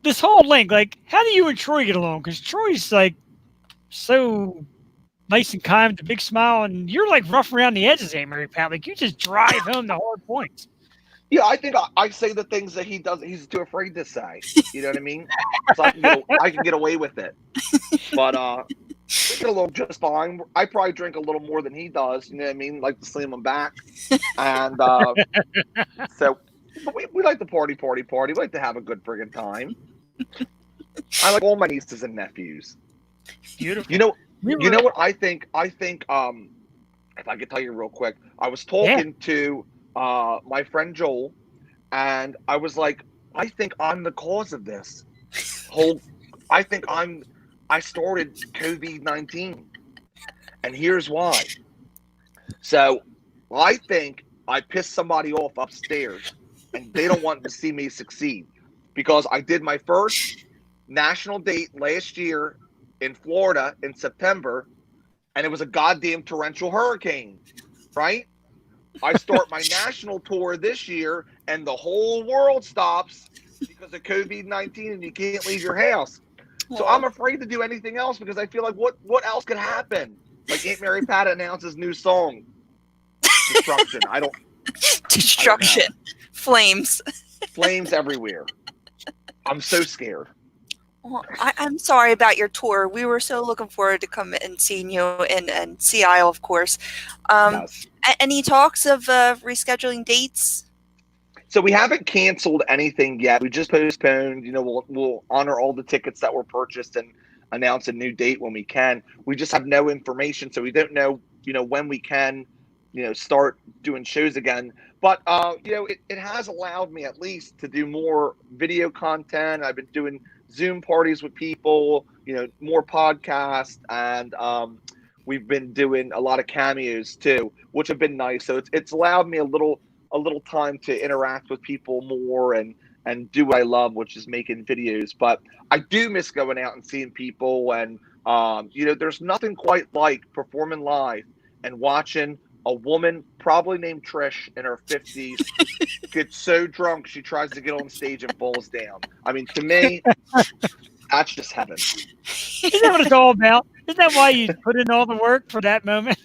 [SPEAKER 1] this whole link, like, how do you and Troy get along? Because Troy's like so nice and kind, with a big smile, and you're like rough around the edges, Aunt Mary Pat. Like, you just drive home the hard points.
[SPEAKER 10] Yeah, I think I say the things that he's too afraid to say. You know what I mean? So I can get away with it. But we get along just fine. I probably drink a little more than he does. You know what I mean? Like to slam him back. And so but we like to party. We like to have a good friggin' time. I like all my nieces and nephews.
[SPEAKER 1] Beautiful.
[SPEAKER 10] You know what I think? I think if I could tell you real quick, I was talking to my friend Joel, and I was like, I think I'm the cause of this whole. I started COVID-19, and here's why. So I think I pissed somebody off upstairs, and they don't want to see me succeed because I did my first national date last year in Florida in September, and it was a goddamn torrential hurricane, right? I start my national tour this year, and the whole world stops because of COVID-19, and you can't leave your house. So I'm afraid to do anything else because I feel like what else could happen? Like Aunt Mary Pat announces new song, Destruction.
[SPEAKER 2] Destruction, flames
[SPEAKER 10] everywhere. I'm so scared.
[SPEAKER 2] Well, I'm sorry about your tour. We were so looking forward to come and seeing you and Sea Isle, of course.
[SPEAKER 10] Yes.
[SPEAKER 2] Any talks of rescheduling dates?
[SPEAKER 10] So we haven't canceled anything yet. We just postponed. You know, we'll honor all the tickets that were purchased and announce a new date when we can. We just have no information, so we don't know, you know, when we can, you know, start doing shows again. But you know, it has allowed me at least to do more video content. I've been doing Zoom parties with people, you know, more podcasts, and we've been doing a lot of cameos too, which have been nice. So it's allowed me a little time to interact with people more and do what I love, which is making videos. But I do miss going out and seeing people, and you know, there's nothing quite like performing live and watching a woman, probably named Trish, in her 50s, gets so drunk she tries to get on stage and falls down. I mean, to me, that's just heaven.
[SPEAKER 1] Isn't that what it's all about? Isn't that why you put in all the work for that moment?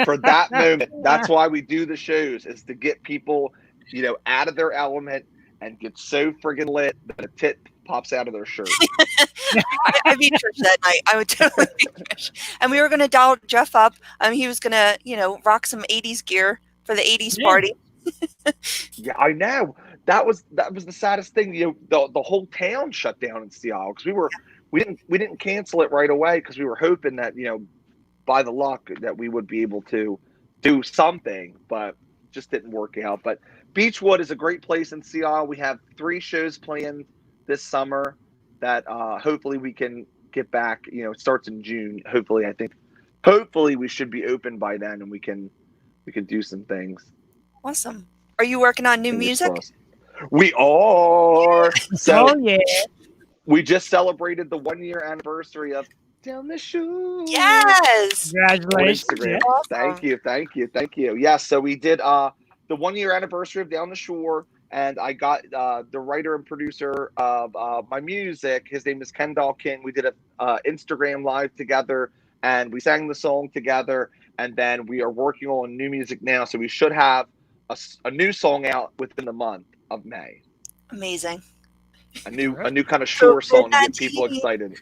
[SPEAKER 10] For that moment. That's why we do the shows, is to get people, you know, out of their element and get so friggin' lit that a tit pops out of their shirt.
[SPEAKER 2] I'd be Trish that night. I would totally be Trish. And we were going to dial Jeff up. He was going to, you know, rock some 80s gear for the 80s party.
[SPEAKER 10] Yeah, I know. That was the saddest thing. You know, the whole town shut down in Seattle because we didn't cancel it right away because we were hoping that, you know, by the luck that we would be able to do something, but just didn't work out. But Beechwood is a great place in Seattle. We have 3 shows planned this summer that hopefully we can get back. You know, it starts in June. Hopefully we should be open by then and we can do some things.
[SPEAKER 2] Awesome. Are you working on new music?
[SPEAKER 10] We are. So
[SPEAKER 1] yeah.
[SPEAKER 10] We just celebrated the 1-year anniversary of Down the Shore.
[SPEAKER 2] Yes.
[SPEAKER 1] Congratulations.
[SPEAKER 10] Instagram.
[SPEAKER 2] Awesome.
[SPEAKER 10] Thank you. Yes, so we did the 1-year anniversary of Down the Shore, and I got the writer and producer of my music. His name is Kendall King. We did a Instagram live together, and we sang the song together, and then we are working on new music now, so we should have a new song out within the month of May.
[SPEAKER 2] Amazing.
[SPEAKER 10] A new kind of Shore song to get people excited.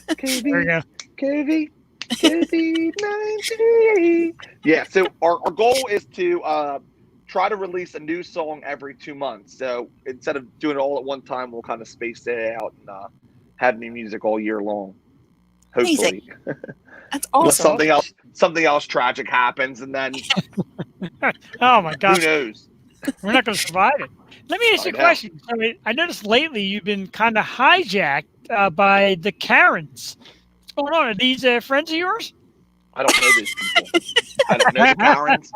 [SPEAKER 10] COVID 19. Yeah, so our goal is to try to release a new song every 2 months. So instead of doing it all at one time, we'll kind of space it out and have new music all year long. Hopefully.
[SPEAKER 2] That's awesome.
[SPEAKER 10] Unless something else tragic happens, and then
[SPEAKER 1] Oh my gosh.
[SPEAKER 10] who knows?
[SPEAKER 1] We're not going to survive it. Let me ask you a question. I noticed lately you've been kind of hijacked by the Karens. What's going on? Are these friends of yours?
[SPEAKER 10] I don't know these people. I don't know the Karens.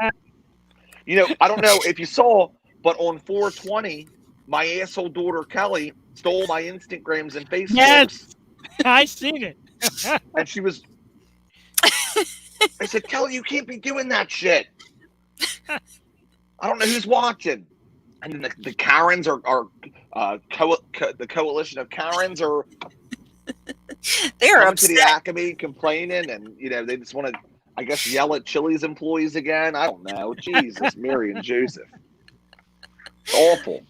[SPEAKER 10] You know, I don't know if you saw, but on 420, my asshole daughter Kelly stole my Instagrams and Facebooks.
[SPEAKER 1] Yes, I seen it.
[SPEAKER 10] And she was. I said, Kelly, you can't be doing that shit. I don't know who's watching. And then the Karens are the coalition of Karens are
[SPEAKER 2] they're
[SPEAKER 10] coming
[SPEAKER 2] upset.
[SPEAKER 10] to the Acme complaining, and you know they just want to, I guess, yell at Chili's employees again. I don't know. Jesus, Mary and Joseph. It's awful.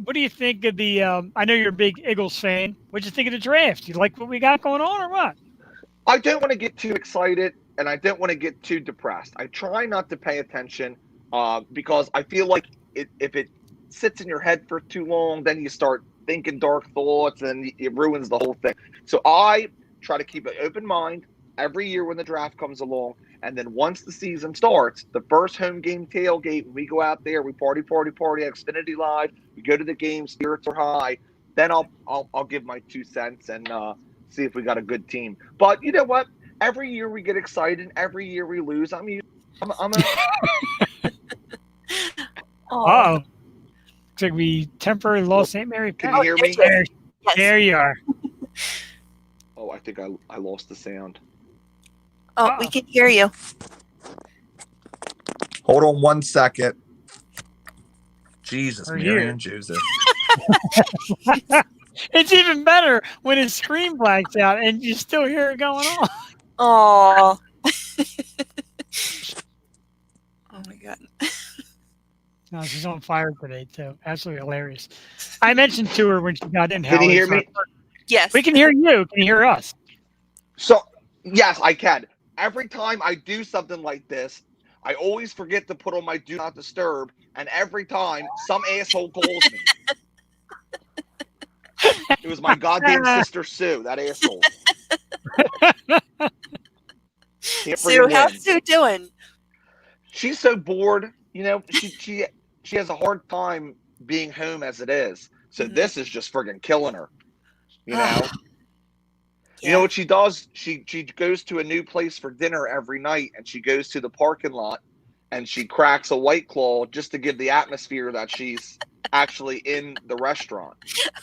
[SPEAKER 1] What do you think of the? I know you're a big Eagles fan. What'd you think of the draft? You like what we got going on, or what?
[SPEAKER 10] I don't want to get too excited, and I don't want to get too depressed. I try not to pay attention because I feel like if it sits in your head for too long, then you start thinking dark thoughts, and it ruins the whole thing. So I try to keep an open mind every year when the draft comes along, and then once the season starts, the first home game tailgate, we go out there, we party at Xfinity Live, we go to the game, spirits are high. Then I'll give my 2 cents and see if we got a good team. But you know what? Every year we get excited. Every year we lose.
[SPEAKER 1] Oh, looks like we temporarily lost Aunt Mary Pat.
[SPEAKER 10] Can you hear me?
[SPEAKER 1] There you are.
[SPEAKER 10] Oh, I think I lost the sound.
[SPEAKER 2] Oh, we can hear you.
[SPEAKER 11] Hold on 1 second. Jesus,
[SPEAKER 1] We're
[SPEAKER 11] Mary
[SPEAKER 1] here.
[SPEAKER 11] and Joseph.
[SPEAKER 1] It's even better when his screen blacks out and you still hear it going on.
[SPEAKER 2] Oh. Oh my God.
[SPEAKER 1] No, she's on fire today too. Absolutely hilarious. I mentioned to her when she got in.
[SPEAKER 10] Can you hear me?
[SPEAKER 2] Yes.
[SPEAKER 1] We can hear you. Can you hear us?
[SPEAKER 10] So yes, I can. Every time I do something like this, I always forget to put on my do not disturb, and every time some asshole calls me. It was my goddamn sister Sue, that asshole.
[SPEAKER 2] Sue, how's Sue doing?
[SPEAKER 10] She's so bored. You know, she has a hard time being home as it is. So this is just friggin' killing her. You know? You know what she does? She goes to a new place for dinner every night, and she goes to the parking lot and she cracks a White Claw just to give the atmosphere that she's actually in the restaurant.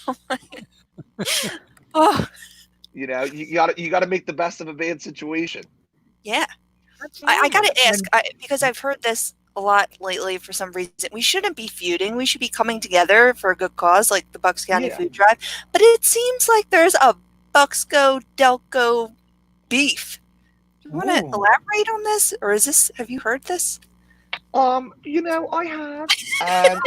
[SPEAKER 2] Oh my God.
[SPEAKER 10] You know, you gotta make the best of a bad situation.
[SPEAKER 2] Yeah. I gotta ask, because I've heard this a lot lately for some reason. We shouldn't be feuding. We should be coming together for a good cause, like the Bucks County Food Drive. But it seems like there's a Bucksco Delco beef. You want to elaborate on this, or is this? Have you heard this?
[SPEAKER 10] You know, I have, and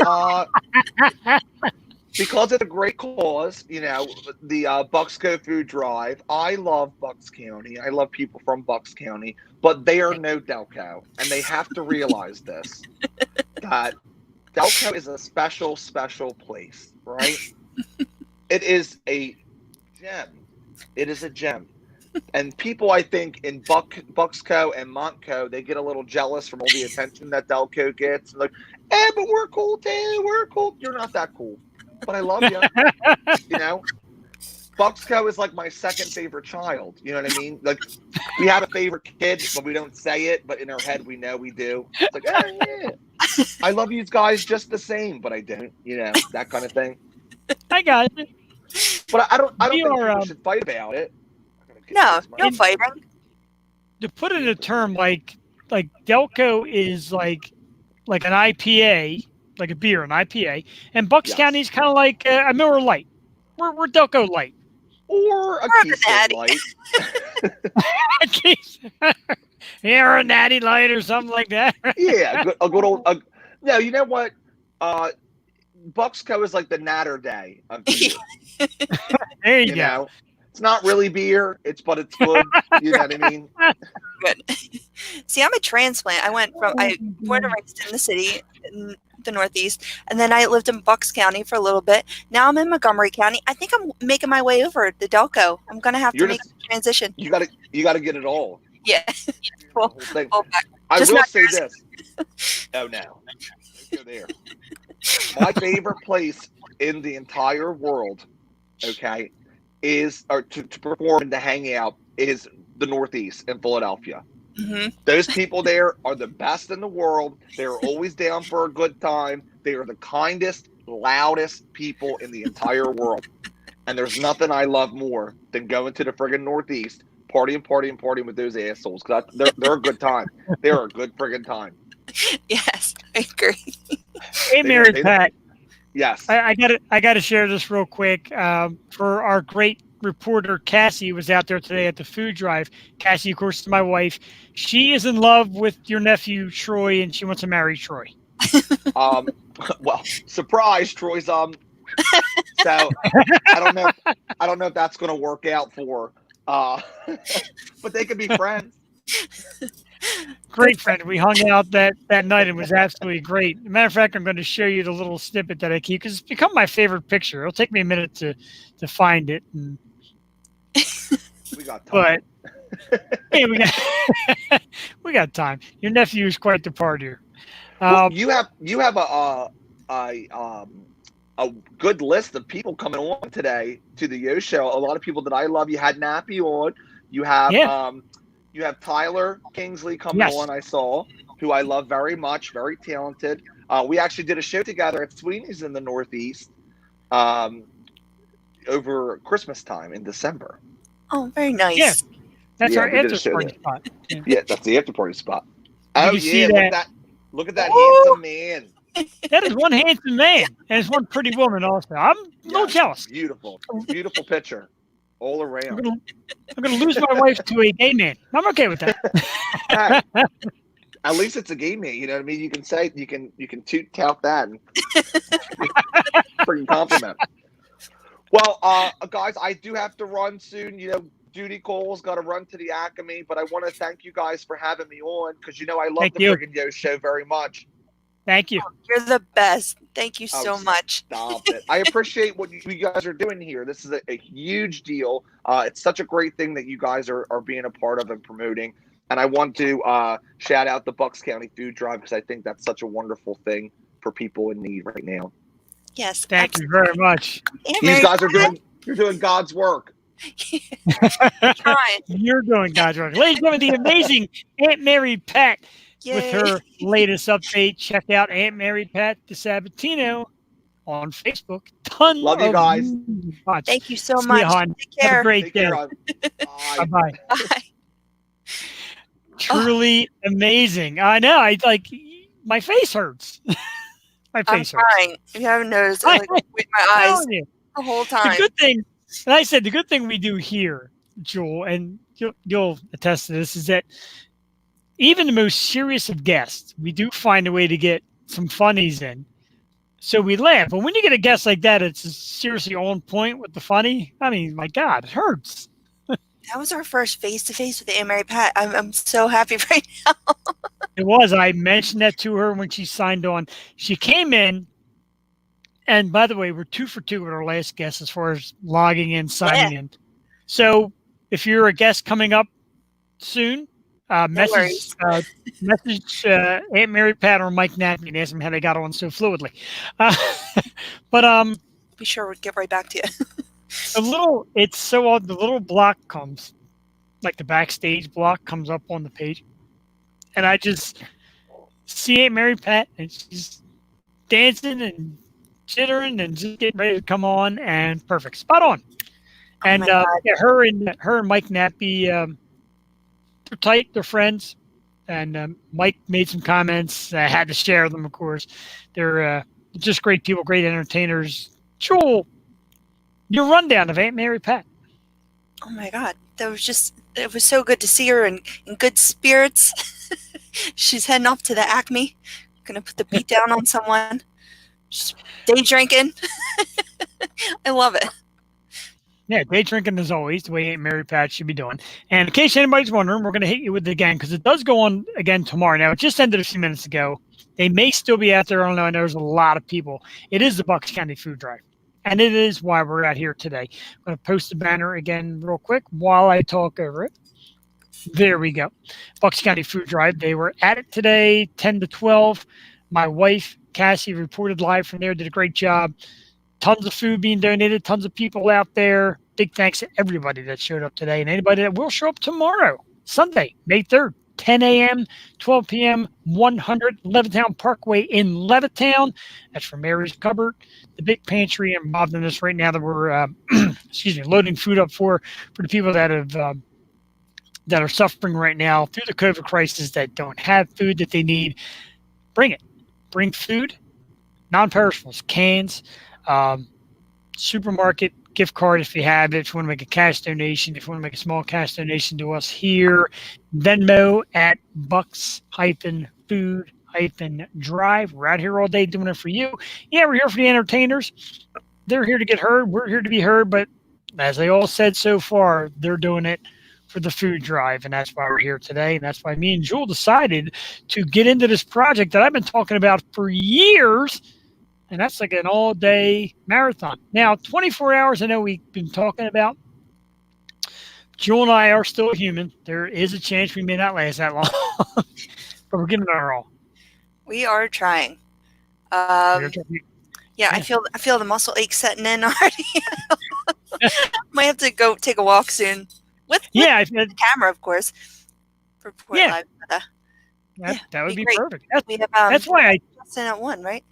[SPEAKER 10] because it's a great cause, you know, the Bucksco Food Drive. I love Bucks County. I love people from Bucks County, but they are no Delco, and they have to realize this, that Delco is a special, special place, right? It is a gem. It is a gem. And people, I think, in Bucksco and Montco, they get a little jealous from all the attention that Delco gets. And like, but we're cool too. We're cool. You're not that cool, but I love you. You know, Bucksco is like my second favorite child. You know what I mean? Like, we have a favorite kid, but we don't say it. But in our head, we know we do. It's like, yeah, I love you guys just the same, but I don't. You know, that kind of thing.
[SPEAKER 1] I got it.
[SPEAKER 10] But I don't think people should fight about it.
[SPEAKER 2] No fighting.
[SPEAKER 1] To put it in a term like Delco is like an IPA, like a beer, an IPA, and Bucks County is kind of like a Miller Lite. We're Delco Light,
[SPEAKER 10] or a Keystone Light.
[SPEAKER 1] Yeah, or a Natty Light or something like that.
[SPEAKER 10] Yeah, a good old. No, you know what? Bucksco is like the Natter Day of beer.
[SPEAKER 1] There you go.
[SPEAKER 10] Know? It's not really beer, but it's good. You know what I mean?
[SPEAKER 2] Good. See, I'm a transplant. I went from born and raised in the city in the Northeast, and then I lived in Bucks County for a little bit. Now I'm in Montgomery County. I think I'm making my way over to Delco. I'm gonna have to make the transition.
[SPEAKER 10] You gotta get it all.
[SPEAKER 2] Yeah. Well,
[SPEAKER 10] I will say this. Oh no. Go there. My favorite place in the entire world, okay, is to perform and to hang out is the Northeast in Philadelphia.
[SPEAKER 2] Mm-hmm.
[SPEAKER 10] Those people there are the best in the world. They're always down for a good time. They are the kindest, loudest people in the entire world. And there's nothing I love more than going to the friggin' Northeast, partying with those assholes. Cause they're a good time. They're a good friggin' time.
[SPEAKER 2] Yes, I agree.
[SPEAKER 1] Hey, Mary Pat.
[SPEAKER 10] Yes.
[SPEAKER 1] I got to share this real quick. For our great reporter, Cassie was out there today at the food drive. Cassie, of course, is my wife. She is in love with your nephew, Troy, and she wants to marry Troy.
[SPEAKER 10] Well, surprise, Troy's, so I don't know if that's going to work out for, but they could be friends.
[SPEAKER 1] Great friend. We hung out that night. It was absolutely great. As a matter of fact, I'm going to show you the little snippet that I keep because it's become my favorite picture. It'll take me a minute to find it. And,
[SPEAKER 10] we got time.
[SPEAKER 1] But hey, we got time. Your nephew is quite the partier.
[SPEAKER 10] Well, you have a good list of people coming on today to the Yo Show. A lot of people that I love. You had Nappy on. You have you have Tyler Kingsley coming on, I saw, who I love very much, very talented. We actually did a show together at Sweeney's in the Northeast over Christmas time in December.
[SPEAKER 2] Oh, very nice.
[SPEAKER 1] Yeah, that's our after party spot.
[SPEAKER 10] Yeah, that's the after party spot. Oh, yeah, look at that handsome man.
[SPEAKER 1] That is one handsome man, and it's one pretty woman also. I'm no jealous.
[SPEAKER 10] Beautiful picture. All around.
[SPEAKER 1] I'm gonna lose my wife to a gay man. I'm okay with that.
[SPEAKER 10] Hey, at least it's a gay man. You know what I mean? You can say you can tout that and freaking compliment. Well, guys, I do have to run soon. You know, duty calls, got to run to the Acme, but I want to thank you guys for having me on because I love
[SPEAKER 1] Thank
[SPEAKER 10] the
[SPEAKER 1] you.
[SPEAKER 10] friggin' Yo show very much.
[SPEAKER 1] Thank you.
[SPEAKER 2] You're the best. Thank you
[SPEAKER 10] Oh,
[SPEAKER 2] so much.
[SPEAKER 10] Stop it. I appreciate what you guys are doing here. This is a huge deal. It's such a great thing that you guys are being a part of and promoting. And I want to shout out the Bucks County Food Drive because I think that's such a wonderful thing for people in need right now.
[SPEAKER 2] Yes.
[SPEAKER 1] Thank you very much.
[SPEAKER 10] These guys you're doing God's work.
[SPEAKER 2] Trying.
[SPEAKER 1] You're doing God's work. Ladies and gentlemen, the amazing Aunt Mary Pat with her latest update. Check out Aunt Mary Pat DiSabatino on Facebook. Tons
[SPEAKER 10] Love you guys.
[SPEAKER 2] Thank you so
[SPEAKER 1] See
[SPEAKER 2] much.
[SPEAKER 1] you, hon.
[SPEAKER 2] Take care.
[SPEAKER 1] Have a great
[SPEAKER 10] Take
[SPEAKER 1] day.
[SPEAKER 10] care, hon. Bye.
[SPEAKER 1] Bye-bye.
[SPEAKER 2] Bye.
[SPEAKER 1] Truly amazing. I know. I like my face hurts. My
[SPEAKER 2] I'm
[SPEAKER 1] face hurts.
[SPEAKER 2] crying. If you haven't noticed, I with my eyes
[SPEAKER 1] telling you.
[SPEAKER 2] the whole
[SPEAKER 1] The
[SPEAKER 2] time.
[SPEAKER 1] good thing, and I said the good thing we do here, Jewel, and you'll attest to this, is that even the most serious of guests, we do find a way to get some funnies in. So we laugh. But when you get a guest like that, it's seriously on point with the funny. I mean, my God, it hurts.
[SPEAKER 2] That was our first face-to-face with Aunt Mary Pat. I'm so happy right now.
[SPEAKER 1] It was. I mentioned that to her when she signed on. She came in, and by the way, we're 2 for 2 with our last guest as far as logging in, signing in. So if you're a guest coming up soon, message Aunt Mary Pat or Mike Nappi and ask them how they got on so fluidly. But
[SPEAKER 2] be sure we'll get right back to you.
[SPEAKER 1] it's so odd. The little block comes, like the backstage block comes up on the page, and I just see Aunt Mary Pat, and she's dancing and chittering and just getting ready to come on, and perfect, spot on. And her and Mike Nappi, they're tight, they're friends, and Mike made some comments. I had to share them, of course. They're just great people, great entertainers. Jewel, your rundown of Aunt Mary Pat.
[SPEAKER 2] Oh my God. It was so good to see her in good spirits. She's heading off to the Acme. Gonna put the beat down on someone. Just day drinking. I love it.
[SPEAKER 1] Yeah, day drinking as always, the way Aunt Mary Pat should be doing. And in case anybody's wondering, we're going to hit you with it again because it does go on again tomorrow. Now, it just ended a few minutes ago. They may still be out there. I don't know. I know there's a lot of people. It is the Bucks County Food Drive. And it is why we're out here today. I'm going to post the banner again real quick while I talk over it. There we go. Bucks County Food Drive. They were at it today, 10 to 12. My wife, Cassie, reported live from there, did a great job. Tons of food being donated, tons of people out there. Big thanks to everybody that showed up today and anybody that will show up tomorrow, Sunday, May 3rd, 10 a.m., 12 p.m., 100 Levittown Parkway in Levittown. That's for Mary's Cupboard, the big pantry involved in this right now that we're loading food up for the people that have that are suffering right now through the COVID crisis that don't have food that they need. Bring it. Bring food, non-perishables, cans, supermarket gift card if you have it. If you want to make a cash donation, if you want to make a small cash donation to us here, Venmo at Bucks-Food-Drive. We're out here all day doing it for you. Yeah, we're here for the entertainers. They're here to get heard. We're here to be heard. But as they all said so far, they're doing it for the food drive. And that's why we're here today. And that's why me and Jewel decided to get into this project that I've been talking about for years. And that's like an all-day marathon. Now, 24 hours, I know we've been talking about. Jewel and I are still human. There is a chance we may not last that long. But we're giving it our all.
[SPEAKER 2] We are trying. Yeah, I feel the muscle ache setting in already. Might have to go take a walk soon. With the camera, of course.
[SPEAKER 1] Live. That would be perfect. That's why I
[SPEAKER 2] Justin at 1, right?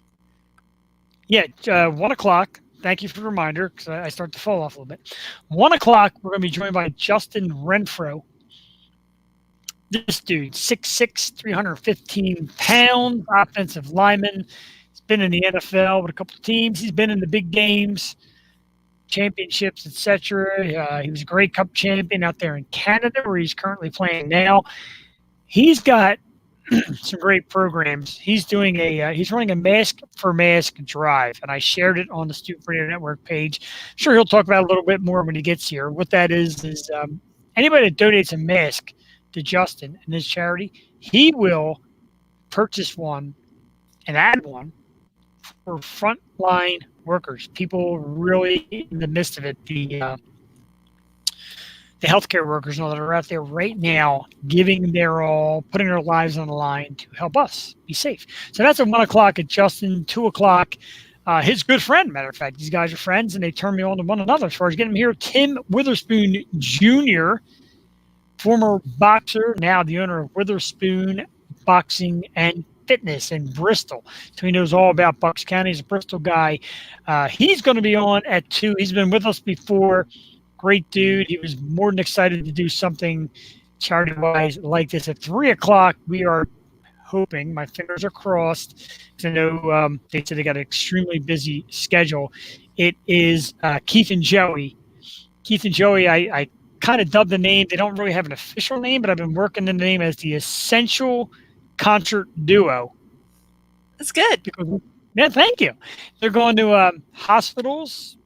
[SPEAKER 1] Yeah, 1 o'clock. Thank you for the reminder because I start to fall off a little bit. 1 o'clock, we're going to be joined by Justin Renfrow. This dude, 6'6", 315 pounds, offensive lineman. He's been in the NFL with a couple of teams. He's been in the big games, championships, etc. He was a Grey Cup champion out there in Canada where he's currently playing now. He's got some great programs. He's doing he's running a mask for mask drive, and I shared it on the Stoop Radio Network page. I'm sure he'll talk about it a little bit more when he gets here. What that is anybody that donates a mask to Justin and his charity, he will purchase one and add one for frontline workers, people really in the midst of it, the healthcare workers and all that are out there right now giving their all, putting their lives on the line to help us be safe. So that's at 1 o'clock at Justin, 2 o'clock. His good friend, matter of fact, these guys are friends and they turn me on to one another as far as getting him here. Tim Witherspoon Jr., former boxer, now the owner of Witherspoon Boxing and Fitness in Bristol. So he knows all about Bucks County. He's a Bristol guy. He's going to be on at 2. He's been with us before. Great dude. He was more than excited to do something charity-wise like this. At 3 o'clock, we are hoping, my fingers are crossed, to know they said they got an extremely busy schedule. It is Keith and Joey. Keith and Joey, I kind of dubbed the name. They don't really have an official name, but I've been working the name as the Essential Concert Duo.
[SPEAKER 2] That's good.
[SPEAKER 1] Yeah, thank you. They're going to hospitals,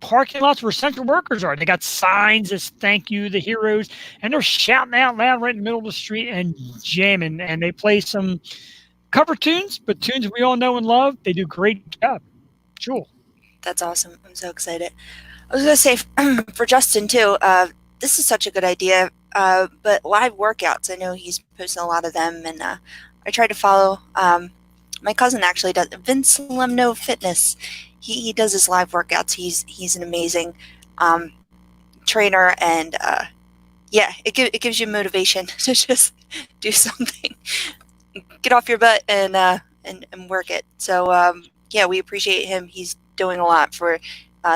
[SPEAKER 1] parking lots where essential workers are. They got signs as thank you, the heroes, and they're shouting out loud right in the middle of the street and jamming. And they play some cover tunes, but tunes we all know and love. They do a great job. Jewel.
[SPEAKER 2] That's awesome. I'm so excited. I was going to say for Justin, too, this is such a good idea. But live workouts, I know he's posting a lot of them, and I try to follow. My cousin actually does Vince Lemno Fitness. He does his live workouts. He's an amazing trainer, and it gives you motivation to just do something, get off your butt and work it. So we appreciate him. He's doing a lot for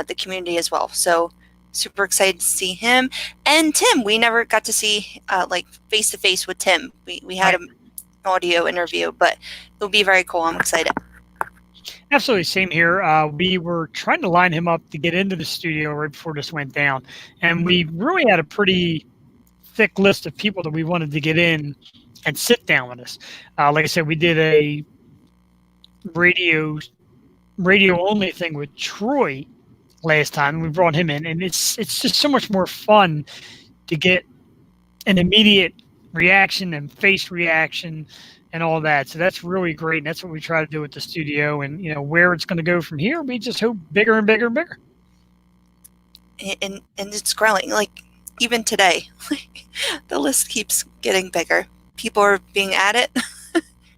[SPEAKER 2] the community as well. So super excited to see him. And Tim, we never got to see face to face with Tim. We had an audio interview, but it'll be very cool. I'm excited.
[SPEAKER 1] Absolutely. Same here. We were trying to line him up to get into the studio right before this went down. And we really had a pretty thick list of people that we wanted to get in and sit down with us. Like I said, we did a radio only thing with Troy last time. We brought him in, and it's just so much more fun to get an immediate reaction and face reaction and all that. So that's really great. And that's what we try to do with the studio. And, where it's going to go from here, we just hope bigger and bigger and bigger.
[SPEAKER 2] And it's growing. Like, even today, the list keeps getting bigger. People are being added.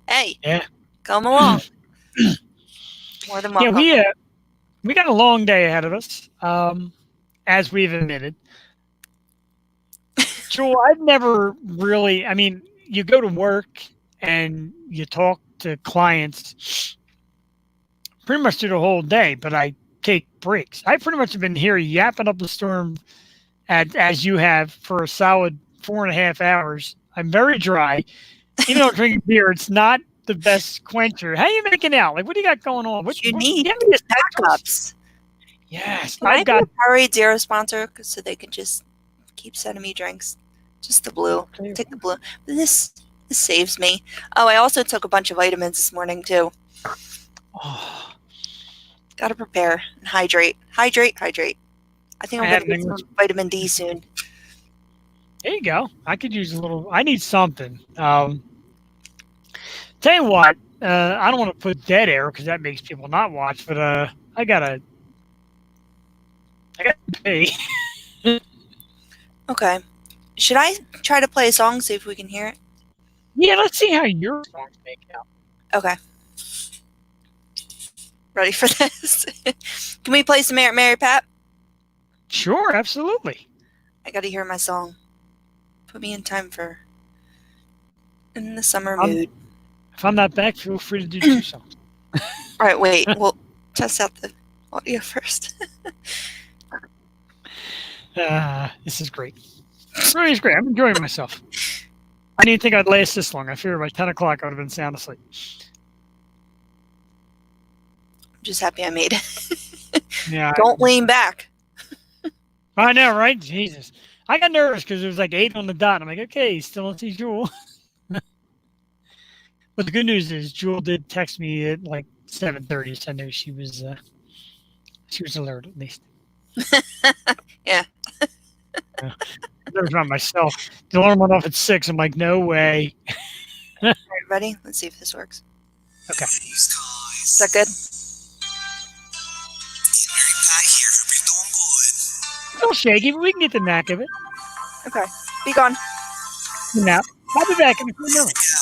[SPEAKER 2] Hey, come along. More than welcome.
[SPEAKER 1] Yeah, we got a long day ahead of us, as we've admitted. Joel, I've never really, you go to work and you talk to clients pretty much through the whole day, but I take breaks. I pretty much have been here yapping up the storm as you have for a solid 4.5 hours. I'm very dry. Even though I'm drinking beer, it's not the best quencher. How are you making out? Like, what do you got going on?
[SPEAKER 2] You need backups.
[SPEAKER 1] Yes.
[SPEAKER 2] I've got a Powerade Zero sponsor so they can just keep sending me drinks. Just the blue. Take the blue. But this saves me. Oh, I also took a bunch of vitamins this morning too.
[SPEAKER 1] Oh.
[SPEAKER 2] Gotta prepare and hydrate. Hydrate. I think I'm gonna get some vitamin D soon.
[SPEAKER 1] There you go. I could use a little. I need something. Tell you what, I don't want to put dead air because that makes people not watch, but I gotta pay.
[SPEAKER 2] Okay. Should I try to play a song, see if we can hear it?
[SPEAKER 1] Yeah, let's see how your songs make out.
[SPEAKER 2] Okay. Ready for this? Can we play some Aunt Mary Pat?
[SPEAKER 1] Sure, absolutely.
[SPEAKER 2] I gotta hear my song. Put me in time for in the summer mood.
[SPEAKER 1] If I'm not back, feel free to do 2 songs.
[SPEAKER 2] All right, wait. We'll test out the audio first.
[SPEAKER 1] This is great. Really is great. I'm enjoying myself. I didn't think I'd last this long. I figured by 10 o'clock I would have been sound asleep.
[SPEAKER 2] I'm just happy I made it.
[SPEAKER 1] Yeah.
[SPEAKER 2] Don't lean back.
[SPEAKER 1] I know, right? Jesus. I got nervous because it was like 8 on the dot. I'm like, okay, still don't see Jewel. But the good news is Jewel did text me at like 7:30, so I knew she was alert at least.
[SPEAKER 2] Yeah.
[SPEAKER 1] There's about myself. The alarm went off at 6. I'm like, no way.
[SPEAKER 2] All right, ready? Let's see if this works.
[SPEAKER 1] Okay.
[SPEAKER 2] Is that good?
[SPEAKER 1] A little shaky, but we can get the knack of it.
[SPEAKER 2] Okay. Be gone.
[SPEAKER 1] Now, I'll be back in a few minutes.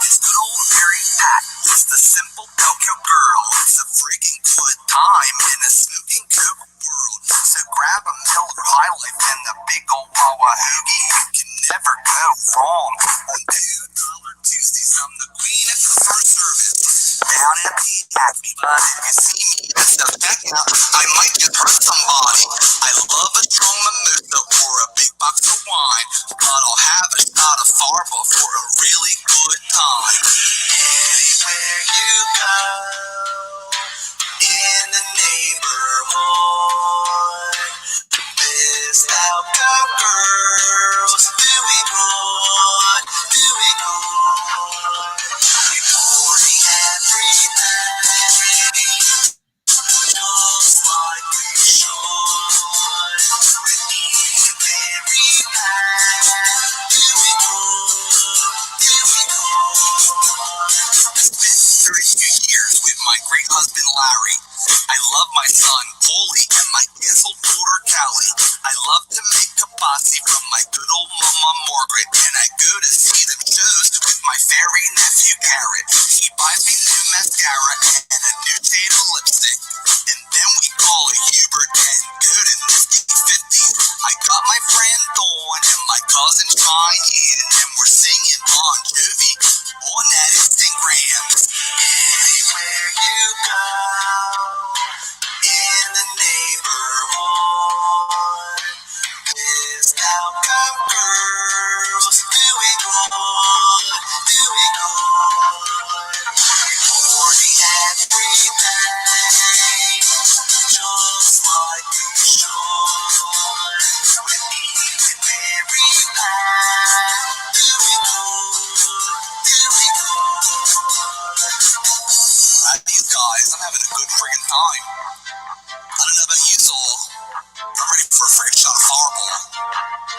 [SPEAKER 12] It's good old Mary Pat, just a simple cocoa girl. It's a freaking good time in a smoking cocoa world. So grab a Miller High Life and the big old Wawa hoagie. You can never go wrong on $2 Tuesdays. I'm the queen of customer service down at the Happy. But if you see me at the checkout, I might just hurt somebody. I love a strong mimosa or a big box of wine, but I'll have a shot of Farba for a really good time. Anywhere you go in the neighborhood, missed out girls, doing good, doing good. We party every day, just like we should. With me and Mary Pat, doing good, doing good. I spent 32 years with my great husband Larry. I love my son Paulie and my canceled daughter Callie. I love to make kabasi from my good old mama Margaret, and I go to see them shows with my fairy nephew Garrett. He buys me new mascara and a new shade of lipstick, and then we call a Hubert and go to Nifty 50. I got my friend Dawn and my cousin Cheyenne, and we're singing Bon Jovi on that Instagram. Anywhere you go in the neighborhood, missed out girls, doing good, doing good. We party every day, just like we should. With me and Mary Pat, doing good, doing good. These guys, I'm having a good friggin' time. I don't know about you, Saul. I'm ready for a friggin' shot of Fireball.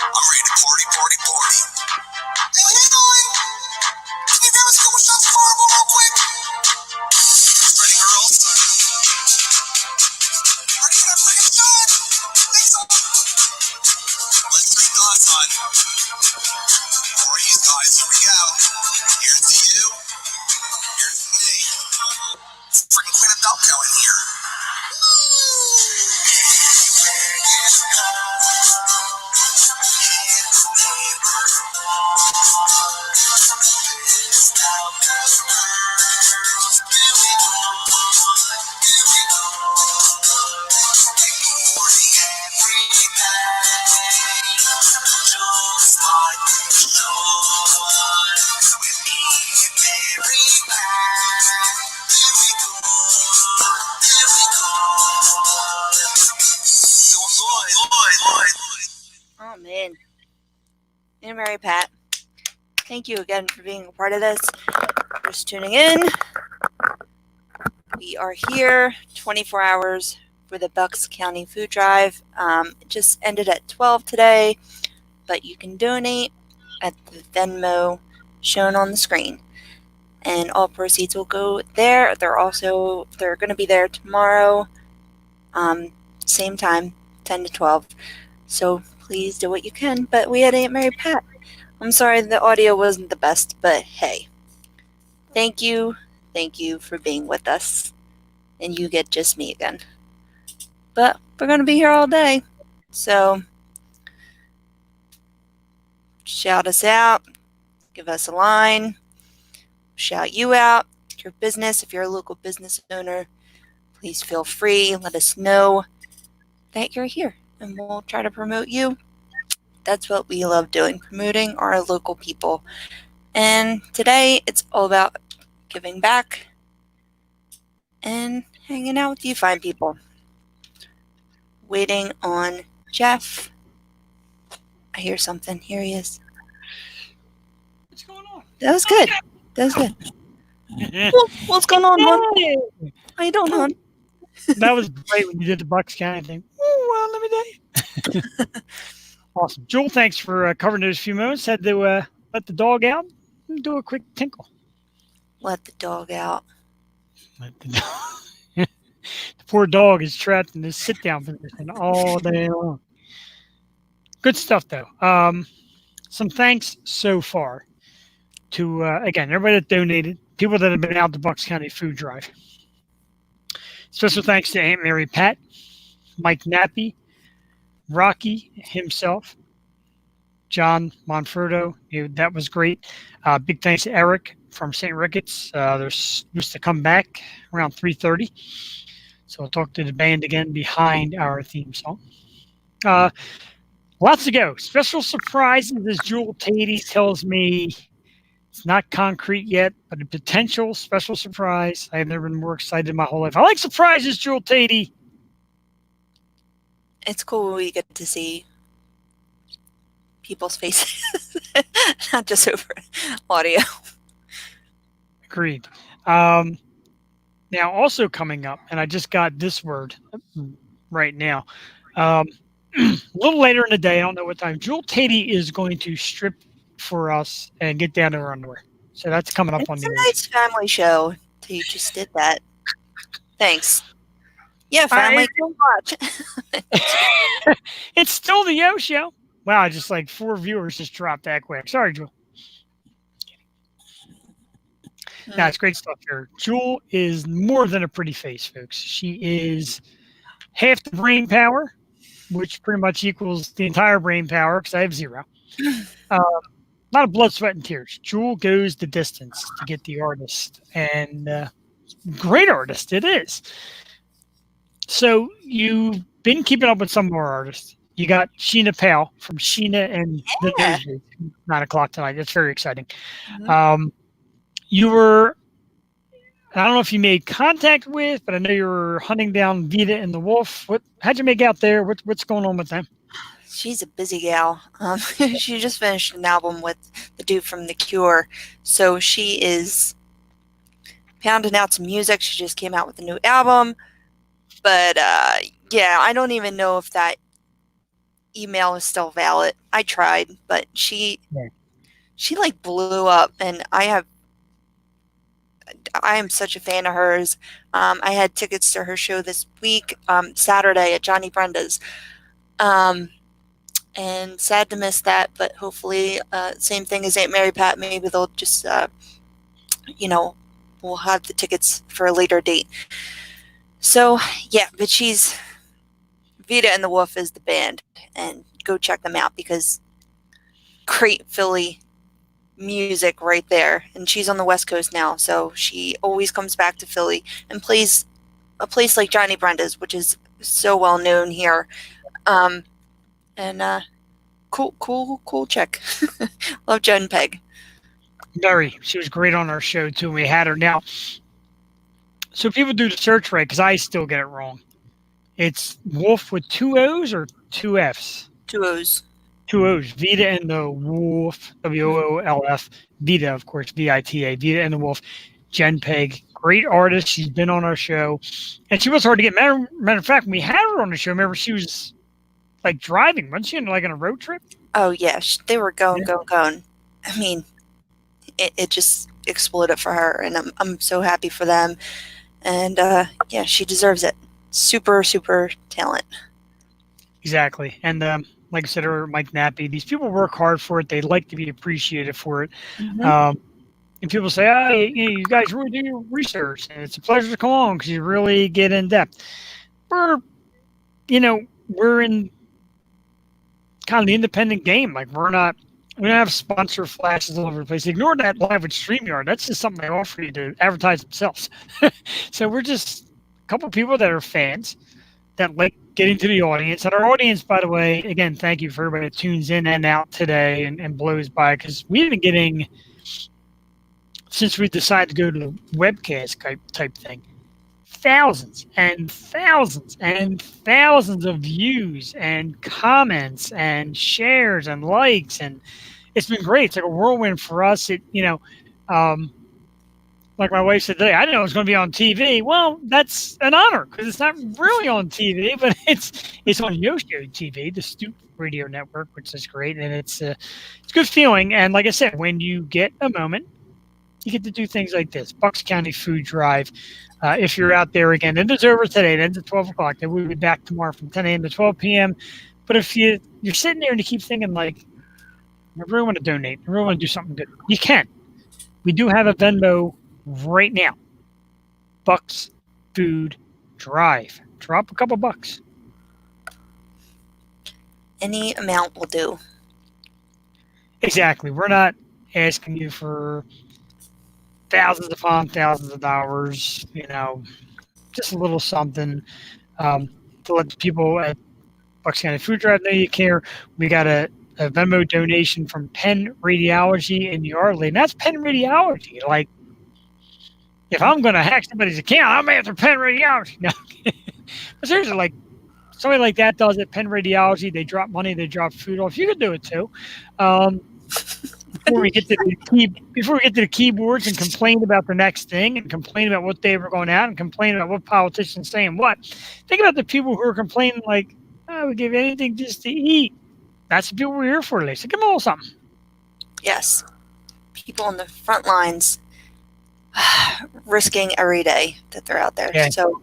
[SPEAKER 12] I'm ready to party, party, party. Hey, what are you doing? Can you grab us a couple shots of Fireball real quick? Ready, girls? Ready for that friggin' shot? Thanks, Saul. Let's drink on, son. All right, you guys, here we go. Here's to you. Here's to me. Freaking Queen of Delco in here. Anywhere you go in the neighborhood, missed out girls, doing good, doing good. We party every day, just like we should. With me and Mary Pat, doing good, doing good.
[SPEAKER 2] Oh, man. Aunt Mary Pat, thank you again for being a part of this. Just tuning in. We are here 24 hours for the Bucks County Food Drive. It just ended at 12 today, but you can donate at the Venmo shown on the screen, and all proceeds will go there. They're going to be there tomorrow, same time, 10 to 12. So please do what you can. But we had Aunt Mary Pat. I'm sorry the audio wasn't the best, but hey, thank you for being with us, and you get just me again. But we're going to be here all day, so shout us out, give us a line, shout you out, your business. If you're a local business owner, please feel free, let us know that you're here, and we'll try to promote you. That's what we love doing, promoting our local people. And today it's all about giving back and hanging out with you fine people. Waiting on Jeff I hear something. Here he is.
[SPEAKER 1] What's going on?
[SPEAKER 2] That was good. That was good. Well, what's going on, hon? How you doing, hon?
[SPEAKER 1] That was great when you did the Bucks County thing. Oh, well, let me tell you. Awesome. Jewel, thanks for covering those few moments. Had to let the dog out and do a quick tinkle.
[SPEAKER 2] Let the dog out.
[SPEAKER 1] Let the dog. The poor dog is trapped in this sit-down position all day long. Good stuff, though. Some thanks so far to, again, everybody that donated, people that have been out the Bucks County food drive. Special thanks to Aunt Mary Pat, Mike Nappi, Rocky himself, John Monforto. That was great. Big thanks to Eric from St. Ricketts. They're supposed to come back around 3:30. So we'll talk to the band again behind our theme song. Lots to go. Special surprises, as Jewel Tatey tells me. It's not concrete yet, but a potential special surprise. I have never been more excited in my whole life. I like surprises, Jewel Tatey.
[SPEAKER 2] It's cool when we get to see people's faces, not just over audio.
[SPEAKER 1] Agreed. Now, also coming up, and I just got this word right now. A little later in the day, I don't know what time, Jewel Tatey is going to strip for us and get down to her underwear. So that's coming up on the
[SPEAKER 2] It's a nice family show. You just did that. Thanks. Yeah, family can watch.
[SPEAKER 1] It's still the Yo Show. Wow, just like 4 viewers just dropped that quick. Sorry, Jewel. No, it's great stuff here. Jewel is more than a pretty face, folks. She is half the brain power, which pretty much equals the entire brain power because I have 0. A lot of blood, sweat, and tears. Jewel goes the distance to get the artist, and great artist it is. So you've been keeping up with some of our artists. You got Sheena Powell from Sheena and the Nosebleeds, 9 o'clock tonight. That's very exciting. You were, I don't know if you made contact with, but I know you were hunting down Vita and the Wolf. How'd you make out there? What's going on with them?
[SPEAKER 2] She's a busy gal. She just finished an album with the dude from The Cure. So she is pounding out some music. She just came out with a new album. But yeah, I don't even know if that email is still valid. I tried, but she like blew up, and I am such a fan of hers. I had tickets to her show this week, Saturday at Johnny Brenda's. And sad to miss that, but hopefully same thing as Aunt Mary Pat. Maybe they'll just, we'll have the tickets for a later date. So, yeah, but Vita and the Wolf is the band, and go check them out because great Philly music right there. And she's on the West Coast now, so she always comes back to Philly and plays a place like Johnny Brenda's, which is so well known here. And cool chick. Love Jen Peg.
[SPEAKER 1] Very. She was great on our show too. We had her now. So people do the search right because I still get it wrong. It's Wolf with 2 O's or 2 F's?
[SPEAKER 2] 2 O's.
[SPEAKER 1] 2 O's. Vita and the Wolf. WOOLF. Vita, of course. VITA. Vita and the Wolf. Jen Peg. Great artist. She's been on our show. And she was hard to get. Matter of fact, when we had her on the show, remember she was like driving, wasn't she, like on a road trip?
[SPEAKER 2] Oh yeah, they were going. I mean, it just exploded for her, and I'm so happy for them. And yeah, she deserves it. Super talent. Exactly.
[SPEAKER 1] And like I said earlier, Mike Nappi, these people work hard for it. They like to be appreciated for it. And people say, you guys really do your research, and it's a pleasure to come on because you really get in depth. We're in kind of the independent game. Like we don't have sponsor flashes all over the place. Ignore that live with StreamYard. That's just something they offer you to advertise themselves. So we're just a couple of people that are fans that like getting to the audience. And our audience, by the way, again, thank you for everybody that tunes in and out today and blows by, because we've been getting, since we decided to go to the webcast type thing, thousands and thousands and thousands of views and comments and shares and likes, and it's been great. It's like a whirlwind for us. Like my wife said today, I didn't know it was going to be on TV. Well, that's an honor because it's not really on TV, but it's on Yoshio TV, the Stoop Radio Network, which is great, and it's a good feeling. And like I said, when you get a moment, you get to do things like this. Bucks County Food Drive. If you're out there again, it is over today. It ends at 12 o'clock. Then we'll be back tomorrow from 10 a.m. to 12 p.m. But if you're sitting there and you keep thinking like, I really want to donate, I really want to do something good, you can. We do have a Venmo right now. Bucks Food Drive. Drop a couple bucks.
[SPEAKER 2] Any amount will do.
[SPEAKER 1] Exactly. We're not asking you for thousands upon thousands of dollars, just a little something to let the people at Bucks County Food Drive know you care. We got a Venmo donation from Penn Radiology in Yardley, and that's Penn Radiology. Like, if I'm going to hack somebody's account, I'm after Penn Radiology. No. But seriously, like, somebody like that does it, Penn Radiology, they drop money, they drop food off. You could do it too. Before we get to the keyboards and complain about the next thing and complain about what day we're going out and complain about what politicians saying what, think about the people who are complaining like, oh, we give anything just to eat. That's the people we're here for, Lisa. Give them a little something.
[SPEAKER 2] Yes. People on the front lines risking every day that they're out there.
[SPEAKER 1] Yeah.
[SPEAKER 2] So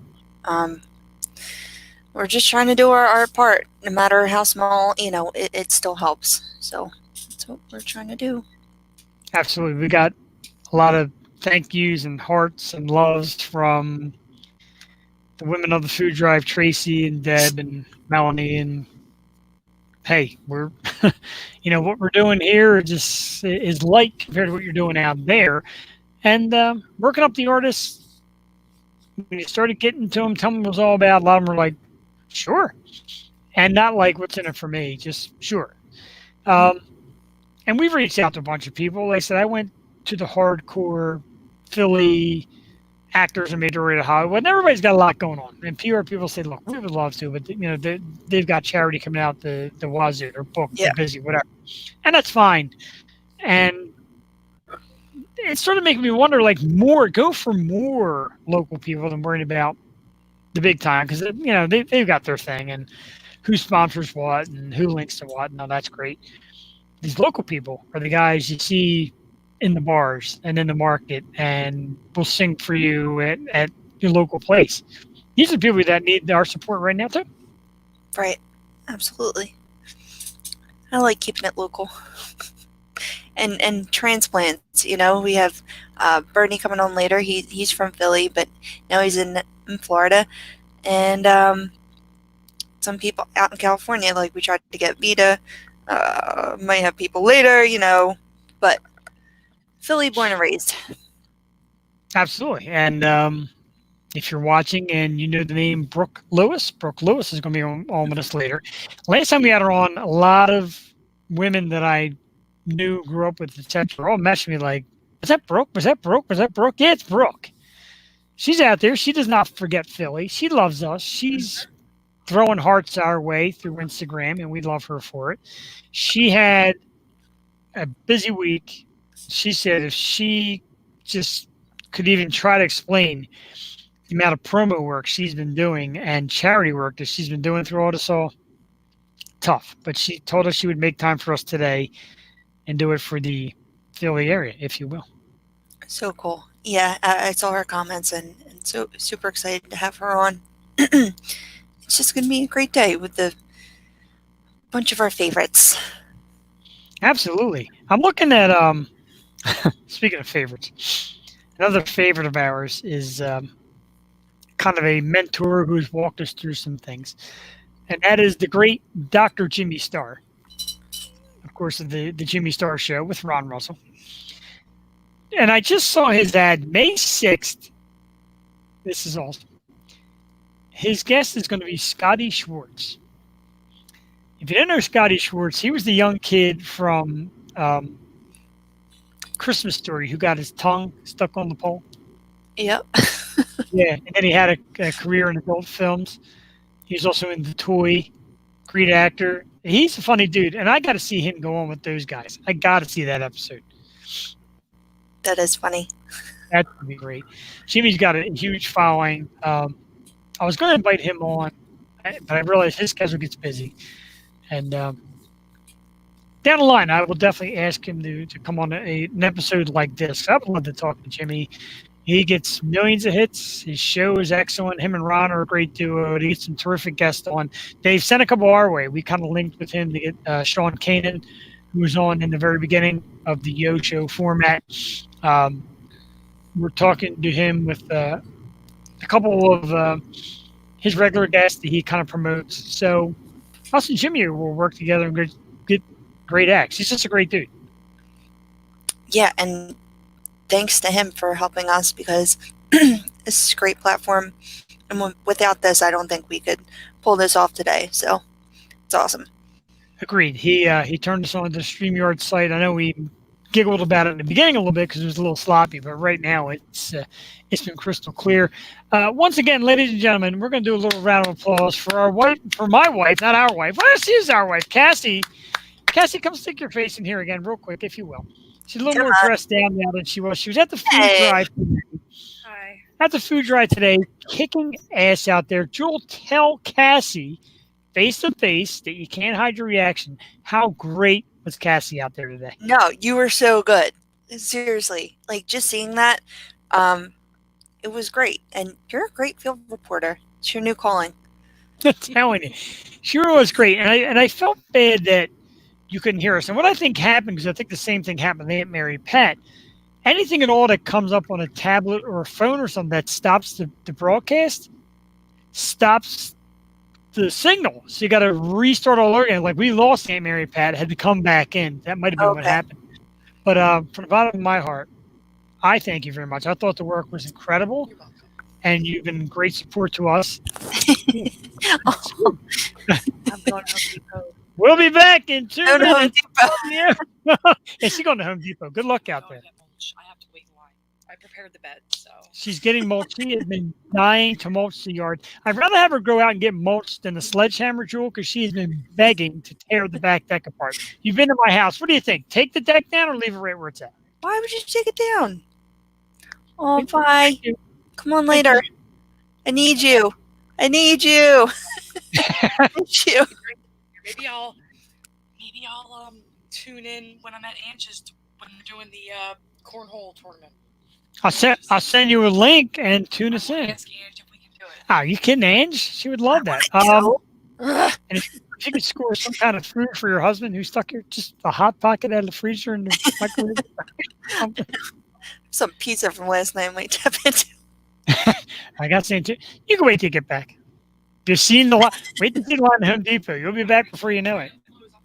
[SPEAKER 2] we're just trying to do our part. No matter how small, it still helps. So that's what we're trying to do.
[SPEAKER 1] Absolutely. We got a lot of thank yous and hearts and loves from the women of the food drive, Tracy and Deb and Melanie. And hey, we're, what we're doing here just is light compared to what you're doing out there. And working up the artists, when you started getting to them, telling them what it was all about, a lot of them were like, sure. And not like, what's in it for me? Just sure. And we've reached out to a bunch of people. Like I said, I went to the hardcore Philly actors in Major Rate of Hollywood, and everybody's got a lot going on. And PR people say, look, we would love to, but they've got charity coming out the wazoo. They're booked, they're busy, whatever. And that's fine. And it started making me wonder, like, go for more local people than worrying about the big time, because they've got their thing and who sponsors what and who links to what. No, that's great. These local people are the guys you see in the bars and in the market and will sing for you at your local place. These are people that need our support right now too.
[SPEAKER 2] Right. Absolutely. I like keeping it local. And transplants, we have Bernie coming on later. He's from Philly, but now he's in Florida. And some people out in California, like we tried to get Vita. Might have people later, but Philly born and raised.
[SPEAKER 1] Absolutely. And if you're watching and you know the name Brooke Lewis is going to be on with us later. Last time we had her on, a lot of women that I knew, grew up with, etc., all messaged me like, was that Brooke? Was that Brooke? Was that Brooke? Yeah, it's Brooke. She's out there. She does not forget Philly. She loves us. She's throwing hearts our way through Instagram, and we love her for it. She had a busy week. She said if she just could even try to explain the amount of promo work she's been doing and charity work that she's been doing through all this, all tough. But she told us she would make time for us today and do it for the Philly area, if you will.
[SPEAKER 2] So cool. Yeah, I saw her comments and so super excited to have her on. It's just going to be a great day with a bunch of our favorites.
[SPEAKER 1] Absolutely. I'm looking at, speaking of favorites, another favorite of ours is kind of a mentor who's walked us through some things. And that is the great Dr. Jimmy Star. Of course, the Jimmy Star Show with Ron Russell. And I just saw his ad May 6th. This is awesome. His guest is going to be Scotty Schwartz. If you didn't know Scotty Schwartz, he was the young kid from Christmas Story who got his tongue stuck on the pole.
[SPEAKER 2] Yep.
[SPEAKER 1] Yeah, and then he had a career in adult films. He was also in The Toy. Great actor. He's a funny dude, and I got to see him go on with those guys. I got to see that episode.
[SPEAKER 2] That is funny.
[SPEAKER 1] That would be great. Jimmy's got a huge following. I was going to invite him on, but I realized his schedule gets busy. And down the line, I will definitely ask him to come on an episode like this. I would love to talk to Jimmy. He gets millions of hits. His show is excellent. Him and Ron are a great duo. He gets some terrific guests on. They've sent a couple our way. We kind of linked with him to get Sean Kanan, who was on in the very beginning of the Yo Show format. We're talking to him with a couple of his regular guests that he kind of promotes. So us and Jimmy will work together and get great acts. He's just a great dude.
[SPEAKER 2] Yeah, and thanks to him for helping us, because this is a great platform. And without this, I don't think we could pull this off today. So it's awesome.
[SPEAKER 1] Agreed. He turned us on to the StreamYard site. I know we giggled about it in the beginning a little bit because it was a little sloppy, but right now it's been crystal clear. Once again, ladies and gentlemen, we're going to do a little round of applause for my wife, not our wife. Well, she is our wife, Cassie. Cassie, come stick your face in here again real quick, if you will. She's a little more dressed down now than she was. She was at the food drive today.
[SPEAKER 6] Hi.
[SPEAKER 1] At the food drive today, kicking ass out there. Jewel, tell Cassie face to face that you can't hide your reaction. How great was Cassie out there today?
[SPEAKER 2] No, you were so good. Seriously. Like, just seeing that, it was great. And you're a great field reporter. It's your new calling.
[SPEAKER 1] I'm telling you. She was great. And I felt bad that you couldn't hear us. And what I think happened, because I think the same thing happened to Aunt Mary Pat, anything at all that comes up on a tablet or a phone or something that stops the broadcast stops the signal. So you got to restart all over again. Like, we lost Aunt Mary Pat, had to come back in. That might have been what happened. But from the bottom of my heart, I thank you very much. I thought the work was incredible, and you've been great support to us.
[SPEAKER 6] I'm going to Home Depot.
[SPEAKER 1] We'll be back in 2
[SPEAKER 2] Go to Home
[SPEAKER 1] minutes.
[SPEAKER 2] Depot.
[SPEAKER 1] Yeah. Yeah, she's going to Home Depot. Good luck out there.
[SPEAKER 6] I have to wait in line. I prepared the bed, so.
[SPEAKER 1] She's getting mulch. She has been dying to mulch the yard. I'd rather have her go out and get mulched than a sledgehammer, Jewel, because she has been begging to tear the back deck apart. You've been to my house. What do you think? Take the deck down or leave it right where it's at?
[SPEAKER 2] Why would you take it down? Oh, bye. Come on later. I need you. I need you. I need you.
[SPEAKER 6] Maybe I'll tune in when I'm at Anch's when they're doing the cornhole tournament.
[SPEAKER 1] I'll send you a link and tune us in.
[SPEAKER 6] Ask Ange if we can do it.
[SPEAKER 1] Oh, you kidding, Ange? She would love that. And if you could score some kind of food for your husband who's stuck here, just a hot pocket out of the freezer and the microwave.
[SPEAKER 2] Some pizza from last night might tap into.
[SPEAKER 1] I got saying too. You can wait till you get back. You've seen the line. Wait to see the line at Home Depot. You'll be back before you know it.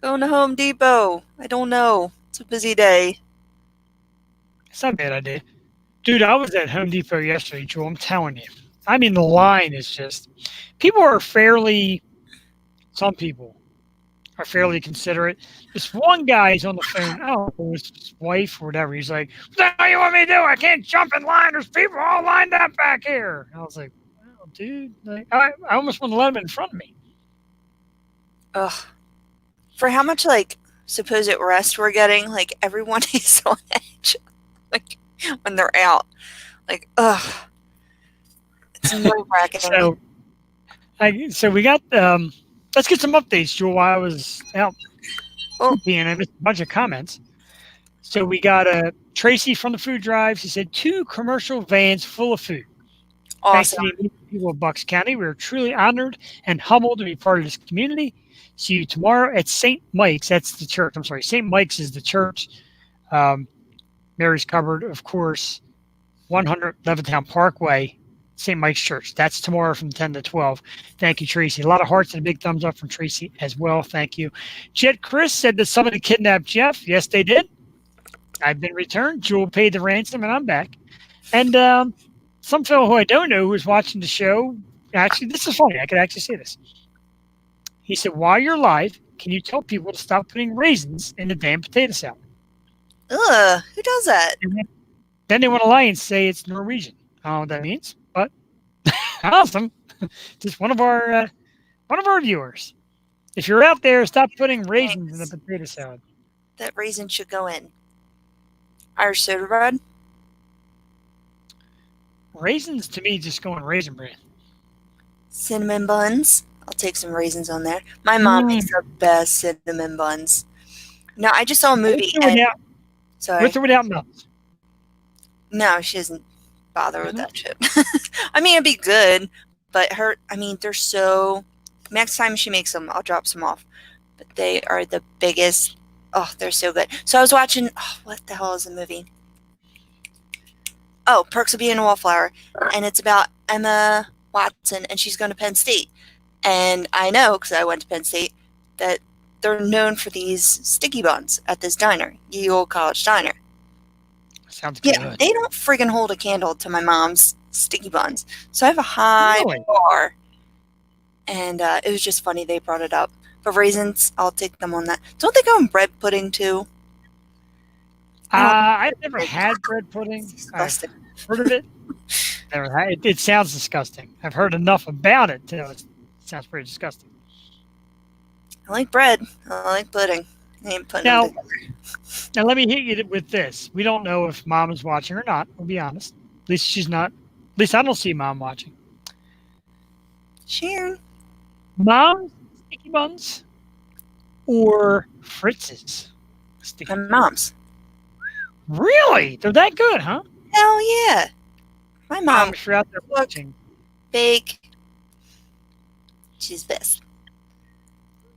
[SPEAKER 2] Going to Home Depot. I don't know. It's a busy day.
[SPEAKER 1] It's not a bad idea. Dude, I was at Home Depot yesterday, Joel. I'm telling you. I mean, the line is just... Some people are fairly considerate. This one guy's on the phone. I don't know, his wife or whatever. He's like, what the hell you want me to do? I can't jump in line. There's people all lined up back here. And I was like, oh, dude. Like, I almost want to let him in front of me.
[SPEAKER 2] Ugh. For how much, like, supposed rest we're getting, like, everyone is on edge. Like, when they're out. Like, ugh. It's nerve-wracking.
[SPEAKER 1] So we got... let's get some updates, Jewel, while I was out and I missed a bunch of comments. So we got Tracy from the food drive. She said 2 commercial vans full of food.
[SPEAKER 2] Awesome.
[SPEAKER 1] Thanks to the people of Bucks County. We are truly honored and humbled to be part of this community. See you tomorrow at St. Mike's. That's the church. I'm sorry. St. Mike's is the church. Mary's Cupboard, of course, 100 Levittown Parkway. St. Mike's Church. That's tomorrow from 10 to 12. Thank you, Tracy. A lot of hearts and a big thumbs up from Tracy as well. Thank you. Jet Chris said that somebody kidnapped Jeff. Yes, they did. I've been returned. Jewel paid the ransom, and I'm back. And some fellow who I don't know who was watching the show, actually, this is funny. I could actually say this. He said, while you're live, can you tell people to stop putting raisins in the damn potato salad?
[SPEAKER 2] Ugh, who does that?
[SPEAKER 1] Then they want to lie and say it's Norwegian. I don't know what that means, but awesome. Just one of our viewers. If you're out there, stop putting raisins in the potato salad.
[SPEAKER 2] That raisin should go in. Irish soda bread.
[SPEAKER 1] Raisins to me just go in raisin bran.
[SPEAKER 2] Cinnamon buns. I'll take some raisins on there. My mom makes the best cinnamon buns. No, I just saw a movie. Sorry.
[SPEAKER 1] With or without nuts?
[SPEAKER 2] No, she doesn't bother with that shit. I mean, it'd be good, but they're so. Next time she makes them, I'll drop some off. But they are the biggest. Oh, they're so good. So I was watching. Oh, what the hell is the movie? Oh, Perks of Being a Wallflower, and it's about Emma Watson, and she's going to Penn State. And I know, because I went to Penn State, that they're known for these sticky buns at this diner, Ye Old College Diner.
[SPEAKER 1] Sounds good.
[SPEAKER 2] Yeah, they don't friggin' hold a candle to my mom's sticky buns. So I have a high bar. And it was just funny they brought it up. But raisins, I'll take them on that. Don't they go in bread pudding too?
[SPEAKER 1] I've never had bread pudding.
[SPEAKER 2] Disgusting.
[SPEAKER 1] I've heard of it. Never had it. It sounds disgusting. I've heard enough about it to know it sounds pretty disgusting.
[SPEAKER 2] I like bread. I like pudding. I ain't putting them together.
[SPEAKER 1] Now let me hit you with this. We don't know if Mom is watching or not. We'll be honest. At least she's not. At least I don't see Mom watching.
[SPEAKER 2] Sharon.
[SPEAKER 1] Mom, sticky buns, or Fritz's sticky buns?
[SPEAKER 2] Mom's.
[SPEAKER 1] Really? They're that good, huh?
[SPEAKER 2] Hell yeah. My mom.
[SPEAKER 1] If you're out there watching.
[SPEAKER 2] Bake. She's best.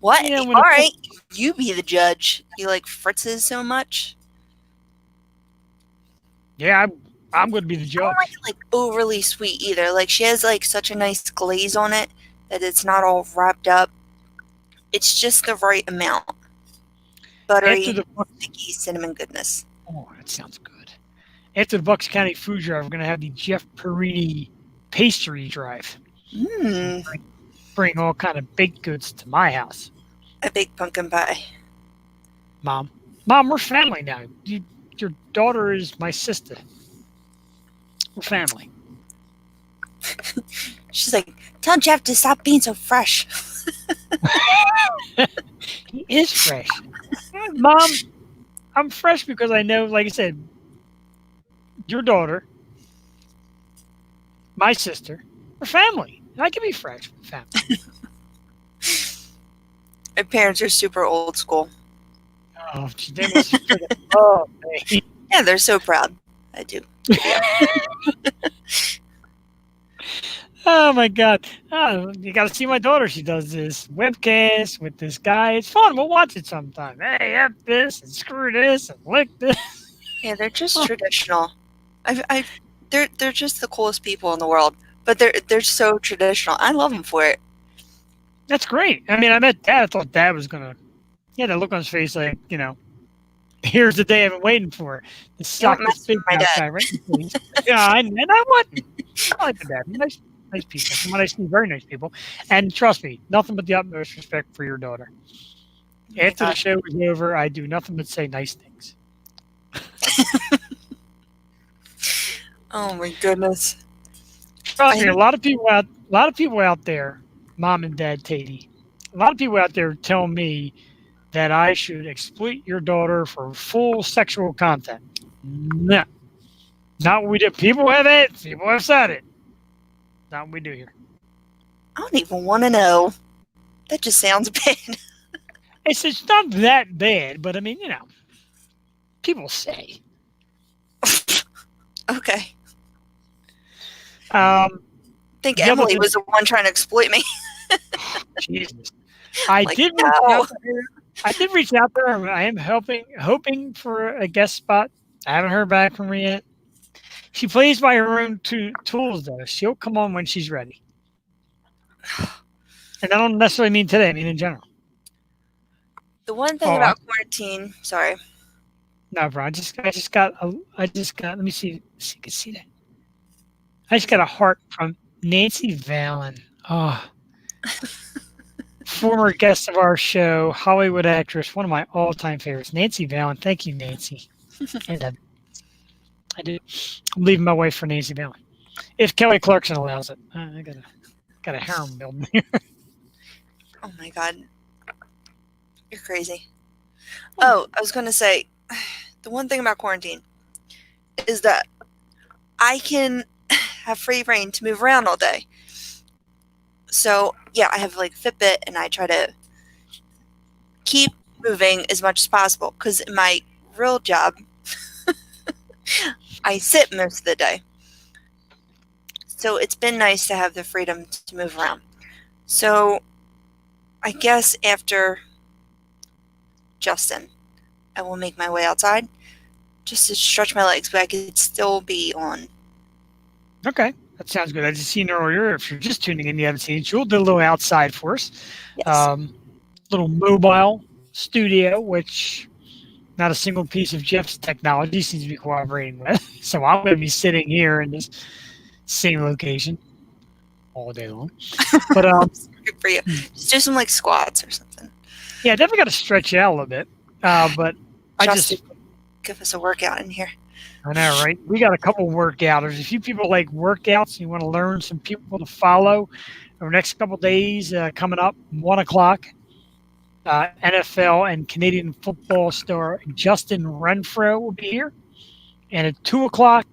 [SPEAKER 2] What?
[SPEAKER 1] Yeah,
[SPEAKER 2] All right. You be the judge. You like Fritz's so much?
[SPEAKER 1] Yeah, I'm going to be the
[SPEAKER 2] I
[SPEAKER 1] judge.
[SPEAKER 2] don't like it like overly sweet either. Like she has like such a nice glaze on it that it's not all wrapped up. It's just the right amount. Buttery, sticky cinnamon goodness.
[SPEAKER 1] Oh, that sounds good. After the Bucks County Food Drive, we're going to have the Jeff Perini pastry drive. Bring all kind of baked goods to my house.
[SPEAKER 2] A big pumpkin pie.
[SPEAKER 1] Mom, we're family now. Your daughter is my sister. We're family.
[SPEAKER 2] She's like, tell Jeff to stop being so fresh.
[SPEAKER 1] He is fresh. Mom, I'm fresh because I know, like I said, your daughter, my sister, we're family. And I can be fresh with family.
[SPEAKER 2] My parents are super old school.
[SPEAKER 1] Oh, they must oh, man.
[SPEAKER 2] Yeah, they're so proud. I do. Yeah.
[SPEAKER 1] Oh my God! Oh, you got to see my daughter. She does this webcast with this guy. It's fun. We'll watch it sometime. Hey, F this and screw this and lick this.
[SPEAKER 2] Yeah, they're just traditional. They're just the coolest people in the world. But they're so traditional. I love them for it.
[SPEAKER 1] That's great. I mean, I met Dad. I thought Dad was gonna. He had that look on his face, like, you know, here's the day I've been waiting for. To suck this big guy right in the face. Yeah, and I wasn't. I like the Dad. Nice people. From what I see, very nice people. And trust me, nothing but the utmost respect for your daughter. After the show is over, I do nothing but say nice things.
[SPEAKER 2] Oh my goodness.
[SPEAKER 1] Trust me, a lot of people out there, Mom and Dad Tatey, a lot of people out there tell me that I should exploit your daughter for full sexual content. No. Not what we do. People have it. People have said it. Not what we do here.
[SPEAKER 2] I don't even want to know. That just sounds bad.
[SPEAKER 1] It's not that bad, but I mean, you know, people say.
[SPEAKER 2] Okay.
[SPEAKER 1] I
[SPEAKER 2] think Emily was the one trying to exploit me.
[SPEAKER 1] Jesus. I did reach out to her. I am hoping for a guest spot. I haven't heard back from her yet. She plays by her own tools, though. She'll come on when she's ready. And I don't necessarily mean today. I mean in general.
[SPEAKER 2] The one thing about quarantine. Sorry.
[SPEAKER 1] No, bro. I just got. Let me see. If you can see that. I just got a heart from Nancy Valen. Oh. Former guest of our show, Hollywood actress, one of my all-time favorites, Nancy Valen. Thank you, Nancy. And I do. I'm leaving my wife for Nancy Valen. if Kelly Clarkson allows it. I got a harem building here.
[SPEAKER 2] Oh my God. You're crazy. Oh, I was going to say, the one thing about quarantine is that I can have free reign to move around all day. So, yeah, I have like Fitbit and I try to keep moving as much as possible because in my real job, I sit most of the day. So it's been nice to have the freedom to move around. So I guess after Justin, I will make my way outside just to stretch my legs, but I could still be on.
[SPEAKER 1] Okay, that sounds good. I just seen earlier, if you're just tuning in, you haven't seen it, Jewel did a little outside for us.
[SPEAKER 2] Yes.
[SPEAKER 1] Little mobile studio, which not a single piece of Jeff's technology seems to be cooperating with. So I'm going to be sitting here in this same location all day long. But
[SPEAKER 2] good for you. Just do some like squats or something.
[SPEAKER 1] yeah, definitely got to stretch out a little bit. But I
[SPEAKER 2] Justin,
[SPEAKER 1] just
[SPEAKER 2] give us a workout in here.
[SPEAKER 1] I know, right? We got a couple workouts. There's a few people like workouts. You want to learn some people to follow over the next couple days coming up. 1 o'clock, NFL and Canadian football star Justin Renfrow will be here. And at 2 o'clock,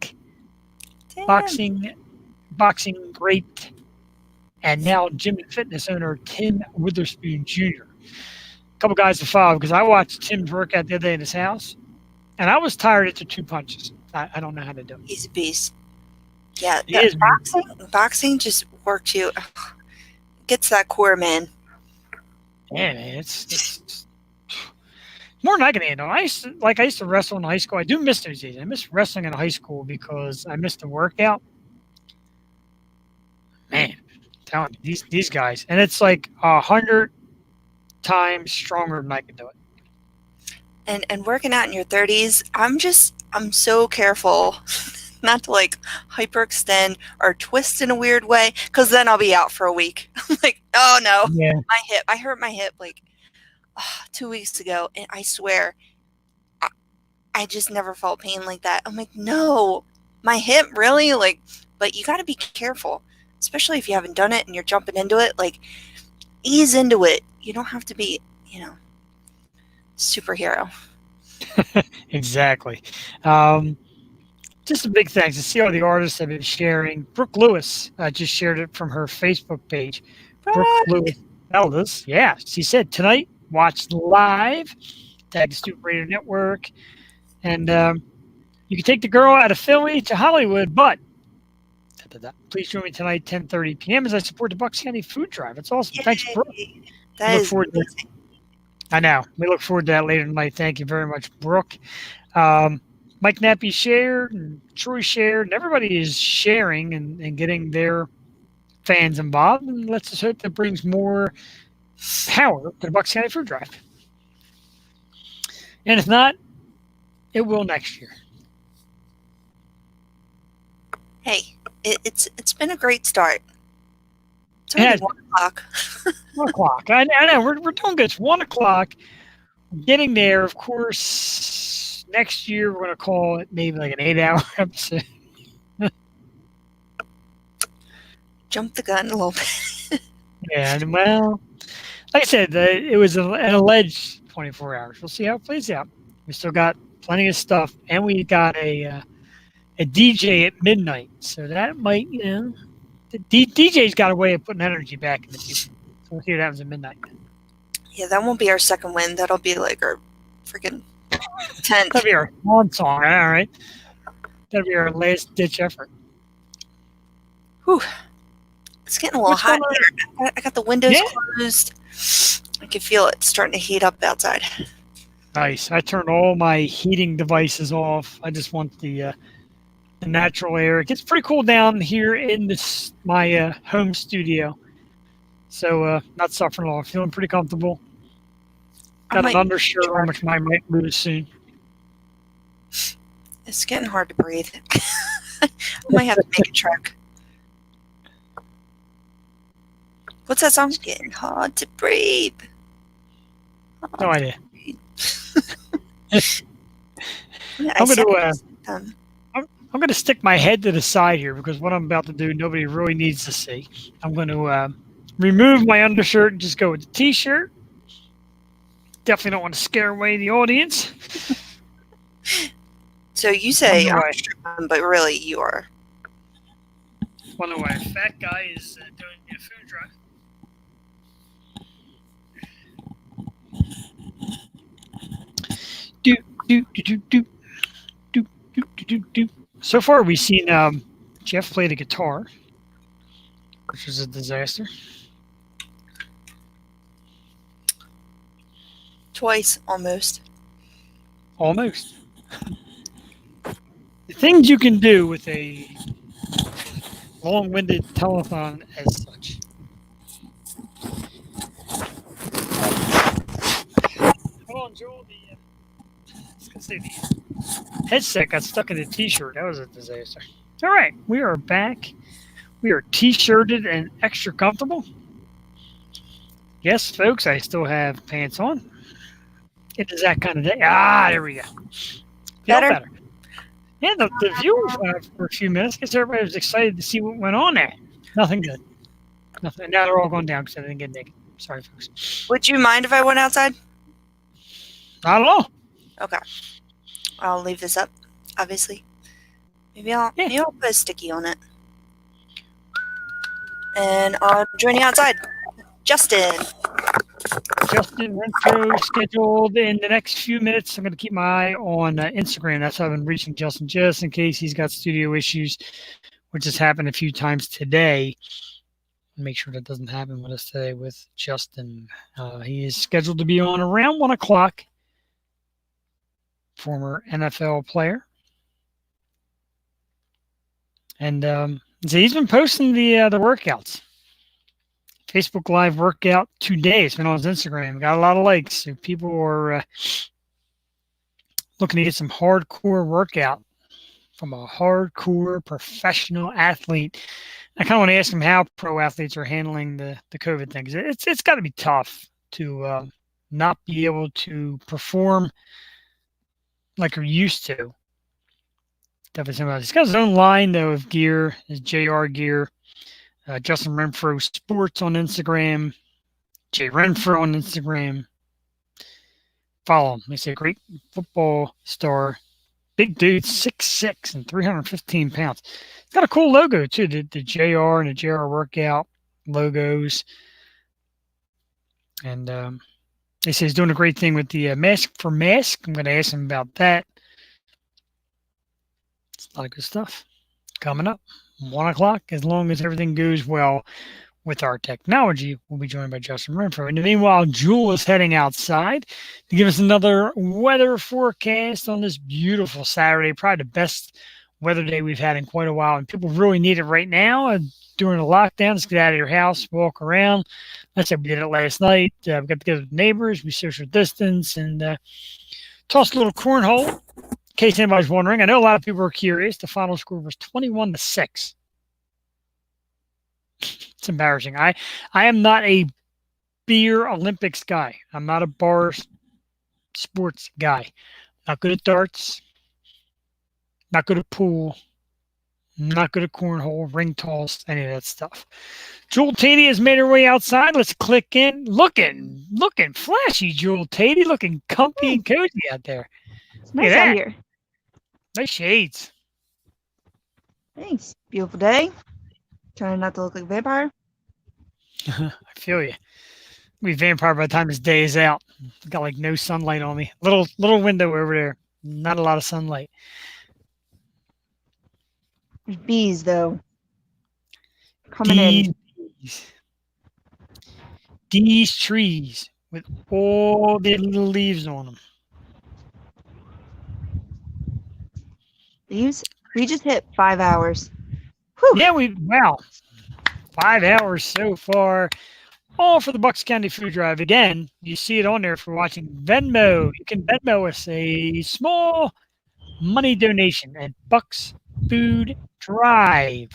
[SPEAKER 1] boxing great and now gym and fitness owner Tim Witherspoon Jr. A couple guys to follow because I watched Tim's workout the other day in his house, and I was tired after 2 punches. I don't know how to do it.
[SPEAKER 2] He's a beast. Yeah,
[SPEAKER 1] He is.
[SPEAKER 2] boxing just works you. Gets that core, man.
[SPEAKER 1] Yeah, man, it's more than I can handle. I used to wrestle in high school. I do miss those days. I miss wrestling in high school because I missed the workout. Man, I'm telling you, these guys, and it's like 100 times stronger than I can do it.
[SPEAKER 2] And working out in your 30s, I'm so careful not to like hyperextend or twist in a weird way because then I'll be out for a week. I'm like, oh no,
[SPEAKER 1] Yeah.
[SPEAKER 2] my hip. I hurt my hip like 2 weeks ago, and I swear I just never felt pain like that. I'm like, no, my hip, really? Like, but you got to be careful, especially if you haven't done it and you're jumping into it. Like, ease into it. You don't have to be, superhero.
[SPEAKER 1] Exactly. Just a big thanks to see all the artists have been sharing. Brooke Lewis just shared it from her Facebook page. Brooke Lewis Elders. Yeah, she said tonight, watch live, tag the Stupid Radio Network, and you can take the girl out of Philly to Hollywood, but please join me tonight, 10:30 p.m. as I support the Bucks County Food Drive. That's awesome.
[SPEAKER 2] Yay.
[SPEAKER 1] Thanks, Brooke.
[SPEAKER 2] That is amazing.
[SPEAKER 1] I know. We look forward to that later tonight. Thank you very much, Brooke. Mike Nappi shared, and Troy shared, and everybody is sharing and getting their fans involved. And let's just hope that brings more power to the Bucks County Food Drive. And if not, it will next year.
[SPEAKER 2] Hey, it's been a great start. It's already 1 o'clock.
[SPEAKER 1] 1 o'clock. I know. We're doing good. It's 1 o'clock. We're getting there. Of course, next year we're going to call it maybe like an 8-hour episode.
[SPEAKER 2] Jump the gun a little bit.
[SPEAKER 1] Yeah, and well, like I said, it was an alleged 24 hours. We'll see how it plays out. We still got plenty of stuff, and we got a DJ at midnight, so that might, the DJ's got a way of putting energy back into people. So we'll see what happens at midnight.
[SPEAKER 2] Yeah, that won't be our second win. That'll be like our freaking 10th.
[SPEAKER 1] That'll be our one song, all right? That'll be our last ditch effort.
[SPEAKER 2] Whew. It's getting a little hot here. I got the windows closed. I can feel it starting to heat up outside.
[SPEAKER 1] Nice. I turned all my heating devices off. I just want the natural air. It gets pretty cool down here in my home studio. So not suffering at all. Feeling pretty comfortable. Got an undershirt on, which I might lose soon.
[SPEAKER 2] It's getting hard to breathe. I might have to make a trek. What's that song? Getting hard to breathe.
[SPEAKER 1] No idea.
[SPEAKER 2] I'm
[SPEAKER 1] going I'm going to stick my head to the side here because what I'm about to do, nobody really needs to see. I'm going to remove my undershirt and just go with the t-shirt. Definitely don't want to scare away the audience.
[SPEAKER 2] So you say
[SPEAKER 1] Wonder
[SPEAKER 2] I'm
[SPEAKER 1] why.
[SPEAKER 2] stripping, but really you are.
[SPEAKER 1] Wonder why a fat guy is doing a food drive. Do do do do do do do do do do. So far, we've seen Jeff play the guitar, which was a disaster.
[SPEAKER 2] Twice, almost.
[SPEAKER 1] Almost. The things you can do with a long-winded telethon as such. Hold on, Joel. I was gonna say the headset got stuck in the t-shirt. That was a disaster. All right, we are back. We are t-shirted and extra comfortable. Yes, folks, I still have pants on. It is that kind of day. Ah, there we go. Feel better. Yeah, the view for a few minutes because everybody was excited to see what went on there. Nothing good. Nothing. Now they're all going down because I didn't get naked. Sorry, folks.
[SPEAKER 2] Would you mind if I went outside?
[SPEAKER 1] Not at all.
[SPEAKER 2] Okay. I'll leave this up, obviously. Maybe I'll put a sticky on it. And I'll join you outside. Justin
[SPEAKER 1] Renfrow scheduled in the next few minutes. I'm going to keep my eye on Instagram. That's how I've been reaching Justin just in case he's got studio issues, which has happened a few times today. Make sure that doesn't happen with us today with Justin. He is scheduled to be on around 1 o'clock. Former NFL player. And so he's been posting the workouts. Facebook Live workout today. It's been on his Instagram. Got a lot of likes. So people are looking to get some hardcore workout from a hardcore professional athlete. I kind of want to ask him how pro athletes are handling the COVID thing. It's got to be tough to not be able to perform like you're used to. Definitely. He's got his own line though of gear, his JR gear. Justin Renfrow Sports on Instagram. Jay Renfrow on Instagram. Follow him. He's a great football star. Big dude, 6'6" and 315 pounds. It's got a cool logo, too. The JR and the JR Workout logos. And they say he's doing a great thing with the mask for mask. I'm going to ask him about that. It's a lot of good stuff coming up. 1 o'clock, as long as everything goes well with our technology, we'll be joined by Justin Renfrow. And meanwhile, Jewel is heading outside to give us another weather forecast on this beautiful Saturday, probably the best weather day we've had in quite a while. And people really need it right now during the lockdown. Just get out of your house, walk around. Like I said, we did it last night. We got together with neighbors, we social distance, and tossed a little cornhole. In case anybody's wondering, I know a lot of people are curious. The final score was 21-6. It's embarrassing. I am not a beer Olympics guy. I'm not a bar sports guy. Not good at darts. Not good at pool. Not good at cornhole, ring toss, any of that stuff. Jewel Tatey has made her way outside. Let's click in. Looking flashy, Jewel Tatey. Looking comfy and cozy out there.
[SPEAKER 5] It's nice out here.
[SPEAKER 1] Nice shades.
[SPEAKER 5] Thanks. Beautiful day. Trying not to look like a vampire.
[SPEAKER 1] I feel you. We vampire by the time this day is out. Got like no sunlight on me. Little window over there. Not a lot of sunlight.
[SPEAKER 5] There's bees though. Coming in.
[SPEAKER 1] These trees with all the little leaves on them.
[SPEAKER 5] Leaves? We just hit 5 hours. Whew.
[SPEAKER 1] Yeah, wow. 5 hours so far. All for the Bucks County Food Drive. Again, you see it on there if you're watching Venmo. You can Venmo us a small money donation at Bucks Food Drive.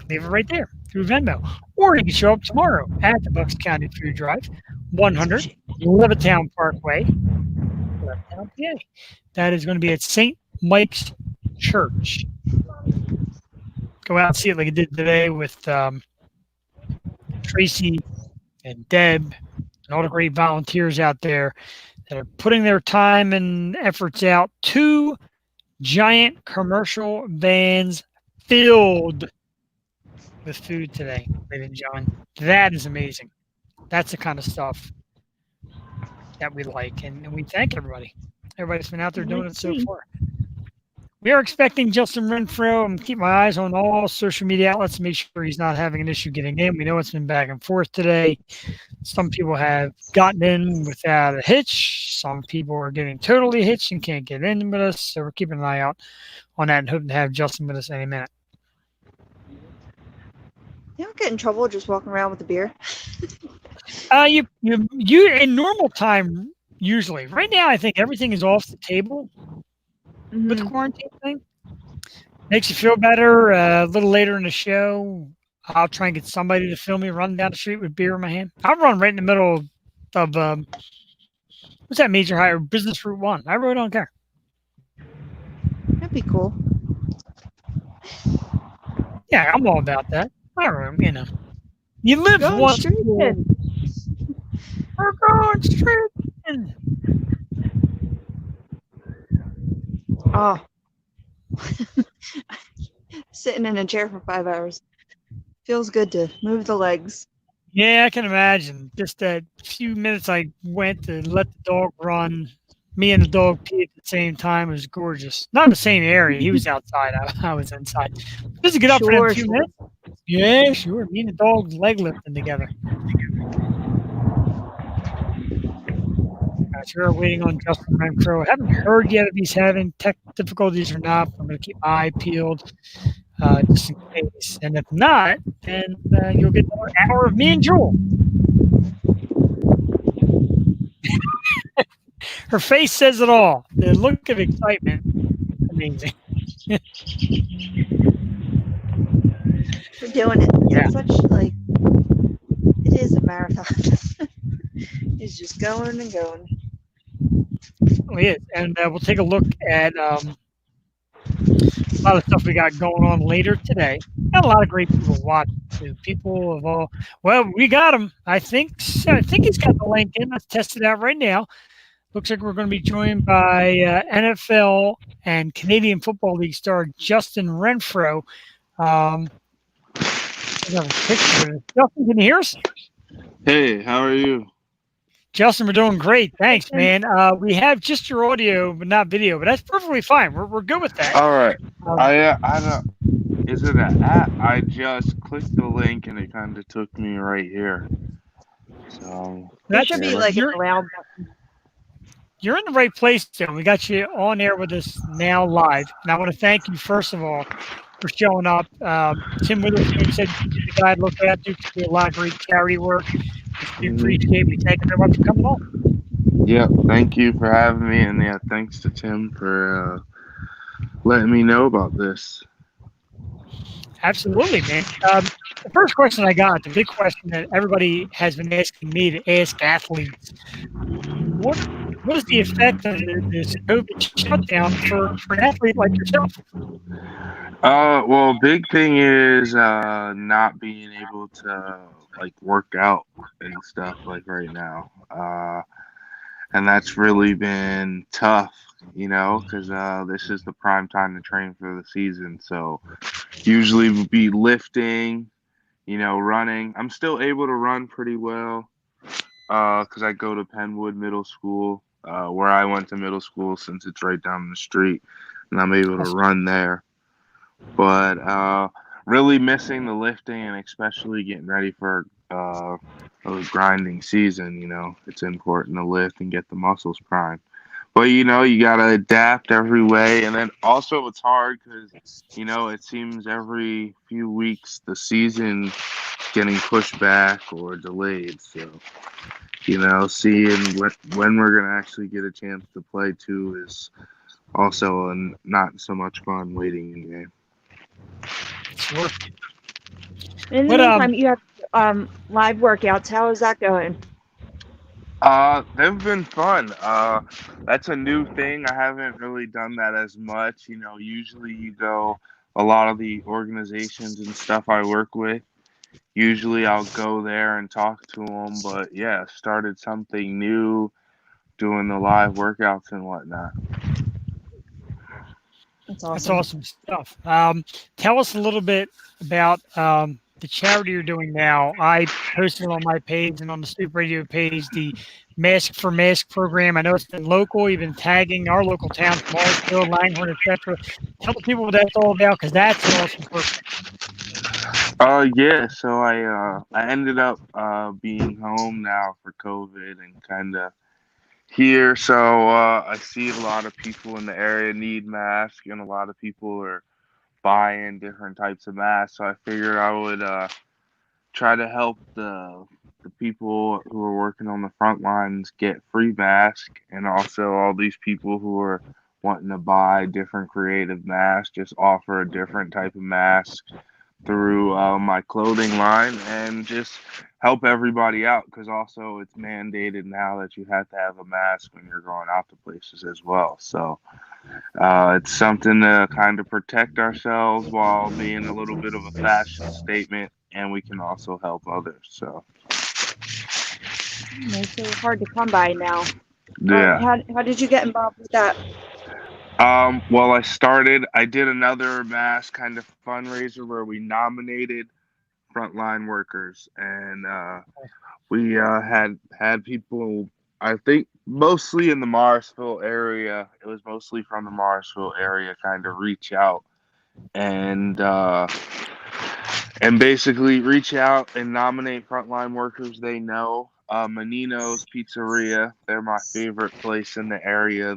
[SPEAKER 1] Leave it right there through Venmo. Or you can show up tomorrow at the Bucks County Food Drive, 100 Levittown Parkway. Levittown, PA. That is going to be at St. Mike's Church. go out and see it like I did today with Tracy and Deb and all the great volunteers out there that are putting their time and efforts out. 2 giant commercial vans filled with food today, ladies and gentlemen. That is amazing. That's the kind of stuff that we like, and we thank everybody. Everybody's been out there doing it so far. We are expecting Justin Renfrow. I'm keeping my eyes on all social media outlets to make sure he's not having an issue getting in. We know it's been back and forth today. Some people have gotten in without a hitch. Some people are getting totally hitched and can't get in with us. So we're keeping an eye out on that and hoping to have Justin with us any minute.
[SPEAKER 5] You don't get in trouble just walking around with a beer.
[SPEAKER 1] You in normal time usually. Right now, I think everything is off the table with the quarantine thing. Makes you feel better. A little later in the show, I'll try and get somebody to film me running down the street with beer in my hand. I'll run right in the middle of what's that major highway? Business Route 1. I really don't care.
[SPEAKER 5] That'd be cool.
[SPEAKER 1] Yeah, I'm all about that. I don't, you know. You live once. We're going straight in.
[SPEAKER 5] Oh. Sitting in a chair for 5 hours. Feels good to move the legs.
[SPEAKER 1] Yeah, I can imagine. Just that few minutes I went to let the dog run. Me and the dog pee at the same time. It was gorgeous. Not in the same area. He was outside. I was inside. Just to get up for a few minutes. Yeah, sure. Me and the dog leg lifting together. We're waiting on Justin Renfrow. I haven't heard yet if he's having tech difficulties or not. I'm going to keep my eye peeled just in case. And if not, then you'll get another hour of me and Jewel. Her face says it all. The look of excitement, amazing.
[SPEAKER 5] We're doing it.
[SPEAKER 1] Yeah.
[SPEAKER 5] It's such like it is a marathon. It's just going and going.
[SPEAKER 1] It is. And we'll take a look at a lot of stuff we got going on later today. Got a lot of great people watching too. People of all. Well, we got him. I think he's got the link in. Let's test it out right now. Looks like we're going to be joined by NFL and Canadian Football League star Justin Renfrow. Justin, can you hear us?
[SPEAKER 13] Hey, how are you?
[SPEAKER 1] Justin, we're doing great. Thanks, man. We have just your audio, but not video, but that's perfectly fine. We're good with that.
[SPEAKER 13] All right. I don't. Is it an app? I just clicked the link and it kind of took me right here. So
[SPEAKER 5] that should be like a loud button.
[SPEAKER 1] You're in the right place, Tim. We got you on air with us now live. And I want to thank you, first of all, for showing up. Tim Witherspoon said you're the guy to look at. You do a lot of great charity work. We appreciate it. We thank you very much for coming on.
[SPEAKER 13] Yeah, thank you for having me. And yeah, thanks to Tim for letting me know about this.
[SPEAKER 1] Absolutely, man. The first question I got, the big question that everybody has been asking me to ask athletes, what is the effect of this COVID shutdown for an athlete like yourself?
[SPEAKER 13] Well, big thing is not being able to like work out and stuff like right now. And that's really been tough, you know, because this is the prime time to train for the season. So usually we'll be lifting, you know, running. I'm still able to run pretty well because I go to Penwood Middle School, where I went to middle school since it's right down the street, and I'm able to run there. But really missing the lifting and especially getting ready for a grinding season, you know. It's important to lift and get the muscles primed. But, you know, you got to adapt every way. And then also it's hard because, you know, it seems every few weeks the season's getting pushed back or delayed. So, you know, seeing when we're going to actually get a chance to play too is also not so much fun waiting in game.
[SPEAKER 1] Sure.
[SPEAKER 5] In the meantime, you have live workouts. How is that going?
[SPEAKER 13] They've been fun. That's a new thing. I haven't really done that as much. You know, usually you go a lot of the organizations and stuff I work with. Usually I'll go there and talk to them, but yeah, started something new, doing the live workouts and whatnot.
[SPEAKER 5] That's
[SPEAKER 1] That's
[SPEAKER 5] awesome.
[SPEAKER 1] awesome stuff. Tell us a little bit about the charity you're doing now. I posted on my page and on the Stoop Radio page the Mask for Mask program. I know it's been local. You've been tagging our local towns, Morrisville, Langhorne, etc. Tell the people what that's all about because that's an awesome program.
[SPEAKER 13] Yeah, so I ended up being home now for COVID and kind of here. So I see a lot of people in the area need masks, and a lot of people are buying different types of masks. So I figured I would try to help the people who are working on the front lines get free masks, and also all these people who are wanting to buy different creative masks, just offer a different type of mask through my clothing line and just help everybody out because also it's mandated now that you have to have a mask when you're going out to places as well. So it's something to kind of protect ourselves while being a little bit of a fashion statement, and we can also help others. So
[SPEAKER 5] It's so hard to come by now.
[SPEAKER 13] yeah.
[SPEAKER 5] How did you get involved with that?
[SPEAKER 13] Well, I did another mass kind of fundraiser where we nominated frontline workers, and we had people, I think mostly in the Morrisville area. It was mostly from the Morrisville area, kind of reach out and basically reach out and nominate frontline workers they know. Menino's Pizzeria, they're my favorite place in the area.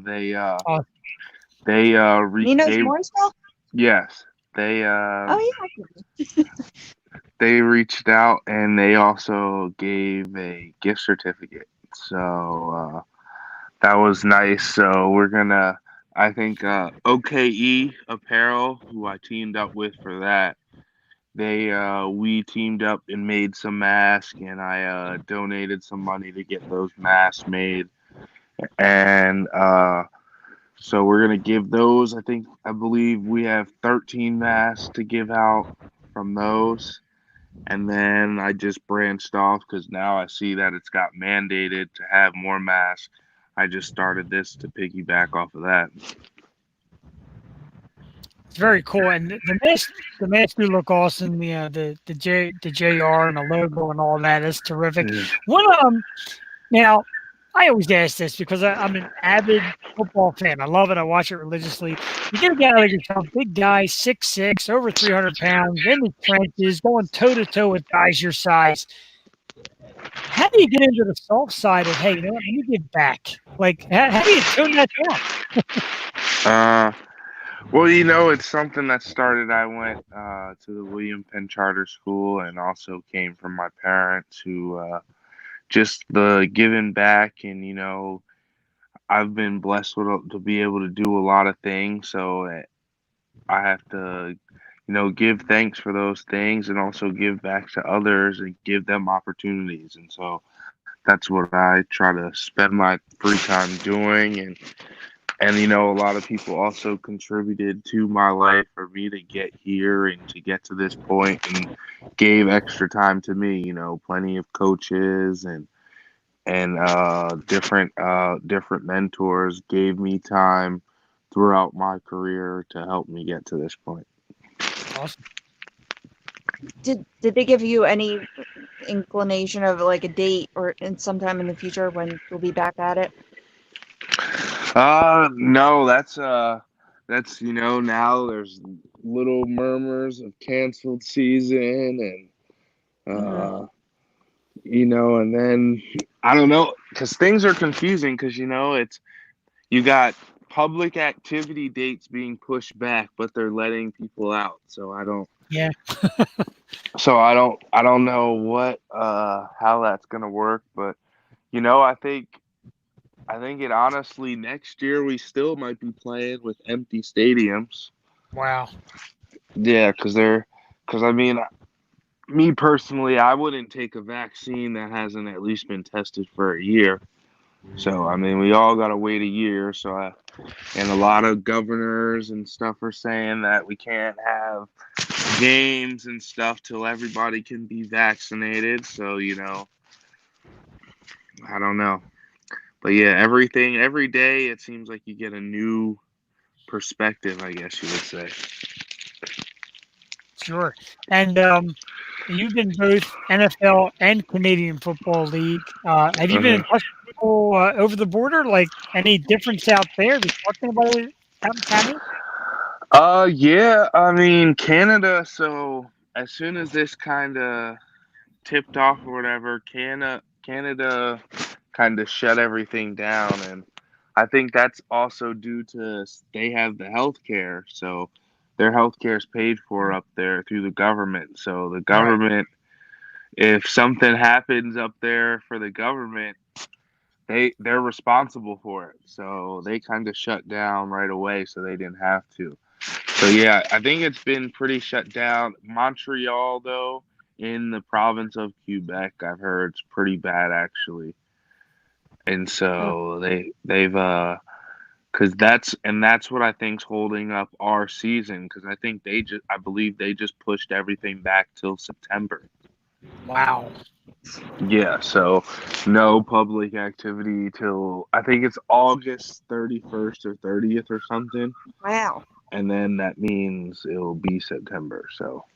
[SPEAKER 5] Nino's Morrisville?
[SPEAKER 13] Yes, they
[SPEAKER 5] Oh yeah.
[SPEAKER 13] they reached out and they also gave a gift certificate. So that was nice. So we're gonna, I think OKE Apparel, who I teamed up with for that, we teamed up and made some masks, and I donated some money to get those masks made. And so we're gonna give those. I believe we have 13 masks to give out from those. And then I just branched off because now I see that it's got mandated to have more masks. I just started this to piggyback off of that.
[SPEAKER 1] It's very cool, and the masks do look awesome. The JR and the logo and all that is terrific.
[SPEAKER 13] Yeah.
[SPEAKER 1] What now? I always ask this because I'm an avid football fan. I love it. I watch it religiously. You get a guy like yourself, big guy, 6'6", over 300 pounds, in the trenches, going toe-to-toe with guys your size. How do you get into the soft side of, hey, you know what, let me give back? Like, how do you tone that down?
[SPEAKER 13] Well, it's something that started. I went to the William Penn Charter School and also came from my parents who just the giving back. And, I've been blessed to be able to do a lot of things. So I have to, give thanks for those things and also give back to others and give them opportunities. And so that's what I try to spend my free time doing. And a lot of people also contributed to my life for me to get here and to get to this point and gave extra time to me, plenty of coaches and different mentors gave me time throughout my career to help me get to this point.
[SPEAKER 1] Awesome.
[SPEAKER 5] Did they give you any inclination of like a date or in sometime in the future when you'll be back at it?
[SPEAKER 13] No, that's now there's little murmurs of canceled season and and then I don't know because things are confusing because it's you got public activity dates being pushed back, but they're letting people out. So I don't.
[SPEAKER 1] Yeah.
[SPEAKER 13] So I don't know what how that's gonna work, but I think it honestly next year we still might be playing with empty stadiums.
[SPEAKER 1] Wow.
[SPEAKER 13] Yeah, because I mean, me personally, I wouldn't take a vaccine that hasn't at least been tested for a year. So I mean, we all gotta wait a year. So And a lot of governors and stuff are saying that we can't have games and stuff till everybody can be vaccinated. So, I don't know. But yeah, every day it seems like you get a new perspective, I guess you would say.
[SPEAKER 1] Sure. And you've been both NFL and Canadian Football League. Have you been in touch with people over the border? Like any difference out there? Have you talked to anybody out in Canada?
[SPEAKER 13] Yeah, I mean Canada. So as soon as this kind of tipped off or whatever, Canada kind of shut everything down, and I think that's also due to they have the health care, so their health care is paid for up there through the government. So the
[SPEAKER 1] Right.
[SPEAKER 13] government, if something happens up there for the government, they're responsible for it. So they kind of shut down right away, so they didn't have to. So yeah, I think it's been pretty shut down. Montreal, though, in the province of Quebec, I've heard it's pretty bad actually. And
[SPEAKER 5] Oh,
[SPEAKER 13] so they've because that's what I think's holding up our season, because I believe they just pushed everything back till September.
[SPEAKER 1] Wow.
[SPEAKER 13] Yeah, so no public activity till I think it's August 31st or 30th or something,
[SPEAKER 5] wow.
[SPEAKER 13] and then that means it'll be September. So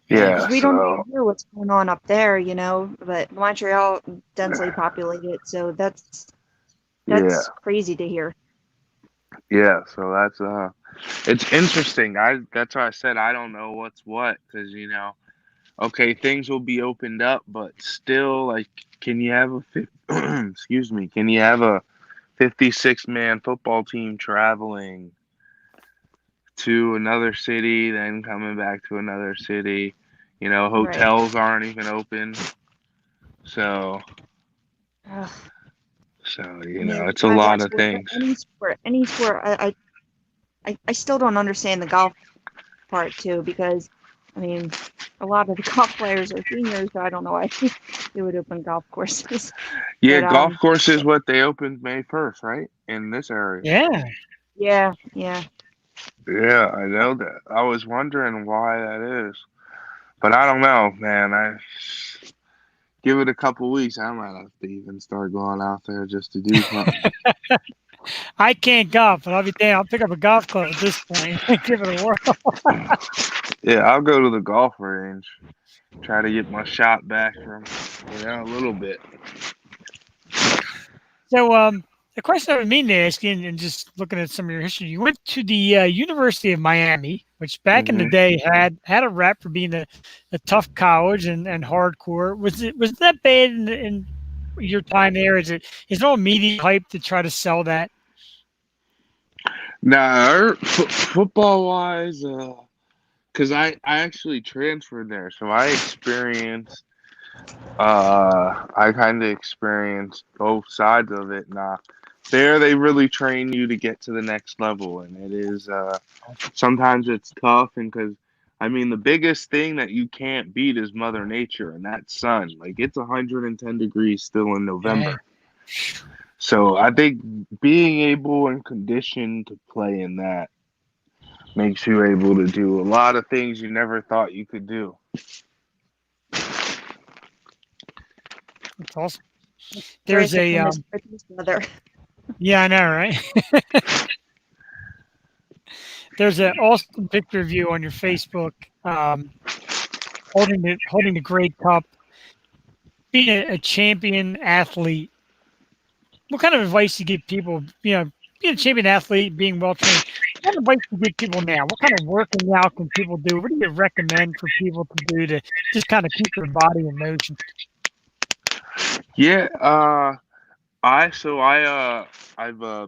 [SPEAKER 1] Yikes.
[SPEAKER 5] Because
[SPEAKER 13] yeah,
[SPEAKER 5] we don't
[SPEAKER 13] so
[SPEAKER 5] even hear what's going on up there, but Montreal densely populated, so
[SPEAKER 13] yeah,
[SPEAKER 5] that's crazy to hear.
[SPEAKER 13] yeah. So it's interesting. That's why I said I don't know what's what, because okay, things will be opened up, but still, like, can you have excuse me, can you have a 56-man football team traveling to another city, then coming back to another city?
[SPEAKER 5] Right.
[SPEAKER 13] Hotels aren't even open, so
[SPEAKER 5] Ugh. I
[SPEAKER 13] it's a lot of things.
[SPEAKER 5] any sport. I still don't understand the golf part too, because I mean, a lot of the golf players are seniors, so I don't know why they would open golf courses.
[SPEAKER 13] Yeah,
[SPEAKER 5] But
[SPEAKER 13] golf course is what they opened May 1st, right? In this area.
[SPEAKER 1] Yeah.
[SPEAKER 5] yeah.
[SPEAKER 13] Yeah, I know that. I was wondering why that is, but I don't know, man. I give it a couple weeks, I might have to even start going out there just to do something.
[SPEAKER 1] I can't golf, but I'll be damned. I'll pick up a golf club at this point and give it a whirl.
[SPEAKER 13] Yeah, I'll go to the golf range, try to get my shot back from a little bit.
[SPEAKER 1] So, the question I would mean to ask you, and just looking at some of your history, you went to the University of Miami, which back in the day had a rap for being a tough college and hardcore. Was that bad in your time there? Is it all media hype to try to sell that?
[SPEAKER 13] Nah, football wise, because I actually transferred there, so I kind of experienced both sides of it. Nah, there they really train you to get to the next level, and it is sometimes it's tough, and because I mean the biggest thing that you can't beat is Mother Nature and that sun. Like it's 110 degrees still in November. So I think being able and conditioned to play in that makes you able to do a lot of things you never thought you could do.
[SPEAKER 1] That's awesome. There's a
[SPEAKER 5] weather.
[SPEAKER 1] Yeah, I know, right? There's an awesome picture of you on your Facebook, holding the Grey Cup, being a champion athlete. What kind of advice do you give people? Being a champion athlete, being well trained. What kind of advice do you give people now? What kind of working out can people do? What do you recommend for people to do to just kind of keep their body in motion?
[SPEAKER 13] Yeah, I've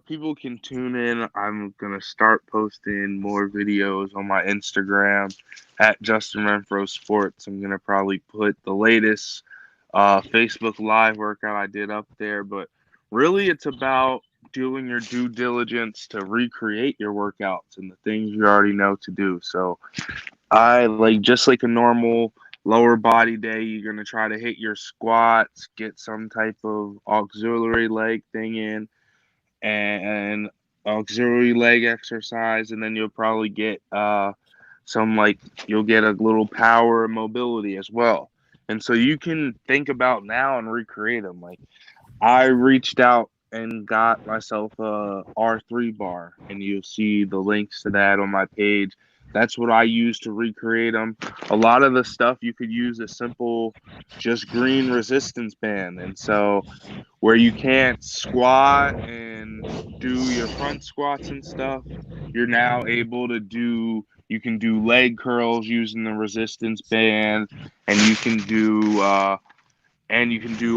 [SPEAKER 13] people can tune in. I'm gonna start posting more videos on my Instagram at Justin Renfrow Sports. I'm gonna probably put the latest Facebook Live workout I did up there, but really it's about doing your due diligence to recreate your workouts and the things you already know to do. So I just like a normal lower body day, you're going to try to hit your squats, get some type of auxiliary leg thing in, and auxiliary leg exercise, and then you'll probably get you'll get a little power and mobility as well. And so you can think about now and recreate them. Like I reached out and got myself a R3 bar, and you'll see the links to that on my page. That's what I use to recreate them. A lot of the stuff you could use a simple, just green resistance band. And so where you can't squat and do your front squats and stuff, you're now able to do, you can do leg curls using the resistance band, and you can do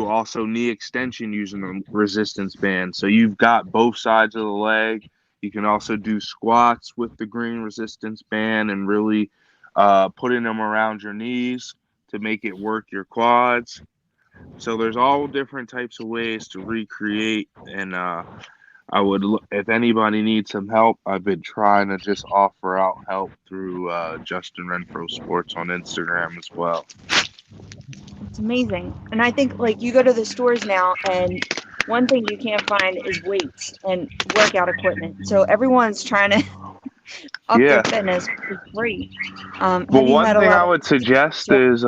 [SPEAKER 13] also knee extension using the resistance band. So you've got both sides of the leg. You can also do squats with the green resistance band and really putting them around your knees to make it work your quads. So there's all different types of ways to recreate. And if anybody needs some help, I've been trying to just offer out help through Justin Renfrow Sports on Instagram as well.
[SPEAKER 5] It's amazing. And I think like you go to the stores now and one thing you can't find is weights and workout equipment. So everyone's trying to up their fitness, which is great.
[SPEAKER 13] Well, one thing I would suggest is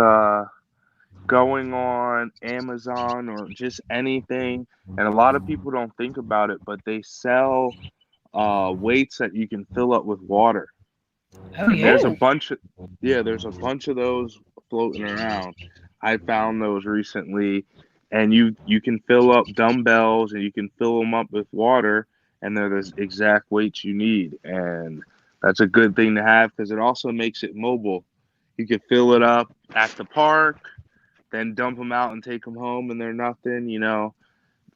[SPEAKER 13] going on Amazon or just anything. And a lot of people don't think about it, but they sell weights that you can fill up with water.
[SPEAKER 1] Oh, yeah.
[SPEAKER 13] There's a bunch of those floating around. I found those recently, and you can fill up dumbbells and you can fill them up with water, and they're the exact weights you need. And that's a good thing to have because it also makes it mobile. You can fill it up at the park, then dump them out and take them home, and they're nothing. A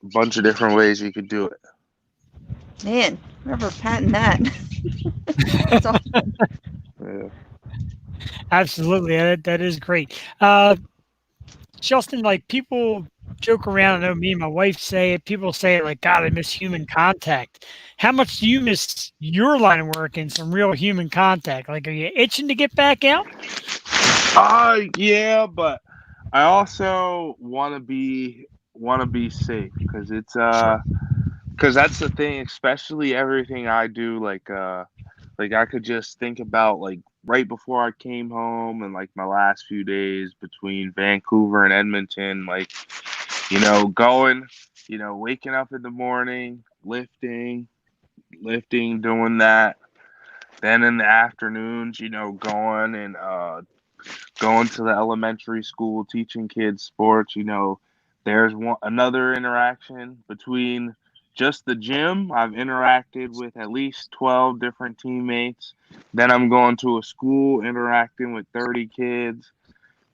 [SPEAKER 13] bunch of different ways you could do it.
[SPEAKER 5] Man, whoever patent that. That's awesome.
[SPEAKER 13] Yeah.
[SPEAKER 1] Absolutely, that is great. Justin, like people joke around. I know me and my wife say it. People say it like, God, I miss human contact. How much do you miss your line of work and some real human contact? Like, are you itching to get back out?
[SPEAKER 13] Yeah, but I also want to be safe because it's because that's the thing, especially everything I do. Like I could just think about like right before I came home and like my last few days between Vancouver and Edmonton, like, going, waking up in the morning, lifting, doing that. Then in the afternoons, going and going to the elementary school, teaching kids sports, there's another interaction between just the gym. I've interacted with at least 12 different teammates. Then I'm going to a school interacting with 30 kids.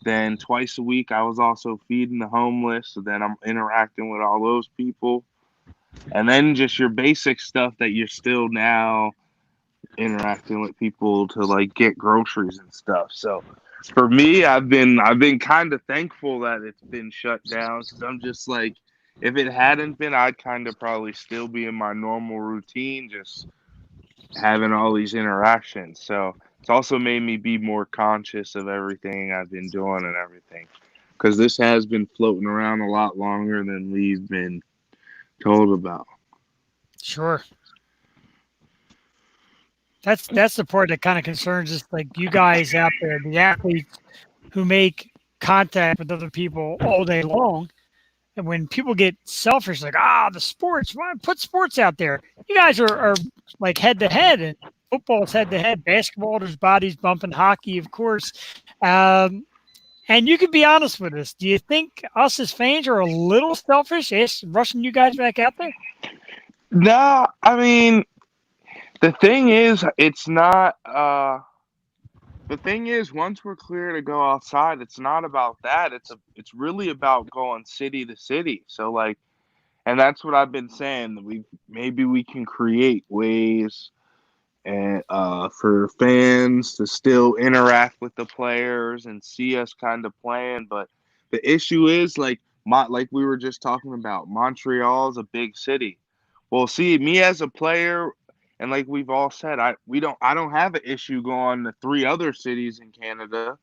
[SPEAKER 13] Then twice a week, I was also feeding the homeless. So then I'm interacting with all those people. And then just your basic stuff that you're still now interacting with people to like get groceries and stuff. So for me, I've been kind of thankful that it's been shut down because I'm just like, if it hadn't been, I'd kind of probably still be in my normal routine, just having all these interactions. So it's also made me be more conscious of everything I've been doing and everything, because this has been floating around a lot longer than we've been told about.
[SPEAKER 1] Sure. That's the part that kind of concerns us, like you guys out there, the athletes who make contact with other people all day long. And when people get selfish, like, the sports, why put sports out there? You guys are like head to head, and football's head to head. Basketball, there's bodies bumping. Hockey, of course. And you can be honest with us. Do you think us as fans are a little selfish, rushing you guys back out there?
[SPEAKER 13] No, I mean, the thing is, it's not. The thing is, once we're clear to go outside, it's not about that. It's really about going city to city. So like, and that's what I've been saying. That maybe we can create ways and for fans to still interact with the players and see us kind of playing. But the issue is like we were just talking about, Montreal is a big city. Well, see, me as a player, and like we've all said, I don't have an issue going to 3 other cities in Canada,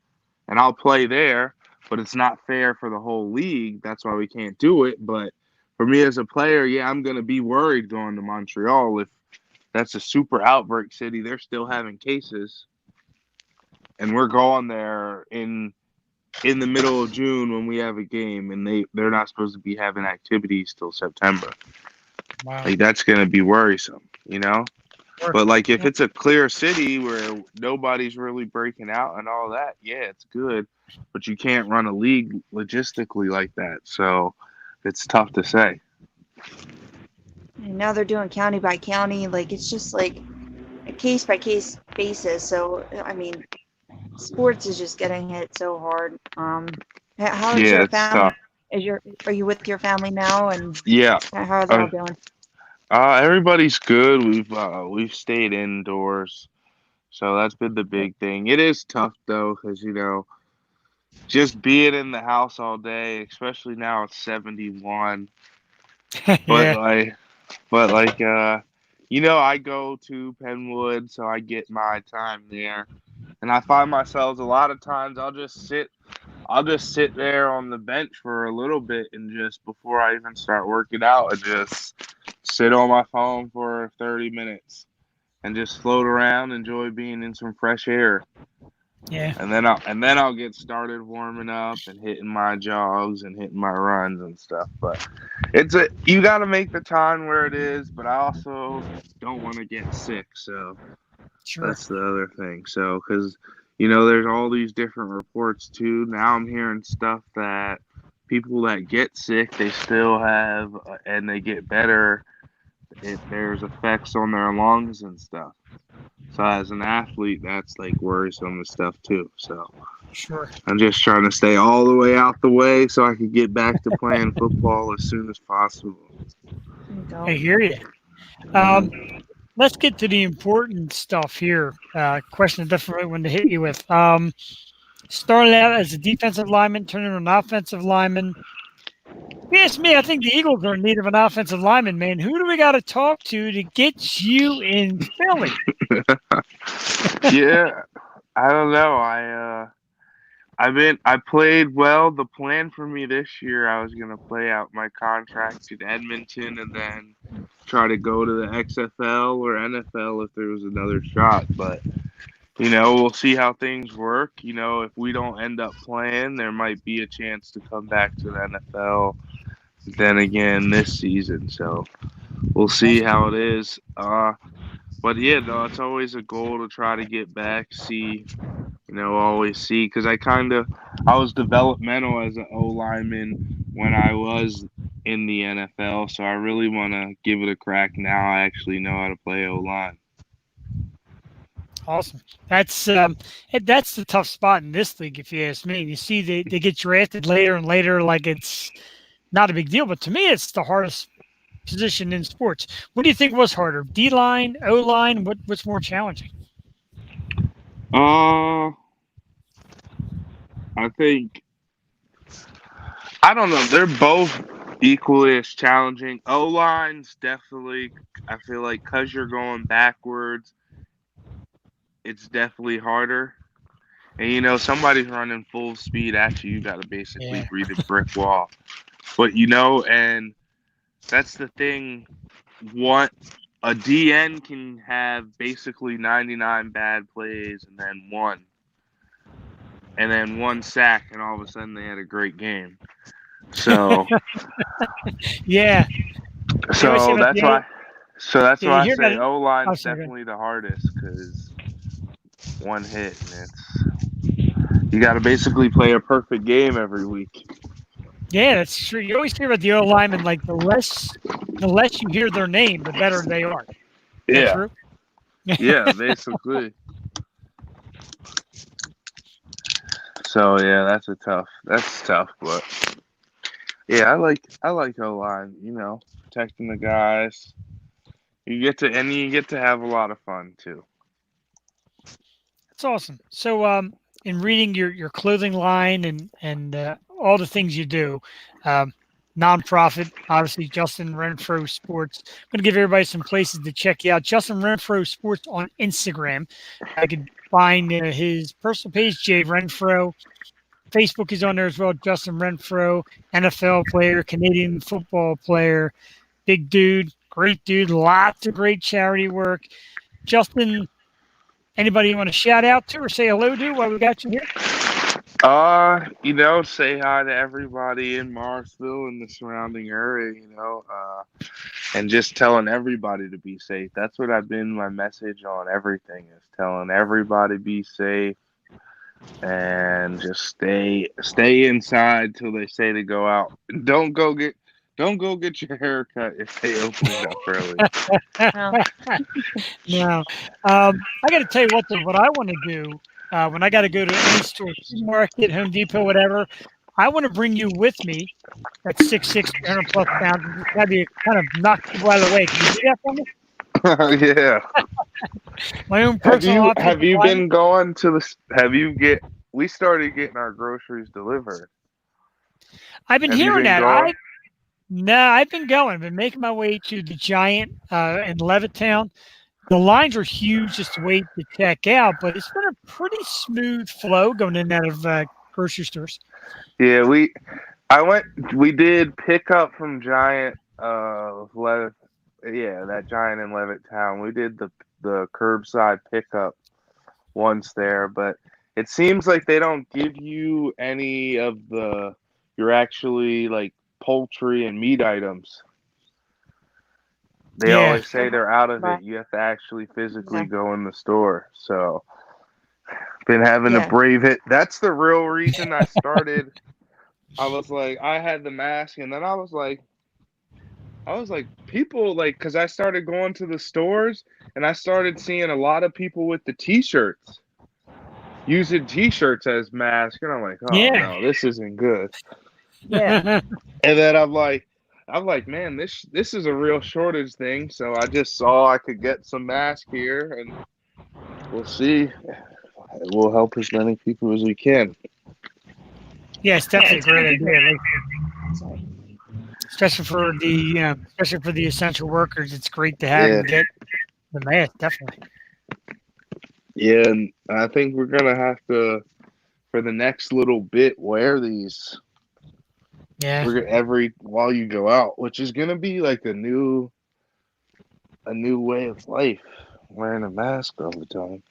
[SPEAKER 13] and I'll play there. But it's not fair for the whole league. That's why we can't do it. But for me as a player, yeah, I'm gonna be worried going to Montreal that's a super outbreak city. They're still having cases, and we're going there in the middle of June when we have a game, and they're not supposed to be having activities till September.
[SPEAKER 1] Wow.
[SPEAKER 13] Like, that's gonna be worrisome, you know.
[SPEAKER 1] Sure.
[SPEAKER 13] But like, if
[SPEAKER 1] Yeah.
[SPEAKER 13] it's a clear city where nobody's really breaking out and all that, yeah, it's good. But you can't run a league logistically like that, so it's tough to say.
[SPEAKER 5] And now they're doing county by county. Like, it's just like a case by case basis. So, I mean, sports is just getting hit so hard. How is
[SPEAKER 13] Yeah,
[SPEAKER 5] your
[SPEAKER 13] it's
[SPEAKER 5] family?
[SPEAKER 13] tough.
[SPEAKER 5] Are you with your family now? And
[SPEAKER 13] Yeah.
[SPEAKER 5] how are they all doing?
[SPEAKER 13] Everybody's good. We've stayed indoors, so that's been the big thing. It is tough though, because just being in the house all day, especially now it's 71. But
[SPEAKER 1] Yeah.
[SPEAKER 13] I go to Penwood, so I get my time there, and I find myself a lot of times I'll just sit there on the bench for a little bit, and just before I even start working out, and just sit on my phone for 30 minutes and just float around, enjoy being in some fresh air.
[SPEAKER 1] Yeah.
[SPEAKER 13] And then I'll get started warming up and hitting my jogs and hitting my runs and stuff. But you got to make the time where it is, but I also don't want to get sick, so
[SPEAKER 1] Sure.
[SPEAKER 13] that's the other thing. So, because there's all these different reports too. Now I'm hearing stuff that people that get sick, they still have, and they get better if there's effects on their lungs and stuff. So as an athlete, that's like worrisome and stuff too. So
[SPEAKER 1] Sure.
[SPEAKER 13] I'm just trying to stay all the way out the way so I can get back to playing football as soon as possible.
[SPEAKER 1] I hear you. Let's get to the important stuff here. Question a different one to hit you with. Started out as a defensive lineman, turning into an offensive lineman. If you ask me, I think the Eagles are in need of an offensive lineman, man. Who do we got to talk to get you in Philly?
[SPEAKER 13] Yeah, I don't know. I played well. The plan for me this year, I was gonna play out my contract in Edmonton and then try to go to the XFL or NFL if there was another shot. But we'll see how things work. If we don't end up playing, there might be a chance to come back to the NFL then again this season. So we'll see how it is. But yeah, no, it's always a goal to try to get back, see, always see, because I was developmental as an O lineman when I was in the NFL, so I really want to give it a crack now. I actually know how to play O line.
[SPEAKER 1] Awesome. That's the tough spot in this league, if you ask me. You see, they get drafted later and later, like it's not a big deal. But to me, it's the hardest position in sports. What do you think was harder, D line, O line? What's more challenging?
[SPEAKER 13] I think I don't know. They're both equally as challenging. O line's definitely. I feel like because you're going backwards, it's definitely harder. And somebody's running full speed at you. You got to basically read a brick wall. But and that's the thing. What a DN can have basically 99 bad plays and then one sack, and all of a sudden they had a great game. So
[SPEAKER 1] yeah.
[SPEAKER 13] So that's why. So that's why I say O line
[SPEAKER 1] Oh,
[SPEAKER 13] is
[SPEAKER 1] sorry, go
[SPEAKER 13] definitely the hardest, because one hit and you got to basically play a perfect game every week.
[SPEAKER 1] Yeah, that's true. You always hear about the O linemen, like the less you hear their name, the better they are. Is that true?
[SPEAKER 13] Yeah, basically. So yeah, that's tough, but yeah, I like O line. Protecting the guys. You get to have a lot of fun too.
[SPEAKER 1] That's awesome. So, in reading your clothing line and all the things you do, nonprofit, obviously Justin Renfrow Sports. I'm going to give everybody some places to check you out. Justin Renfrow Sports on Instagram. I could find his personal page, Jay Renfrow. Facebook is on there as well. Justin Renfrow, NFL player, Canadian football player, big dude. Great dude. Lots of great charity work. Justin, anybody you want to shout out to or say hello to while we got you here?
[SPEAKER 13] Say hi to everybody in Morrisville and the surrounding area, and just telling everybody to be safe. That's what I've been my message on everything is telling everybody be safe and just stay inside till they say to go out. Don't go get your hair cut if they open it up early.
[SPEAKER 1] No. I got to tell you what I want to do when I got to go to any store, supermarket, Home Depot, whatever. I want to bring you with me at 6'6", 300 plus pounds. And just have you kind of knock people out of the way. Can you do that for me?
[SPEAKER 13] Yeah.
[SPEAKER 1] My own personal.
[SPEAKER 13] Have you been going to the? We started getting our groceries delivered.
[SPEAKER 1] I've been hearing that. I've been going. I've been making my way to the Giant in Levittown. The lines are huge just to wait to check out, but it's been a pretty smooth flow going in and out of grocery stores.
[SPEAKER 13] Yeah, we did pick up from Giant that Giant in Levittown. We did the curbside pickup once there, but it seems like they don't give you any of your actually like poultry and meat items. They always say they're out of it. You have to actually physically go in the store. So been having to brave it. That's the real reason I started. I was like, I had the mask, and then I was like, people because I started going to the stores, and I started seeing a lot of people with the T-shirts, using T-shirts as masks, and I'm like, no, this isn't good.
[SPEAKER 5] Yeah.
[SPEAKER 13] And then I'm like, man, this is a real shortage thing. So I just saw I could get some masks here, and we'll see. We'll help as many people as we can.
[SPEAKER 1] Yeah, it's definitely a great idea. Especially for the essential workers, it's great to have them get the mask. Definitely.
[SPEAKER 13] Yeah, and I think we're gonna have to, for the next little bit, wear these.
[SPEAKER 1] Yeah.
[SPEAKER 13] While you go out, which is gonna be like a new way of life, wearing a mask all the time.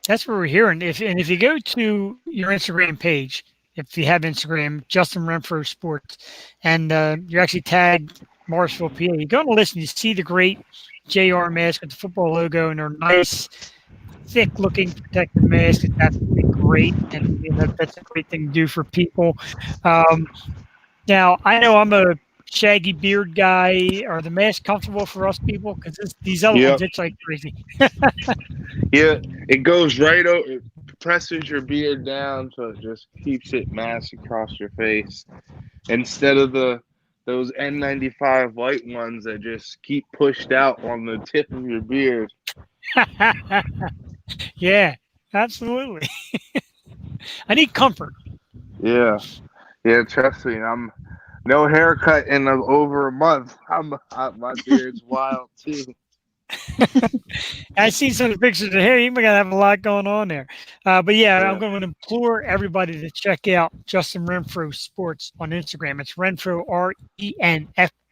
[SPEAKER 1] That's what we're hearing. If you go to your Instagram page, if you have Instagram, Justin Renfrow Sports, and you're actually tagged Morrisville, PA, you go on the list and you see the great JR mask with the football logo and their nice, thick-looking protective mask. It's absolutely great, and that's a great thing to do for people. Now, I know I'm a shaggy beard guy. Are the masks comfortable for us people? Because these other ones itch like crazy.
[SPEAKER 13] Yeah, it goes right over. It presses your beard down, so it just keeps it masked across your face, instead of those N95 white ones that just keep pushed out on the tip of your beard.
[SPEAKER 1] Yeah, absolutely. I need comfort.
[SPEAKER 13] Yeah, trust me, I'm no haircut in over a month. My beard's wild too.
[SPEAKER 1] I see some pictures of hair. You might have a lot going on there. But I'm going to implore everybody to check out Justin Renfrow Sports on Instagram. It's Renfrow,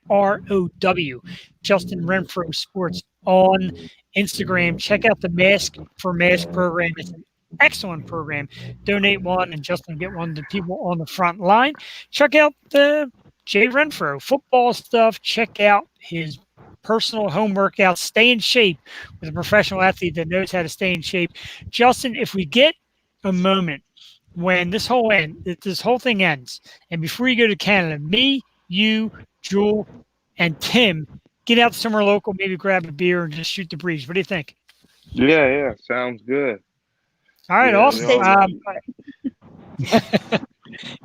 [SPEAKER 1] RENFROW. Justin Renfrow Sports on Instagram. Check out the Mask for Mask program. It's an excellent program. Donate one and Justin get one to people on the front line. Check out the Jay Renfrow football stuff. Check out his personal home workouts. Stay in shape with a professional athlete that knows how to stay in shape. Justin, if we get a moment when this whole thing ends, and before you go to Canada, me, you, Jewel, and Tim get out somewhere local, maybe grab a beer and just shoot the breeze. What do you think?
[SPEAKER 13] Yeah, sounds good.
[SPEAKER 1] All right, awesome.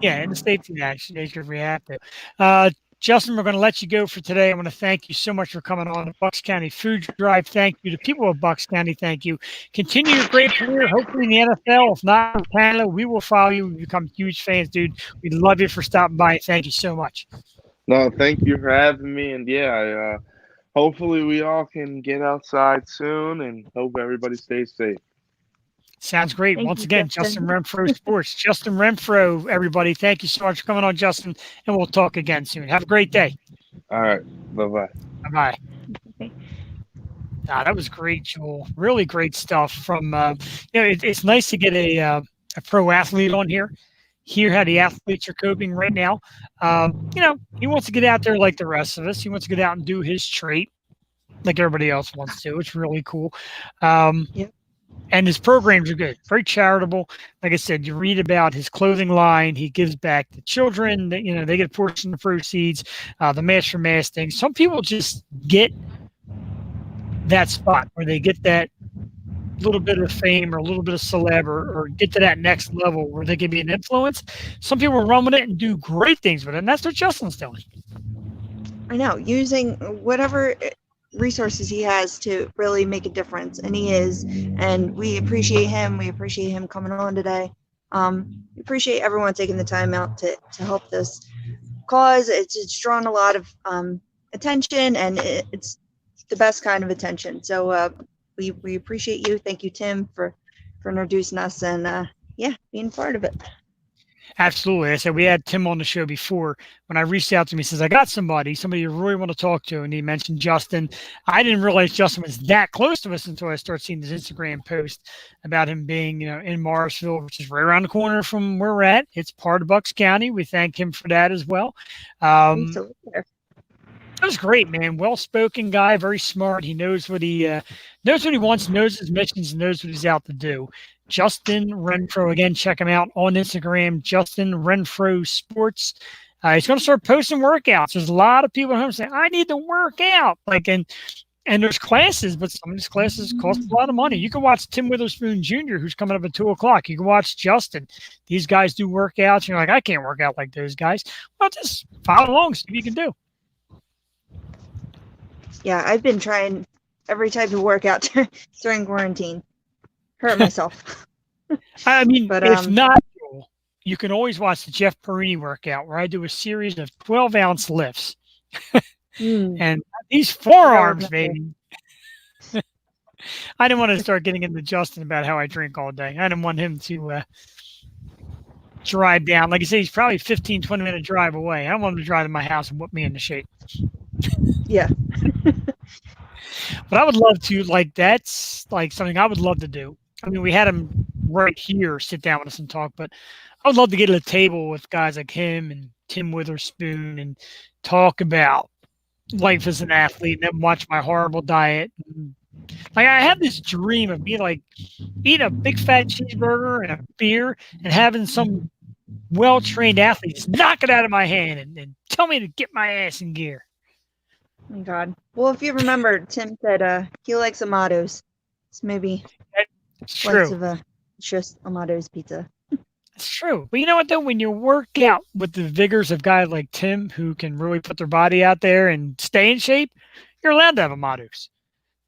[SPEAKER 5] Yeah,
[SPEAKER 1] in the States, actually, if we have to. Justin, we're going to let you go for today. I want to thank you so much for coming on the Bucks County Food Drive. Thank you to people of Bucks County. Thank you. Continue your great career, hopefully in the NFL. If not in Canada, we will follow you. We become huge fans, dude. We love you for stopping by. Thank you so much.
[SPEAKER 13] No, thank you for having me. And hopefully we all can get outside soon, and hope everybody stays safe.
[SPEAKER 1] Sounds great.
[SPEAKER 5] Thank
[SPEAKER 1] Once
[SPEAKER 5] you,
[SPEAKER 1] again, Justin
[SPEAKER 5] Justin.
[SPEAKER 1] Renfrow Sports. Justin Renfrow, everybody. Thank you so much for coming on, Justin, and we'll talk again soon. Have a great day.
[SPEAKER 13] All right. Bye-bye.
[SPEAKER 1] Bye-bye.
[SPEAKER 5] Okay.
[SPEAKER 1] That was great, Joel. Really great stuff from, it's nice to get a pro athlete on here, hear how the athletes are coping right now. He wants to get out there like the rest of us. He wants to get out and do his trait like everybody else wants to. It's really cool.
[SPEAKER 5] Yep.
[SPEAKER 1] And his programs are good, very charitable. Like I said, you read about his clothing line. He gives back to children. They get a portion of the proceeds, the Mask for Mask thing. Some people just get that spot where they get that little bit of fame or a little bit of celeb or get to that next level where they can be an influence. Some people run with it and do great things with it, and that's what Justin's doing.
[SPEAKER 5] I know, using whatever resources he has to really make a difference, and he is, and we appreciate him. We appreciate him coming on today. We appreciate everyone taking the time out to help this cause. It's drawn a lot of attention, and it's the best kind of attention. So we appreciate you. Thank you, Tim, for introducing us and being part of it.
[SPEAKER 1] Absolutely. I said we had Tim on the show before. When I reached out to him, he says, I got somebody you really want to talk to. And he mentioned Justin. I didn't realize Justin was that close to us until I started seeing his Instagram post about him being, in Morrisville, which is right around the corner from where we're at. It's part of Bucks County. We thank him for that as well. That was great, man. Well-spoken guy, very smart. He knows what he wants, knows his missions, knows what he's out to do. Justin Renfrow, again, check him out on Instagram, Justin Renfrow Sports. He's going to start posting workouts. There's a lot of people at home saying, I need to work out. And there's classes, but some of these classes cost a lot of money. You can watch Tim Witherspoon Jr., who's coming up at 2 o'clock. You can watch Justin. These guys do workouts. And you're like, I can't work out like those guys. Well, just follow along, see what you can do.
[SPEAKER 5] Yeah, I've been trying every type of workout during quarantine. Hurt myself.
[SPEAKER 1] I mean,
[SPEAKER 5] but
[SPEAKER 1] if not, you can always watch the Jeff Perini workout where I do a series of 12-ounce lifts. And these forearms, baby. I didn't want to start getting into Justin about how I drink all day. I didn't want him to drive down. Like I say, he's probably 15, 20-minute drive away. I don't want him to drive to my house and whip me into shape.
[SPEAKER 5] Yeah.
[SPEAKER 1] But I would love to, that's something I would love to do. I mean, we had him right here sit down with us and talk, but I would love to get at a table with guys like him and Tim Witherspoon and talk about life as an athlete and then watch my horrible diet. I have this dream of being eating a big fat cheeseburger and a beer and having some well-trained athlete just knock it out of my hand and tell me to get my ass in gear.
[SPEAKER 5] Oh my God. Well, if you remember, Tim said he likes Amato's. So maybe
[SPEAKER 1] it's true.
[SPEAKER 5] Just Amato's pizza.
[SPEAKER 1] It's true. But you know what, though? When you work out with the vigors of guys like Tim who can really put their body out there and stay in shape, you're allowed to have Amato's.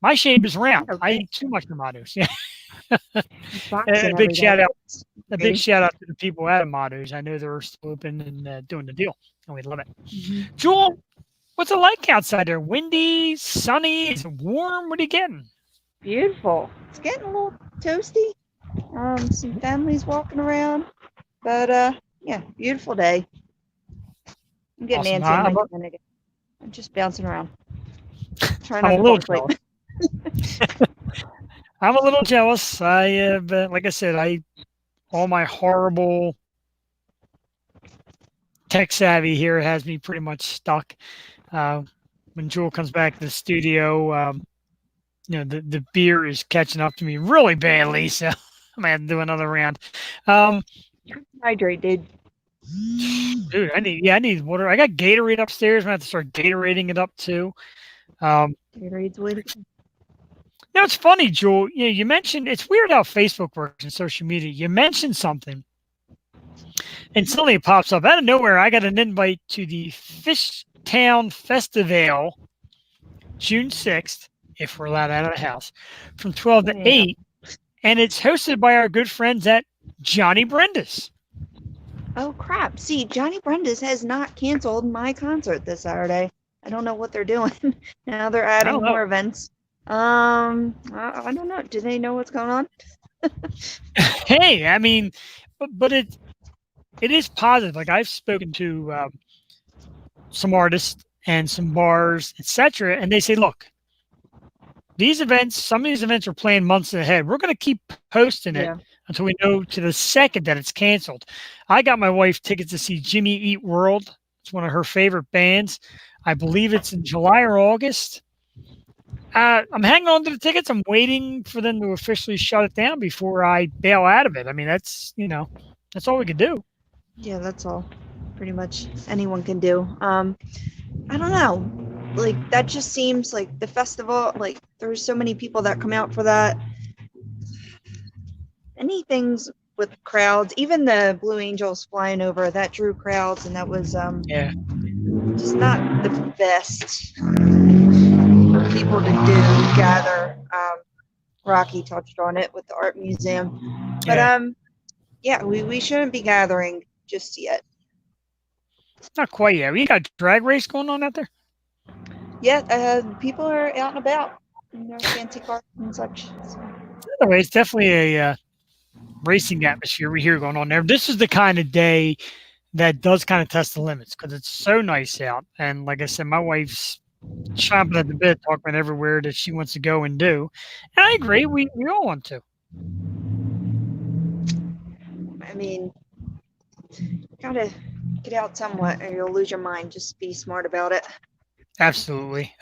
[SPEAKER 1] My shape is round. Okay. I eat too much Amato's. Yeah. A big shout out to the people at Amato's. I know they're still open and doing the deal, and we love it. Mm-hmm. Jewel, what's it like outside there? Windy, sunny, is it warm? What are you getting?
[SPEAKER 5] Beautiful. It's getting a little toasty. Some families walking around, but beautiful day. I'm getting
[SPEAKER 1] awesome.
[SPEAKER 5] Nancy. I'm just bouncing around. Trying
[SPEAKER 1] I'm a little jealous. I'm a little jealous. I have, like I said, all my horrible tech savvy here has me pretty much stuck. When Jewel comes back to the studio, the beer is catching up to me really badly, so I'm gonna have to do another round.
[SPEAKER 5] Hydrate, dude.
[SPEAKER 1] Dude, I need water. I got Gatorade upstairs. I'm gonna have to start Gatorading it up too.
[SPEAKER 5] Gatorade's way to go.
[SPEAKER 1] Now it's funny, Jewel. You mentioned it's weird how Facebook works and social media. You mentioned something, and suddenly it pops up out of nowhere. I got an invite to the Fishtown Festival, June 6th, if we're allowed out of the house, from 12 to 8, and it's hosted by our good friends at Johnny Brenda's.
[SPEAKER 5] Oh crap! See, Johnny Brenda's has not canceled my concert this Saturday. I don't know what they're doing. Now they're adding more events. I don't know. Do they know what's going on?
[SPEAKER 1] Hey, I mean, but it is positive. Like I've spoken to some artists and some bars, etc., and they say, look, these events, some of these events are planned months ahead. We're going to keep posting it
[SPEAKER 5] Yeah.
[SPEAKER 1] until we know to the second that it's canceled. I got my wife tickets to see Jimmy Eat World. It's one of her favorite bands. I believe it's in July or August. I'm hanging on to the tickets. I'm waiting for them to officially shut it down before I bail out of it. I mean, that's that's all we can do.
[SPEAKER 5] Yeah, that's all. Pretty much anyone can do. I don't know. Like that just seems like the festival. Like there's so many people that come out for that. Anything's with crowds. Even the Blue Angels flying over that drew crowds, and that was
[SPEAKER 1] Yeah.
[SPEAKER 5] just not the best for people to do gather. Rocky touched on it with the art museum, but yeah, we shouldn't be gathering just yet.
[SPEAKER 1] Not quite yet. We got a drag race going on out there.
[SPEAKER 5] Yeah, people are out and about in their fancy cars and such. So.
[SPEAKER 1] Anyway, it's definitely a racing atmosphere we hear going on there. This is the kind of day that does kind of test the limits because it's so nice out. And like I said, my wife's chomping at the bit, talking about everywhere that she wants to go and do. And I agree, we all want to.
[SPEAKER 5] I mean, gotta get out somewhat or you'll lose your mind. Just be smart about it.
[SPEAKER 1] Absolutely.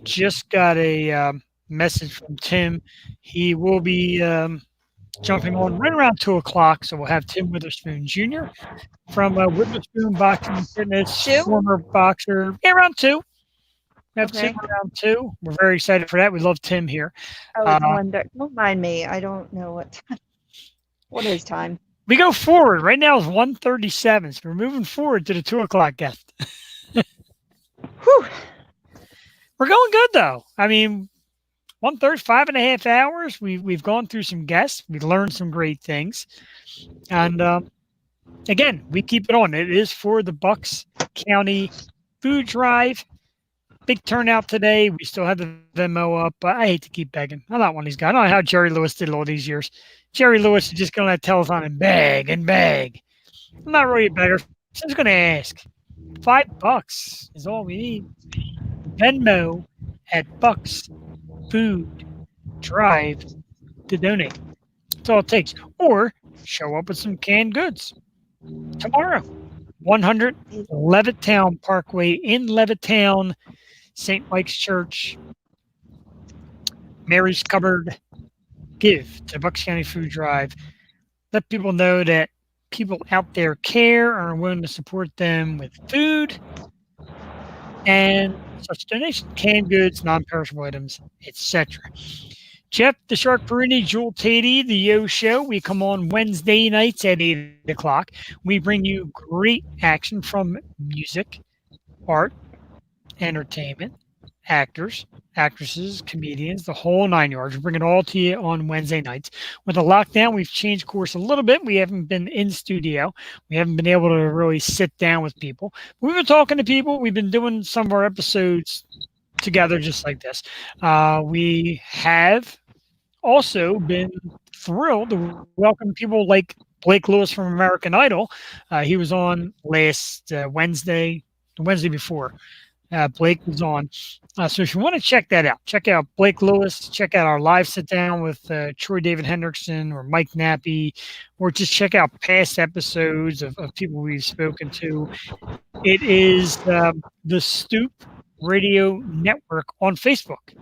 [SPEAKER 1] Just got a message from Tim. He will be jumping on right around 2 o'clock. So we'll have Tim Witherspoon Jr. from Witherspoon Boxing and Fitness, former boxer. Yeah, around 2. We have Tim around 2. We're very excited for that. We love Tim here.
[SPEAKER 5] Oh, don't mind me. I don't know what time. What is time?
[SPEAKER 1] We go forward. Right now is 1:37. So we're moving forward to the 2 o'clock guest.
[SPEAKER 5] Whew.
[SPEAKER 1] We're going good though. I mean, 1/3, 5.5 hours. We've gone through some guests. We learned some great things, and again, we keep it on. It is for the Bucks County Food Drive. Big turnout today. We still have the Venmo up. But I hate to keep begging. I'm not one of these guys. I don't know how Jerry Lewis did it all these years. Jerry Lewis is just going to telethon and beg and beg. I'm not really a beggar. I'm just going to ask. $5 is all we need. Venmo at Bucks Food Drive to donate. That's all it takes. Or show up with some canned goods tomorrow. 100 Levittown Parkway in Levittown, St. Mike's Church, Mary's Cupboard. Give to Bucks County Food Drive. Let people know that people out there care and are willing to support them with food and such donation, canned goods, non-perishable items, etc. Jeff, the Shark Perini, Jewel Tatey, the Yo Show. We come on Wednesday nights at 8 o'clock. We bring you great action from music, art, entertainment, actors, actresses, comedians, the whole 9 yards. We bring it all to you on Wednesday nights. With the lockdown, we've changed course a little bit. We haven't been in studio. We haven't been able to really sit down with people. We've been talking to people. We've been doing some of our episodes together just like this. We have also been thrilled to welcome people like Blake Lewis from American Idol. He was on last Wednesday, the Wednesday before. Blake was on. So if you want to check that out, check out Blake Lewis, check out our live sit down with Troy David Hendrickson or Mike Nappi, or just check out past episodes of people we've spoken to. It is the Stoop Radio Network on Facebook.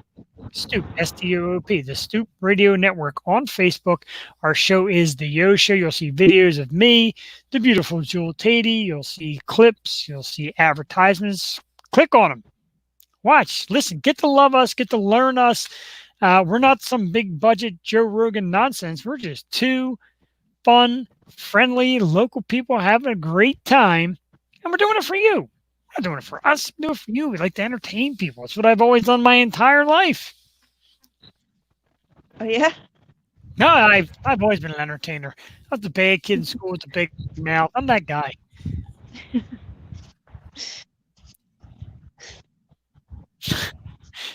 [SPEAKER 1] Stoop, S-T-O-O-P, the Stoop Radio Network on Facebook. Our show is The Yo Show. You'll see videos of me, the beautiful Jewel Tatey. You'll see clips. You'll see advertisements. Click on them. Watch, listen, get to love us, get to learn us. We're not some big budget Joe Rogan nonsense. We're just two fun, friendly, local people having a great time. And we're doing it for you. We're not doing it for us. We're doing it for you. We like to entertain people. It's what I've always done my entire life.
[SPEAKER 5] Oh, yeah?
[SPEAKER 1] No, I've always been an entertainer. I was the bad kid in school with the big mouth. I'm that guy.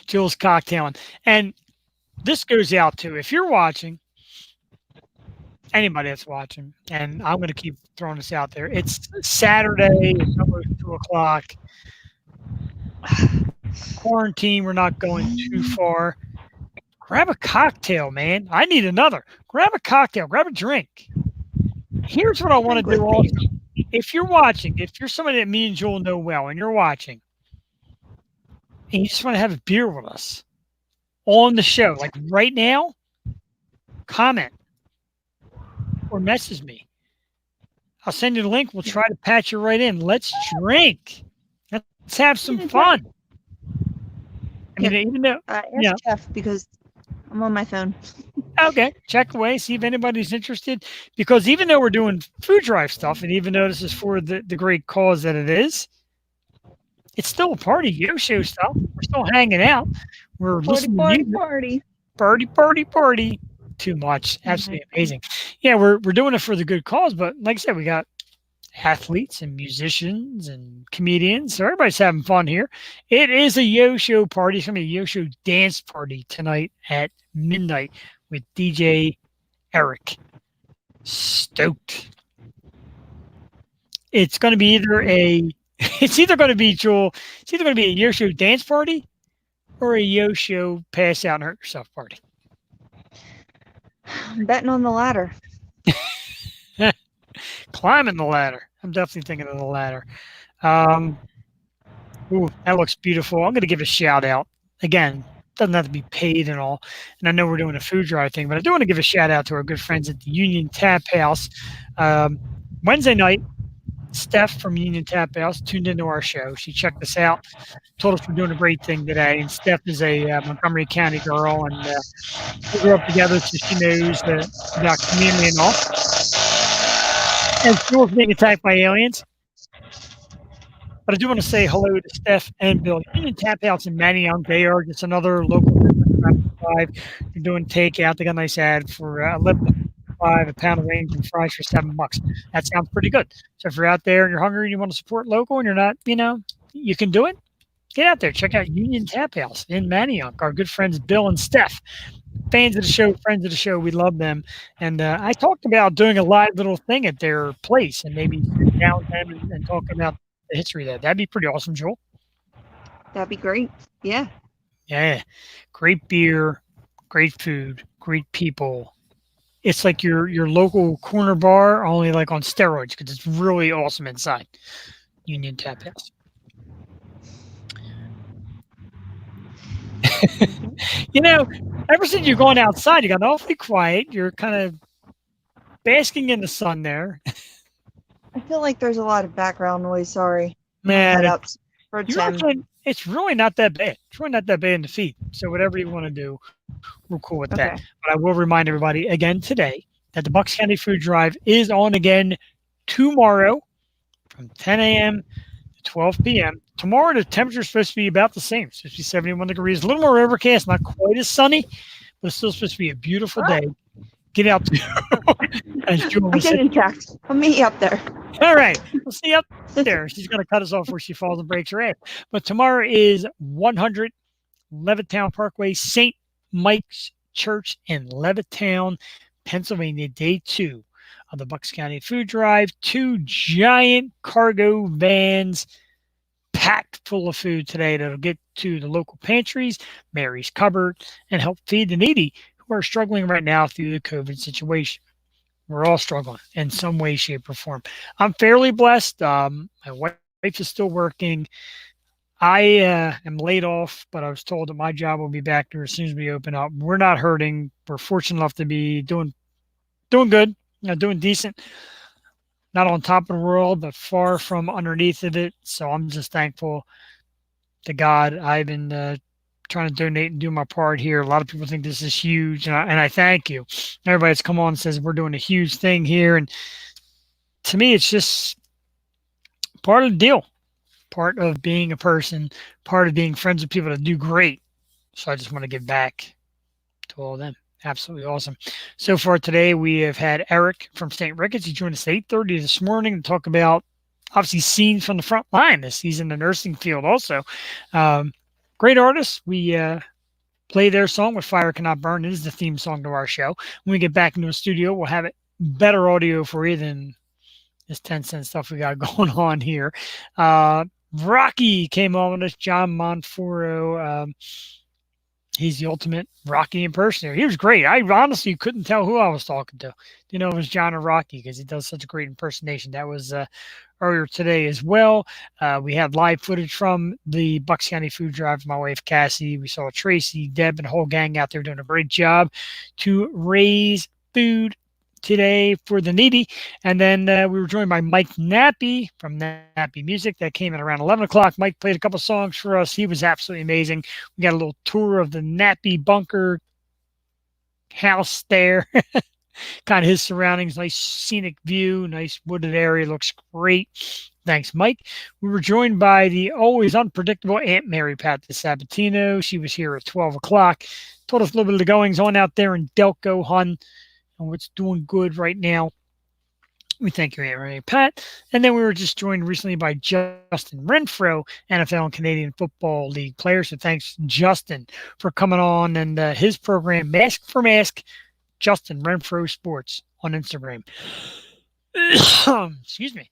[SPEAKER 1] Jules cocktailing. And this goes out to, if you're watching anybody that's watching, and I'm going to keep throwing this out there. It's Saturday. It's almost 2 o'clock. Quarantine. We're not going too far. Grab a cocktail, man. I need another. Grab a cocktail. Grab a drink. Here's what I want to do also. If you're watching, if you're somebody that me and Joel know well and you're watching, and you just want to have a beer with us on the show, like right now, comment or message me. I'll send you the link. We'll try to patch you right in. Let's drink. Let's have some fun. I mean, even though,
[SPEAKER 5] ask Jeff because I'm on my phone.
[SPEAKER 1] Okay, check away, see if anybody's interested. Because even though we're doing food drive stuff, and even though this is for the great cause that it is, it's still a party, Yo-Show stuff. We're still hanging out. We're listening to music. Party. Too much. Absolutely amazing. Yeah, we're doing it for the good cause, but like I said, we got athletes and musicians and comedians, so everybody's having fun here. It is a Yo-Show party. It's going to be a Yo-Show dance party tonight at midnight with DJ Eric. Stoked. It's going to be it's either going to be, Joel, it's either going to be a Yo-Show dance party or a Yo-Show pass out and hurt yourself party.
[SPEAKER 5] I'm betting on the latter.
[SPEAKER 1] Climbing the ladder. I'm definitely thinking of the ladder. Ooh, that looks beautiful. I'm going to give a shout out. Again, doesn't have to be paid and all. And I know we're doing a food drive thing, but I do want to give a shout out to our good friends at the Union Tap House. Wednesday night, Steph from Union Tap House tuned into our show. She checked us out, told us we're doing a great thing today. And Steph is a Montgomery County girl, and we grew up together, so she knows about community and all. And Jules being attacked by aliens. But I do want to say hello to Steph and Bill. Union Tap House in Manioc. They are just another local business. They're doing takeout. They got a nice ad for $11.05 a pound of wings and fries for $7. That sounds pretty good. So if you're out there and you're hungry and you want to support local and you're not, you can do it. Get out there. Check out Union Tap House in Manioc. Our good friends Bill and Steph. Fans of the show, friends of the show, we love them. And I talked about doing a live little thing at their place and maybe sit down with them and talk about the history there. That'd be pretty awesome, Joel.
[SPEAKER 5] That'd be great. Yeah.
[SPEAKER 1] Yeah. Great beer, great food, great people. It's like your local corner bar, only like on steroids because it's really awesome inside. Union Tap House. Ever since you've gone outside, you got awfully quiet. You're kind of basking in the sun there.
[SPEAKER 5] I feel like there's a lot of background noise. Sorry.
[SPEAKER 1] Man,
[SPEAKER 5] it's
[SPEAKER 1] really not that bad. It's really not that bad in the feed. So whatever you want to do, we're cool with that. But I will remind everybody again today that the Bucks County Food Drive is on again tomorrow from 10 a.m. to 12 p.m. Tomorrow, the temperature is supposed to be about the same. It's supposed to be 71 degrees. A little more overcast, not quite as sunny, but it's still supposed to be a beautiful day. Get out there.
[SPEAKER 5] I'm getting checked. I'll meet you up there.
[SPEAKER 1] All right. We'll see you up there. She's going to cut us off before she falls and breaks her ass. But tomorrow is 100 Levittown Parkway, St. Mike's Church in Levittown, Pennsylvania, day 2 of the Bucks County Food Drive. 2 giant cargo vans packed full of food today that'll get to the local pantries, Mary's Cupboard, and help feed the needy who are struggling right now through the COVID situation. We're all struggling in some way, shape, or form. I'm fairly blessed. My wife is still working. I am laid off, but I was told that my job will be back there as soon as we open up. We're not hurting. We're fortunate enough to be doing good, doing decent. Not on top of the world, but far from underneath of it. So I'm just thankful to God. I've been trying to donate and do my part here. A lot of people think this is huge, and I thank you. Everybody that's come on and says we're doing a huge thing here, and to me, it's just part of the deal, part of being a person, part of being friends with people that do great. So I just want to give back to all of them. Absolutely awesome. So far today, we have had Eric from St. Ricketts. He joined us at 8:30 this morning to talk about, obviously, scenes from the front line. He's in the nursing field also. Great artist. We play their song, With Fire Cannot Burn. It is the theme song to our show. When we get back into the studio, we'll have it better audio for you than this 10-cent stuff we got going on here. Rocky came on with us, John Monforto. He's the ultimate Rocky impersonator. He was great. I honestly couldn't tell who I was talking to. You know, it was John or Rocky because he does such a great impersonation. That was earlier today as well. We had live footage from the Bucks County food drive with my wife, Cassie. We saw Tracy, Deb, and the whole gang out there doing a great job to raise food today for the needy. And then we were joined by Mike Nappi from Nappi Music. That came in around 11 o'clock. Mike played a couple songs for us. He was absolutely amazing. We got a little tour of the Nappi bunker house there. Kind of his surroundings, nice scenic view, nice wooded area, looks great. Thanks, Mike. We were joined by the always unpredictable Aunt Mary Pat DiSabatino. She was here at 12 o'clock. Told us a little bit of the goings on out there in Delco, Hun, and what's doing good right now. We thank you, Aunt Mary Pat. And then we were just joined recently by Justin Renfrow, NFL and Canadian Football League player. So thanks, Justin, for coming on and his program, Mask for Mask, Justin Renfrow Sports on Instagram. Excuse me.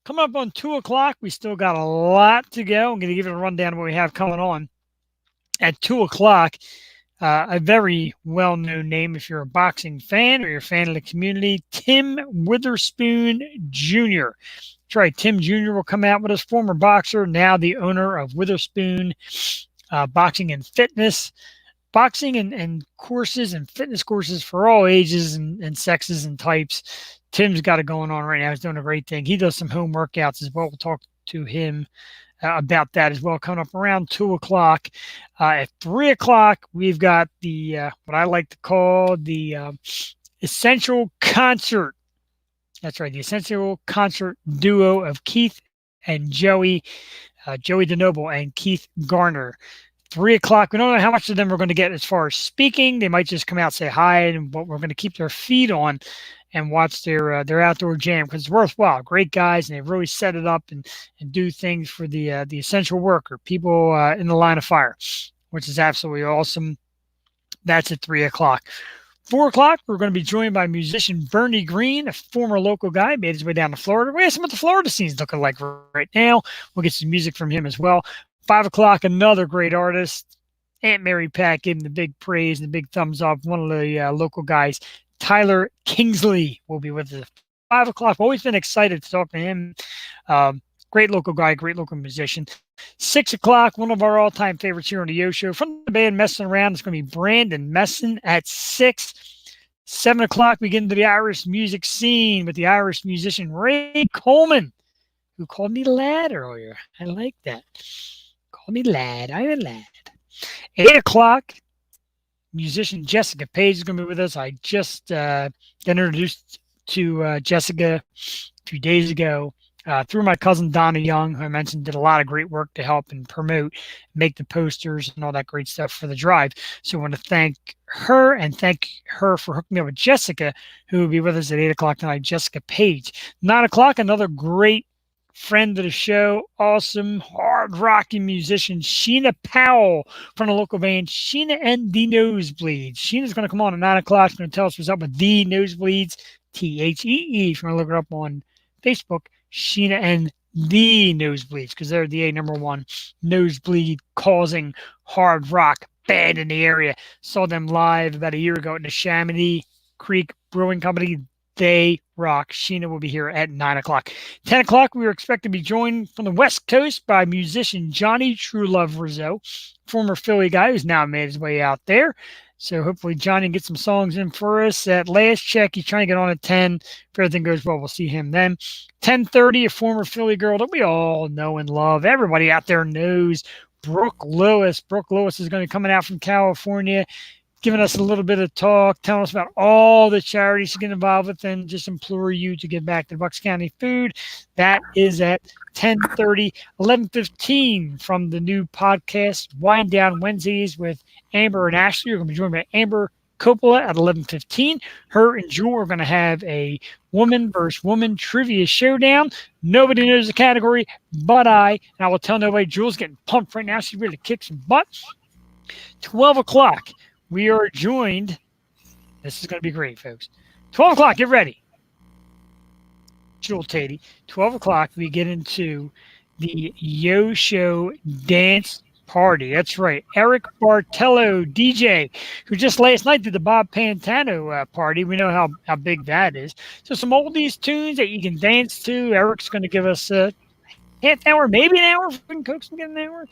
[SPEAKER 1] Coming up on 2 o'clock, we still got a lot to go. I'm going to give it a rundown of what we have coming on. At 2 o'clock, a very well-known name if you're a boxing fan or you're a fan of the community, Tim Witherspoon Jr. That's right, Tim Jr. will come out with us, former boxer, now the owner of Witherspoon Boxing and Fitness. Boxing and courses and fitness courses for all ages and sexes and types. Tim's got it going on right now. He's doing a great thing. He does some home workouts as well. We'll talk to him about that as well. Coming up around 2 o'clock. At 3 o'clock, we've got the what I like to call the Essential Concert. That's right, the Essential Concert duo of Keith and Joey DeNoble and Keith Garner. 3 o'clock. We don't know how much of them we're going to get as far as speaking. They might just come out, say hi, and what we're going to keep their feet on and watch their outdoor jam because it's worthwhile. Great guys, and they really set it up and do things for the essential worker, people in the line of fire, which is absolutely awesome. That's at 3 o'clock. 4 o'clock, we're going to be joined by musician Bernie Green, a former local guy, made his way down to Florida. We asked him what the Florida scene's looking like right now. We'll get some music from him as well. 5 o'clock, another great artist. Aunt Mary Pat gave him the big praise and the big thumbs up. One of the local guys, Tyler Kingsley, will be with us. 5 o'clock. I've always been excited to talk to him. Great local guy, great local musician. 6 o'clock, one of our all-time favorites here on the Yo Show. From the band Messing Around, it's going to be Brandon Messin at 6. 7 o'clock, we get into the Irish music scene with the Irish musician Ray Coleman, who called me lad earlier. I like that. Call me lad. I'm a lad. 8 o'clock, musician Jessica Page is going to be with us. I just got introduced to Jessica a few days ago through my cousin Donna Young, who I mentioned did a lot of great work to help and promote, make the posters and all that great stuff for the drive. So I want to thank her and thank her for hooking me up with Jessica, who will be with us at 8 o'clock tonight, Jessica Page. 9 o'clock, another great friend of the show, awesome hard rocking musician Sheena Powell from the local band Sheena and the Nosebleeds. Sheena's going to come on at 9 o'clock. She's going to tell us what's up with the Nosebleeds, Thee. If you want to look her up on Facebook, Sheena and the Nosebleeds, because they're the number one nosebleed causing hard rock band in the area. Saw them live about a year ago in the Chamonix Creek Brewing Company. They rock. Sheena will be here at 9 o'clock. 10 o'clock, we were expected to be joined from the West Coast by musician Johnny True Love Rizzo, former Philly guy who's now made his way out there. So hopefully Johnny gets some songs in for us. At last check, he's trying to get on at 10. If everything goes well, we'll see him then. 10:30, a former Philly girl that we all know and love. Everybody out there knows, Brooke Lewis. Brooke Lewis is going to be coming out from California, giving us a little bit of talk, telling us about all the charities she's getting involved with, and just implore you to give back to Bucks County Food. That is at 10:30. 11:15 from the new podcast, Wind Down Wednesdays with Amber and Ashley. We're going to be joined by Amber Coppola at 11:15. Her and Jewel are going to have a woman versus woman trivia showdown. Nobody knows the category but I, and I will tell nobody. Jewel's getting pumped right now. She really kicks some butt. 12 o'clock. We are joined. This is going to be great, folks. 12 o'clock, get ready. Jewel Tady. 12 o'clock, we get into the Yo Show dance party. That's right. Eric Bartello, DJ, who just last night did the Bob Pantano party. We know how big that is. So some oldies tunes that you can dance to. Eric's going to give us a half hour, maybe an hour if we can coax and get an hour.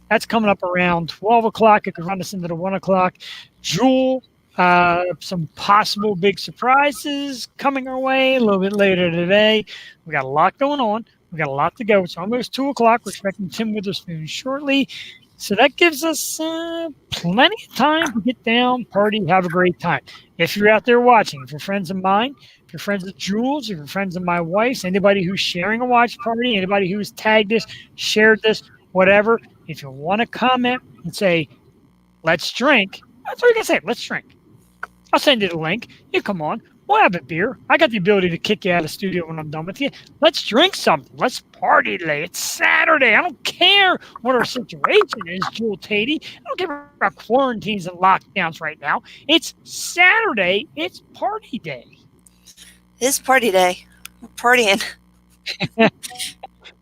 [SPEAKER 1] That's coming up around 12 o'clock. It could run us into the 1 o'clock. Jewel, some possible big surprises coming our way a little bit later today. We got a lot going on. We got a lot to go. It's almost 2 o'clock. We're expecting Tim Witherspoon shortly. So that gives us plenty of time to get down, party, have a great time. If you're out there watching, if you're friends of mine, if you're friends of Jules, if you're friends of my wife's, anybody who's sharing a watch party, anybody who's tagged this, shared this, whatever, if you want to comment and say, let's drink, that's what you can say. Let's drink. I'll send you the link. You come on. We'll have a beer. I got the ability to kick you out of the studio when I'm done with you. Let's drink something. Let's party today. It's Saturday. I don't care what our situation is, Jewel Tady. I don't care about quarantines and lockdowns right now. It's Saturday. It's party day.
[SPEAKER 2] It's party day. We're partying.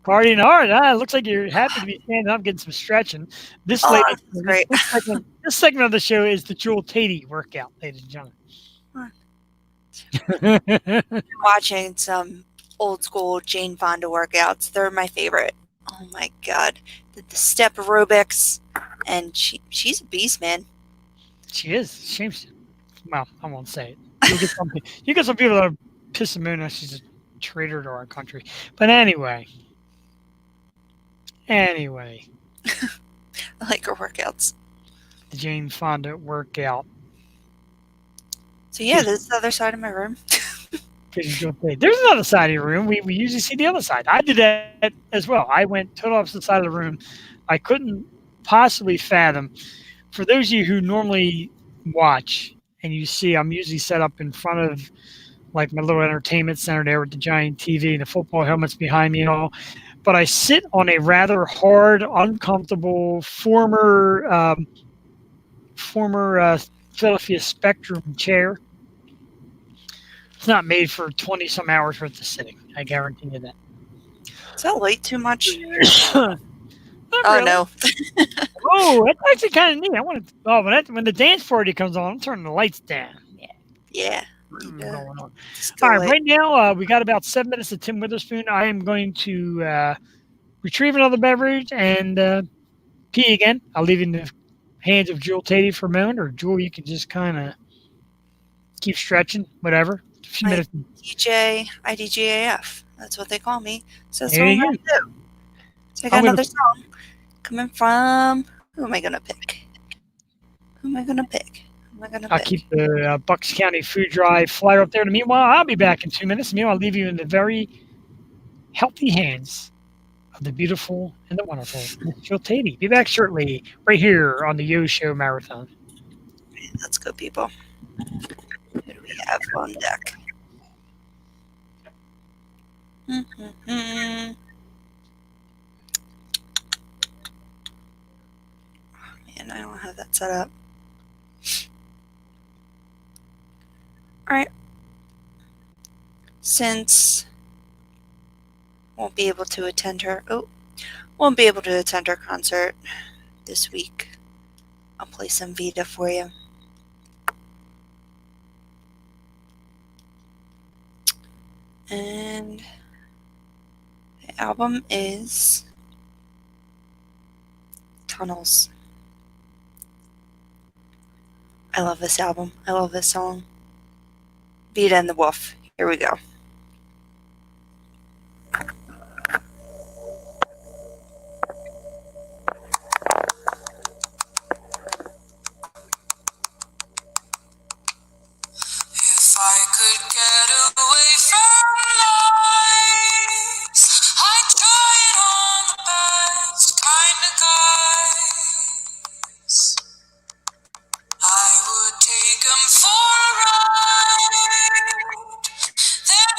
[SPEAKER 1] Partying hard. It looks like you're happy to be standing up, getting some stretching. This
[SPEAKER 2] Great.
[SPEAKER 1] This segment of the show is the Jewel Tady workout, ladies and gentlemen.
[SPEAKER 2] Watching some old school Jane Fonda workouts. They're my favorite. Oh my god. The step aerobics. And she's a beast, man.
[SPEAKER 1] She is. Well, I won't say it. You get some people that are pissing moon that she's a traitor to our country. But anyway.
[SPEAKER 2] I like her workouts.
[SPEAKER 1] The Jane Fonda workout.
[SPEAKER 2] So yeah, this is the other side of my room.
[SPEAKER 1] There's another side of your room. We usually see the other side. I did that as well. I went total opposite side of the room. I couldn't possibly fathom. For those of you who normally watch and you see, I'm usually set up in front of like my little entertainment center there with the giant TV and the football helmets behind me and all. But I sit on a rather hard, uncomfortable former Philadelphia Spectrum chair. It's not made for 20-some hours worth of sitting. I guarantee you that.
[SPEAKER 2] Is that light too much?
[SPEAKER 1] Oh,
[SPEAKER 2] really. No.
[SPEAKER 1] Oh, that's actually kind of neat. When the dance party comes on, I'm turning the lights down.
[SPEAKER 2] Yeah.
[SPEAKER 1] Going on. All right, right now we got about 7 minutes of Tim Witherspoon. I am going to retrieve another beverage and pee again. I'll leave it in the hands of Jewel Tady for a moment, or Jewel, you can just kind of keep stretching, whatever. A few minutes.
[SPEAKER 2] IDGAF. That's what they call me. So that's
[SPEAKER 1] There
[SPEAKER 2] what I'm
[SPEAKER 1] you
[SPEAKER 2] going to do. So I got another song coming from. Who am I going to pick?
[SPEAKER 1] I'll keep the Bucks County Food Drive flyer up there. Meanwhile, I'll be back in 2 minutes. Meanwhile, I'll leave you in the very healthy hands of the beautiful and the wonderful Miss Jewel Tady. Be back shortly, right here on the Yo Show Marathon.
[SPEAKER 2] Let's go, people. Who do we have on deck? Man, I don't have that set up. Alright. Since won't be able to attend her concert this week, I'll play some Vita for you. And the album is Tunnels. I love this album. I love this song. Vita and the Wolf. Here we go.
[SPEAKER 12] If I could get away from lies, I'd try it on the best kind of guys. I would take 'em for a ride. Then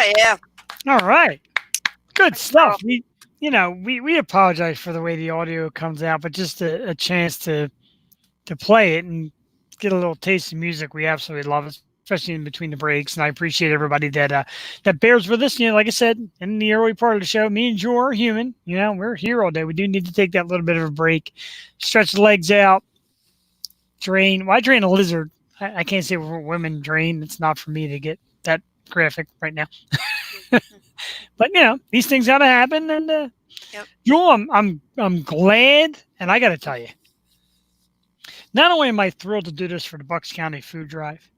[SPEAKER 2] Oh, yeah.
[SPEAKER 1] All right. Good stuff. We apologize for the way the audio comes out, but just a chance to play it and get a little taste of music. We absolutely love it, especially in between the breaks. And I appreciate everybody that bears with us. Like I said in the early part of the show, me and Joe are human. We're here all day. We do need to take that little bit of a break, stretch the legs out, drain. Why drain a lizard? I can't say women drain. It's not for me to get that graphic right now. But these things gotta happen, and Joel, I'm glad, and I gotta tell you, not only am I thrilled to do this for the Bucks County Food Drive,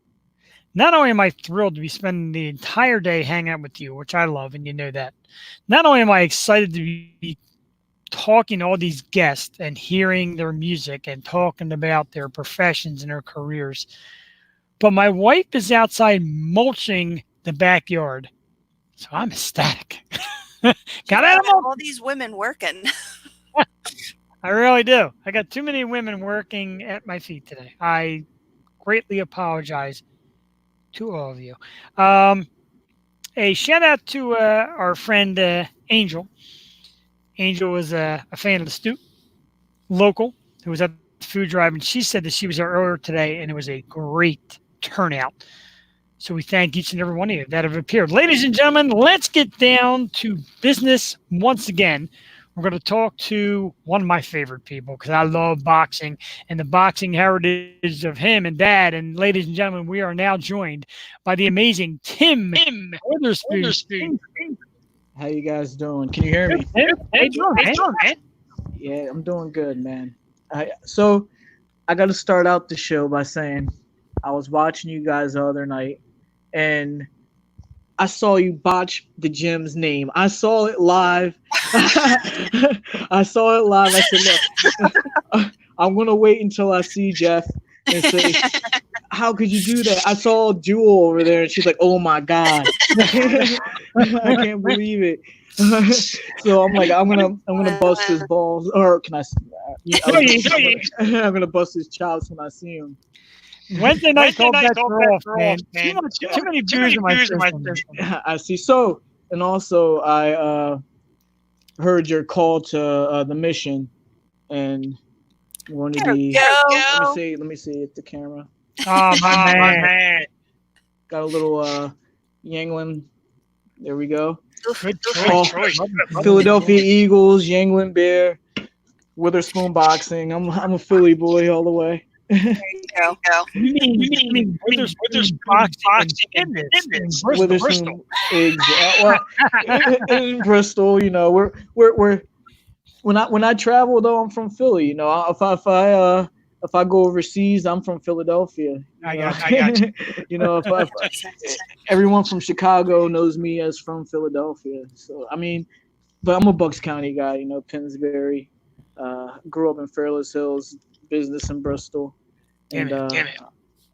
[SPEAKER 1] not only am I thrilled to be spending the entire day hanging out with you, which I love, and you know that. Not only am I excited to be talking to all these guests and hearing their music and talking about their professions and their careers, but my wife is outside mulching the backyard. So I'm ecstatic. Got
[SPEAKER 2] all these women working.
[SPEAKER 1] I really do. I got too many women working at my feet today. I greatly apologize to all of you. A shout out to our friend Angel. Angel was a fan of the Stoop, local, who was at the food drive, and she said that she was there earlier today, and it was a great turnout. So we thank each and every one of you that have appeared. Ladies and gentlemen, let's get down to business once again. We're going to talk to one of my favorite people because I love boxing and the boxing heritage of him and Dad. And ladies and gentlemen, we are now joined by the amazing Tim Witherspoon.
[SPEAKER 14] How you guys doing? Can you hear me?
[SPEAKER 1] Hey, how you doing, man?
[SPEAKER 14] Yeah, I'm doing good, man. So I got to start out the show by saying I was watching you guys the other night, and I saw you botch the gym's name. I saw it live. I saw it live. I said, look, I'm gonna wait until I see Jeff and say, how could you do that? I saw Jewel over there, and she's like, "Oh my god, I can't believe it." So I'm like, I'm gonna bust his balls, or can I? I'm gonna bust his chops when I see him.
[SPEAKER 1] Wednesday night called back off, man. Too many beers in my system.
[SPEAKER 14] I see. So, and also I heard your call to the mission, and one of the. Let me see at the camera.
[SPEAKER 1] Oh my man.
[SPEAKER 14] Got a little Yangling. There we go.
[SPEAKER 1] Good choice.
[SPEAKER 14] Philadelphia Eagles, Yangling Bear, Witherspoon Boxing. I'm a Philly boy all the way.
[SPEAKER 2] There you go.
[SPEAKER 1] You mean Witherspoon boxing in Bristol?
[SPEAKER 14] In Bristol, you know, we're when I travel though, I'm from Philly. You know, if I go overseas, I'm from Philadelphia.
[SPEAKER 1] I got you.
[SPEAKER 14] You know, if everyone from Chicago knows me as from Philadelphia. So I mean, but I'm a Bucks County guy. You know, Pennsbury. Grew up in Fairless Hills, business in Bristol. And
[SPEAKER 1] Damn it.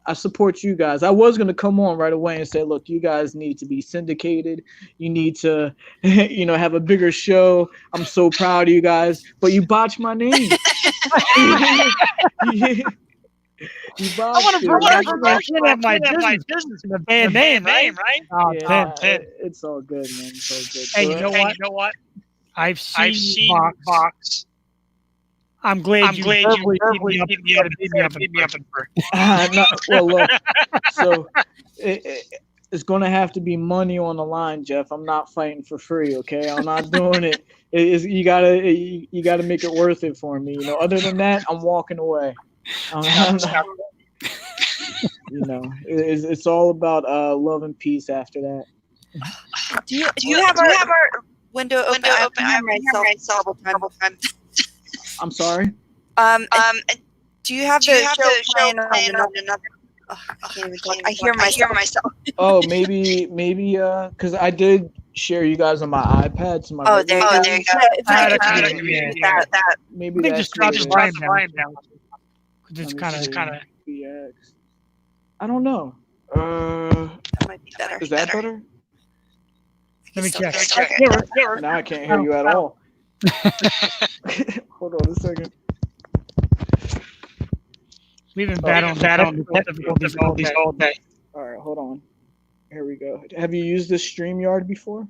[SPEAKER 14] I support you guys. I was going to come on right away and say, look, you guys need to be syndicated. You need to, you know, have a bigger show. I'm so proud of you guys. But you botched my name. You botched
[SPEAKER 1] it. My business in a bad name, right? Oh,
[SPEAKER 14] yeah, it's all good, man. It's all good.
[SPEAKER 1] Hey, you know what? I've seen Box. I'm glad you verbally beat me up in
[SPEAKER 14] Well, look, so it's going to have to be money on the line, Jeff. I'm not fighting for free, okay? I'm not doing it. You gotta make it worth it for me. You know, other than that, I'm walking away. You know, it's all about love and peace after that.
[SPEAKER 2] Do you have our window open? I myself all the time.
[SPEAKER 14] I'm sorry.
[SPEAKER 2] Do you have the show playing on another? Oh, I can't even talk. I hear myself.
[SPEAKER 14] Oh, maybe, because I did share you guys on my iPad. To my
[SPEAKER 2] there you go.
[SPEAKER 14] Maybe
[SPEAKER 1] they
[SPEAKER 14] that's
[SPEAKER 1] just dropped the volume down. It's kind of.
[SPEAKER 14] I don't know.
[SPEAKER 2] That might be better.
[SPEAKER 14] Is that better?
[SPEAKER 1] Let me check.
[SPEAKER 14] Now I can't hear you at all. Hold on a second.
[SPEAKER 1] We've been battling difficulties all day.
[SPEAKER 14] All right, hold on. Here we go. Have you used this StreamYard before?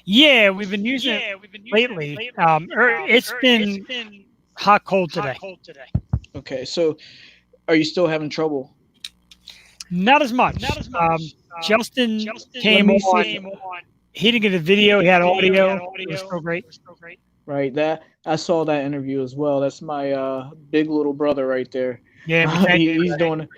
[SPEAKER 1] Yeah, we've been using it lately. It's been hot cold today.
[SPEAKER 14] Okay, so are you still having trouble?
[SPEAKER 1] Not as much. Justin came on. He didn't get a video. He had audio. It was so great.
[SPEAKER 14] Right, that I saw that interview as well. That's my big little brother right there.
[SPEAKER 1] Yeah,
[SPEAKER 14] he's doing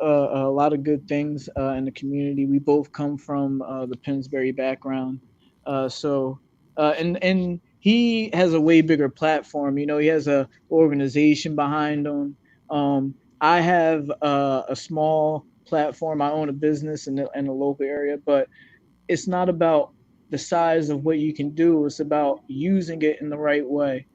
[SPEAKER 14] a lot of good things in the community. We both come from the Pennsbury background, and he has a way bigger platform. You know, he has a organization behind him. I have a small platform. I own a business in the local area, but it's not about the size of what you can do. It's about using it in the right way.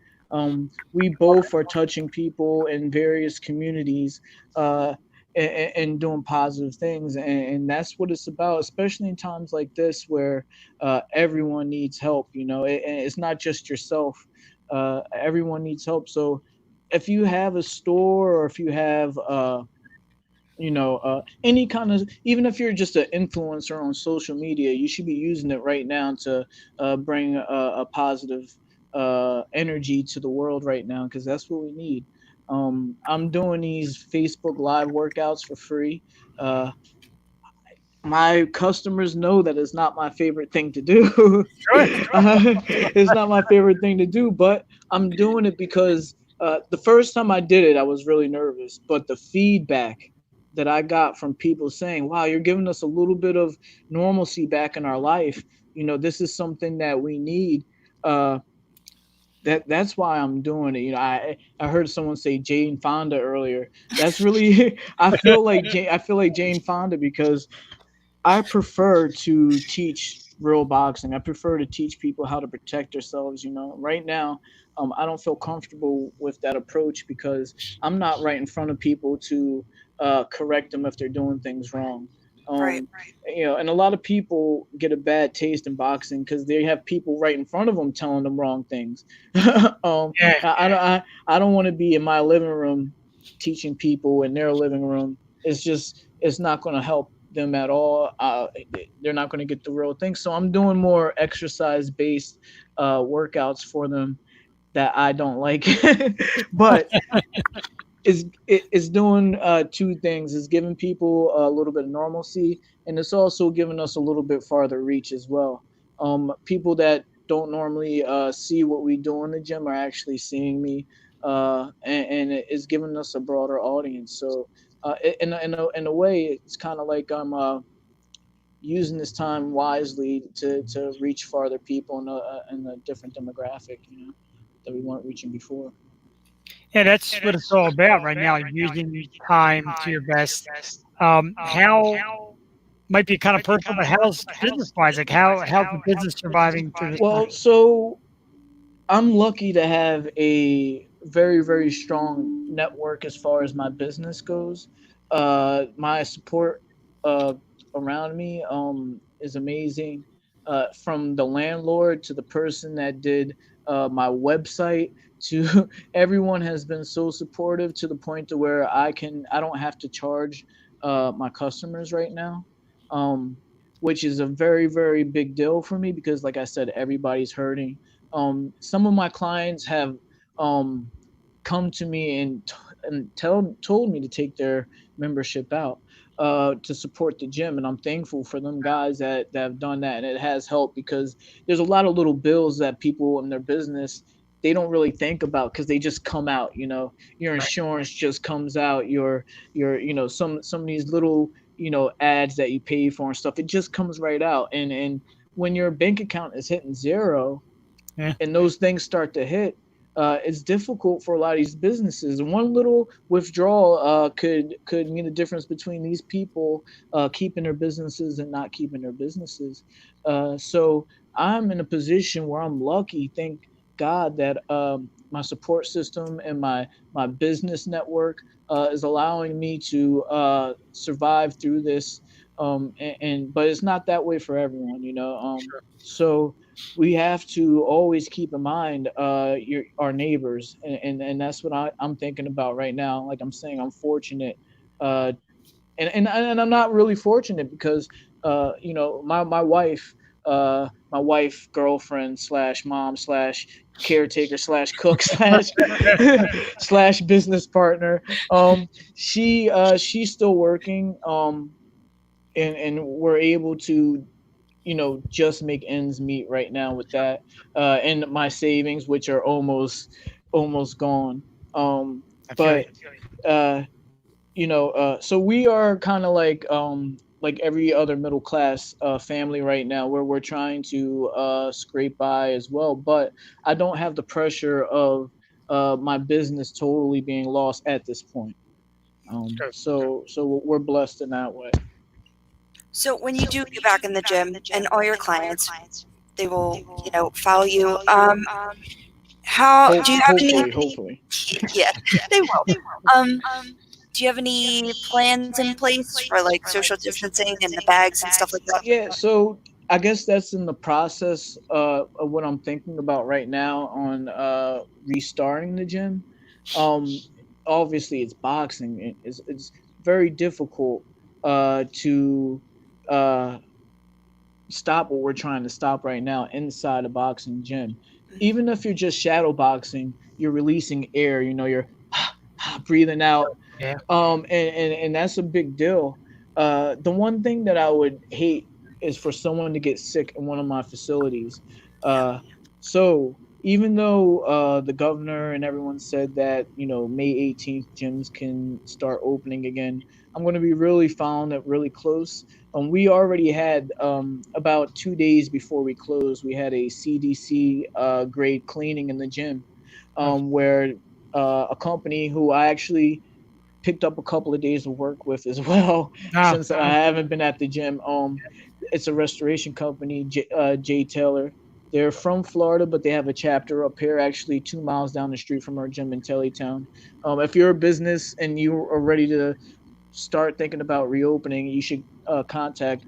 [SPEAKER 14] We both are touching people in various communities and doing positive things. And that's what it's about, especially in times like this where everyone needs help. You know, it's not just yourself. Everyone needs help. So if you have a store or if you have any kind of, even if you're just an influencer on social media, you should be using it right now to bring a positive energy to the world right now, because that's what we need. I'm doing these Facebook Live workouts for free. My customers know that it's not my favorite thing to do. It's not my favorite thing to do, but I'm doing it because the first time I did it, I was really nervous, but the feedback that I got from people saying, wow, you're giving us a little bit of normalcy back in our life. this is something that we need. That's why I'm doing it. I heard someone say Jane Fonda earlier. That's really I feel like Jane Fonda, because I prefer to teach real boxing. I prefer to teach people how to protect themselves. Right now, I don't feel comfortable with that approach because I'm not right in front of people to correct them if they're doing things wrong.
[SPEAKER 2] Right.
[SPEAKER 14] And a lot of people get a bad taste in boxing because they have people right in front of them telling them wrong things. I don't want to be in my living room teaching people in their living room. It's not going to help them at all. They're not going to get the real thing. So I'm doing more exercise based workouts for them that I don't like, but it's doing two things. It's giving people a little bit of normalcy, and it's also giving us a little bit farther reach as well. People that don't normally see what we do in the gym are actually seeing me, and it's giving us a broader audience. So in a way, it's kind of like I'm using this time wisely to reach farther people in a different demographic, that we weren't reaching before.
[SPEAKER 1] Yeah, that's what it's all about right now, using time to your best. How might be kind of personal, but how's business-wise? Like, how's the business surviving through this
[SPEAKER 14] Well,
[SPEAKER 1] time?
[SPEAKER 14] so I'm lucky to have a very, very strong network as far as my business goes. My support uh, around me is amazing. From the landlord to the person that did my website to everyone has been so supportive to the point to where I don't have to charge my customers right now, um, which is a very, very big deal for me because, like I said, everybody's hurting. Some of my clients have um, come to me and told me to take their membership out to support the gym, and I'm thankful for them guys that have done that, and it has helped because there's a lot of little bills that people in their business they don't really think about because they just come out. Your insurance just comes out. Some of these little ads that you pay for and stuff. It just comes right out, and when your bank account is hitting zero
[SPEAKER 1] Yeah.
[SPEAKER 14] and those things start to hit, it's difficult for a lot of these businesses. And one little withdrawal could mean the difference between these people keeping their businesses and not keeping their businesses. So I'm in a position where I'm lucky, thank God, that my support system and my business network is allowing me to survive through this. But it's not that way for everyone. So we have to always keep in mind our neighbors, and that's what I'm thinking about right now. Like I'm saying, I'm fortunate, uh, and I'm not really fortunate because my wife, girlfriend slash mom slash caretaker slash cook slash business partner. She's still working, and we're able to just make ends meet right now with that, and my savings, which are almost gone.
[SPEAKER 1] I feel you.
[SPEAKER 14] But so we are kind of like every other middle class family right now, where we're trying to scrape by as well. But I don't have the pressure of my business totally being lost at this point. So we're blessed in that way.
[SPEAKER 2] So when you do get back in the gym and all your clients, they will, follow you. How do you have
[SPEAKER 14] Hopefully.
[SPEAKER 2] Yeah, they will. Do you have any plans in place for like social distancing and the bags and stuff like that?
[SPEAKER 14] Yeah, so I guess that's in the process of what I'm thinking about right now on restarting the gym. Um, Obviously, it's boxing. It's very difficult to uh, stop what we're trying to stop right now inside a boxing gym. Even if you're just shadow boxing, you're releasing air. You're breathing out,
[SPEAKER 1] Yeah.
[SPEAKER 14] and that's a big deal. The one thing that I would hate is for someone to get sick in one of my facilities. So even though the governor and everyone said that May 18th gyms can start opening again, I'm going to be really following it really close. We already had about 2 days before we closed, we had a CDC grade cleaning in the gym, where a company who I actually picked up a couple of days of work with as well,
[SPEAKER 1] Ah,
[SPEAKER 14] since I haven't been at the gym. It's a restoration company, Jay Taylor. They're from Florida, but they have a chapter up here, actually 2 miles down the street from our gym in Telethon. If you're a business and you are ready to start thinking about reopening, you should contact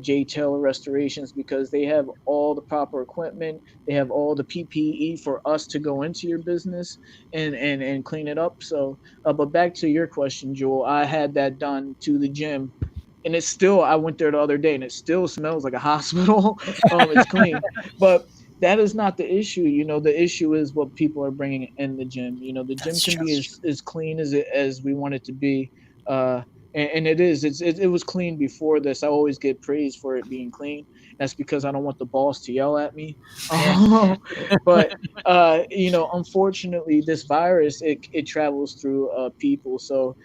[SPEAKER 14] Jay Taylor Restorations, because they have all the proper equipment. They have all the PPE for us to go into your business and clean it up. So, but back to your question, Joel, I had that done to the gym, and it's still. I went there the other day, and it still smells like a hospital. It's clean, but that is not the issue. The issue is what people are bringing in the gym. The gym
[SPEAKER 1] that's
[SPEAKER 14] can
[SPEAKER 1] true.
[SPEAKER 14] be as clean as we want it to be. Uh, and it is. It was clean before this. I always get praised for it being clean. That's because I don't want the boss to yell at me. But unfortunately, this virus it travels through people. So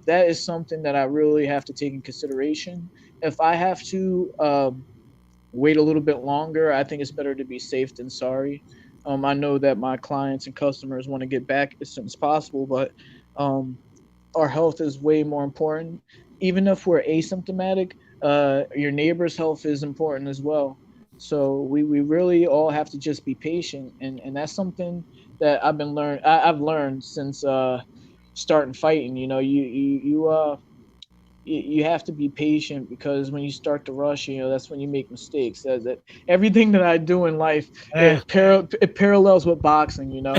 [SPEAKER 14] that is something that I really have to take in consideration. If I have to wait a little bit longer, I think it's better to be safe than sorry. I know that my clients and customers want to get back as soon as possible, but um, our health is way more important. Even if we're asymptomatic, your neighbor's health is important as well. So we really all have to just be patient, and that's something that I've learned since starting fighting. You have to be patient, because when you start to rush, that's when you make mistakes. That everything that I do in life,
[SPEAKER 1] Yeah.
[SPEAKER 14] it parallels with boxing. Uh,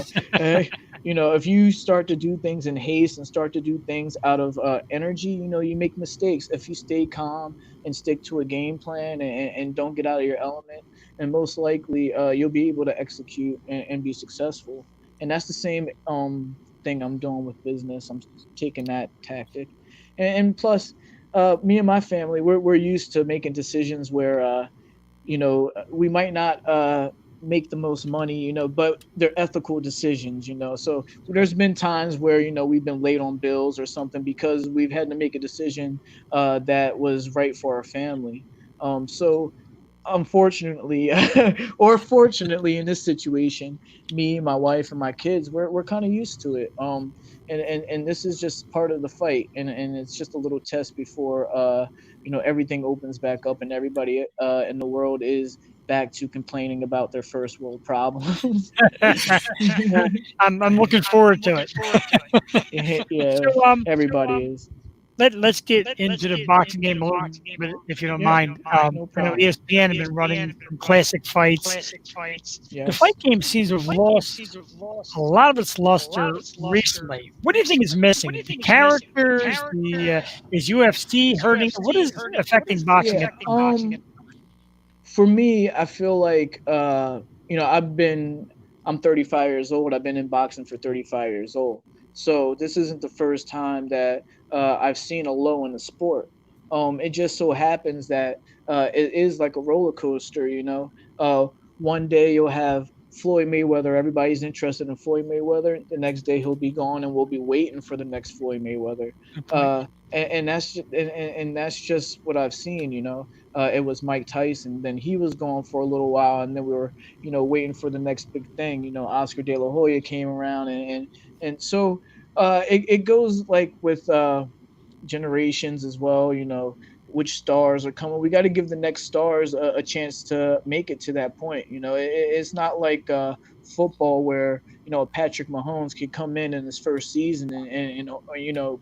[SPEAKER 14] if you start to do things in haste and start to do things out of energy, you make mistakes. If you stay calm and stick to a game plan, and don't get out of your element, and most likely you'll be able to execute and be successful. And that's the same thing I'm doing with business. I'm taking that tactic, and plus me and my family, we're used to making decisions where we might not make the most money, but they're ethical decisions. So there's been times where we've been late on bills or something because we've had to make a decision that was right for our family. So unfortunately or fortunately, in this situation, me, my wife, and my kids, we're kind of used to it. And this is just part of the fight, and it's just a little test before everything opens back up, and everybody in the world is back to complaining about their first world problems.
[SPEAKER 1] Yeah, I'm looking forward to it.
[SPEAKER 14] Yeah,
[SPEAKER 1] So
[SPEAKER 14] everybody is.
[SPEAKER 1] let's get into the boxing game a little bit, if you don't
[SPEAKER 14] Yeah,
[SPEAKER 1] mind.
[SPEAKER 14] no
[SPEAKER 1] I know
[SPEAKER 14] problem.
[SPEAKER 1] ESPN have been running some classic fights. The
[SPEAKER 14] Yes.
[SPEAKER 1] fight game seems to have lost a lot of its luster recently. What do you think is missing? The characters, the is UFC hurting? What is affecting boxing
[SPEAKER 14] Yeah.
[SPEAKER 1] at the moment?
[SPEAKER 14] For me, I feel like I'm 35 years old. I've been in boxing for 35 years old. So this isn't the first time that I've seen a low in the sport. It just so happens that it is like a roller coaster. One day you'll have Floyd Mayweather. Everybody's interested in Floyd Mayweather. The next day he'll be gone, and we'll be waiting for the next Floyd Mayweather.
[SPEAKER 1] Good point.
[SPEAKER 14] And that's just what I've seen. It was Mike Tyson. Then he was gone for a little while, and then we were, waiting for the next big thing. Oscar De La Hoya came around, and so it goes like with generations as well. Which stars are coming. We got to give the next stars a chance to make it to that point. It's not like football where Patrick Mahomes could come in his first season and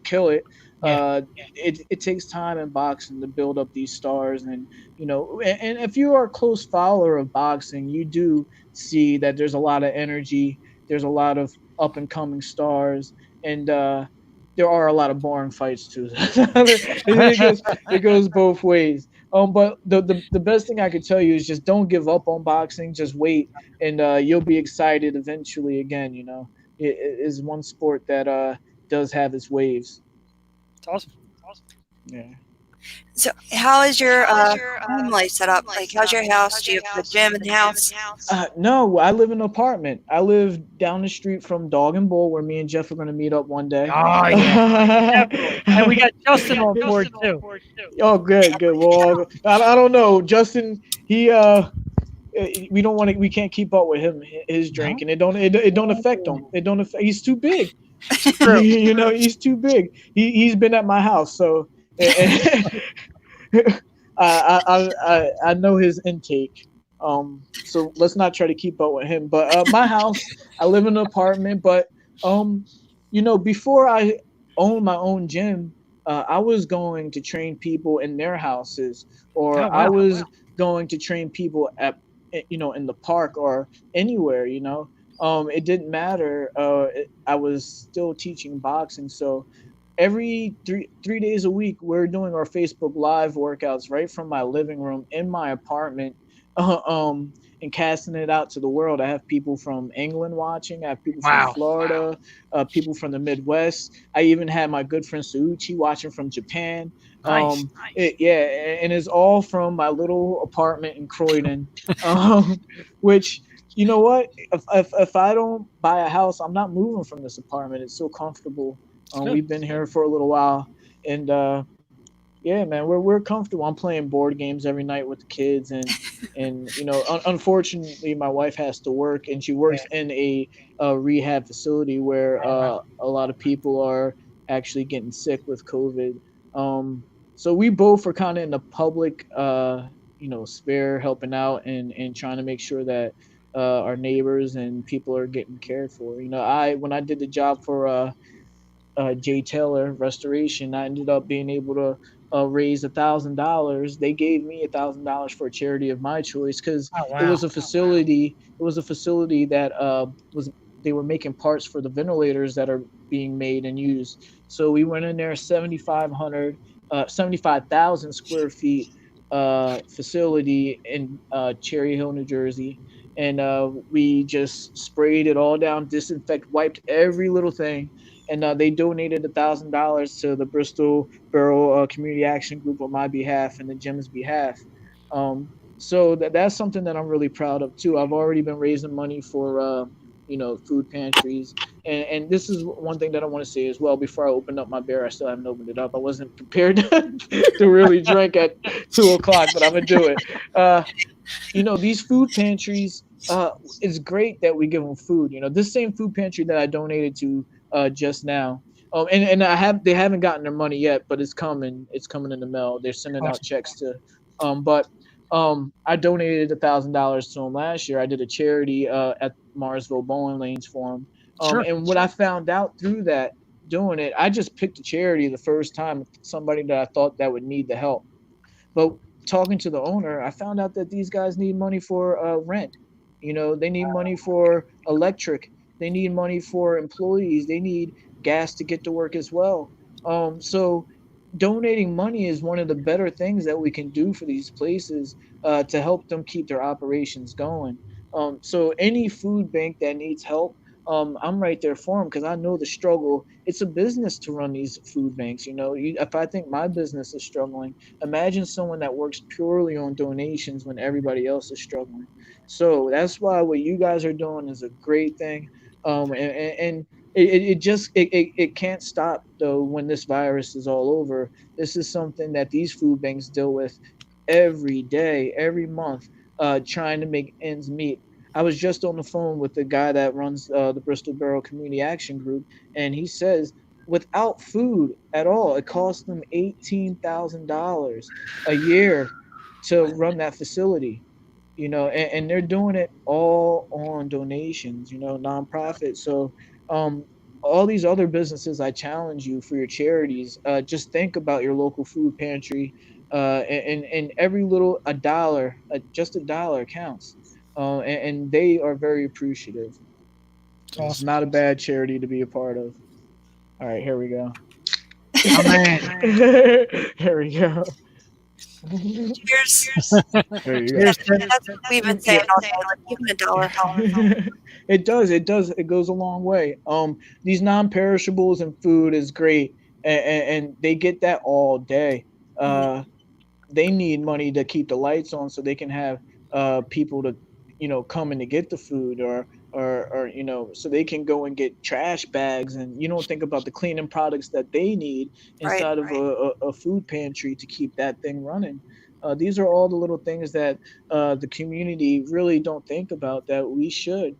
[SPEAKER 14] kill it.
[SPEAKER 1] Yeah.
[SPEAKER 14] It takes time in boxing to build up these stars, and if you are a close follower of boxing, you do see that there's a lot of energy, there's a lot of up and coming stars, and there are a lot of boring fights too. It goes both ways. But the best thing I could tell you is just don't give up on boxing. Just wait, and you'll be excited eventually again. It is one sport that does have its waves.
[SPEAKER 1] It's awesome.
[SPEAKER 14] Yeah.
[SPEAKER 2] So, how is your home life set up? Like, how's your house? Do you have a gym in the house?
[SPEAKER 14] No, I live in an apartment. I live down the street from Dog and Bull, where me and Jeff are going to meet up one day.
[SPEAKER 1] Oh, yeah. Definitely. And we got Justin on board, too.
[SPEAKER 14] Oh, good. Well, I don't know, Justin. We don't want to. We can't keep up with him, his drink, and it don't affect him. It don't affect. He's too big. You know, he's too big. He's been at my house, so I know his intake. So let's not try to keep up with him. But my house, I live in an apartment. But you know, before I owned my own gym, I was going to train people in their houses, or I was going to train people at, you know, in the park or anywhere. You know, it didn't matter. I was still teaching boxing, so every three days a week, we're doing our Facebook Live workouts right from my living room in my apartment, and casting it out to the world. I have people from England watching. I have people from Florida, people from the Midwest. I even had my good friend Suuchi watching from Japan.
[SPEAKER 1] Nice.
[SPEAKER 14] And it's all from my little apartment in Croydon, which, you know what? If I don't buy a house, I'm not moving from this apartment. It's so comfortable. We've been here for a little while, and yeah, man, we're comfortable. I'm playing board games every night with the kids, and you know, unfortunately, my wife has to work, and she works in a rehab facility where a lot of people are actually getting sick with COVID. So we both are kind of in the public, you know, sphere, helping out and trying to make sure that our neighbors and people are getting cared for. You know, when I did the job for Jay Taylor Restoration, I ended up being able to raise $1,000. They gave me $1,000 for a charity of my choice, because it was a facility. It was a facility that they were making parts for the ventilators that are being made and used. So we went in there, 75,000 square feet facility in Cherry Hill, New Jersey. And we just sprayed it all down, wiped every little thing. And they donated $1,000 to the Bristol Borough Community Action Group on my behalf and the gym's behalf. So that's something that I'm really proud of too. I've already been raising money for you know, food pantries, and this is one thing that I want to say as well. Before I opened up my beer, I still haven't opened it up. I wasn't prepared to really drink at 2:00, but I'm gonna do it. You know, these food pantries. It's great that we give them food. You know, this same food pantry that I donated to just now. And they haven't gotten their money yet, but it's coming. It's coming in the mail. They're sending out checks to. I donated $1,000 to them last year. I did a charity at Marsville Bowling Lanes for them. And what I found out through that, doing it, I just picked a charity the first time, somebody that I thought that would need the help. But talking to the owner, I found out that these guys need money for rent. You know, they need money for electric. They need money for employees. They need gas to get to work as well. So donating money is one of the better things that we can do for these places to help them keep their operations going. So any food bank that needs help, I'm right there for them, because I know the struggle. It's a business to run these food banks. You know, if I think my business is struggling, imagine someone that works purely on donations when everybody else is struggling. So that's why what you guys are doing is a great thing. And it can't stop though when this virus is all over. This is something that these food banks deal with every day, every month, trying to make ends meet. I was just on the phone with the guy that runs the Bristol Borough Community Action Group, and he says without food at all, it costs them $18,000 a year to run that facility. You know, and they're doing it all on donations, you know, nonprofit. So all these other businesses, I challenge you for your charities, just think about your local food pantry, and every little just a dollar counts. And they are very appreciative. It's not a bad charity to be a part of. All right, here we go.
[SPEAKER 1] Oh, man.
[SPEAKER 14] Here we go.
[SPEAKER 2] Cheers.
[SPEAKER 14] There you go.
[SPEAKER 2] That's what we've been saying all day. Like, even a dollar helps.
[SPEAKER 14] It does. It goes a long way. These non-perishables and food is great, and they get that all day. They need money to keep the lights on so they can have people to come in to get the food, or so they can go and get trash bags, and you don't think about the cleaning products that they need
[SPEAKER 2] Right.
[SPEAKER 14] inside of a food pantry to keep that thing running. These are all the little things that the community really don't think about that we should.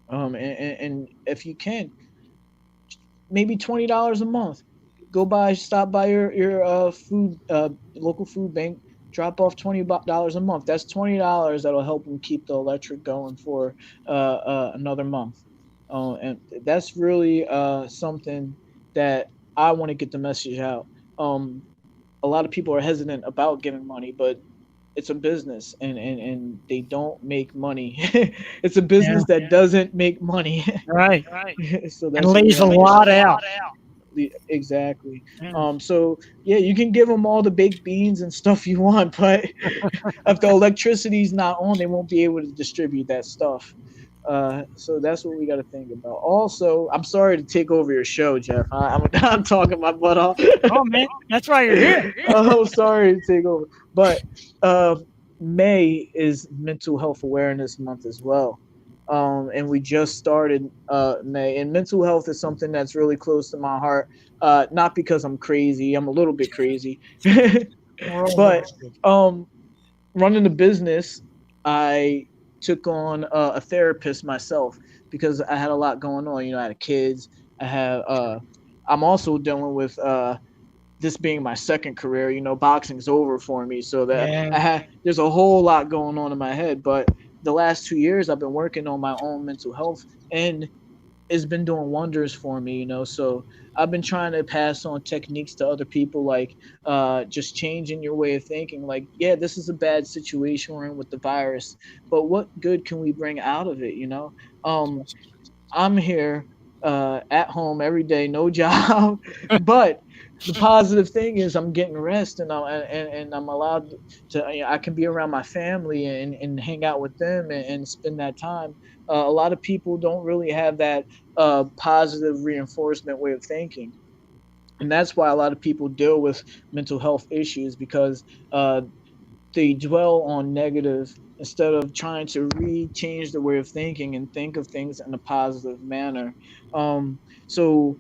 [SPEAKER 14] And if you can, maybe $20 a month. Stop by your food local food bank, drop off $20 a month. That's $20 that'll help them keep the electric going for another month. And that's really something that I want to get the message out. A lot of people are hesitant about giving money, but it's a business, and they don't make money. It's a
[SPEAKER 1] Yeah.
[SPEAKER 14] business that doesn't make money.
[SPEAKER 1] Right.
[SPEAKER 14] So
[SPEAKER 1] And
[SPEAKER 14] that's what we
[SPEAKER 1] lays a
[SPEAKER 14] have to
[SPEAKER 1] lot out.
[SPEAKER 14] exactly.
[SPEAKER 1] Yeah.
[SPEAKER 14] So yeah, you can give them all the baked beans and stuff you want, but if the electricity's not on, they won't be able to distribute that stuff. So that's what we got to think about. Also, I'm sorry to take over your show, Jeff. I'm talking my butt off.
[SPEAKER 1] Oh man, that's why you're here.
[SPEAKER 14] I'm sorry to take over, but May is Mental Health Awareness Month as well. And we just started May, and mental health is something that's really close to my heart. Not because I'm crazy, I'm a little bit crazy, but running a business, I took on a therapist myself because I had a lot going on. I had kids. I'm also dealing with this being my second career. Boxing's over for me, so that there's a whole lot going on in my head. But the last 2 years, I've been working on my own mental health, and it's been doing wonders for me. So I've been trying to pass on techniques to other people, like just changing your way of thinking. Like, yeah, this is a bad situation we're in with the virus, but what good can we bring out of it? I'm here at home every day, no job, but the positive thing is I'm getting rest, and I'm allowed to. I can be around my family and hang out with them and spend that time. A lot of people don't really have that positive reinforcement way of thinking, and that's why a lot of people deal with mental health issues, because they dwell on negative instead of trying to change their way of thinking and think of things in a positive manner. So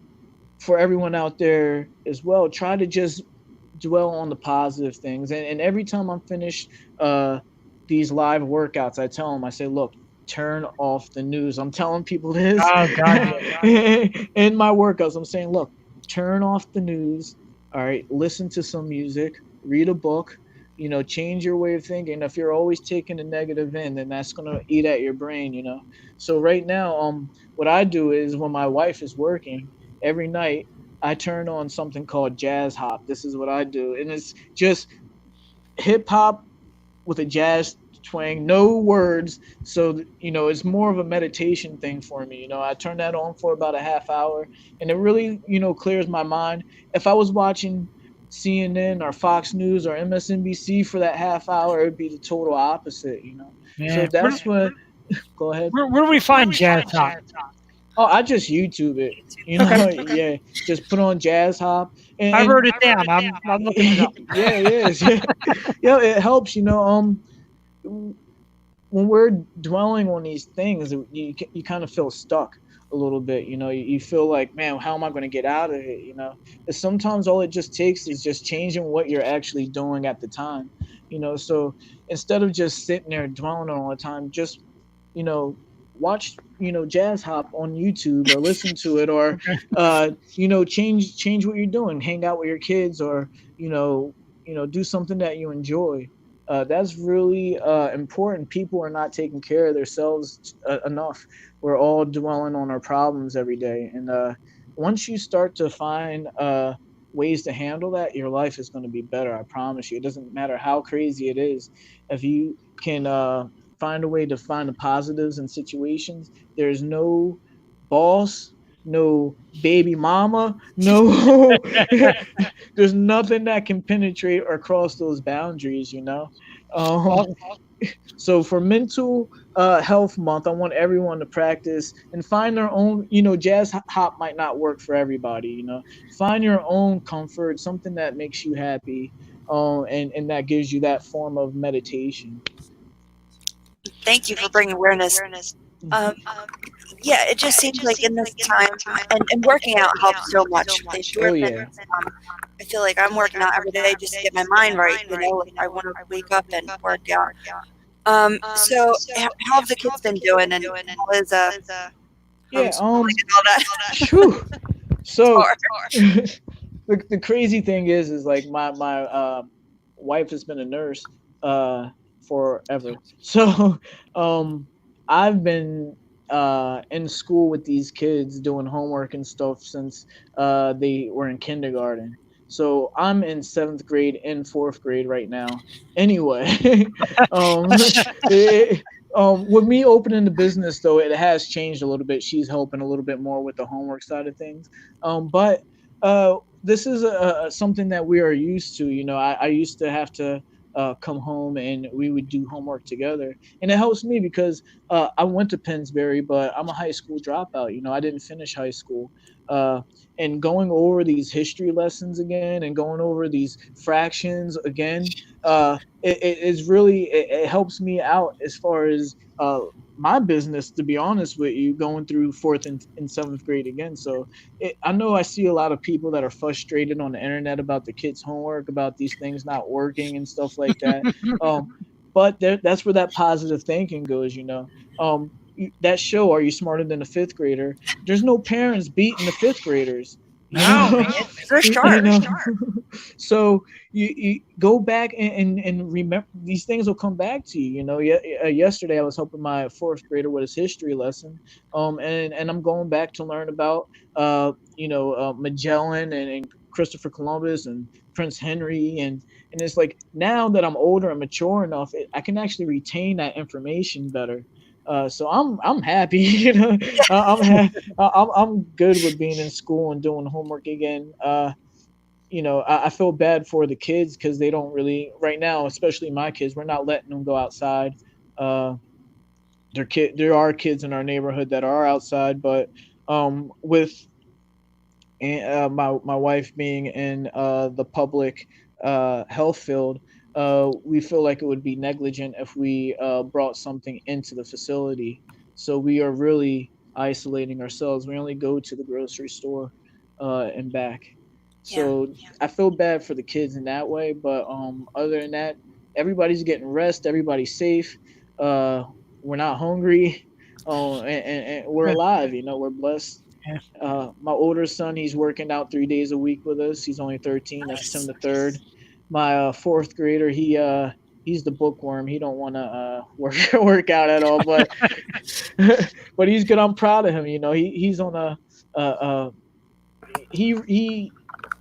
[SPEAKER 14] for everyone out there as well, try to just dwell on the positive things. And every time I'm finished these live workouts, I tell them, I say, look, turn off the news. I'm telling people this.
[SPEAKER 1] Oh God.
[SPEAKER 14] In my workouts, I'm saying, look, turn off the news. All right, listen to some music, read a book, change your way of thinking. If you're always taking the negative in, then that's going to eat at your brain. So right now, what I do is when my wife is working, every night I turn on something called jazz hop. This is what I do. And it's just hip hop with a jazz twang, no words. So, it's more of a meditation thing for me. I turn that on for about a half hour, and it really, clears my mind. If I was watching CNN or Fox News or MSNBC for that half hour, it'd be the total opposite,
[SPEAKER 1] Yeah.
[SPEAKER 14] So that's what, go ahead.
[SPEAKER 1] Where do we find jazz hop?
[SPEAKER 14] Oh, I just YouTube it. Yeah, just put on jazz hop.
[SPEAKER 1] I wrote it down. I'm looking it up.
[SPEAKER 14] Yeah, it is. It helps. When we're dwelling on these things, you kind of feel stuck a little bit. You feel like, man, how am I going to get out of it? And sometimes all it just takes is just changing what you're actually doing at the time. So instead of just sitting there dwelling on all the time, just watch jazz hop on YouTube, or listen to it, or change what you're doing, hang out with your kids, or do something that you enjoy. That's really important. People are not taking care of themselves enough. We're all dwelling on our problems every day, and once you start to find ways to handle that, your life is going to be better. I promise you. It doesn't matter how crazy it is. If you can find a way to find the positives in situations, there's no boss, no baby mama, no there's nothing that can penetrate or cross those boundaries. So for mental health month. I want everyone to practice and find their own. Jazz hop might not work for everybody. Find your own comfort, something that makes you happy, and that gives you that form of meditation.
[SPEAKER 2] Thank you for bringing awareness. Yeah, it just seems like in this time, and working out helps so much. The endorphins, I feel like I'm working out every day just to get my mind right. I want to wake up and work out. So how have the kids been doing, and how is
[SPEAKER 14] Yeah.
[SPEAKER 2] all that?
[SPEAKER 14] Phew. So the crazy thing is like my wife has been a nurse forever. So I've been in school with these kids doing homework and stuff since they were in kindergarten. So I'm in 7th grade and 4th grade right now. Anyway, with me opening the business though, it has changed a little bit. She's helping a little bit more with the homework side of things. But this is something that we are used to. I used to have to come home and we would do homework together, and it helps me because I went to Pennsbury, but I'm a high school dropout. I didn't finish high school, and going over these history lessons again and going over these fractions again, it helps me out as far as my business, to be honest with you, going through 4th and 7th grade again. So I know I see a lot of people that are frustrated on the internet about the kids' homework, about these things not working and stuff like that. But that's where that positive thinking goes. That show, Are You Smarter Than a 5th Grader? There's no parents beating the 5th graders.
[SPEAKER 2] For sure.
[SPEAKER 14] So you go back and remember, these things will come back to you. Yesterday I was helping my 4th grader with his history lesson, and I'm going back to learn about Magellan and Christopher Columbus and Prince Henry, and it's like now that I'm older and mature enough, I can actually retain that information better. So I'm happy. I'm good with being in school and doing homework again. I feel bad for the kids because they don't really right now, especially my kids. We're not letting them go outside. There are kids in our neighborhood that are outside, but with my wife being in the public health field, we feel like it would be negligent if we brought something into the facility. So we are really isolating ourselves. We only go to the grocery store and back. So I feel bad for the kids in that way. But other than that, everybody's getting rest. Everybody's safe. We're not hungry. And we're alive. We're blessed. My older son, he's working out 3 days a week with us. He's only 13. That's him the third. My 4th grader, he's the bookworm. He don't want to work out at all, but but he's good. I'm proud of him. He's on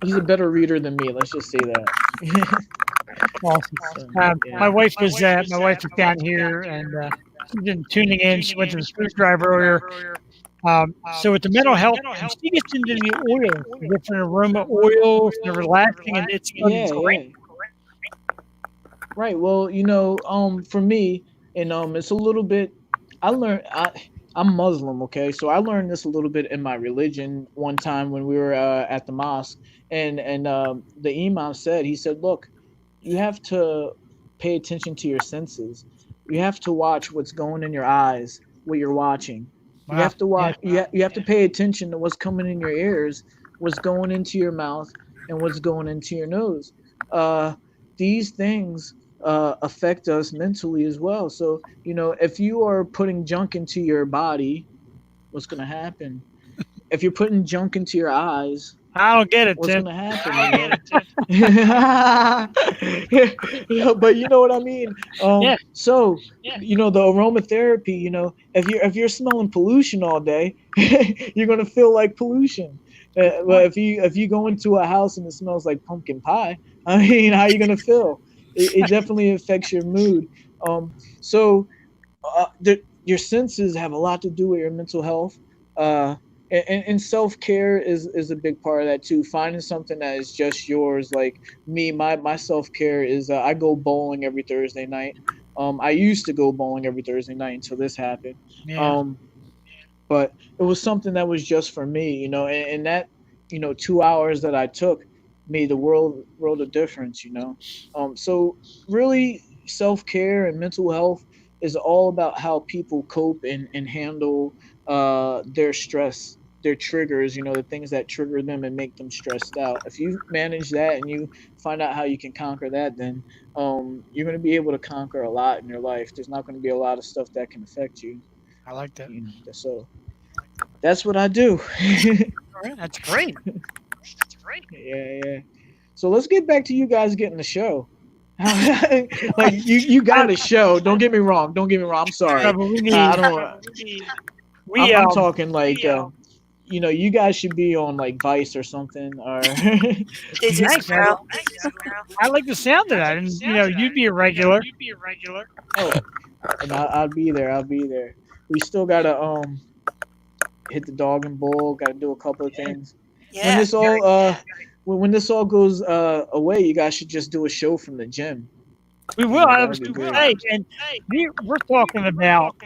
[SPEAKER 14] he's a better reader than me. Let's just say that.
[SPEAKER 1] Awesome. My wife was down here and she's been tuning in. She went to the food drive earlier. So with the mental health, she gets into the oil, different aroma oils, and relaxing, and it's great.
[SPEAKER 14] Yeah. Right. Well, for me, and it's a little bit. I'm Muslim, okay, so I learned this a little bit in my religion one time when we were at the mosque, and the imam said, look, you have to pay attention to your senses. You have to watch what's going in your eyes, what you're watching. You have to watch. You have to pay attention to what's coming in your ears, what's going into your mouth, and what's going into your nose. These things affect us mentally as well. So if you are putting junk into your body, what's going to happen? If you're putting junk into your eyes,
[SPEAKER 1] I don't get it,
[SPEAKER 14] what's
[SPEAKER 1] Tim.
[SPEAKER 14] going to happen? But you know what I mean. So the aromatherapy. If you're smelling pollution all day, you're going to feel like pollution. But if you go into a house and it smells like pumpkin pie, I mean, how are you going to feel? It definitely affects your mood. Your senses have a lot to do with your mental health. And self-care is a big part of that too. Finding something that is just yours. Like me, my self-care is I go bowling every Thursday night. I used to go bowling every Thursday night until this happened.
[SPEAKER 1] Yeah.
[SPEAKER 14] Um, but it was something that was just for me, and that 2 hours that I took made the world of difference. So really, self-care and mental health is all about how people cope and handle their stress, their triggers, the things that trigger them and make them stressed out. If you manage that and you find out how you can conquer that, then you're going to be able to conquer a lot in your life. There's not going to be a lot of stuff that can affect you.
[SPEAKER 1] I like that.
[SPEAKER 14] So that's what I do.
[SPEAKER 1] All right, that's great.
[SPEAKER 14] Yeah. So let's get back to you guys getting the show. Like you got a show. Don't get me wrong. I'm sorry.
[SPEAKER 1] No, but we need.
[SPEAKER 14] I don't.
[SPEAKER 1] We
[SPEAKER 14] I'm talking like you guys should be on like Vice or something, or
[SPEAKER 1] Thanks, man. I like the sound of that, and you'd be a regular.
[SPEAKER 14] oh, and I'll be there. We still gotta hit the dog and bull. Got to do a couple of things.
[SPEAKER 2] Yeah.
[SPEAKER 14] When this all goes away, you guys should just do a show from the gym.
[SPEAKER 1] We will.
[SPEAKER 14] That'd be great.
[SPEAKER 1] Hey, and we're talking about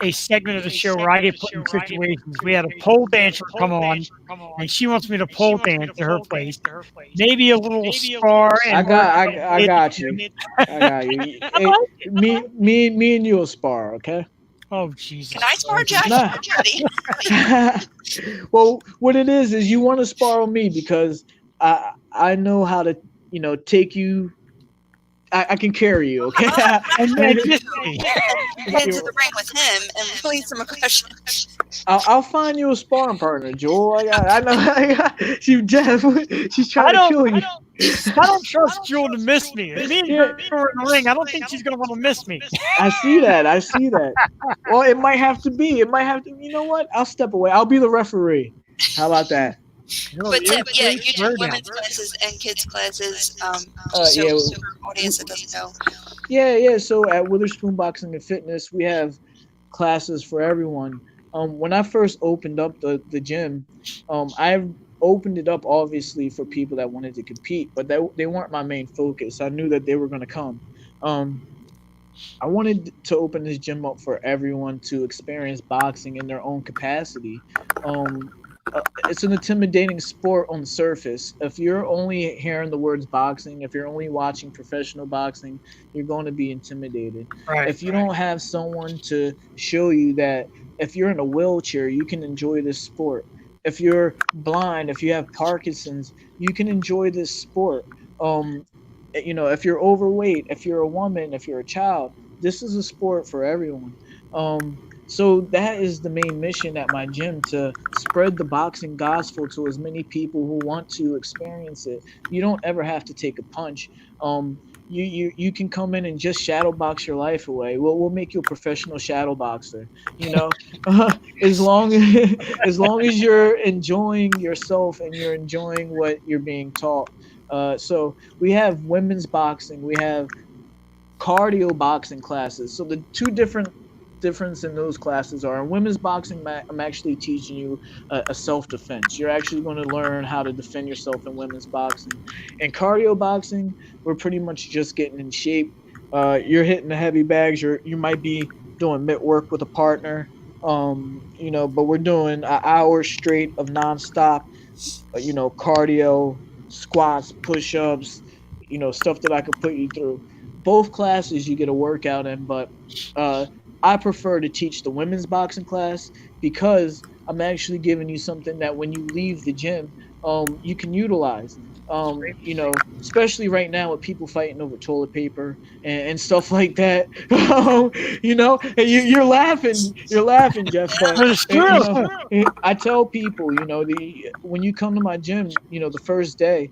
[SPEAKER 1] a segment of the show where I get put in situations. We had a pole dancer come on, and she wants me to pole dance to her place. Maybe a little spar.
[SPEAKER 14] I got you. I got you. Hey, me and you will spar, okay?
[SPEAKER 1] Oh Jesus!
[SPEAKER 2] Can I spar, Jack?
[SPEAKER 14] Nah. Well, what it is you want to spar with me because I know how to take you. I can carry you, okay?
[SPEAKER 1] And
[SPEAKER 2] Head to the ring with him and release some aggression.
[SPEAKER 14] I'll find you a sparring partner, Joel. I know. Jeff. She's trying to kill you.
[SPEAKER 1] I don't trust Jewel to miss me. Me and her are in the ring. I don't think she's gonna want to miss me.
[SPEAKER 14] I see that. Well, it might have to be. You know what? I'll step away. I'll be the referee. How about that?
[SPEAKER 2] But Tim, you do women's classes and kids classes. So for audience that doesn't know.
[SPEAKER 14] Yeah. So at Witherspoon Boxing and Fitness, we have classes for everyone. When I first opened up the gym, I opened it up obviously for people that wanted to compete, but they weren't my main focus. I knew that they were going to come. I wanted to open this gym up for everyone to experience boxing in their own capacity. It's an intimidating sport on the surface. If you're only hearing the words boxing, if you're only watching professional boxing, you're going to be intimidated. If you don't have someone to show you that if you're in a wheelchair, you can enjoy this sport. If you're blind, if you have Parkinson's, you can enjoy this sport. If you're overweight, if you're a woman, if you're a child, this is a sport for everyone. So that is the main mission at my gym, to spread the boxing gospel to as many people who want to experience it. You don't ever have to take a punch. You can come in and just shadow box your life away. We'll make you a professional shadow boxer. As long as you're enjoying yourself and you're enjoying what you're being taught. So we have women's boxing, we have cardio boxing classes. So the two difference in those classes are in women's boxing, I'm actually teaching you a self-defense. You're actually going to learn how to defend yourself in women's boxing. In cardio boxing, we're pretty much just getting in shape. You're hitting the heavy bags. You might be doing mitt work with a partner, but we're doing an hour straight of nonstop, cardio, squats, push-ups, stuff that I could put you through. Both classes you get a workout in, but I prefer to teach the women's boxing class because I'm actually giving you something that when you leave the gym, you can utilize. Especially right now with people fighting over toilet paper and stuff like that. You're laughing, Jeff. But I tell people, when you come to my gym, the first day,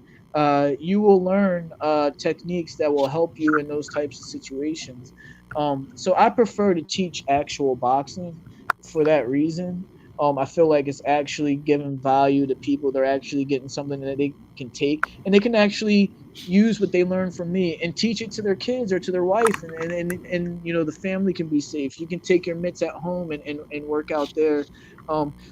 [SPEAKER 14] you will learn techniques that will help you in those types of situations. So I prefer to teach actual boxing for that reason. I feel like it's actually giving value to people. They're actually getting something that they can take, and they can actually use what they learn from me and teach it to their kids or to their wife, and the family can be safe. You can take your mitts at home and work out there.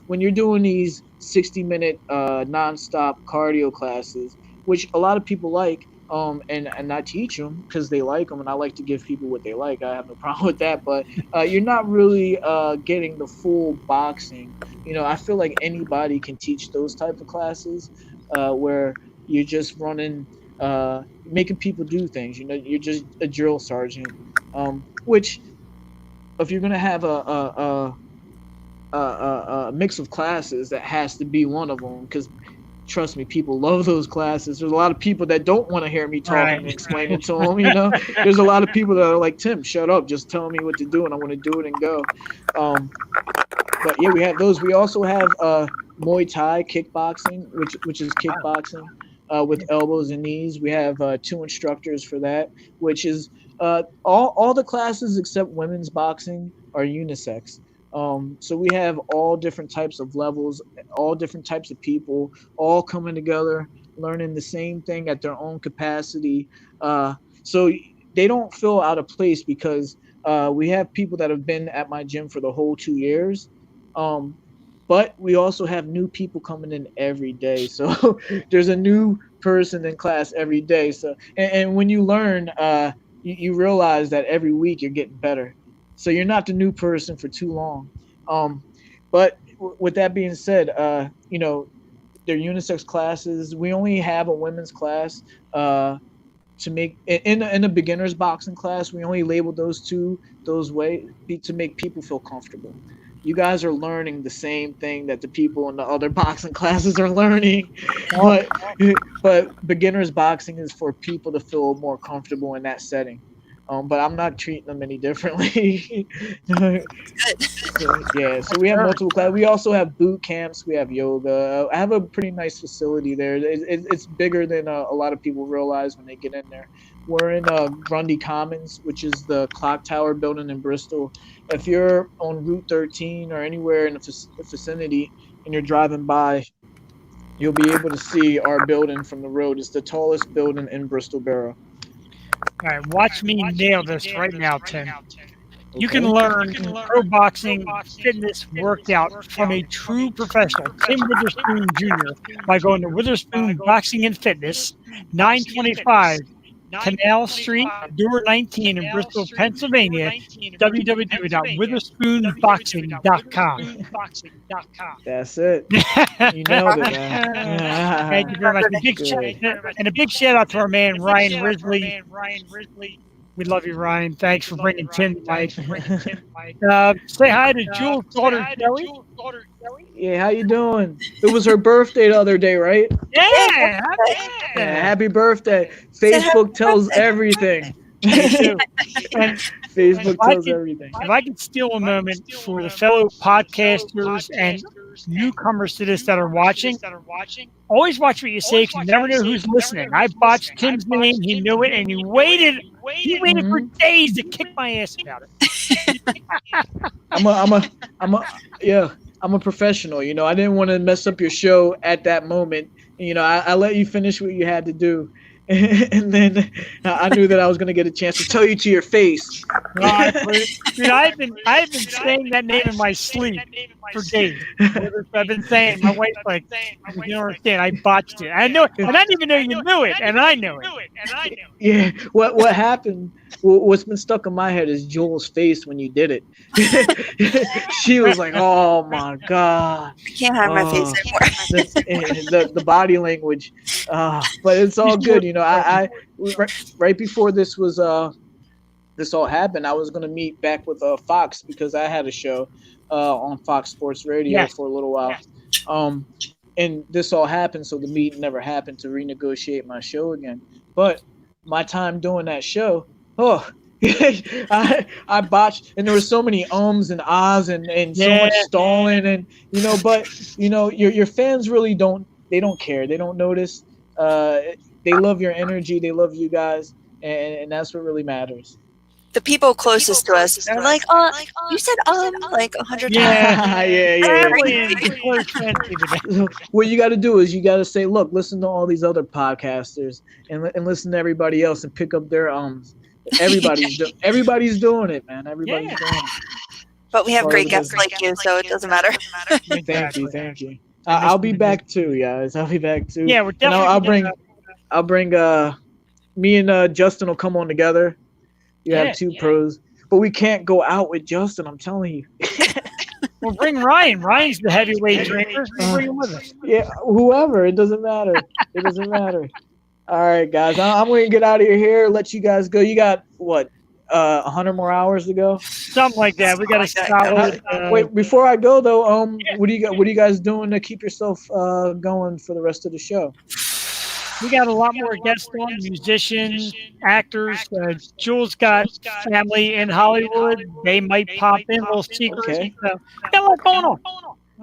[SPEAKER 14] When you're doing these 60-minute nonstop cardio classes, which a lot of people like, and I teach them because they like them, and I like to give people what they like. I have no problem with that. But you're not really getting the full boxing. I feel like anybody can teach those type of classes where you're just running, making people do things. You're just a drill sergeant. Which, if you're gonna have a mix of classes, that has to be one of them, because trust me, people love those classes. There's a lot of people that don't want to hear me talking and explaining to them. There's a lot of people that are like, Tim, shut up, just tell me what to do, and I want to do it and go. But yeah, we have those. We also have Muay Thai kickboxing, which is kickboxing with elbows and knees. We have 2 instructors for that, which is all the classes except women's boxing are unisex. So we have all different types of levels, all different types of people, all coming together, learning the same thing at their own capacity. So they don't feel out of place, because we have people that have been at my gym for the whole 2 years. But we also have new people coming in every day. So there's a new person in class every day. So and when you learn, you realize that every week you're getting better. So you're not the new person for too long. But with that being said, they're unisex classes. We only have a women's class to make in a beginner's boxing class. We only labeled those way to make people feel comfortable. You guys are learning the same thing that the people in the other boxing classes are learning, but beginner's boxing is for people to feel more comfortable in that setting. But I'm not treating them any differently. So we have multiple classes. We also have boot camps. We have yoga. I have a pretty nice facility there. It's bigger than a lot of people realize when they get in there. We're in Grundy Commons, which is the clock tower building in Bristol. If you're on Route 13 or anywhere in the vicinity and you're driving by, you'll be able to see our building from the road. It's the tallest building in Bristol Borough.
[SPEAKER 1] All right, watch me nail this right now, Tim. You can learn pro boxing fitness workout from a true professional, Tim Witherspoon Jr., by going to Witherspoon Boxing and Fitness, 925 Canal Street, door 19 in Bristol, Pennsylvania, www.witherspoonboxing.com.
[SPEAKER 14] That's it. You nailed it, man.
[SPEAKER 1] Thank you very much. A big shout out to our man, Ryan Risley. We love you, Ryan. Thanks for bringing Tim to Mike. Say hi to Jules' daughter, Kelly.
[SPEAKER 14] Yeah, how you doing? It was her birthday the other day, right?
[SPEAKER 1] Yeah.
[SPEAKER 14] Happy birthday. Facebook tells everything. Facebook tells everything.
[SPEAKER 1] If I could steal a moment for the fellow podcasters and newcomers to this that are watching, always watch what you say, because you never know who's listening. I botched Tim's name. He knew it, and he waited for days to kick my ass about it.
[SPEAKER 14] I'm a professional. I didn't want to mess up your show at that moment. I let you finish what you had to do. And then I knew that I was going to get a chance to tell you to your face.
[SPEAKER 1] Dude, I've been saying that name in my sleep for days. I've been saying, my wife's like, you don't understand, I botched it. I know, and I didn't even know you knew it, and I knew it.
[SPEAKER 14] Yeah, what happened, what's been stuck in my head is Joel's face when you did it. She was like, oh my God.
[SPEAKER 2] I can't have my face anymore.
[SPEAKER 14] The body language. But it's all good. I right before this was this all happened, I was gonna meet back with Fox, because I had a show on Fox Sports Radio for a little while. And this all happened, so the meeting never happened to renegotiate my show again. But my time doing that show, I botched, and there were so many ums and ahs and so much stalling, and but your fans really don't care. They don't notice. They love your energy. They love you guys, and that's what really matters.
[SPEAKER 2] The people closest to us, they're like, you said like 100 times.
[SPEAKER 14] Yeah. What you got to do is you got to say, look, listen to all these other podcasters and listen to everybody else and pick up their ums. Everybody's doing it, man. Everybody's doing it.
[SPEAKER 2] But we have great guests like you, so it doesn't matter.
[SPEAKER 14] Thank you. I'll be back too, guys. I'll be back too.
[SPEAKER 1] Yeah, we're definitely.
[SPEAKER 14] I'll bring me and Justin will come on together. You have two pros, but we can't go out with Justin. I'm telling you.
[SPEAKER 1] Well, bring Ryan. Ryan's the heavyweight drinker. Bring him with us.
[SPEAKER 14] Yeah, whoever. It doesn't matter. It doesn't matter. All right, guys. I'm going to get out of here. Let you guys go. You got what? 100 more hours to go.
[SPEAKER 1] Something like that. We got to solid.
[SPEAKER 14] Wait, before I go though, what are you guys doing to keep yourself going for the rest of the show?
[SPEAKER 1] We got a lot more guests on, musicians, actors. Jules got family in Hollywood. They might pop in, little secrets.
[SPEAKER 14] Okay.
[SPEAKER 1] So, got a lot going on.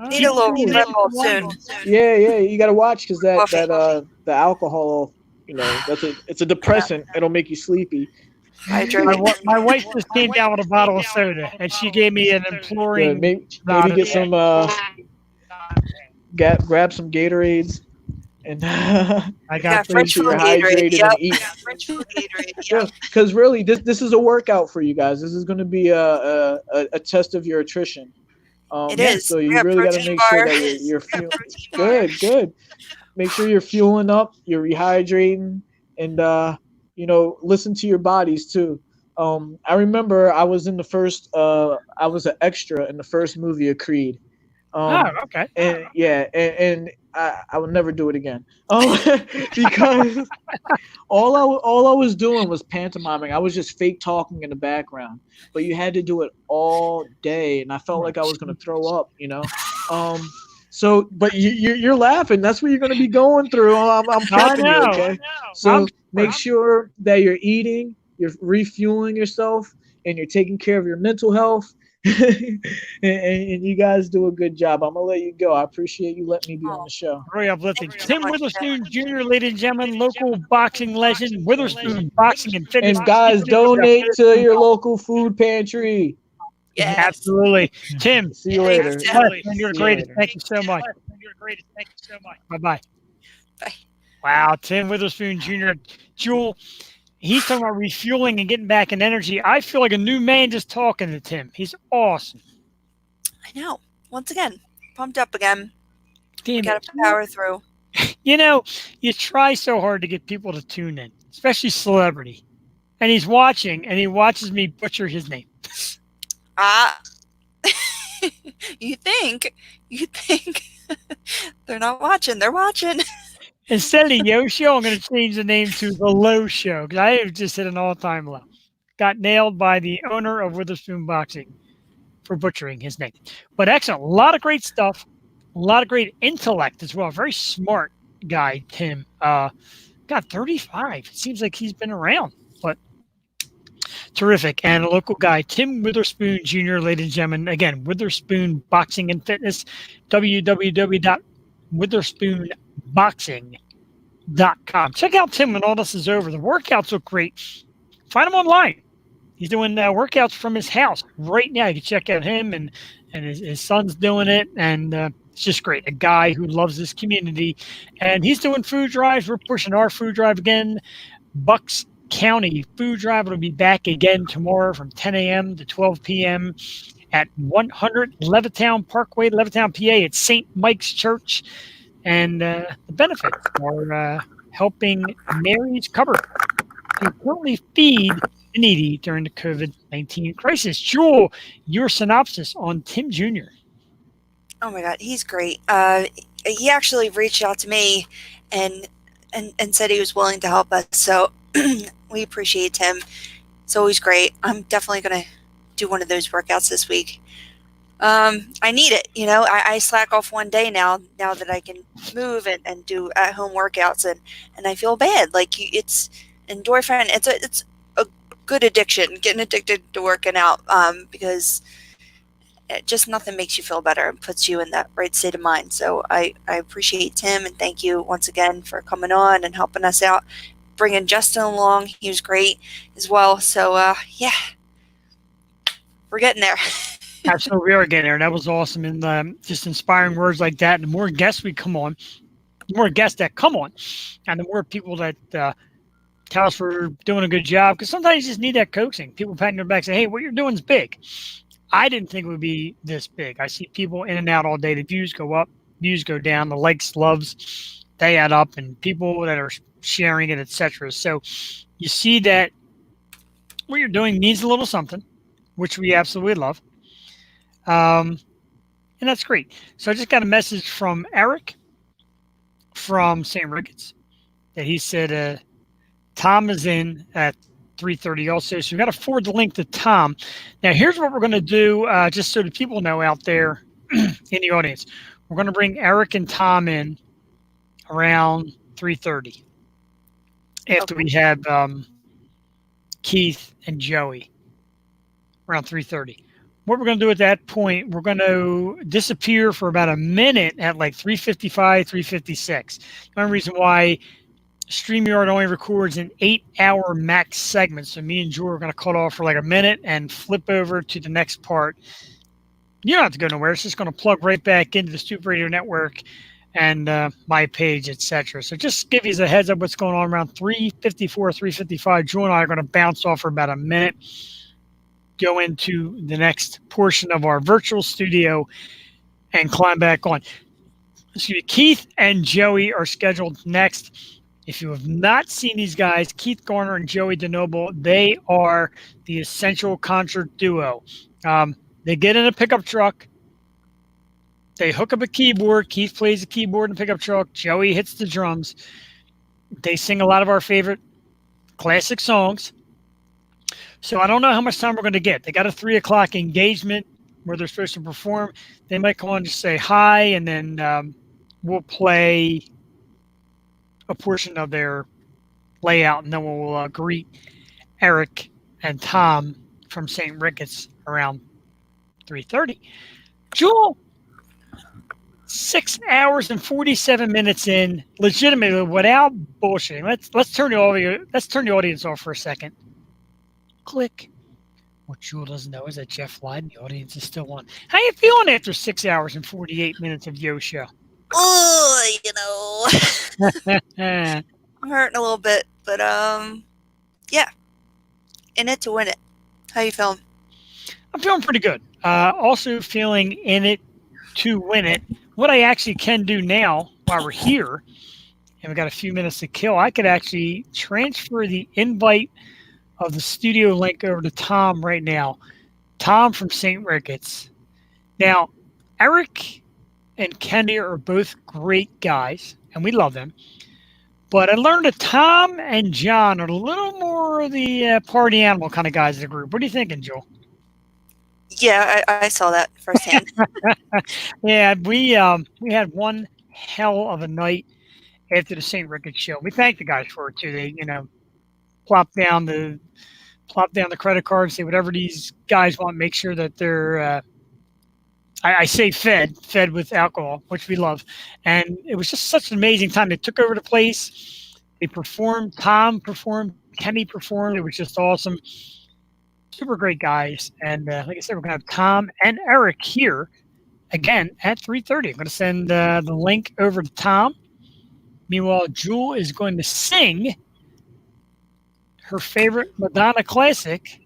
[SPEAKER 2] Need a little Red Bull soon.
[SPEAKER 14] Yeah, you got to watch because the alcohol, it's a depressant. It'll make you sleepy.
[SPEAKER 1] My wife just came down with a bottle of soda, and she gave me an imploring.
[SPEAKER 14] Maybe get some. Grab some Gatorades. And
[SPEAKER 1] I got
[SPEAKER 14] make sure you're hydrated and eat. Because really, this is a workout for you guys. This is going to be a test of your attrition.
[SPEAKER 2] It is.
[SPEAKER 14] So you really got to make sure that you're fueling. Good. Make sure you're fueling up. You're rehydrating, and listen to your bodies too. I remember I was in the first. I was an extra in the first movie of Creed.
[SPEAKER 1] Okay.
[SPEAKER 14] And I would never do it again. Because all I was doing was pantomiming. I was just fake talking in the background. But you had to do it all day, and I felt like I was going to throw up. So, but you're laughing. That's what you're going to be going through. I'm prepping you, okay? So make sure that you're eating, you're refueling yourself, and you're taking care of your mental health. and you guys do a good job. I'm gonna let you go. I appreciate you letting me be on the show.
[SPEAKER 1] Very uplifting. Tim Witherspoon Jr., ladies and gentlemen, local boxing legend, Witherspoon Boxing and Fitness.
[SPEAKER 14] And guys, donate to your local food pantry.
[SPEAKER 2] Yeah,
[SPEAKER 1] absolutely. Tim,
[SPEAKER 14] see you later.
[SPEAKER 1] You're the greatest. Thank you so much. Bye-bye.
[SPEAKER 2] Bye.
[SPEAKER 1] Wow, Tim Witherspoon Jr. Jewel. He's talking about refueling and getting back in energy. I feel like a new man just talking to Tim. He's awesome.
[SPEAKER 2] I know. Once again, pumped up again.
[SPEAKER 1] We
[SPEAKER 2] got to power through.
[SPEAKER 1] You try so hard to get people to tune in, especially celebrity. And he's watching, and he watches me butcher his name.
[SPEAKER 2] You think they're not watching. They're watching.
[SPEAKER 1] Instead of the Yo Show, I'm going to change the name to the Low Show because I have just hit an all-time low. Got nailed by the owner of Witherspoon Boxing for butchering his name. But excellent. A lot of great stuff. A lot of great intellect as well. Very smart guy, Tim. Got 35. It seems like he's been around, but terrific. And a local guy, Tim Witherspoon Jr., ladies and gentlemen. Again, Witherspoon Boxing and Fitness, www.witherspoonboxing.com. Check out Tim when all this is over. The workouts look great. Find him online. He's doing workouts from his house right now. You can check out him, and his son's doing it, and it's just great. A guy who loves this community, and he's doing food drives. We're pushing our food drive again. Bucks County Food Drive will be back again tomorrow from 10 a.m. to 12 p.m. at 100 Levittown Parkway, Levittown, PA. It's St. Mike's Church. And the benefits are helping Mary's Cupboard to currently feed the needy during the COVID-19 crisis. Jewel, your synopsis on Tim Jr.
[SPEAKER 2] Oh my God, he's great. He actually reached out to me and said he was willing to help us. So we appreciate him. It's always great. I'm definitely going to do one of those workouts this week. I need it. I slack off one day now that I can move and do at-home workouts, and I feel bad. Like it's endorphin. It's a good addiction, getting addicted to working out, because just nothing makes you feel better and puts you in that right state of mind. So I appreciate Tim, and thank you once again for coming on and helping us out, bringing Justin along. He was great as well. So yeah, we're getting there.
[SPEAKER 1] Absolutely, we are getting there. That was awesome, and just inspiring words like that. And the more guests we come on, the more guests that come on, and the more people that tell us we're doing a good job. Because sometimes you just need that coaxing. People patting their back, say, "Hey, what you're doing is big." I didn't think it would be this big. I see people in and out all day. The views go up, views go down. The likes, loves, they add up, and people that are sharing it, etc. So you see that what you're doing needs a little something, which we absolutely love. And that's great. So I just got a message from Eric from St. Ricketts that he said Tom is in at 3:30 also. So we got to forward the link to Tom. Now here's what we're going to do, just so the people know out there in the audience. We're going to bring Eric and Tom in around 3:30 after we have Keith and Joey around 3:30. What we're going to do at that point, we're going to disappear for about a minute at like 3:55, 3:56. The only reason why StreamYard only records an 8-hour max segment. So me and Joe are going to cut off for like a minute and flip over to the next part. You don't have to go nowhere. It's just going to plug right back into the Stoop Radio Network and my page, etc. So just give you a heads up what's going on around 3:54, 3:55. Joe and I are going to bounce off for about a minute, go into the next portion of our virtual studio, and climb back on. Excuse me, Keith and Joey are scheduled next. If you have not seen these guys, Keith Garner and Joey DeNoble, they are the essential concert duo. They get in a pickup truck. They hook up a keyboard. Keith plays the keyboard in the pickup truck. Joey hits the drums. They sing a lot of our favorite classic songs. So I don't know how much time we're going to get. They got a 3 o'clock engagement where they're supposed to perform. They might come on to say hi, and then we'll play a portion of their layout, and then we'll greet Eric and Tom from St. Ricketts around 3:30. Jewel, 6 hours and 47 minutes in, legitimately, without bullshitting. Let's turn the audience off for a second. Click. What Jewel doesn't know is that Jeff lied and the audience is still on. How you feeling after 6 hours and 48 minutes of Yo Show?
[SPEAKER 2] Oh, I'm hurting a little bit, but yeah, in it to win it. How you feeling?
[SPEAKER 1] I'm feeling pretty good. Also feeling in it to win it. What I actually can do now while we're here, and we got a few minutes to kill, I could actually transfer the invite of the studio link over to Tom right now. Tom from St. Ricketts. Now, Eric and Kenny are both great guys, and we love them. But I learned that Tom and John are a little more of the party animal kind of guys in the group. What are you thinking, Joel?
[SPEAKER 2] Yeah, I saw that firsthand.
[SPEAKER 1] Yeah, we had one hell of a night after the St. Ricketts show. We thank the guys for it too. They, plop down the credit card, say whatever these guys want, make sure that they're I say fed with alcohol, which we love. And it was just such an amazing time. They took over the place. They performed. Tom performed. Kenny performed. It was just awesome. Super great guys. And like I said, we're going to have Tom and Eric here again at 3:30. I'm going to send the link over to Tom. Meanwhile, Jewel is going to sing her favorite Madonna classic,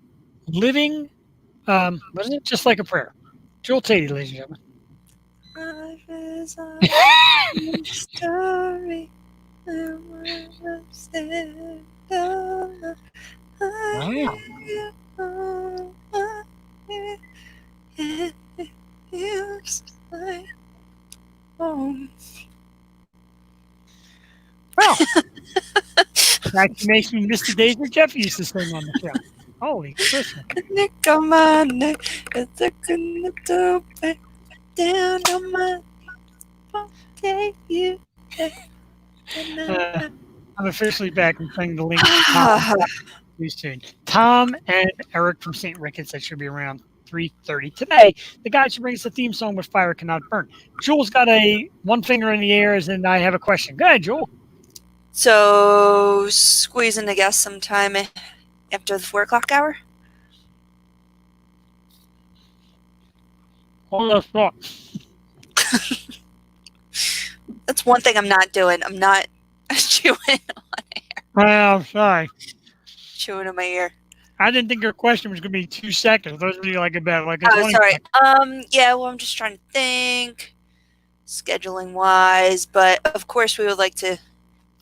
[SPEAKER 1] Living, what is it? Just Like a Prayer. Jewel Tatey, ladies and gentlemen.
[SPEAKER 2] Life is a story.
[SPEAKER 1] Well, that makes me miss the days that Jeff used to sing on the show. Holy Christmas.
[SPEAKER 2] Nick on my neck, it's a good to be down on my take you.
[SPEAKER 1] I'm officially back and playing the link too soon. Tom and Eric from St. Ricketts, that should be around 3:30 today. The guys who bring us the theme song with Fire Cannot Burn. Joel's got one finger in the air, and I have a question. Go ahead, Joel.
[SPEAKER 2] So, squeezing to guess sometime after the 4 o'clock hour?
[SPEAKER 1] Hold on, thought.
[SPEAKER 2] That's one thing I'm not doing. I'm not chewing on air.
[SPEAKER 1] I'm sorry.
[SPEAKER 2] Chewing in my ear.
[SPEAKER 1] I didn't think your question was going to be 2 seconds. Those were like about like.
[SPEAKER 2] Oh, sorry. Yeah. Well, I'm just trying to think, scheduling wise, but of course we would like to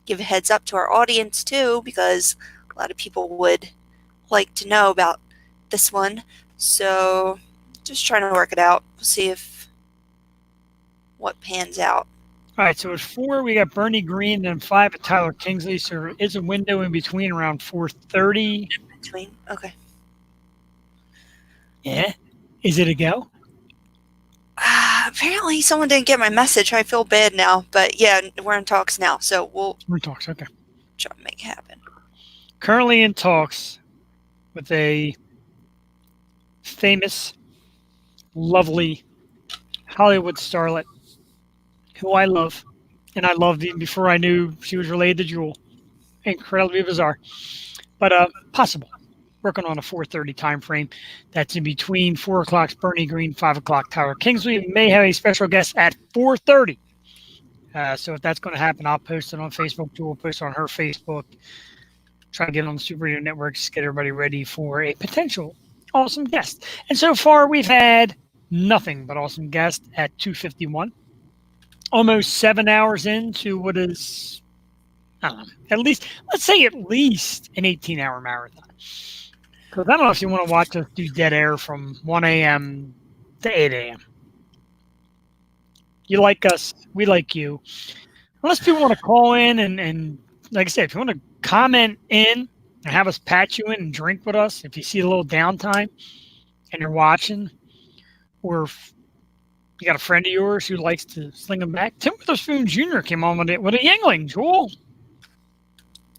[SPEAKER 2] give a heads up to our audience too, because a lot of people would like to know about this one. So just trying to work it out. We'll see if what pans out.
[SPEAKER 1] All right, so at 4 we got Bernie Green, and 5 at Tyler Kingsley. So there is a window in between around 4:30.
[SPEAKER 2] Between, okay.
[SPEAKER 1] Yeah, is it a go?
[SPEAKER 2] Apparently someone didn't get my message. I feel bad now, but yeah, we're in talks now, so
[SPEAKER 1] We're in talks. Okay.
[SPEAKER 2] try to make it happen.
[SPEAKER 1] Currently in talks with a famous, lovely Hollywood starlet who I love, and I loved even before I knew she was related to Jewel. Incredibly bizarre, but possible. Working on a 4:30 time frame. That's in between 4 o'clock's Bernie Green, 5 o'clock Tyler Kingsley. We may have a special guest at 4:30. So if that's going to happen, I'll post it on Facebook. Jewel will post it on her Facebook. Try to get it on the Super Radio Networks, get everybody ready for a potential awesome guest. And so far, we've had nothing but awesome guests at 2:51. Almost 7 hours into what is, I don't know, at least, let's say at least an 18-hour marathon. Because I don't know if you want to watch us do dead air from 1 a.m. to 8 a.m. You like us, we like you. Unless people want to call in and like I said, if you want to comment in and have us patch you in and drink with us, if you see a little downtime and you're watching, or if you got a friend of yours who likes to sling them back. Tim Witherspoon Jr. came on with a Yingling, Joel.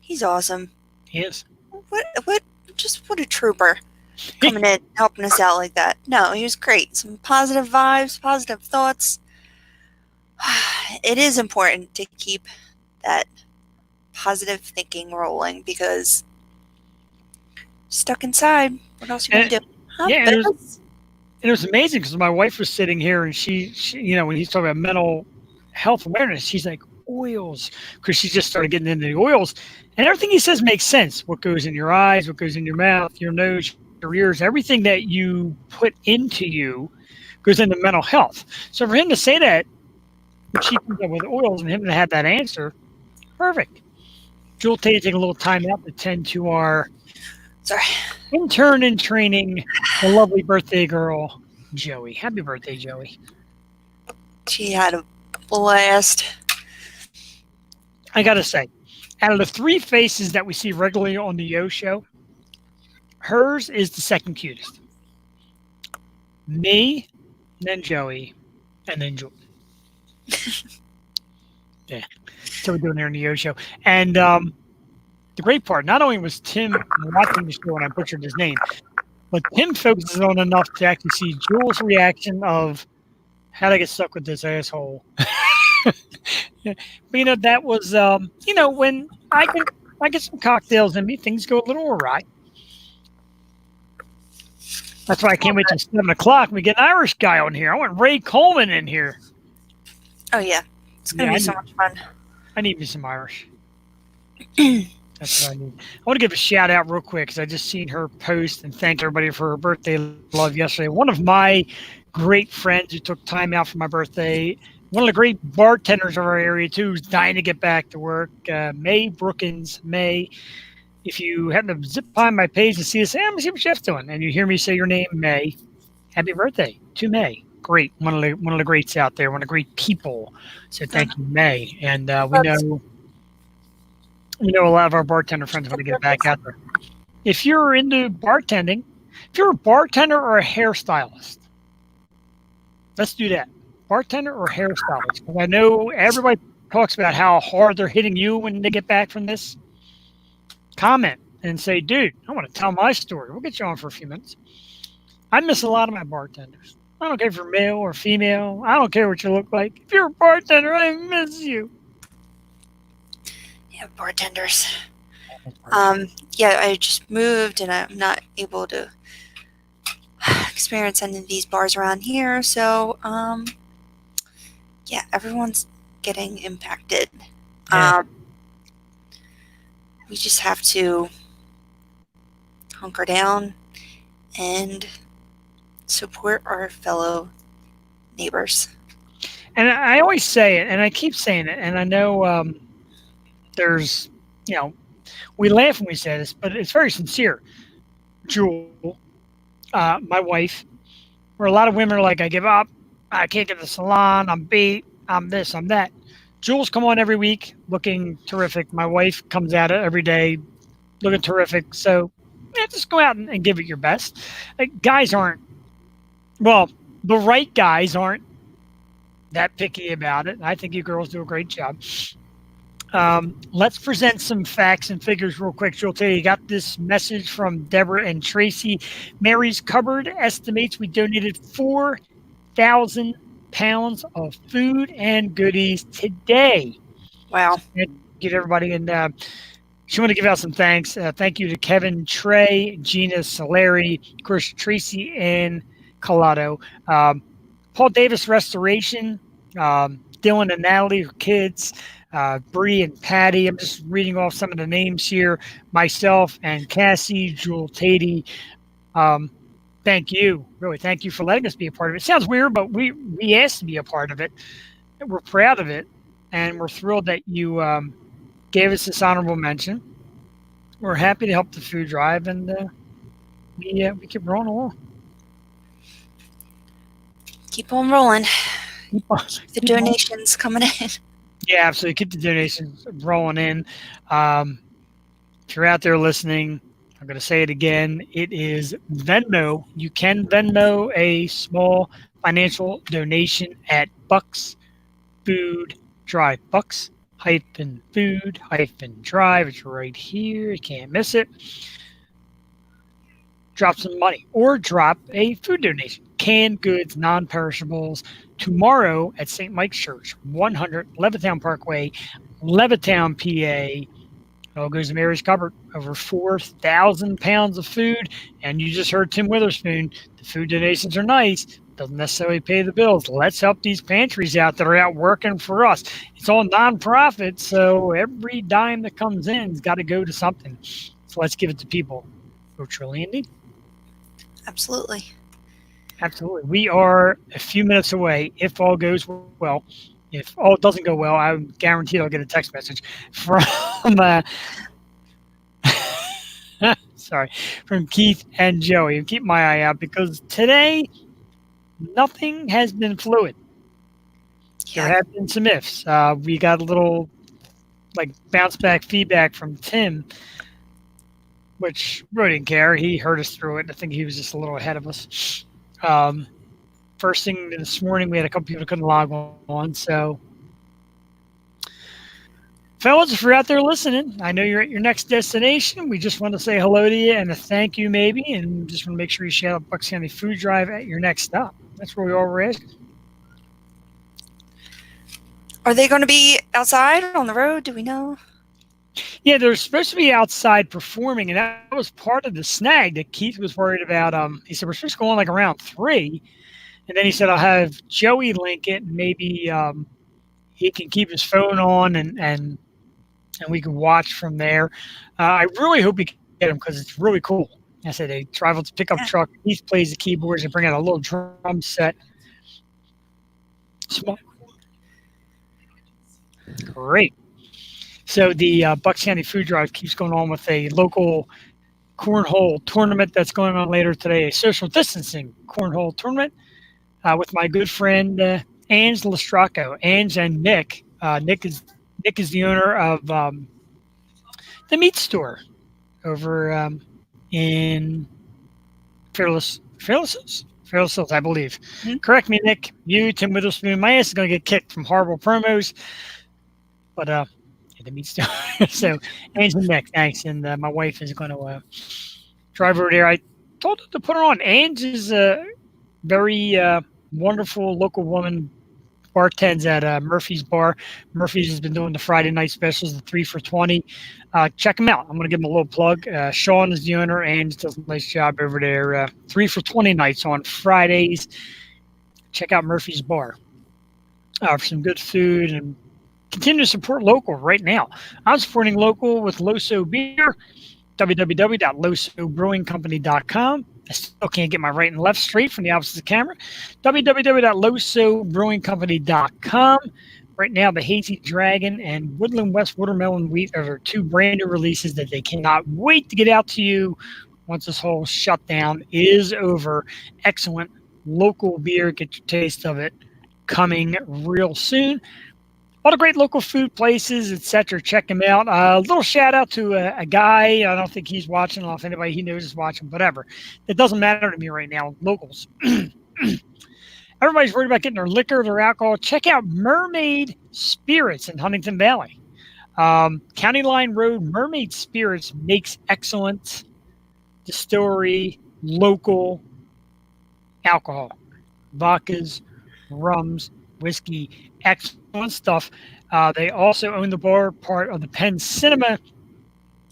[SPEAKER 2] He's awesome.
[SPEAKER 1] He is.
[SPEAKER 2] What a trooper coming in, helping us out like that. No, he was great. Some positive vibes, positive thoughts. It is important to keep that positive thinking rolling because stuck inside. What else you gonna do?
[SPEAKER 1] Yeah, it was amazing because my wife was sitting here and she, when he's talking about mental health awareness, she's like, oils, because she just started getting into the oils, and everything he says makes sense. What goes in your eyes, what goes in your mouth, your nose, your ears, everything that you put into you goes into mental health. So for him to say that, when she comes up with oils and him to have that answer, perfect. Jewel, taking a little time out to tend to our intern in training, the lovely birthday girl, Joey. Happy birthday, Joey.
[SPEAKER 2] She had a blast.
[SPEAKER 1] I got to say, out of the 3 faces that we see regularly on the Yo Show, hers is the second cutest. Me, then Joey, and then Jewel. Yeah. So we're doing there on the Yo Show. And the great part, not only was Tim watching the show and I butchered his name, but Tim focuses on enough to actually see Jewel's reaction of, how'd I get stuck with this asshole? Yeah. But, that was, when I get some cocktails in me, things go a little awry. That's why I can't wait till 7 o'clock. We get an Irish guy on here. I want Ray Coleman in here.
[SPEAKER 2] Oh, yeah. It's going to be so much fun.
[SPEAKER 1] I need me some Irish. That's what I need. I want to give a shout out real quick because I just seen her post and thank everybody for her birthday love yesterday. One of my great friends who took time out for my birthday, one of the great bartenders of our area too, who's dying to get back to work, May Brookins. May, if you happen to zip by my page and see us, hey, I'm going to see what Jeff's doing, and you hear me say your name, May, happy birthday to May. Great, one of the greats out there, one of the great people. So thank you, May. And we know a lot of our bartender friends want to get back out there. If you're into bartending, if you're a bartender or a hairstylist, let's do that. Bartender or hairstylist. Because I know everybody talks about how hard they're hitting you when they get back from this. Comment and say, dude, I want to tell my story. We'll get you on for a few minutes. I miss a lot of my bartenders. I don't care if you're male or female. I don't care what you look like. If you're a bartender, I miss you.
[SPEAKER 2] Yeah, bartenders. I just moved and I'm not able to experience any of these bars around here. So, everyone's getting impacted.
[SPEAKER 1] Yeah.
[SPEAKER 2] We just have to hunker down and support our fellow neighbors.
[SPEAKER 1] And I always say it, and I keep saying it, and I know there's, we laugh when we say this, but it's very sincere. Jewel, my wife, where a lot of women are like, I give up, I can't get to the salon, I'm beat, I'm this, I'm that. Jules come on every week looking terrific. My wife comes at it every day looking terrific. So just go out and give it your best. Guys aren't, well, the right guys aren't that picky about it. I think you girls do a great job. Let's present some facts and figures real quick. She'll tell you got this message from Deborah and Tracy. Mary's Cupboard estimates we donated 4,000 pounds of food and goodies today.
[SPEAKER 2] Wow.
[SPEAKER 1] Thank you to everybody. And she wanted to give out some thanks. Thank you to Kevin Trey, Gina Solari, of course, Tracy in Colorado, Paul Davis Restoration, Dylan and Natalie, her kids, Bree and Patty. I'm just reading off some of the names here. Myself and Cassie, Jewel Tatey. Thank you. Really, thank you for letting us be a part of it. It sounds weird, but we asked to be a part of it. We're proud of it, and we're thrilled that you gave us this honorable mention. We're happy to help the food drive, and we keep rolling along.
[SPEAKER 2] Keep on rolling. The donations coming in.
[SPEAKER 1] Yeah, absolutely. Keep the donations rolling in. If you're out there listening, I'm going to say it again. It is Venmo. You can Venmo a small financial donation at Bucks Food Drive. Bucks Food Drive. It's right here. You can't miss it. Drop some money or drop a food donation. Canned goods, non-perishables. Tomorrow at St. Mike's Church, 100 Levittown Parkway, Levittown, PA. It all goes to Mary's Cupboard. Over 4,000 pounds of food. And you just heard Tim Witherspoon. The food donations are nice. Doesn't necessarily pay the bills. Let's help these pantries out that are out working for us. It's all nonprofit, so every dime that comes in has got to go to something. So let's give it to people who are truly in need.
[SPEAKER 2] Absolutely.
[SPEAKER 1] Absolutely. We are a few minutes away, if all goes well. If all doesn't go well, I'm guaranteed I'll get a text message from from Keith and Joey. Keep my eye out because today nothing has been fluid.
[SPEAKER 2] Yeah.
[SPEAKER 1] There have been some ifs. We got a little bounce back feedback from Tim, which really didn't care. He heard us through it. I think he was just a little ahead of us. First thing this morning, we had a couple people who couldn't log on. So, fellas, if you're out there listening, I know you're at your next destination. We just want to say hello to you and a thank you, maybe, and just want to make sure you shout out Bucks County Food Drive at your next stop. That's where we all were asking.
[SPEAKER 2] Are they going to be outside on the road? Do we know?
[SPEAKER 1] Yeah, they're supposed to be outside performing, and that was part of the snag that Keith was worried about. He said, we're supposed to go on around 3. And then he said, I'll have Joey link it, and maybe he can keep his phone on, and we can watch from there. I really hope we can get him because it's really cool. I said they drive with the pickup truck. Keith plays the keyboards and bring out a little drum set. Small. Great. So the Bucks County Food Drive keeps going on with a local cornhole tournament that's going on later today, a social distancing cornhole tournament with my good friend Ange Lestraco. Ange and Nick. Nick is the owner of the meat store over in Fearless Hills, I believe. Mm-hmm. Correct me, Nick. You, Tim Witherspoon. My ass is going to get kicked from horrible promos. But the meat store. So, Ange and Nick, thanks. And my wife is going to drive over there. I told her to put her on. Ange is a very wonderful local woman. Bartends at Murphy's Bar. Murphy's has been doing the Friday night specials, the 3 for $20. Check them out. I'm going to give them a little plug. Sean is the owner. Ange does a nice job over there. 3 for $20 nights on Fridays. Check out Murphy's Bar for some good food and continue to support local right now. I'm supporting local with Loso Beer, www.losobrewingcompany.com. I still can't get my right and left straight from the opposite camera. www.losobrewingcompany.com. Right now, the Hazy Dragon and Woodland West Watermelon Wheat are two brand new releases that they cannot wait to get out to you once this whole shutdown is over. Excellent local beer. Get your taste of it coming real soon. All the great local food places, etc. Check them out. A little shout out to a guy. I don't think he's watching. I don't know if anybody he knows is watching, whatever. It doesn't matter to me right now. Locals. Everybody's worried about getting their liquor, their alcohol. Check out Mermaid Spirits in Huntington Valley. County Line Road, Mermaid Spirits makes excellent distillery, local alcohol. Vodkas, rums, whiskey, excellent stuff. They also own the bar part of the Penn Cinema,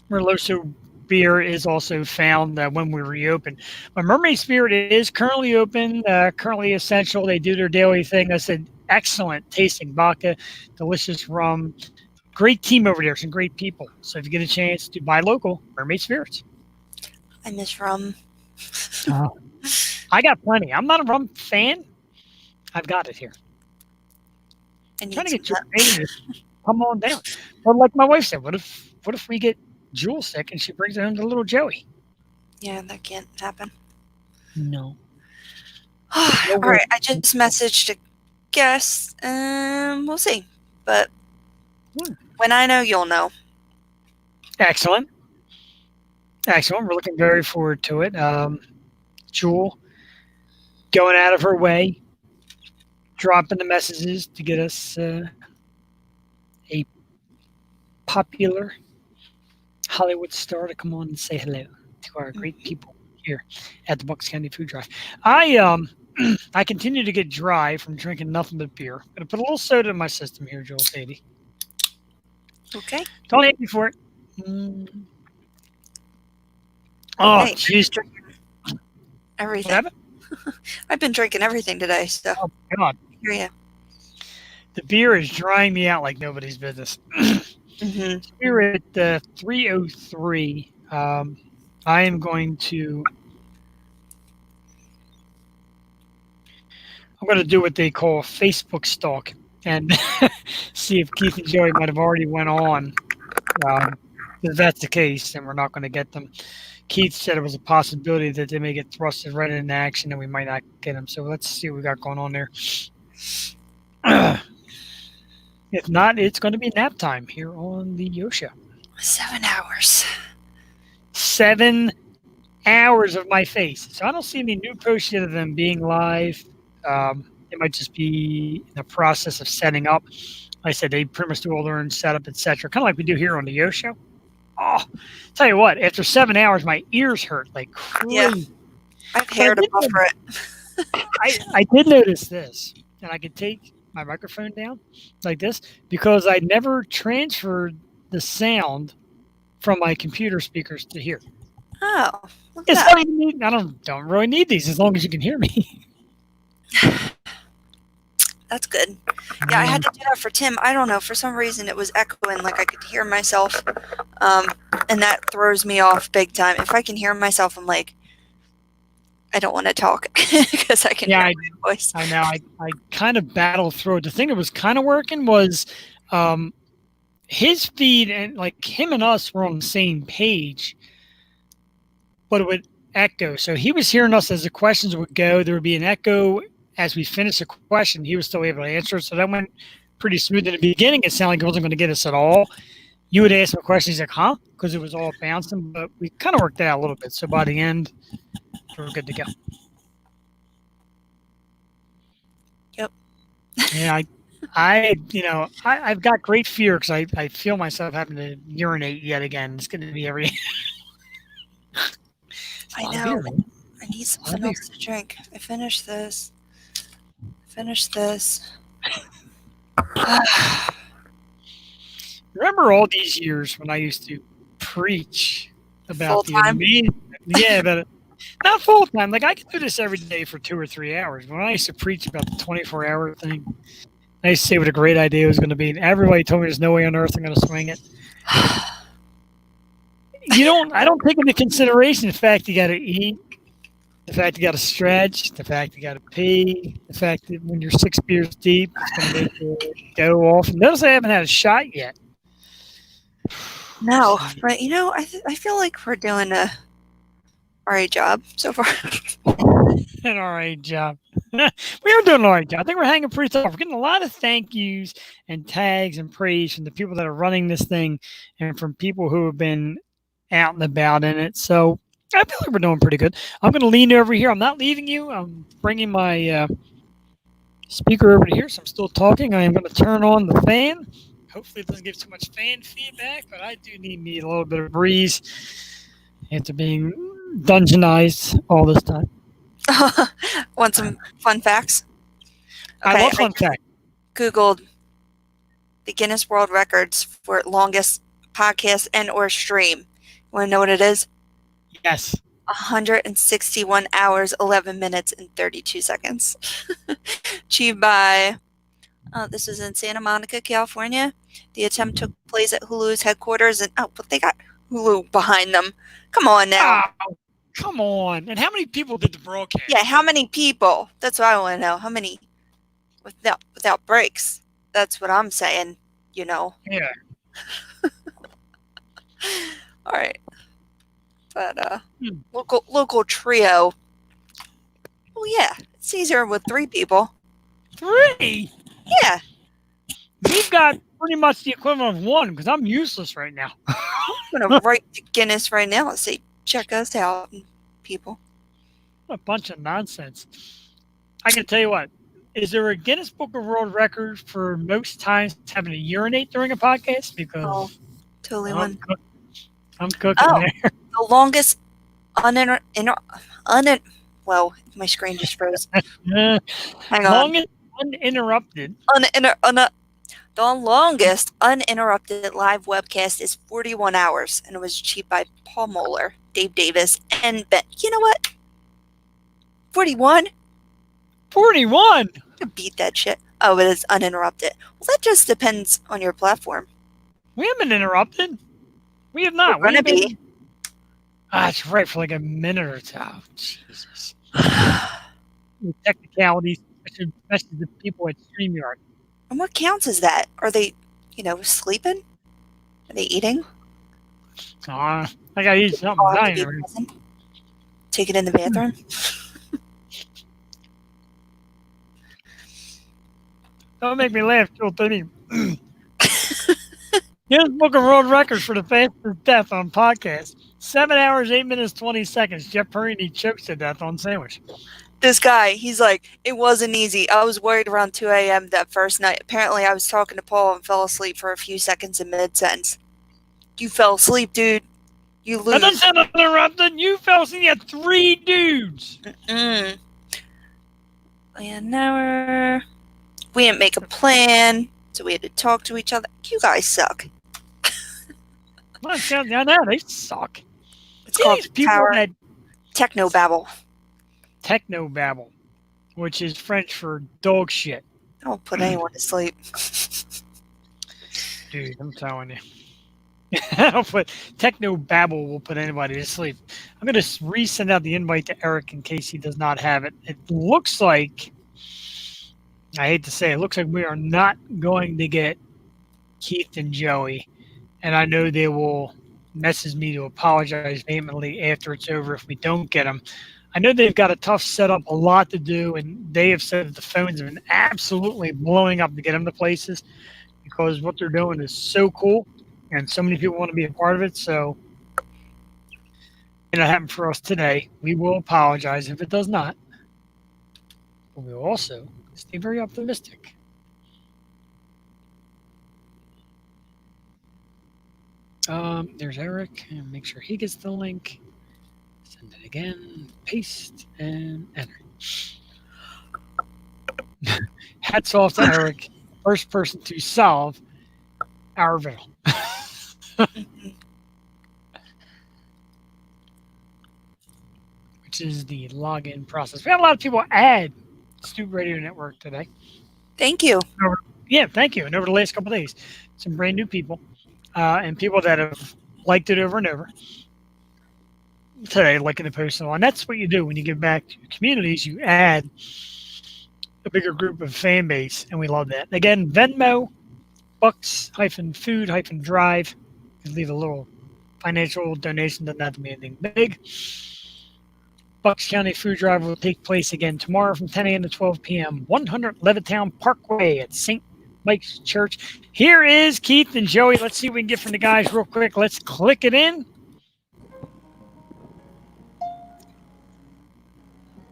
[SPEAKER 1] where Loso beer is also found when we reopen. But Mermaid Spirit is currently open, currently essential. They do their daily thing. I said excellent tasting vodka, delicious rum. Great team over there, some great people. So if you get a chance to buy local, Mermaid Spirits.
[SPEAKER 2] I miss rum.
[SPEAKER 1] I got plenty. I'm not a rum fan. I've got it here.
[SPEAKER 2] And
[SPEAKER 1] Trying to get your baby to come on down. But like my wife said, what if we get Jewel sick and she brings it home to little Joey?
[SPEAKER 2] Yeah, that can't happen.
[SPEAKER 1] No.
[SPEAKER 2] All right, I just messaged a guest. We'll see. But when I know, you'll know.
[SPEAKER 1] Excellent. We're looking very forward to it. Jewel going out of her way, dropping the messages to get us a popular Hollywood star to come on and say hello to our great people here at the Bucks County Food Drive. I continue to get dry from drinking nothing but beer. I'm going to put a little soda in my system here, Joel Sadie.
[SPEAKER 2] Okay.
[SPEAKER 1] Don't hate me for it. Oh,
[SPEAKER 2] Hey,
[SPEAKER 1] jeez.
[SPEAKER 2] everything. I've been drinking everything today, so.
[SPEAKER 1] Oh, God.
[SPEAKER 2] I hear ya.
[SPEAKER 1] The beer is drying me out like nobody's business. We're at 3:03. I am going to. I'm going to do what they call a Facebook stalk and see if Keith and Joey might have already went on. If that's the case, then we're not going to get them. Keith said it was a possibility that they may get thrusted right into action and we might not get them. So let's see what we got going on there. If not, it's going to be nap time here on the Yo Show.
[SPEAKER 2] 7 hours.
[SPEAKER 1] 7 hours of my face. So I don't see any new posts yet of them being live. It might just be in the process of setting up. Like I said, they pretty much do all their own setup, etc. Kind of like we do here on the Yo Show. Oh, tell you what, after 7 hours, my ears hurt like crazy.
[SPEAKER 2] Yeah. I've hair to buffer it.
[SPEAKER 1] I did notice this, and I could take my microphone down like this because I never transferred the sound from my computer speakers to here.
[SPEAKER 2] Oh, look
[SPEAKER 1] It's
[SPEAKER 2] at that.
[SPEAKER 1] not even need, I don't really need these as long as you can hear me.
[SPEAKER 2] That's good. Yeah, I had to do that for Tim. I don't know. For some reason, it was echoing like I could hear myself. And that throws me off big time. If I can hear myself, I'm like, I don't want to talk because I can hear my voice.
[SPEAKER 1] I know. I kind of battled through it. The thing that was kind of working was his feed, and like him and us were on the same page, but it would echo. So he was hearing us as the questions would go. There would be an echo as we finished a question. He was still able to answer it. So that went pretty smooth. In the beginning, it sounded like it wasn't going to get us at all. You would ask him a question. He's like, huh? Because it was all bouncing. But we kind of worked that out a little bit. So by the end, we're good to go.
[SPEAKER 2] Yep.
[SPEAKER 1] Yeah, I've got great fear because I feel myself having to urinate yet again. It's going to be every.
[SPEAKER 2] I know. I need something else to drink. I finished this.
[SPEAKER 1] Remember all these years when I used to preach about
[SPEAKER 2] Full-time?
[SPEAKER 1] but not full time. Like I could do this every day for 2 or 3 hours. When I used to preach about the 24-hour thing, I used to say what a great idea it was going to be, and everybody told me there's no way on earth I'm going to swing it. I don't take into consideration the fact you got to eat, The fact you got to stretch, the fact you got to pee, the fact that when you're 6 beers deep, it's going to make you go off. Notice I haven't had a shot yet.
[SPEAKER 2] No, but I feel like we're doing a alright job so far.
[SPEAKER 1] An all right job. We are doing an all right job. I think we're hanging pretty tough. We're getting a lot of thank yous and tags and praise from the people that are running this thing and from people who have been out and about in it. So I feel like we're doing pretty good. I'm going to lean over here. I'm not leaving you. I'm bringing my speaker over here, so I'm still talking. I am going to turn on the fan. Hopefully it doesn't give too much fan feedback, but I do need me a little bit of breeze after being dungeonized all this time.
[SPEAKER 2] Want some fun facts?
[SPEAKER 1] I love fun facts.
[SPEAKER 2] Googled the Guinness World Records for longest podcast and or stream. You want to know what it is?
[SPEAKER 1] Yes.
[SPEAKER 2] 161 hours, 11 minutes, and 32 seconds. Achieved by, this is in Santa Monica, California. The attempt took place at Hulu's headquarters, and but they got Hulu behind them. Come on now.
[SPEAKER 1] Oh, come on. And how many people did the broadcast?
[SPEAKER 2] Yeah, how many people? That's what I want to know. How many without breaks? That's what I'm saying,
[SPEAKER 1] Yeah.
[SPEAKER 2] All right. But local trio. Well, yeah, it's easier with 3 people.
[SPEAKER 1] 3?
[SPEAKER 2] Yeah.
[SPEAKER 1] We've got pretty much the equivalent of 1 because I'm useless right now.
[SPEAKER 2] I'm gonna write to Guinness right now and say, check us out, people.
[SPEAKER 1] What a bunch of nonsense. I can tell you what. Is there a Guinness Book of World Records for most times having to urinate during a podcast? Because
[SPEAKER 2] totally
[SPEAKER 1] I'm cooking there.
[SPEAKER 2] The longest well, my screen just froze. Hang on.
[SPEAKER 1] Longest uninterrupted.
[SPEAKER 2] The longest uninterrupted live webcast is 41 hours, and it was achieved by Paul Moeller, Dave Davis, and Ben. You know what? 41?
[SPEAKER 1] 41?
[SPEAKER 2] I beat that shit. Oh, but it's uninterrupted. Well, that just depends on your platform.
[SPEAKER 1] We haven't interrupted. We have not.
[SPEAKER 2] We're gonna be.
[SPEAKER 1] That's right, for like a minute or two. Oh, Jesus. Technicalities, especially the people at StreamYard.
[SPEAKER 2] And what counts as that? Are they, sleeping? Are they eating?
[SPEAKER 1] I gotta eat something.
[SPEAKER 2] Take it in the bathroom?
[SPEAKER 1] Don't make me laugh, Joel. Guinness Book of World Records for the fastest death on podcast. 7 hours, 8 minutes, 20 seconds. Jeff Perini chokes to death on sandwich.
[SPEAKER 2] This guy, he's like, it wasn't easy. I was worried around 2 a.m. that first night. Apparently, I was talking to Paul and fell asleep for a few seconds in mid-sentence. You fell asleep, dude. You lose.
[SPEAKER 1] That doesn't sound uninterrupted. You fell asleep. You had 3 dudes.
[SPEAKER 2] An hour. We didn't make a plan, so we had to talk to each other. You guys suck.
[SPEAKER 1] I know, they suck.
[SPEAKER 2] It's called
[SPEAKER 1] people that
[SPEAKER 2] Technobabble.
[SPEAKER 1] Technobabble, which is French for dog shit.
[SPEAKER 2] I'll put anyone to sleep.
[SPEAKER 1] Dude, I'm telling you. Technobabble will put anybody to sleep. I'm going to resend out the invite to Eric in case he does not have it. It looks like, I hate to say it, looks like we are not going to get Keith and Joey. And I know they will message me to apologize vehemently after it's over if we don't get them. I know they've got a tough setup, a lot to do, and they have said that the phones have been absolutely blowing up to get them to places because what they're doing is so cool, and so many people want to be a part of it. So it'll happen for us today. We will apologize if it does not. But we will also stay very optimistic. There's Eric, and make sure he gets the link. Send it again, paste, and enter. Hats off to Eric, first person to solve our riddle. Which is the login process. We had a lot of people add Stoop Radio Network today.
[SPEAKER 2] Thank you.
[SPEAKER 1] Thank you. And over the last couple of days, some brand new people and people that have liked it over and over. today, like in the postal, and that's what you do when you give back to communities. You add a bigger group of fan base, and we love that. Again, Venmo, Bucks-Food-Drive. You can leave a little financial donation. Doesn't have to be anything big. Bucks County Food Drive will take place again tomorrow from 10 a.m. to 12 p.m. 100 Levittown Parkway at St. Mike's Church. Here is Keith and Joey. Let's see what we can get from the guys real quick. Let's click it in.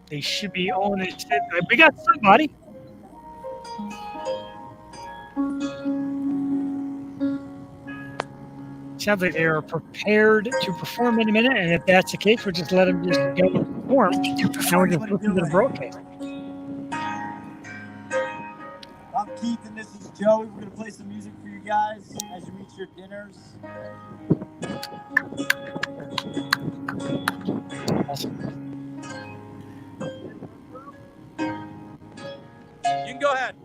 [SPEAKER 1] They should be on it. We got somebody. Sounds like they are prepared to perform in a minute, and if that's the case, we'll just let them just go and perform. Now we're just listening to the broadcast.
[SPEAKER 15] I'm Keith, and this is Joey. We're going to play some music for you guys as you eat your dinners.
[SPEAKER 1] Awesome.
[SPEAKER 15] You can go ahead.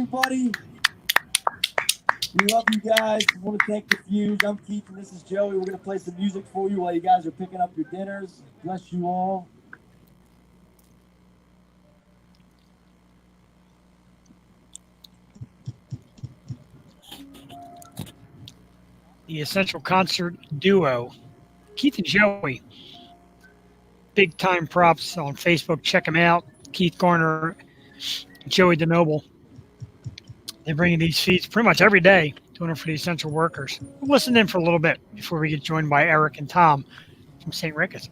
[SPEAKER 15] everybody. We love you guys. I want to thank the Fuse. I'm Keith and this is Joey. We're going to play some music for you while you guys are picking up your dinners. Bless you all.
[SPEAKER 1] The Essential Concert Duo, Keith and Joey. Big time props on Facebook. Check them out. Keith Garner, Joey DeNoble. They're bringing these feeds pretty much every day, doing it for the essential workers. We'll listen in for a little bit before we get joined by Eric and Tom from St. Ricketts.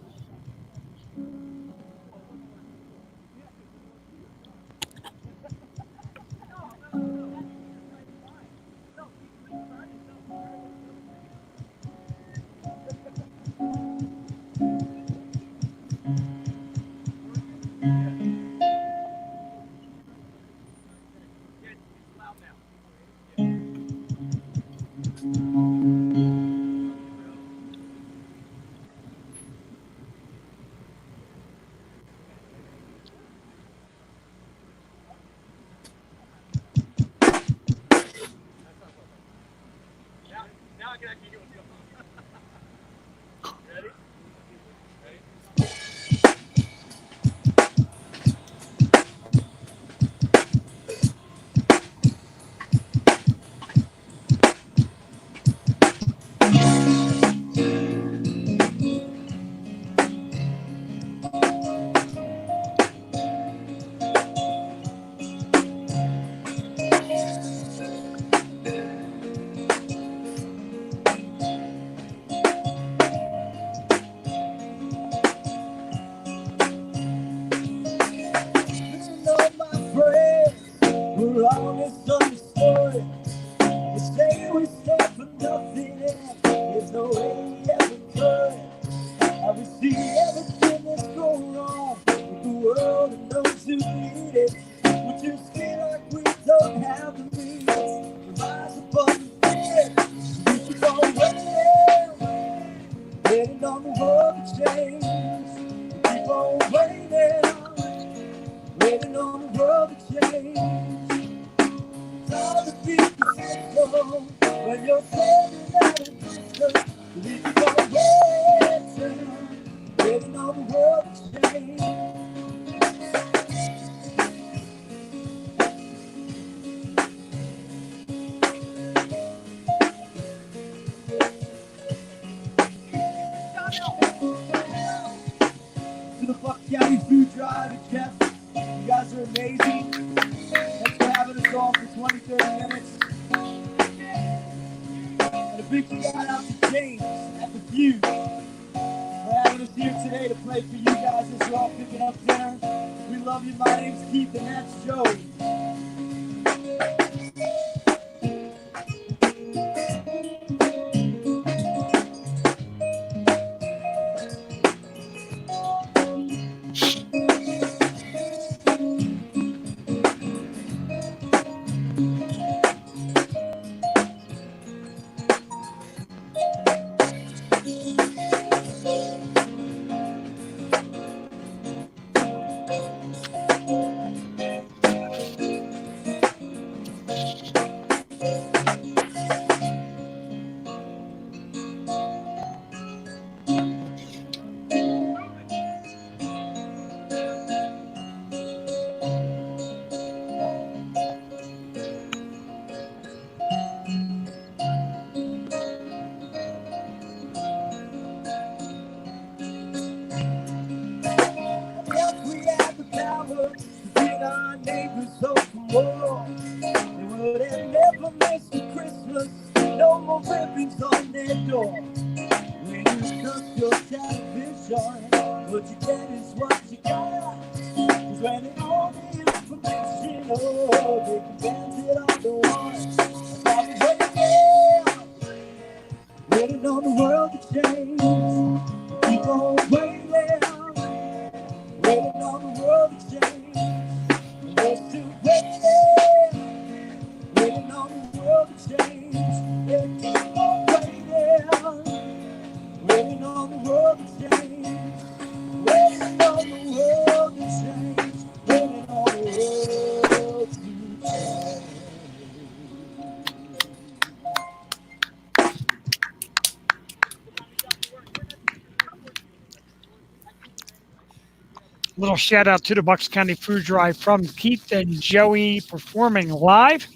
[SPEAKER 1] Little shout out to the Bucks County Food Drive from Keith and Joey performing live.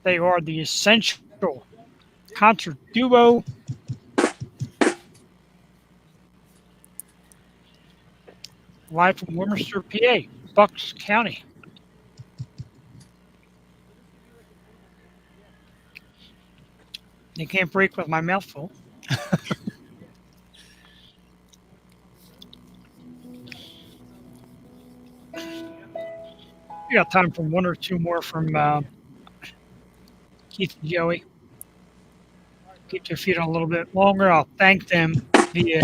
[SPEAKER 1] They are the essential concert duo. Live from Worcester, PA, Bucks County. You can't break with my mouth full. We got time for one or two more from Keith and Joey. Keep their feet on a little bit longer. I'll thank them via.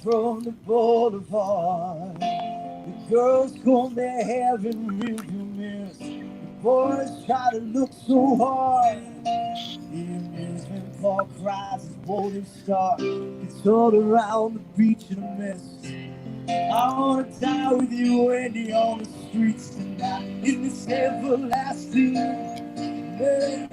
[SPEAKER 15] From the boulevard, the girls comb their hair in rearview mirrors. The boys try to look so hard. The amusement park cries as bolding star gets all around the beach in a mist. I wanna die with you, Andy, on the streets tonight in this everlasting mess.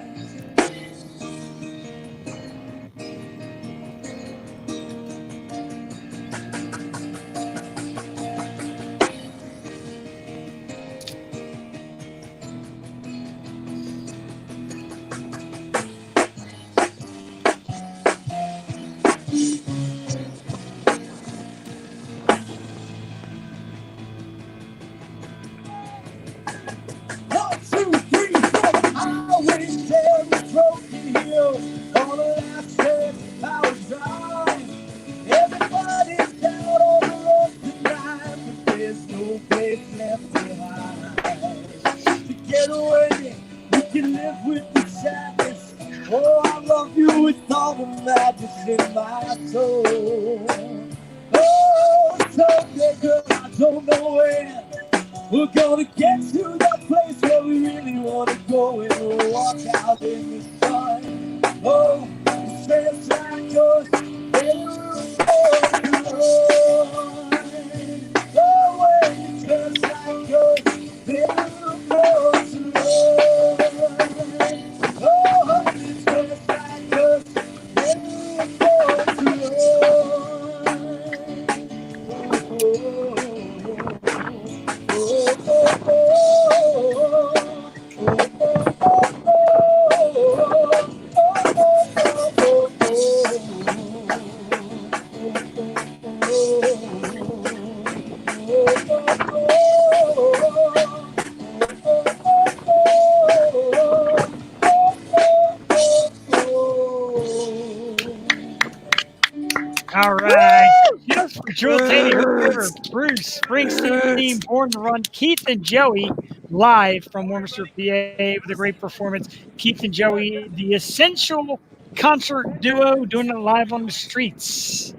[SPEAKER 1] Jewel Taney, her favorite, Bruce Springsteen theme, Born to Run. Keith and Joey live from Warminster, PA with a great performance. Keith and Joey, the essential concert duo, doing it live on the streets.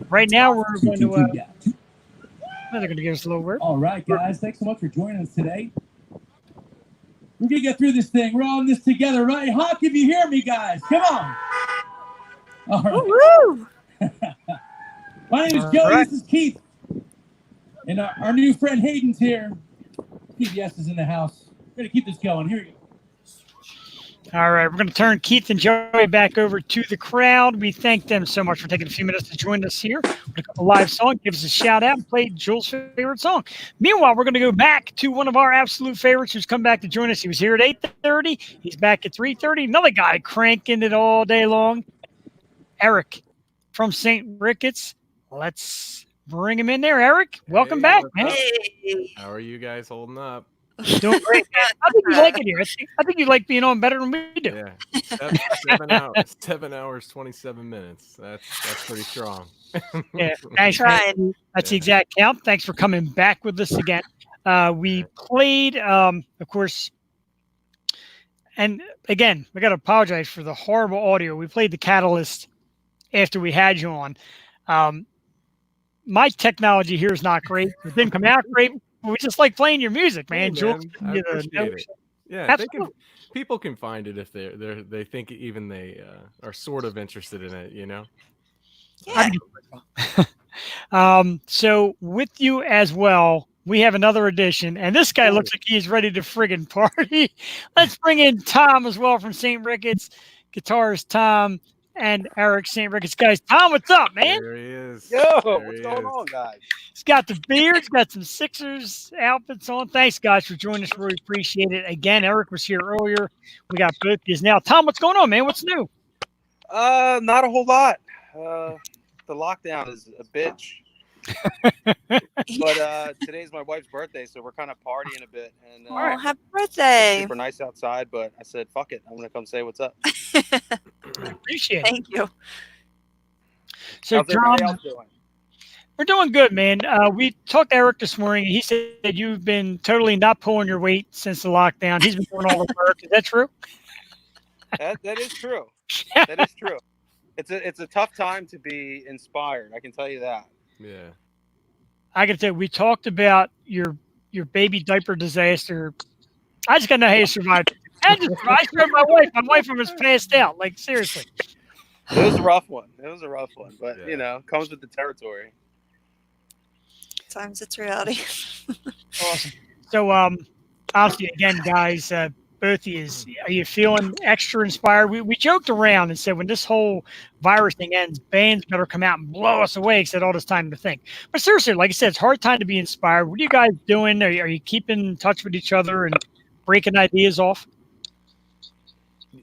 [SPEAKER 1] Right now, we're going to. They're going to give us a little word.
[SPEAKER 16] All right, guys. Thanks so much for joining us today. We're going to get through this thing. We're all in this together, right? Honk if you hear me, guys. Come on. All right. My name is Joey. This is Keith. And our new friend Hayden's here. Keith Yes is in the house. We're going to keep this going. Here we go.
[SPEAKER 1] All right, we're going to turn Keith and Joey back over to the crowd. We thank them so much for taking a few minutes to join us here. A live song, give us a shout out and play Jules' favorite song. Meanwhile, we're going to go back to one of our absolute favorites who's come back to join us. He was here at 8:30. He's back at 3:30. Another guy cranking it all day long. Eric from St. Ricketts. Let's bring him in there. Eric, welcome back, man.
[SPEAKER 3] How are you guys holding up?
[SPEAKER 1] Doing great, man. I think you like it here. I think you like being on better than we do.
[SPEAKER 3] Yeah, 7 hours, 27 minutes. That's pretty strong.
[SPEAKER 1] Yeah, thanks. That's the exact count. Thanks for coming back with us again. We played, of course, and again, we got to apologize for the horrible audio. We played the Catalyst after we had you on. My technology here is not great. It didn't come out great. We just like playing your music, man.
[SPEAKER 3] Hey,
[SPEAKER 1] Jules,
[SPEAKER 3] I appreciate it. Yeah, people can find it if they think even they are sort of interested in it, you know.
[SPEAKER 2] Yeah.
[SPEAKER 1] So with you as well, we have another edition, and this guy looks like he's ready to friggin' party. Let's bring in Tom as well from St. Ricketts. Guitarist Tom and Eric St. Ricketts. Guys, Tom, what's up, man?
[SPEAKER 3] There he is.
[SPEAKER 17] Yo, what's going on, guys?
[SPEAKER 1] He's got the beard. He's got some Sixers outfits on. Thanks, guys, for joining us. Really appreciate it. Again, Eric was here earlier. We got both these now. Tom, what's going on, man? What's new?
[SPEAKER 17] Not a whole lot. The lockdown is a bitch. But today's my wife's birthday, so we're kind of partying a bit. And
[SPEAKER 2] happy birthday!
[SPEAKER 17] Super nice outside, but I said, "Fuck it, I'm gonna come say what's up."
[SPEAKER 1] Appreciate it.
[SPEAKER 2] Thank you.
[SPEAKER 1] So,
[SPEAKER 17] how's everybody else
[SPEAKER 1] John,
[SPEAKER 17] doing?
[SPEAKER 1] we're doing good, man. We talked to Eric this morning. He said you've been totally not pulling your weight since the lockdown. He's been doing all the work. Is that true?
[SPEAKER 17] That is true. That is true. It's a tough time to be inspired. I can tell you that.
[SPEAKER 3] Yeah.
[SPEAKER 1] I can tell you, we talked about your baby diaper disaster. I just got to know how you survived. I survived my wife. My wife was passed out. Like, seriously.
[SPEAKER 17] It was a rough one. But you know, comes with the territory.
[SPEAKER 2] Sometimes it's reality.
[SPEAKER 1] Awesome. So, obviously, again, guys, both of you, are you feeling extra inspired? We joked around and said when this whole virus thing ends, bands better come out and blow us away because they had all this time to think. But seriously, like I said, it's a hard time to be inspired. What are you guys doing? Are you keeping in touch with each other and breaking ideas off?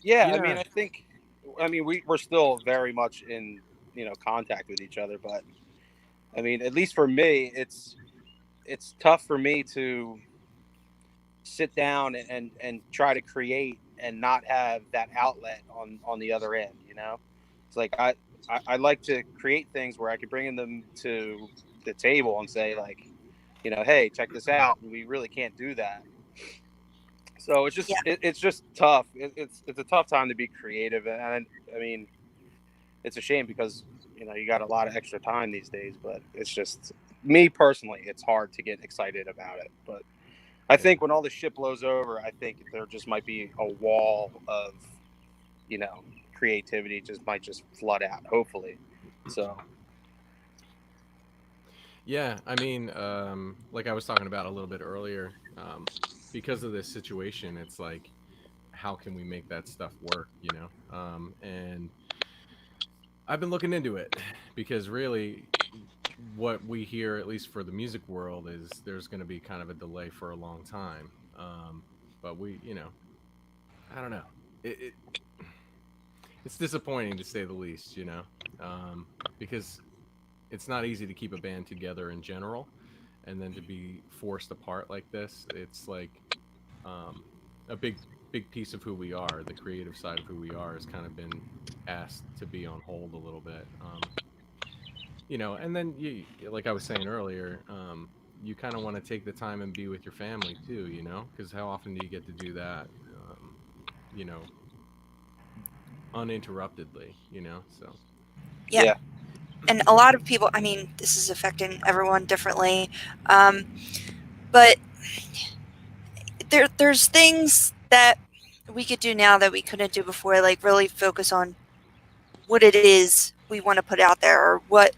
[SPEAKER 17] Yeah. I mean, we're still very much in, contact with each other, but I mean, at least for me, it's tough for me to sit down and try to create and not have that outlet on the other end. It's like I like to create things where I can bring them to the table and say, like, hey, check this out, and we really can't do that. So it's just it's just tough. It's a tough time to be creative, and I mean, it's a shame because you got a lot of extra time these days, but it's just me personally, it's hard to get excited about it. But I think when all this shit blows over, I think there just might be a wall of, creativity might just flood out, hopefully. So.
[SPEAKER 3] Yeah, I mean, like I was talking about a little bit earlier, because of this situation, it's like, how can we make that stuff work, and I've been looking into it because really what we hear, at least for the music world, is there's going to be kind of a delay for a long time. But we, I don't know. It's disappointing to say the least, because it's not easy to keep a band together in general. And then to be forced apart like this, it's like a big piece of who we are. The creative side of who we are has kind of been asked to be on hold a little bit. you know, and then you, like I was saying earlier, you kind of want to take the time and be with your family too, you know, because how often do you get to do that, you know, uninterruptedly, you know? So
[SPEAKER 2] Yeah. And a lot of people, I mean, this is affecting everyone differently. But there's things that we could do now that we couldn't do before, like really focus on what it is we want to put out there, or what,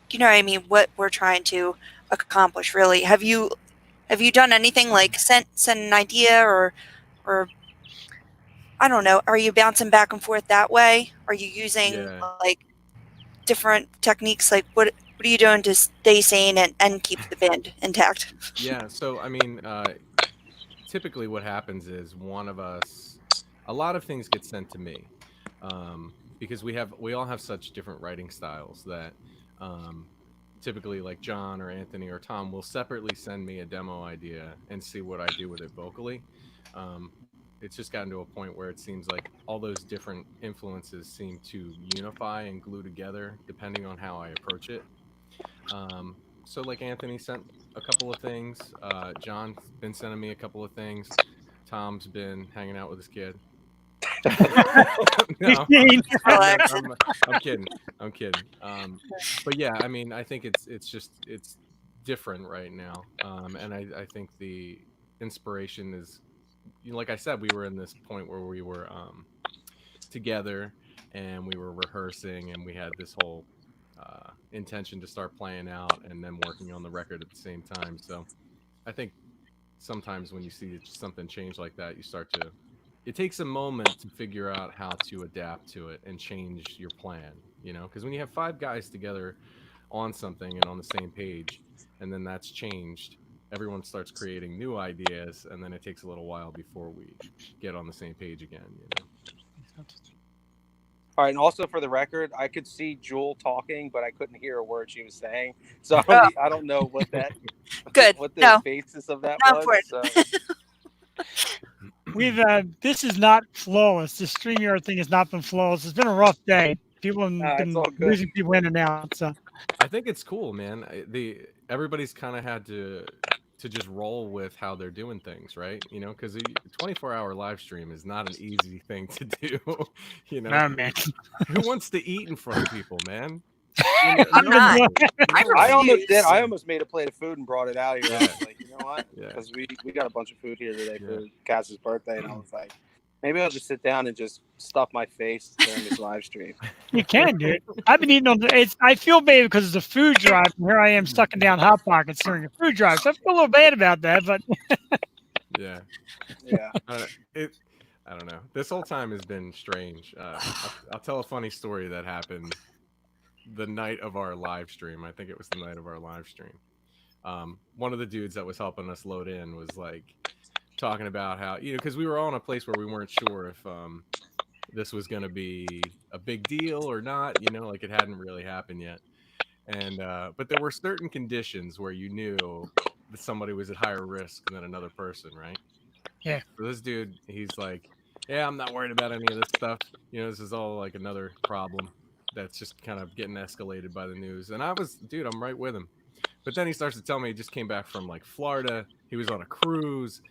[SPEAKER 2] you know what I mean, what we're trying to accomplish really. Have you done anything like sent an idea, or I don't know, are you bouncing back and forth that way? Are you using
[SPEAKER 3] yeah.
[SPEAKER 2] like different techniques? Like what are you doing to stay sane and keep the band intact?
[SPEAKER 3] Yeah, so I mean, typically what happens is one of us, a lot of things get sent to me, because we all have such different writing styles that, um, typically like John or Anthony or Tom will separately send me a demo idea and see what I do with it vocally. Um, it's just gotten to a point where it seems like all those different influences seem to unify and glue together depending on how I approach it. So like Anthony sent a couple of things. John's been sending me a couple of things. Tom's been hanging out with his kid. No, I'm kidding. I'm kidding. But yeah, I mean, I think it's different right now. And I think the inspiration is, you know, like I said, we were in this point where we were together and we were rehearsing and we had this whole intention to start playing out and then working on the record at the same time. So I think sometimes when you see something change like that, you start to, it takes a moment to figure out how to adapt to it and change your plan, you know, because when you have five guys together on something and on the same page, and then that's changed, everyone starts creating new ideas, and then it takes a little while before we get on the same page again, you know.
[SPEAKER 17] All right, and also for the record, I could see Jewel talking, but I couldn't hear a word she was saying. So I don't know what that
[SPEAKER 2] Good.
[SPEAKER 17] what the
[SPEAKER 2] No.
[SPEAKER 17] basis of that
[SPEAKER 2] Not
[SPEAKER 17] was. So.
[SPEAKER 1] We've this is not flawless. The StreamYard thing has not been flawless. It's been a rough day. People have
[SPEAKER 17] It's
[SPEAKER 1] been
[SPEAKER 17] all good.
[SPEAKER 1] losing people in and out. So
[SPEAKER 3] I think it's cool, man. Everybody's kind of had to just roll with how they're doing things, right? You know, because a 24-hour live stream is not an easy thing to do. You know,
[SPEAKER 1] nah, man.
[SPEAKER 3] Who wants to eat in front of people, man?
[SPEAKER 2] I'm not.
[SPEAKER 17] I almost did. I almost made a plate of food and brought it out here. I
[SPEAKER 3] Yeah.
[SPEAKER 17] was like, you know what?
[SPEAKER 3] Yeah.
[SPEAKER 17] Because we got a bunch of food here today for Cass's birthday, and I was like, maybe I'll just sit down and just stuff my face during this live stream.
[SPEAKER 1] You can, dude. I've been eating on it's. I feel bad because it's a food drive, and here I am sucking down Hot Pockets during a food drive. So I feel a little bad about that, but
[SPEAKER 3] Yeah.
[SPEAKER 17] Yeah.
[SPEAKER 3] I don't know. This whole time has been strange. I'll tell a funny story that happened the night of our live stream. I think it was the night of our live stream. One of the dudes that was helping us load in was like talking about how, you know, because we were all in a place where we weren't sure if this was going to be a big deal or not, you know, like it hadn't really happened yet. And but there were certain conditions where you knew that somebody was at higher risk than another person, right?
[SPEAKER 1] Yeah.
[SPEAKER 3] So this dude, he's like, yeah, I'm not worried about any of this stuff. You know, this is all like another problem that's just kind of getting escalated by the news. And I was, dude, I'm right with him. But then he starts to tell me he just came back from like Florida. He was on a cruise.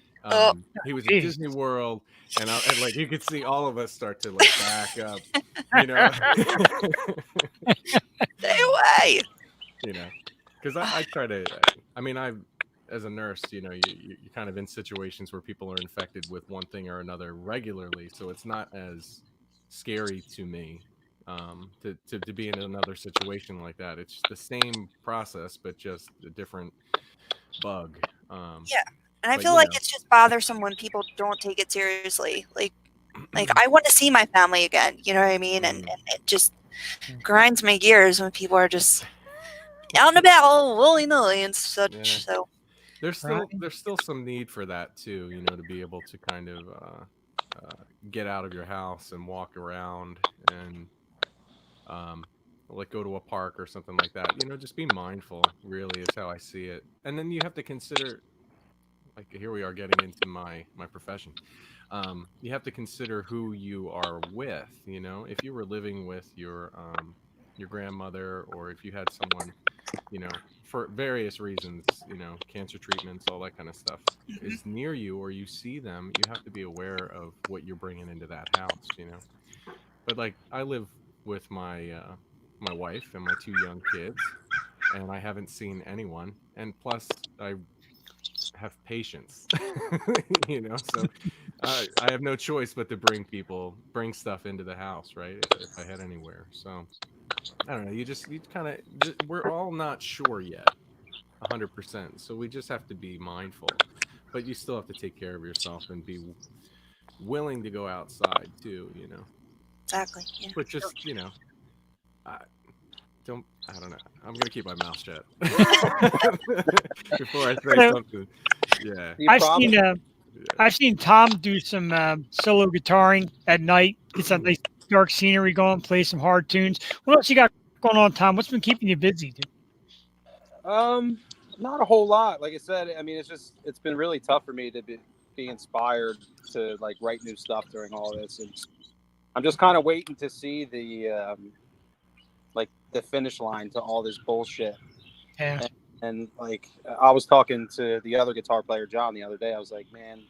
[SPEAKER 3] He was at Disney World, and like you could see all of us start to like back up, you know.
[SPEAKER 2] Stay away.
[SPEAKER 3] You know, because I try to. I mean, as a nurse, you know, you're kind of in situations where people are infected with one thing or another regularly, so it's not as scary to me to be in another situation like that. It's the same process, but just a different bug.
[SPEAKER 2] Yeah. And I feel like it's just bothersome when people don't take it seriously. Like I want to see my family again. You know what I mean? And it just grinds my gears when people are just out and about all willy-nilly and such.
[SPEAKER 3] Yeah.
[SPEAKER 2] So
[SPEAKER 3] there's still some need for that too, you know, to be able to kind of get out of your house and walk around and like go to a park or something like that. You know, just be mindful, really, is how I see it. And then you have to consider, like, here we are getting into my profession. You have to consider who you are with. You know, if you were living with your your grandmother, or if you had someone, for various reasons, cancer treatments, all that kind of stuff, is near you, or you see them, you have to be aware of what you're bringing into that house. But like, I live with my wife and my 2 young kids, and I haven't seen anyone, and plus I have patience, so I have no choice but to bring stuff into the house, right? If I head anywhere. So I don't know, you kind of, we're all not sure yet 100%, so we just have to be mindful, but you still have to take care of yourself and be willing to go outside too.
[SPEAKER 2] Exactly. Yeah.
[SPEAKER 3] But just I don't know, I'm gonna keep my mouth shut before I say something. Yeah,
[SPEAKER 1] I've seen Tom do some solo guitaring at night, get some nice dark scenery going, play some hard tunes. What else you got going on, Tom? What's been keeping you busy, dude?
[SPEAKER 17] Not a whole lot. Like I said, I mean, it's been really tough for me to be inspired to like write new stuff during all this, and I'm just kind of waiting to see the finish line to all this bullshit.
[SPEAKER 1] Yeah.
[SPEAKER 17] And like, I was talking to the other guitar player, John, the other day. I was like, man,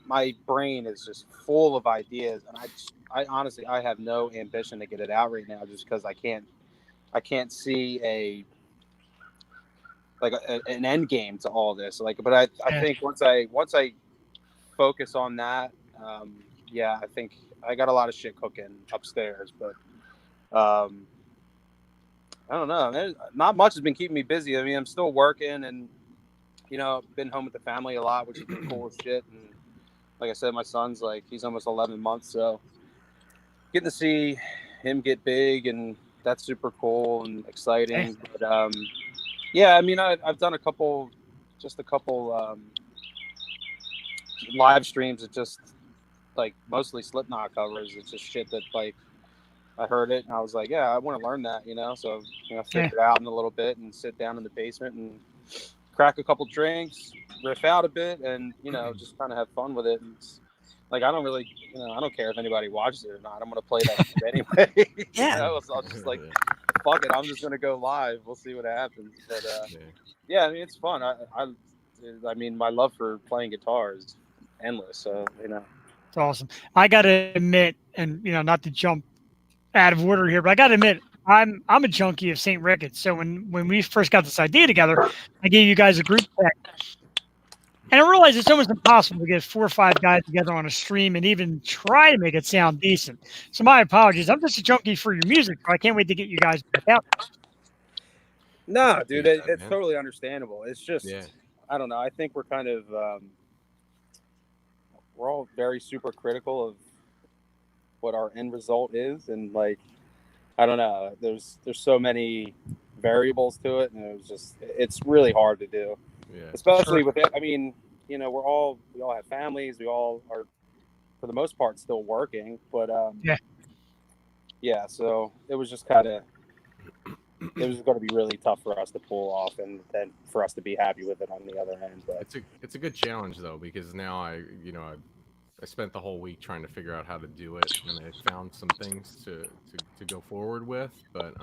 [SPEAKER 17] my brain is just full of ideas, and I honestly, I have no ambition to get it out right now, just because I can't see an end game to all this. Like, but I think once I focus on that, I think I got a lot of shit cooking upstairs, but I don't know. Not much has been keeping me busy. I mean, I'm still working, and been home with the family a lot, which has been cool as shit. And like I said, my son's he's almost 11 months, so getting to see him get big, and that's super cool and exciting. But I mean, I've done a couple live streams. It's just mostly Slipknot covers. It's just shit that I heard it and I was like, yeah, I want to learn that, So, figure it out in a little bit and sit down in the basement and crack a couple drinks, riff out a bit, and, just kind of have fun with it. And I don't really, I don't care if anybody watches it or not. I'm going to play that anyway.
[SPEAKER 2] Yeah.
[SPEAKER 17] So I'm just fuck it. I'm just going to go live. We'll see what happens. But, I mean, it's fun. I mean, my love for playing guitar is endless. So,
[SPEAKER 1] It's awesome. I got to admit, and, not to jump out of order here, but I got to admit, I'm a junkie of St. Ricketts. So when we first got this idea together, I gave you guys a group text, and I realized it's almost impossible to get 4 or 5 guys together on a stream and even try to make it sound decent. So my apologies. I'm just a junkie for your music, so I can't wait to get you guys back out.
[SPEAKER 17] No, dude, it's totally understandable. It's just, I don't know. I think we're kind of, we're all very super critical of what our end result is, and I don't know, there's so many variables to it, and it's really hard to do, especially with it. I mean, we all have families, we all are for the most part still working, but so it was just kind of, it was going to be really tough for us to pull off, and then for us to be happy with it on the other end. But
[SPEAKER 3] it's a good challenge though, because now I spent the whole week trying to figure out how to do it, and I found some things to go forward with. But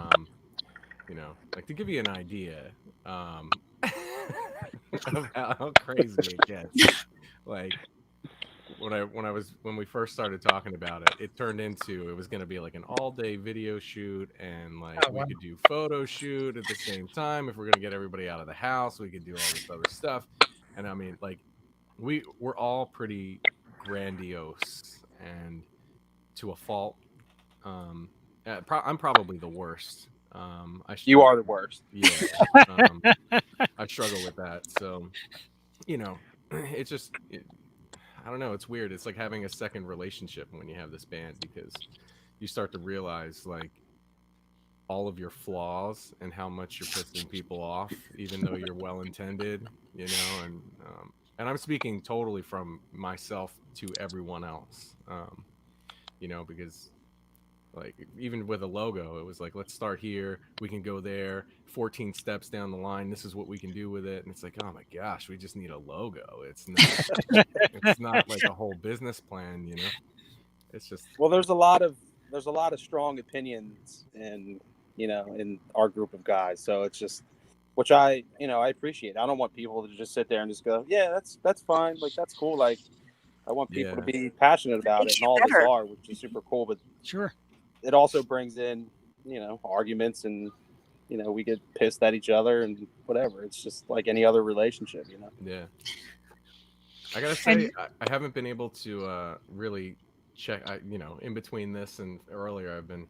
[SPEAKER 3] to give you an idea of how crazy it gets, when we first started talking about it, it turned into, it was going to be an all-day video shoot, and we could do photo shoot at the same time. If we're going to get everybody out of the house, we could do all this other stuff. And I mean, we're all pretty grandiose, and to a fault. I'm probably the worst.
[SPEAKER 17] You are the worst.
[SPEAKER 3] Yeah. I struggle with that. So, it's just, I don't know. It's weird. It's like having a second relationship when you have this band, because you start to realize all of your flaws and how much you're pissing people off, even though you're well-intended, and I'm speaking totally from myself to everyone else, because even with a logo, it was let's start here, we can go there, 14 steps down the line, this is what we can do with it. And it's oh my gosh, we just need a logo. It's not a whole business plan, It's just,
[SPEAKER 17] well, there's a lot of there's a lot of strong opinions in in our group of guys. So it's just, which I appreciate. I don't want people to just sit there and just go, yeah, that's fine, like that's cool. Like I want people to be passionate about it,
[SPEAKER 2] Makes
[SPEAKER 17] and
[SPEAKER 2] you
[SPEAKER 17] all of us
[SPEAKER 2] better.
[SPEAKER 17] are, which is super cool. But
[SPEAKER 1] Sure,
[SPEAKER 17] it also brings in arguments, and we get pissed at each other and whatever. It's just like any other relationship.
[SPEAKER 3] Yeah. I gotta say, I haven't been able to really check. In between this and earlier, I've been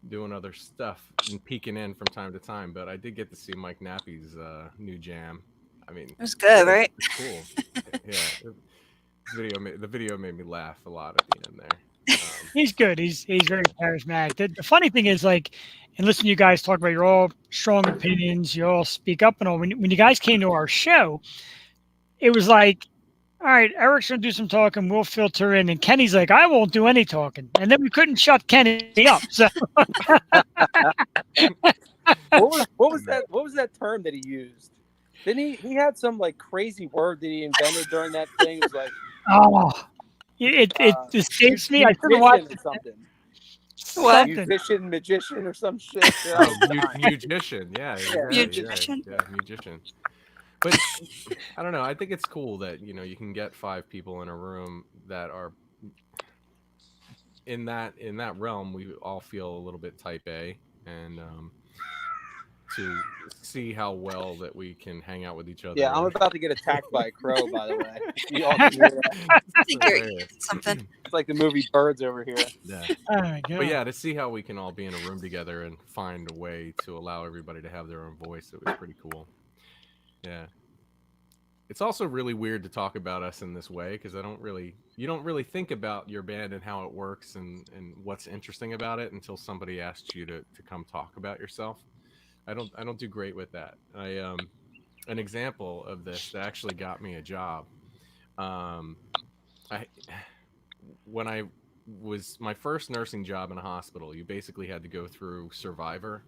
[SPEAKER 3] doing other stuff and peeking in from time to time. But I did get to see Mike Nappi's new jam. I mean,
[SPEAKER 2] It was good, right?
[SPEAKER 3] It's cool. Yeah, the video made me laugh a lot at the end there.
[SPEAKER 1] he's good. He's very charismatic. The funny thing is, like, and listen to you guys talk about your all strong opinions. You all speak up and all. When you guys came to our show, it was like, all right, Eric's gonna do some talking. We'll filter in, and Kenny's like, I won't do any talking, and then we couldn't shut Kenny up. So,
[SPEAKER 17] what was that term that he used? Didn't he had some like crazy word that he invented during that thing? It was like,
[SPEAKER 1] oh, it escapes me. I should have watched
[SPEAKER 17] or something.
[SPEAKER 1] Something.
[SPEAKER 17] Musician, magician, or some shit.
[SPEAKER 3] Musician, yeah,
[SPEAKER 2] Musician.
[SPEAKER 3] yeah, musician. But I don't know. I think it's cool that you can get 5 people in a room that are in that realm. We all feel a little bit type A, and to see how well that we can hang out with each other.
[SPEAKER 17] Yeah, I'm about to get attacked by a crow. By the way, you all can hear that.
[SPEAKER 2] I think you're eating something.
[SPEAKER 17] It's like the movie Birds over here.
[SPEAKER 3] Yeah.
[SPEAKER 1] Oh my God.
[SPEAKER 3] But yeah, to see how we can all be in a room together and find a way to allow everybody to have their own voice, it was pretty cool. Yeah. It's also really weird to talk about us in this way because you don't really think about your band and how it works and what's interesting about it until somebody asks you to come talk about yourself. I don't do great with that. An example of this that actually got me a job. When I was my first nursing job in a hospital, you basically had to go through Survivor,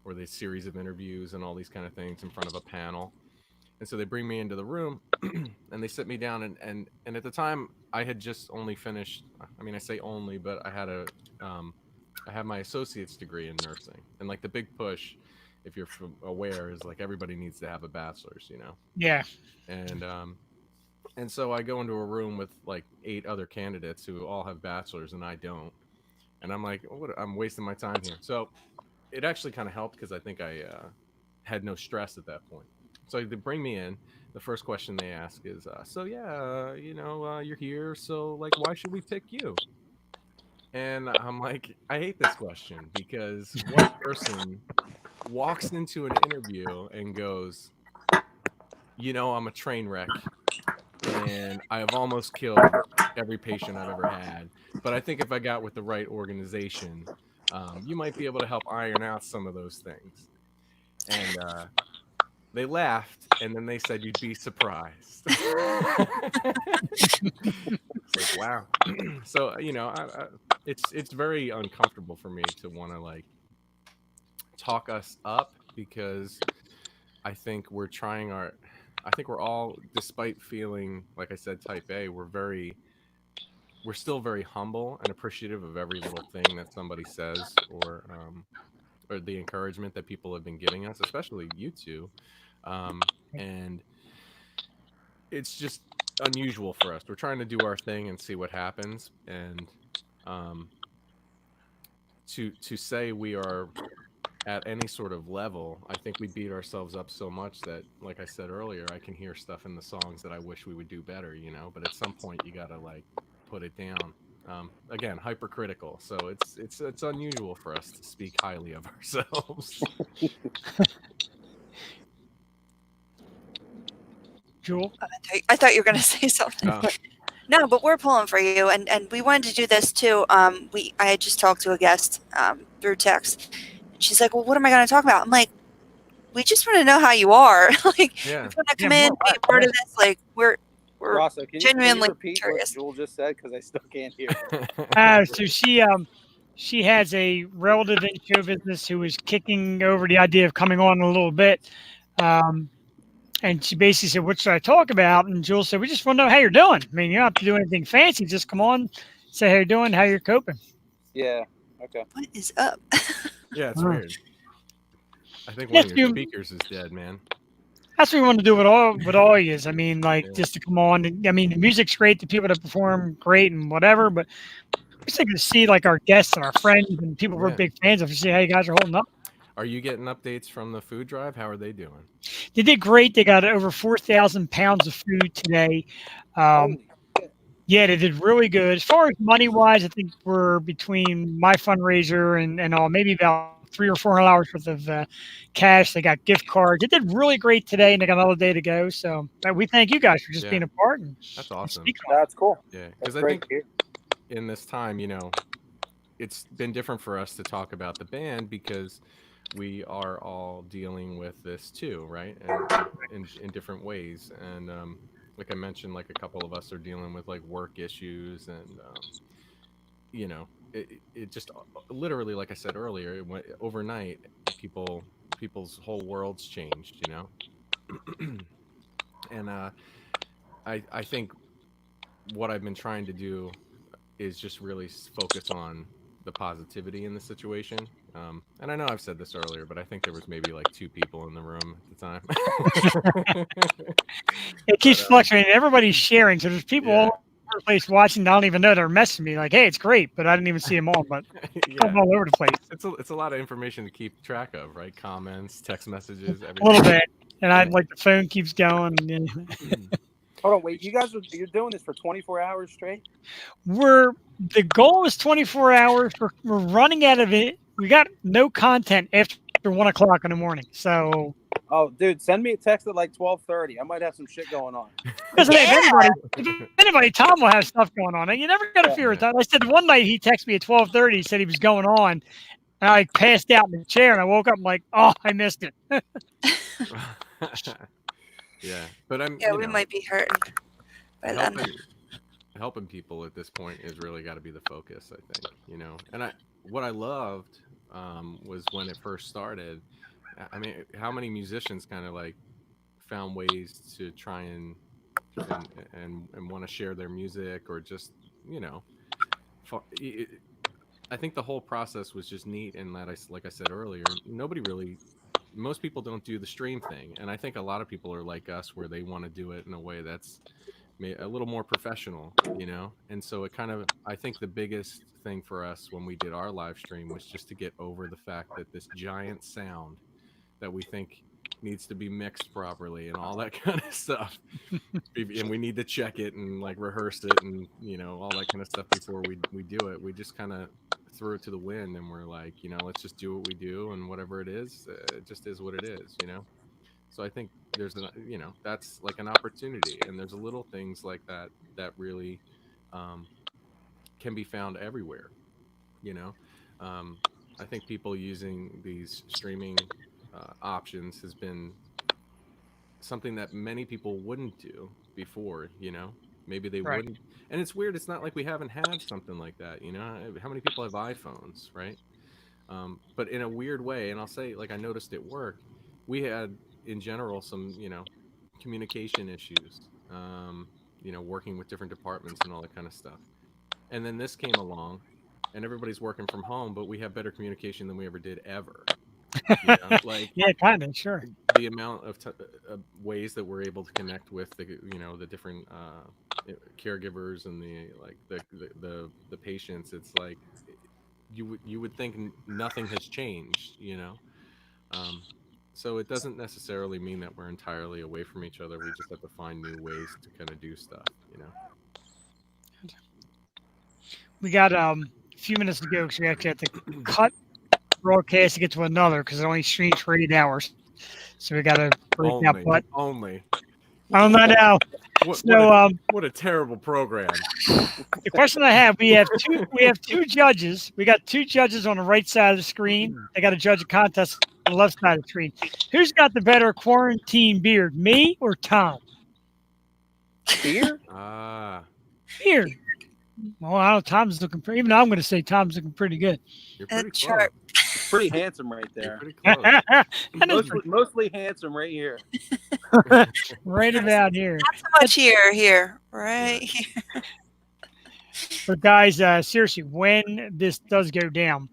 [SPEAKER 3] or the series of interviews and all these kind of things in front of a panel. And so they bring me into the room and they sit me down and at the time I had just only finished, I mean, I say only, but I had my associate's degree in nursing. And like the big push, if you're aware, is like everybody needs to have a bachelor's,
[SPEAKER 1] Yeah.
[SPEAKER 3] And so I go into a room with like 8 other candidates who all have bachelors and I don't. And I'm like, I'm wasting my time here. So it actually kind of helped because I think I had no stress at that point. So they bring me in. The first question they ask is, you're here. So like, why should we pick you? And I'm like, I hate this question because one person walks into an interview and goes, I'm a train wreck and I have almost killed every patient I've ever had. But I think if I got with the right organization, you might be able to help iron out some of those things. And they laughed, and then they said, you'd be surprised. It's like, wow. So, it's very uncomfortable for me to want to, like, talk us up because I think we're all, despite feeling, like I said, type A, we're still very humble and appreciative of every little thing that somebody says or the encouragement that people have been giving us, especially you two. And it's just unusual for us. We're trying to do our thing and see what happens. And to say we are at any sort of level, I think we beat ourselves up so much that, like I said earlier, I can hear stuff in the songs that I wish we would do better, but at some point you gotta like put it down. Again, hypercritical, so it's unusual for us to speak highly of ourselves.
[SPEAKER 1] Jewel?
[SPEAKER 2] I thought you were going to say something. No, but we're pulling for you, and we wanted to do this too. I had just talked to a guest through text. She's like, "Well, what am I going to talk about?" I'm like, "We just want to know how you are. Like, we want to come in, be a part of this. Like, we're
[SPEAKER 17] Rosso,
[SPEAKER 2] genuinely
[SPEAKER 17] can you repeat
[SPEAKER 2] curious."
[SPEAKER 17] what Jewel just said because I still can't hear.
[SPEAKER 1] So she has a relative in show business who is kicking over the idea of coming on a little bit. And she basically said, what should I talk about? And Jewel said, we just want to know how you're doing. I mean, you don't have to do anything fancy. Just come on, say how you're doing, how you're coping.
[SPEAKER 17] Yeah. Okay.
[SPEAKER 2] What is up?
[SPEAKER 3] Yeah, it's
[SPEAKER 1] Huh.
[SPEAKER 3] weird. I think one
[SPEAKER 1] Yes,
[SPEAKER 3] of your
[SPEAKER 1] you.
[SPEAKER 3] speakers is dead, man.
[SPEAKER 1] That's what we want to do with all yous. I mean, like
[SPEAKER 3] Yeah.
[SPEAKER 1] just to come on. I mean, the music's great, the people that perform great and whatever, but we're just to see like our guests and our friends and people we're
[SPEAKER 3] Yeah.
[SPEAKER 1] big fans of to see how you guys are holding up.
[SPEAKER 3] Are you getting updates from the food drive? How are they doing?
[SPEAKER 1] They did great. They got over 4,000 pounds of food today. Um,
[SPEAKER 17] Holy shit.
[SPEAKER 1] yeah, they did really good. As far as money wise, I think we're between my fundraiser and all maybe about $300 or $400 worth of cash. They got gift cards. They did really great today, and they got another day to go. So we thank you guys for just being
[SPEAKER 3] Yeah,
[SPEAKER 1] a part and
[SPEAKER 3] that's awesome.
[SPEAKER 1] speaking on it.
[SPEAKER 17] That's cool.
[SPEAKER 3] Yeah,
[SPEAKER 17] That's
[SPEAKER 3] because I
[SPEAKER 17] great
[SPEAKER 3] think
[SPEAKER 17] to hear.
[SPEAKER 3] in this time, it's been different for us to talk about the band because we are all dealing with this too, right? And in different ways. And like I mentioned, like a couple of us are dealing with like work issues, and it just literally, like I said earlier, it went overnight. People's whole worlds changed, and I think what I've been trying to do is just really focus on the positivity in the situation. And I know I've said this earlier, but I think there was maybe like 2 people in the room at the time.
[SPEAKER 1] It keeps
[SPEAKER 3] But,
[SPEAKER 1] fluctuating. Everybody's sharing, so there's people all
[SPEAKER 3] yeah,
[SPEAKER 1] over the place watching. I don't even know they're messaging me like, "Hey, it's great," but I didn't even see them all. But
[SPEAKER 3] yeah,
[SPEAKER 1] all over the place
[SPEAKER 3] it's a lot of information to keep track of, right? Comments, text messages,
[SPEAKER 1] a little
[SPEAKER 3] everything.
[SPEAKER 1] bit, and I
[SPEAKER 3] Yeah.
[SPEAKER 1] like the phone keeps going. And,
[SPEAKER 17] Hold on, wait. You're doing this for 24 hours straight?
[SPEAKER 1] the goal is 24 hours. We're running out of it. We got no content after 1 o'clock in the morning. So
[SPEAKER 17] Oh, dude, send me a text at like 12:30. I might have some shit going on.
[SPEAKER 1] because if anybody, Tom will have stuff going on. And you never got to fear it. Tom. I said one night he texted me at 12:30. He said he was going on, and I passed out in the chair, and I woke up. I'm like, oh, I missed it.
[SPEAKER 3] Yeah, but I'm
[SPEAKER 2] Yeah, we might be hurting by then.
[SPEAKER 3] helping people at this point is really got to be the focus, I think. And what I loved was when it first started. I mean, how many musicians kind of like found ways to try and want to share their music, or just I think the whole process was just neat, and that like I said earlier, most people don't do the stream thing, and I think a lot of people are like us, where they want to do it in a way that's a little more professional, and so I think the biggest thing for us when we did our live stream was just to get over the fact that this giant sound that we think needs to be mixed properly and all that kind of stuff, and we need to check it and like rehearse it and all that kind of stuff before we do it. We just kind of threw it to the wind, and we're like, let's just do what we do, and whatever it is, it just is what it is. So I think there's that's like an opportunity, and there's little things like that really can be found everywhere. I think people using these streaming options has been something that many people wouldn't do before. Maybe they
[SPEAKER 1] Right.
[SPEAKER 3] wouldn't. And it's weird, it's not like we haven't had something like that. How many people have iPhones, right? But in a weird way, and I'll say, like, I noticed at work, we had in general some communication issues, working with different departments and all that kind of stuff. And then this came along, and everybody's working from home, but we have better communication than we ever did ever. Like,
[SPEAKER 1] yeah, kind of, sure.
[SPEAKER 3] The amount of ways that we're able to connect with the different caregivers and the patients, it's like you would think nothing has changed, so it doesn't necessarily mean that we're entirely away from each other. We just have to find new ways to kind of do stuff.
[SPEAKER 1] We got a few minutes to go because we actually have to cut broadcast to get to another because it only streams for 8 hours. So we got to break that. But
[SPEAKER 3] only.
[SPEAKER 1] I don't know.
[SPEAKER 3] What a terrible program.
[SPEAKER 1] The question I have: we have two judges. We got 2 judges on the right side of the screen. They got to judge a contest on the left side of the screen. Who's got the better quarantine beard, me or Tom?
[SPEAKER 17] Beard?
[SPEAKER 1] Beard. Well, I don't know. Tom's looking pretty. Even though I'm going to say Tom's looking pretty good.
[SPEAKER 3] You're pretty
[SPEAKER 2] close.
[SPEAKER 17] Pretty handsome right there. Mostly handsome right here.
[SPEAKER 1] Right about here.
[SPEAKER 2] Not so much here. Right here.
[SPEAKER 1] But guys, seriously, when this does go down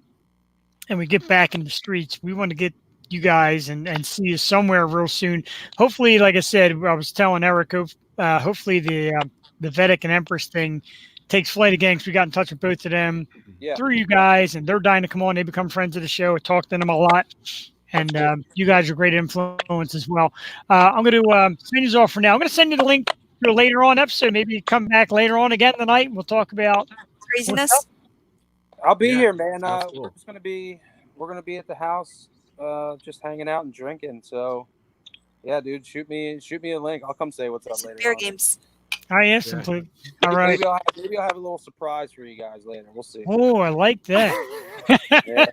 [SPEAKER 1] and we get back in the streets, we want to get you guys and see you somewhere real soon. Hopefully, like I said, I was telling Eric, hopefully the Vedic and Empress thing takes flight again, because we got in touch with both of them through you guys, and they're dying to come on. They become friends of the show. I talked to them a lot, and you guys are great influence as well. I'm going to send you off for now. I'm going to send you the link to a later on episode. Maybe come back later on again tonight, and we'll talk about
[SPEAKER 2] craziness.
[SPEAKER 17] I'll be here, man.
[SPEAKER 3] sounds cool.
[SPEAKER 17] We're gonna be at the house, just hanging out and drinking. So, yeah, dude, shoot me a link. I'll come say what's up later.
[SPEAKER 2] Beer games.
[SPEAKER 1] I am simply. All right.
[SPEAKER 17] Maybe I'll have a little surprise for you guys later. We'll see.
[SPEAKER 1] Oh, I like that.
[SPEAKER 17] Yeah.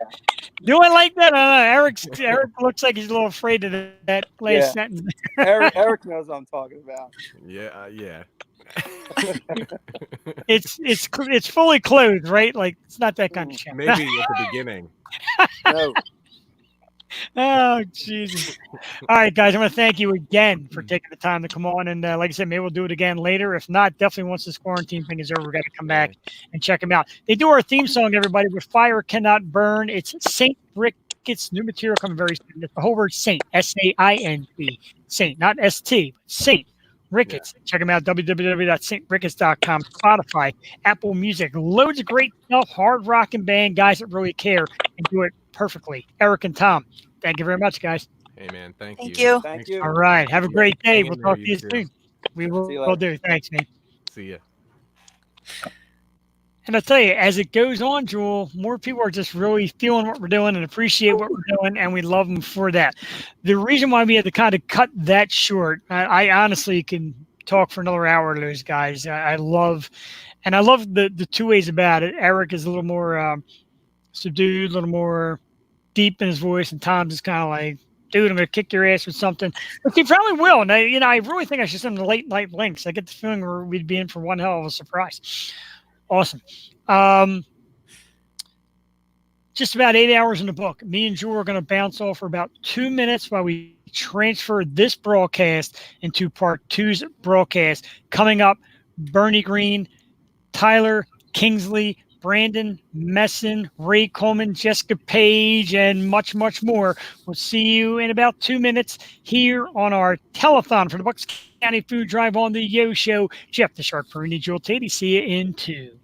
[SPEAKER 1] Do I like that? Eric looks like he's a little afraid of that last sentence.
[SPEAKER 17] Eric knows what I'm talking about.
[SPEAKER 3] Yeah.
[SPEAKER 1] It's fully clothed, right? Like, it's not that kind of shit.
[SPEAKER 3] Maybe at the beginning.
[SPEAKER 17] No.
[SPEAKER 1] Oh, Jesus. All right, guys, I want to thank you again for taking the time to come on. And like I said, maybe we'll do it again later. If not, definitely once this quarantine thing is over, we've got to come back and check them out. They do our theme song, everybody, with Fire Cannot Burn. It's Saint Ricketts, new material coming very soon. It's the whole word Saint, S-A-I-N-T, Saint, not S-T, but Saint Ricketts. Check them out, www.saintricketts.com, Spotify, Apple Music. Loads of great stuff, hard rocking band, guys that really care and do it perfectly. Eric and Tom, thank you very much, guys.
[SPEAKER 3] Hey, man, thank
[SPEAKER 2] you.
[SPEAKER 3] you.
[SPEAKER 17] Thank you.
[SPEAKER 1] All right, have a great day.
[SPEAKER 3] Hang in
[SPEAKER 1] We'll
[SPEAKER 3] there,
[SPEAKER 1] talk to you
[SPEAKER 3] too.
[SPEAKER 1] soon. We
[SPEAKER 17] See you
[SPEAKER 1] will
[SPEAKER 17] later.
[SPEAKER 1] do. Thanks, man.
[SPEAKER 3] See ya.
[SPEAKER 1] And I'll tell you, as it goes on, Jewel, more people are just really feeling what we're doing and appreciate what we're doing, and we love them for that. The reason why we had to kind of cut that short, I honestly can talk for another hour to those guys. I love the two ways about it. Eric is a little more subdued, a little more deep in his voice, and Tom's is kind of like, dude, I'm going to kick your ass with something. But he probably will. And I really think I should send him the late night links. I get the feeling we'd be in for one hell of a surprise. Awesome. Just about 8 hours in the book. Me and Jewel are going to bounce off for about 2 minutes while we transfer this broadcast into part 2's broadcast. Coming up, Bernie Green, Tyler Kingsley, Brandon Messon, Ray Coleman, Jessica Page, and much, much more. We'll see you in about 2 minutes here on our telethon for the Bucks County Food Drive on the Yo Show. Jeff the Shark Perrini, Jewel Tatey. See you in 2.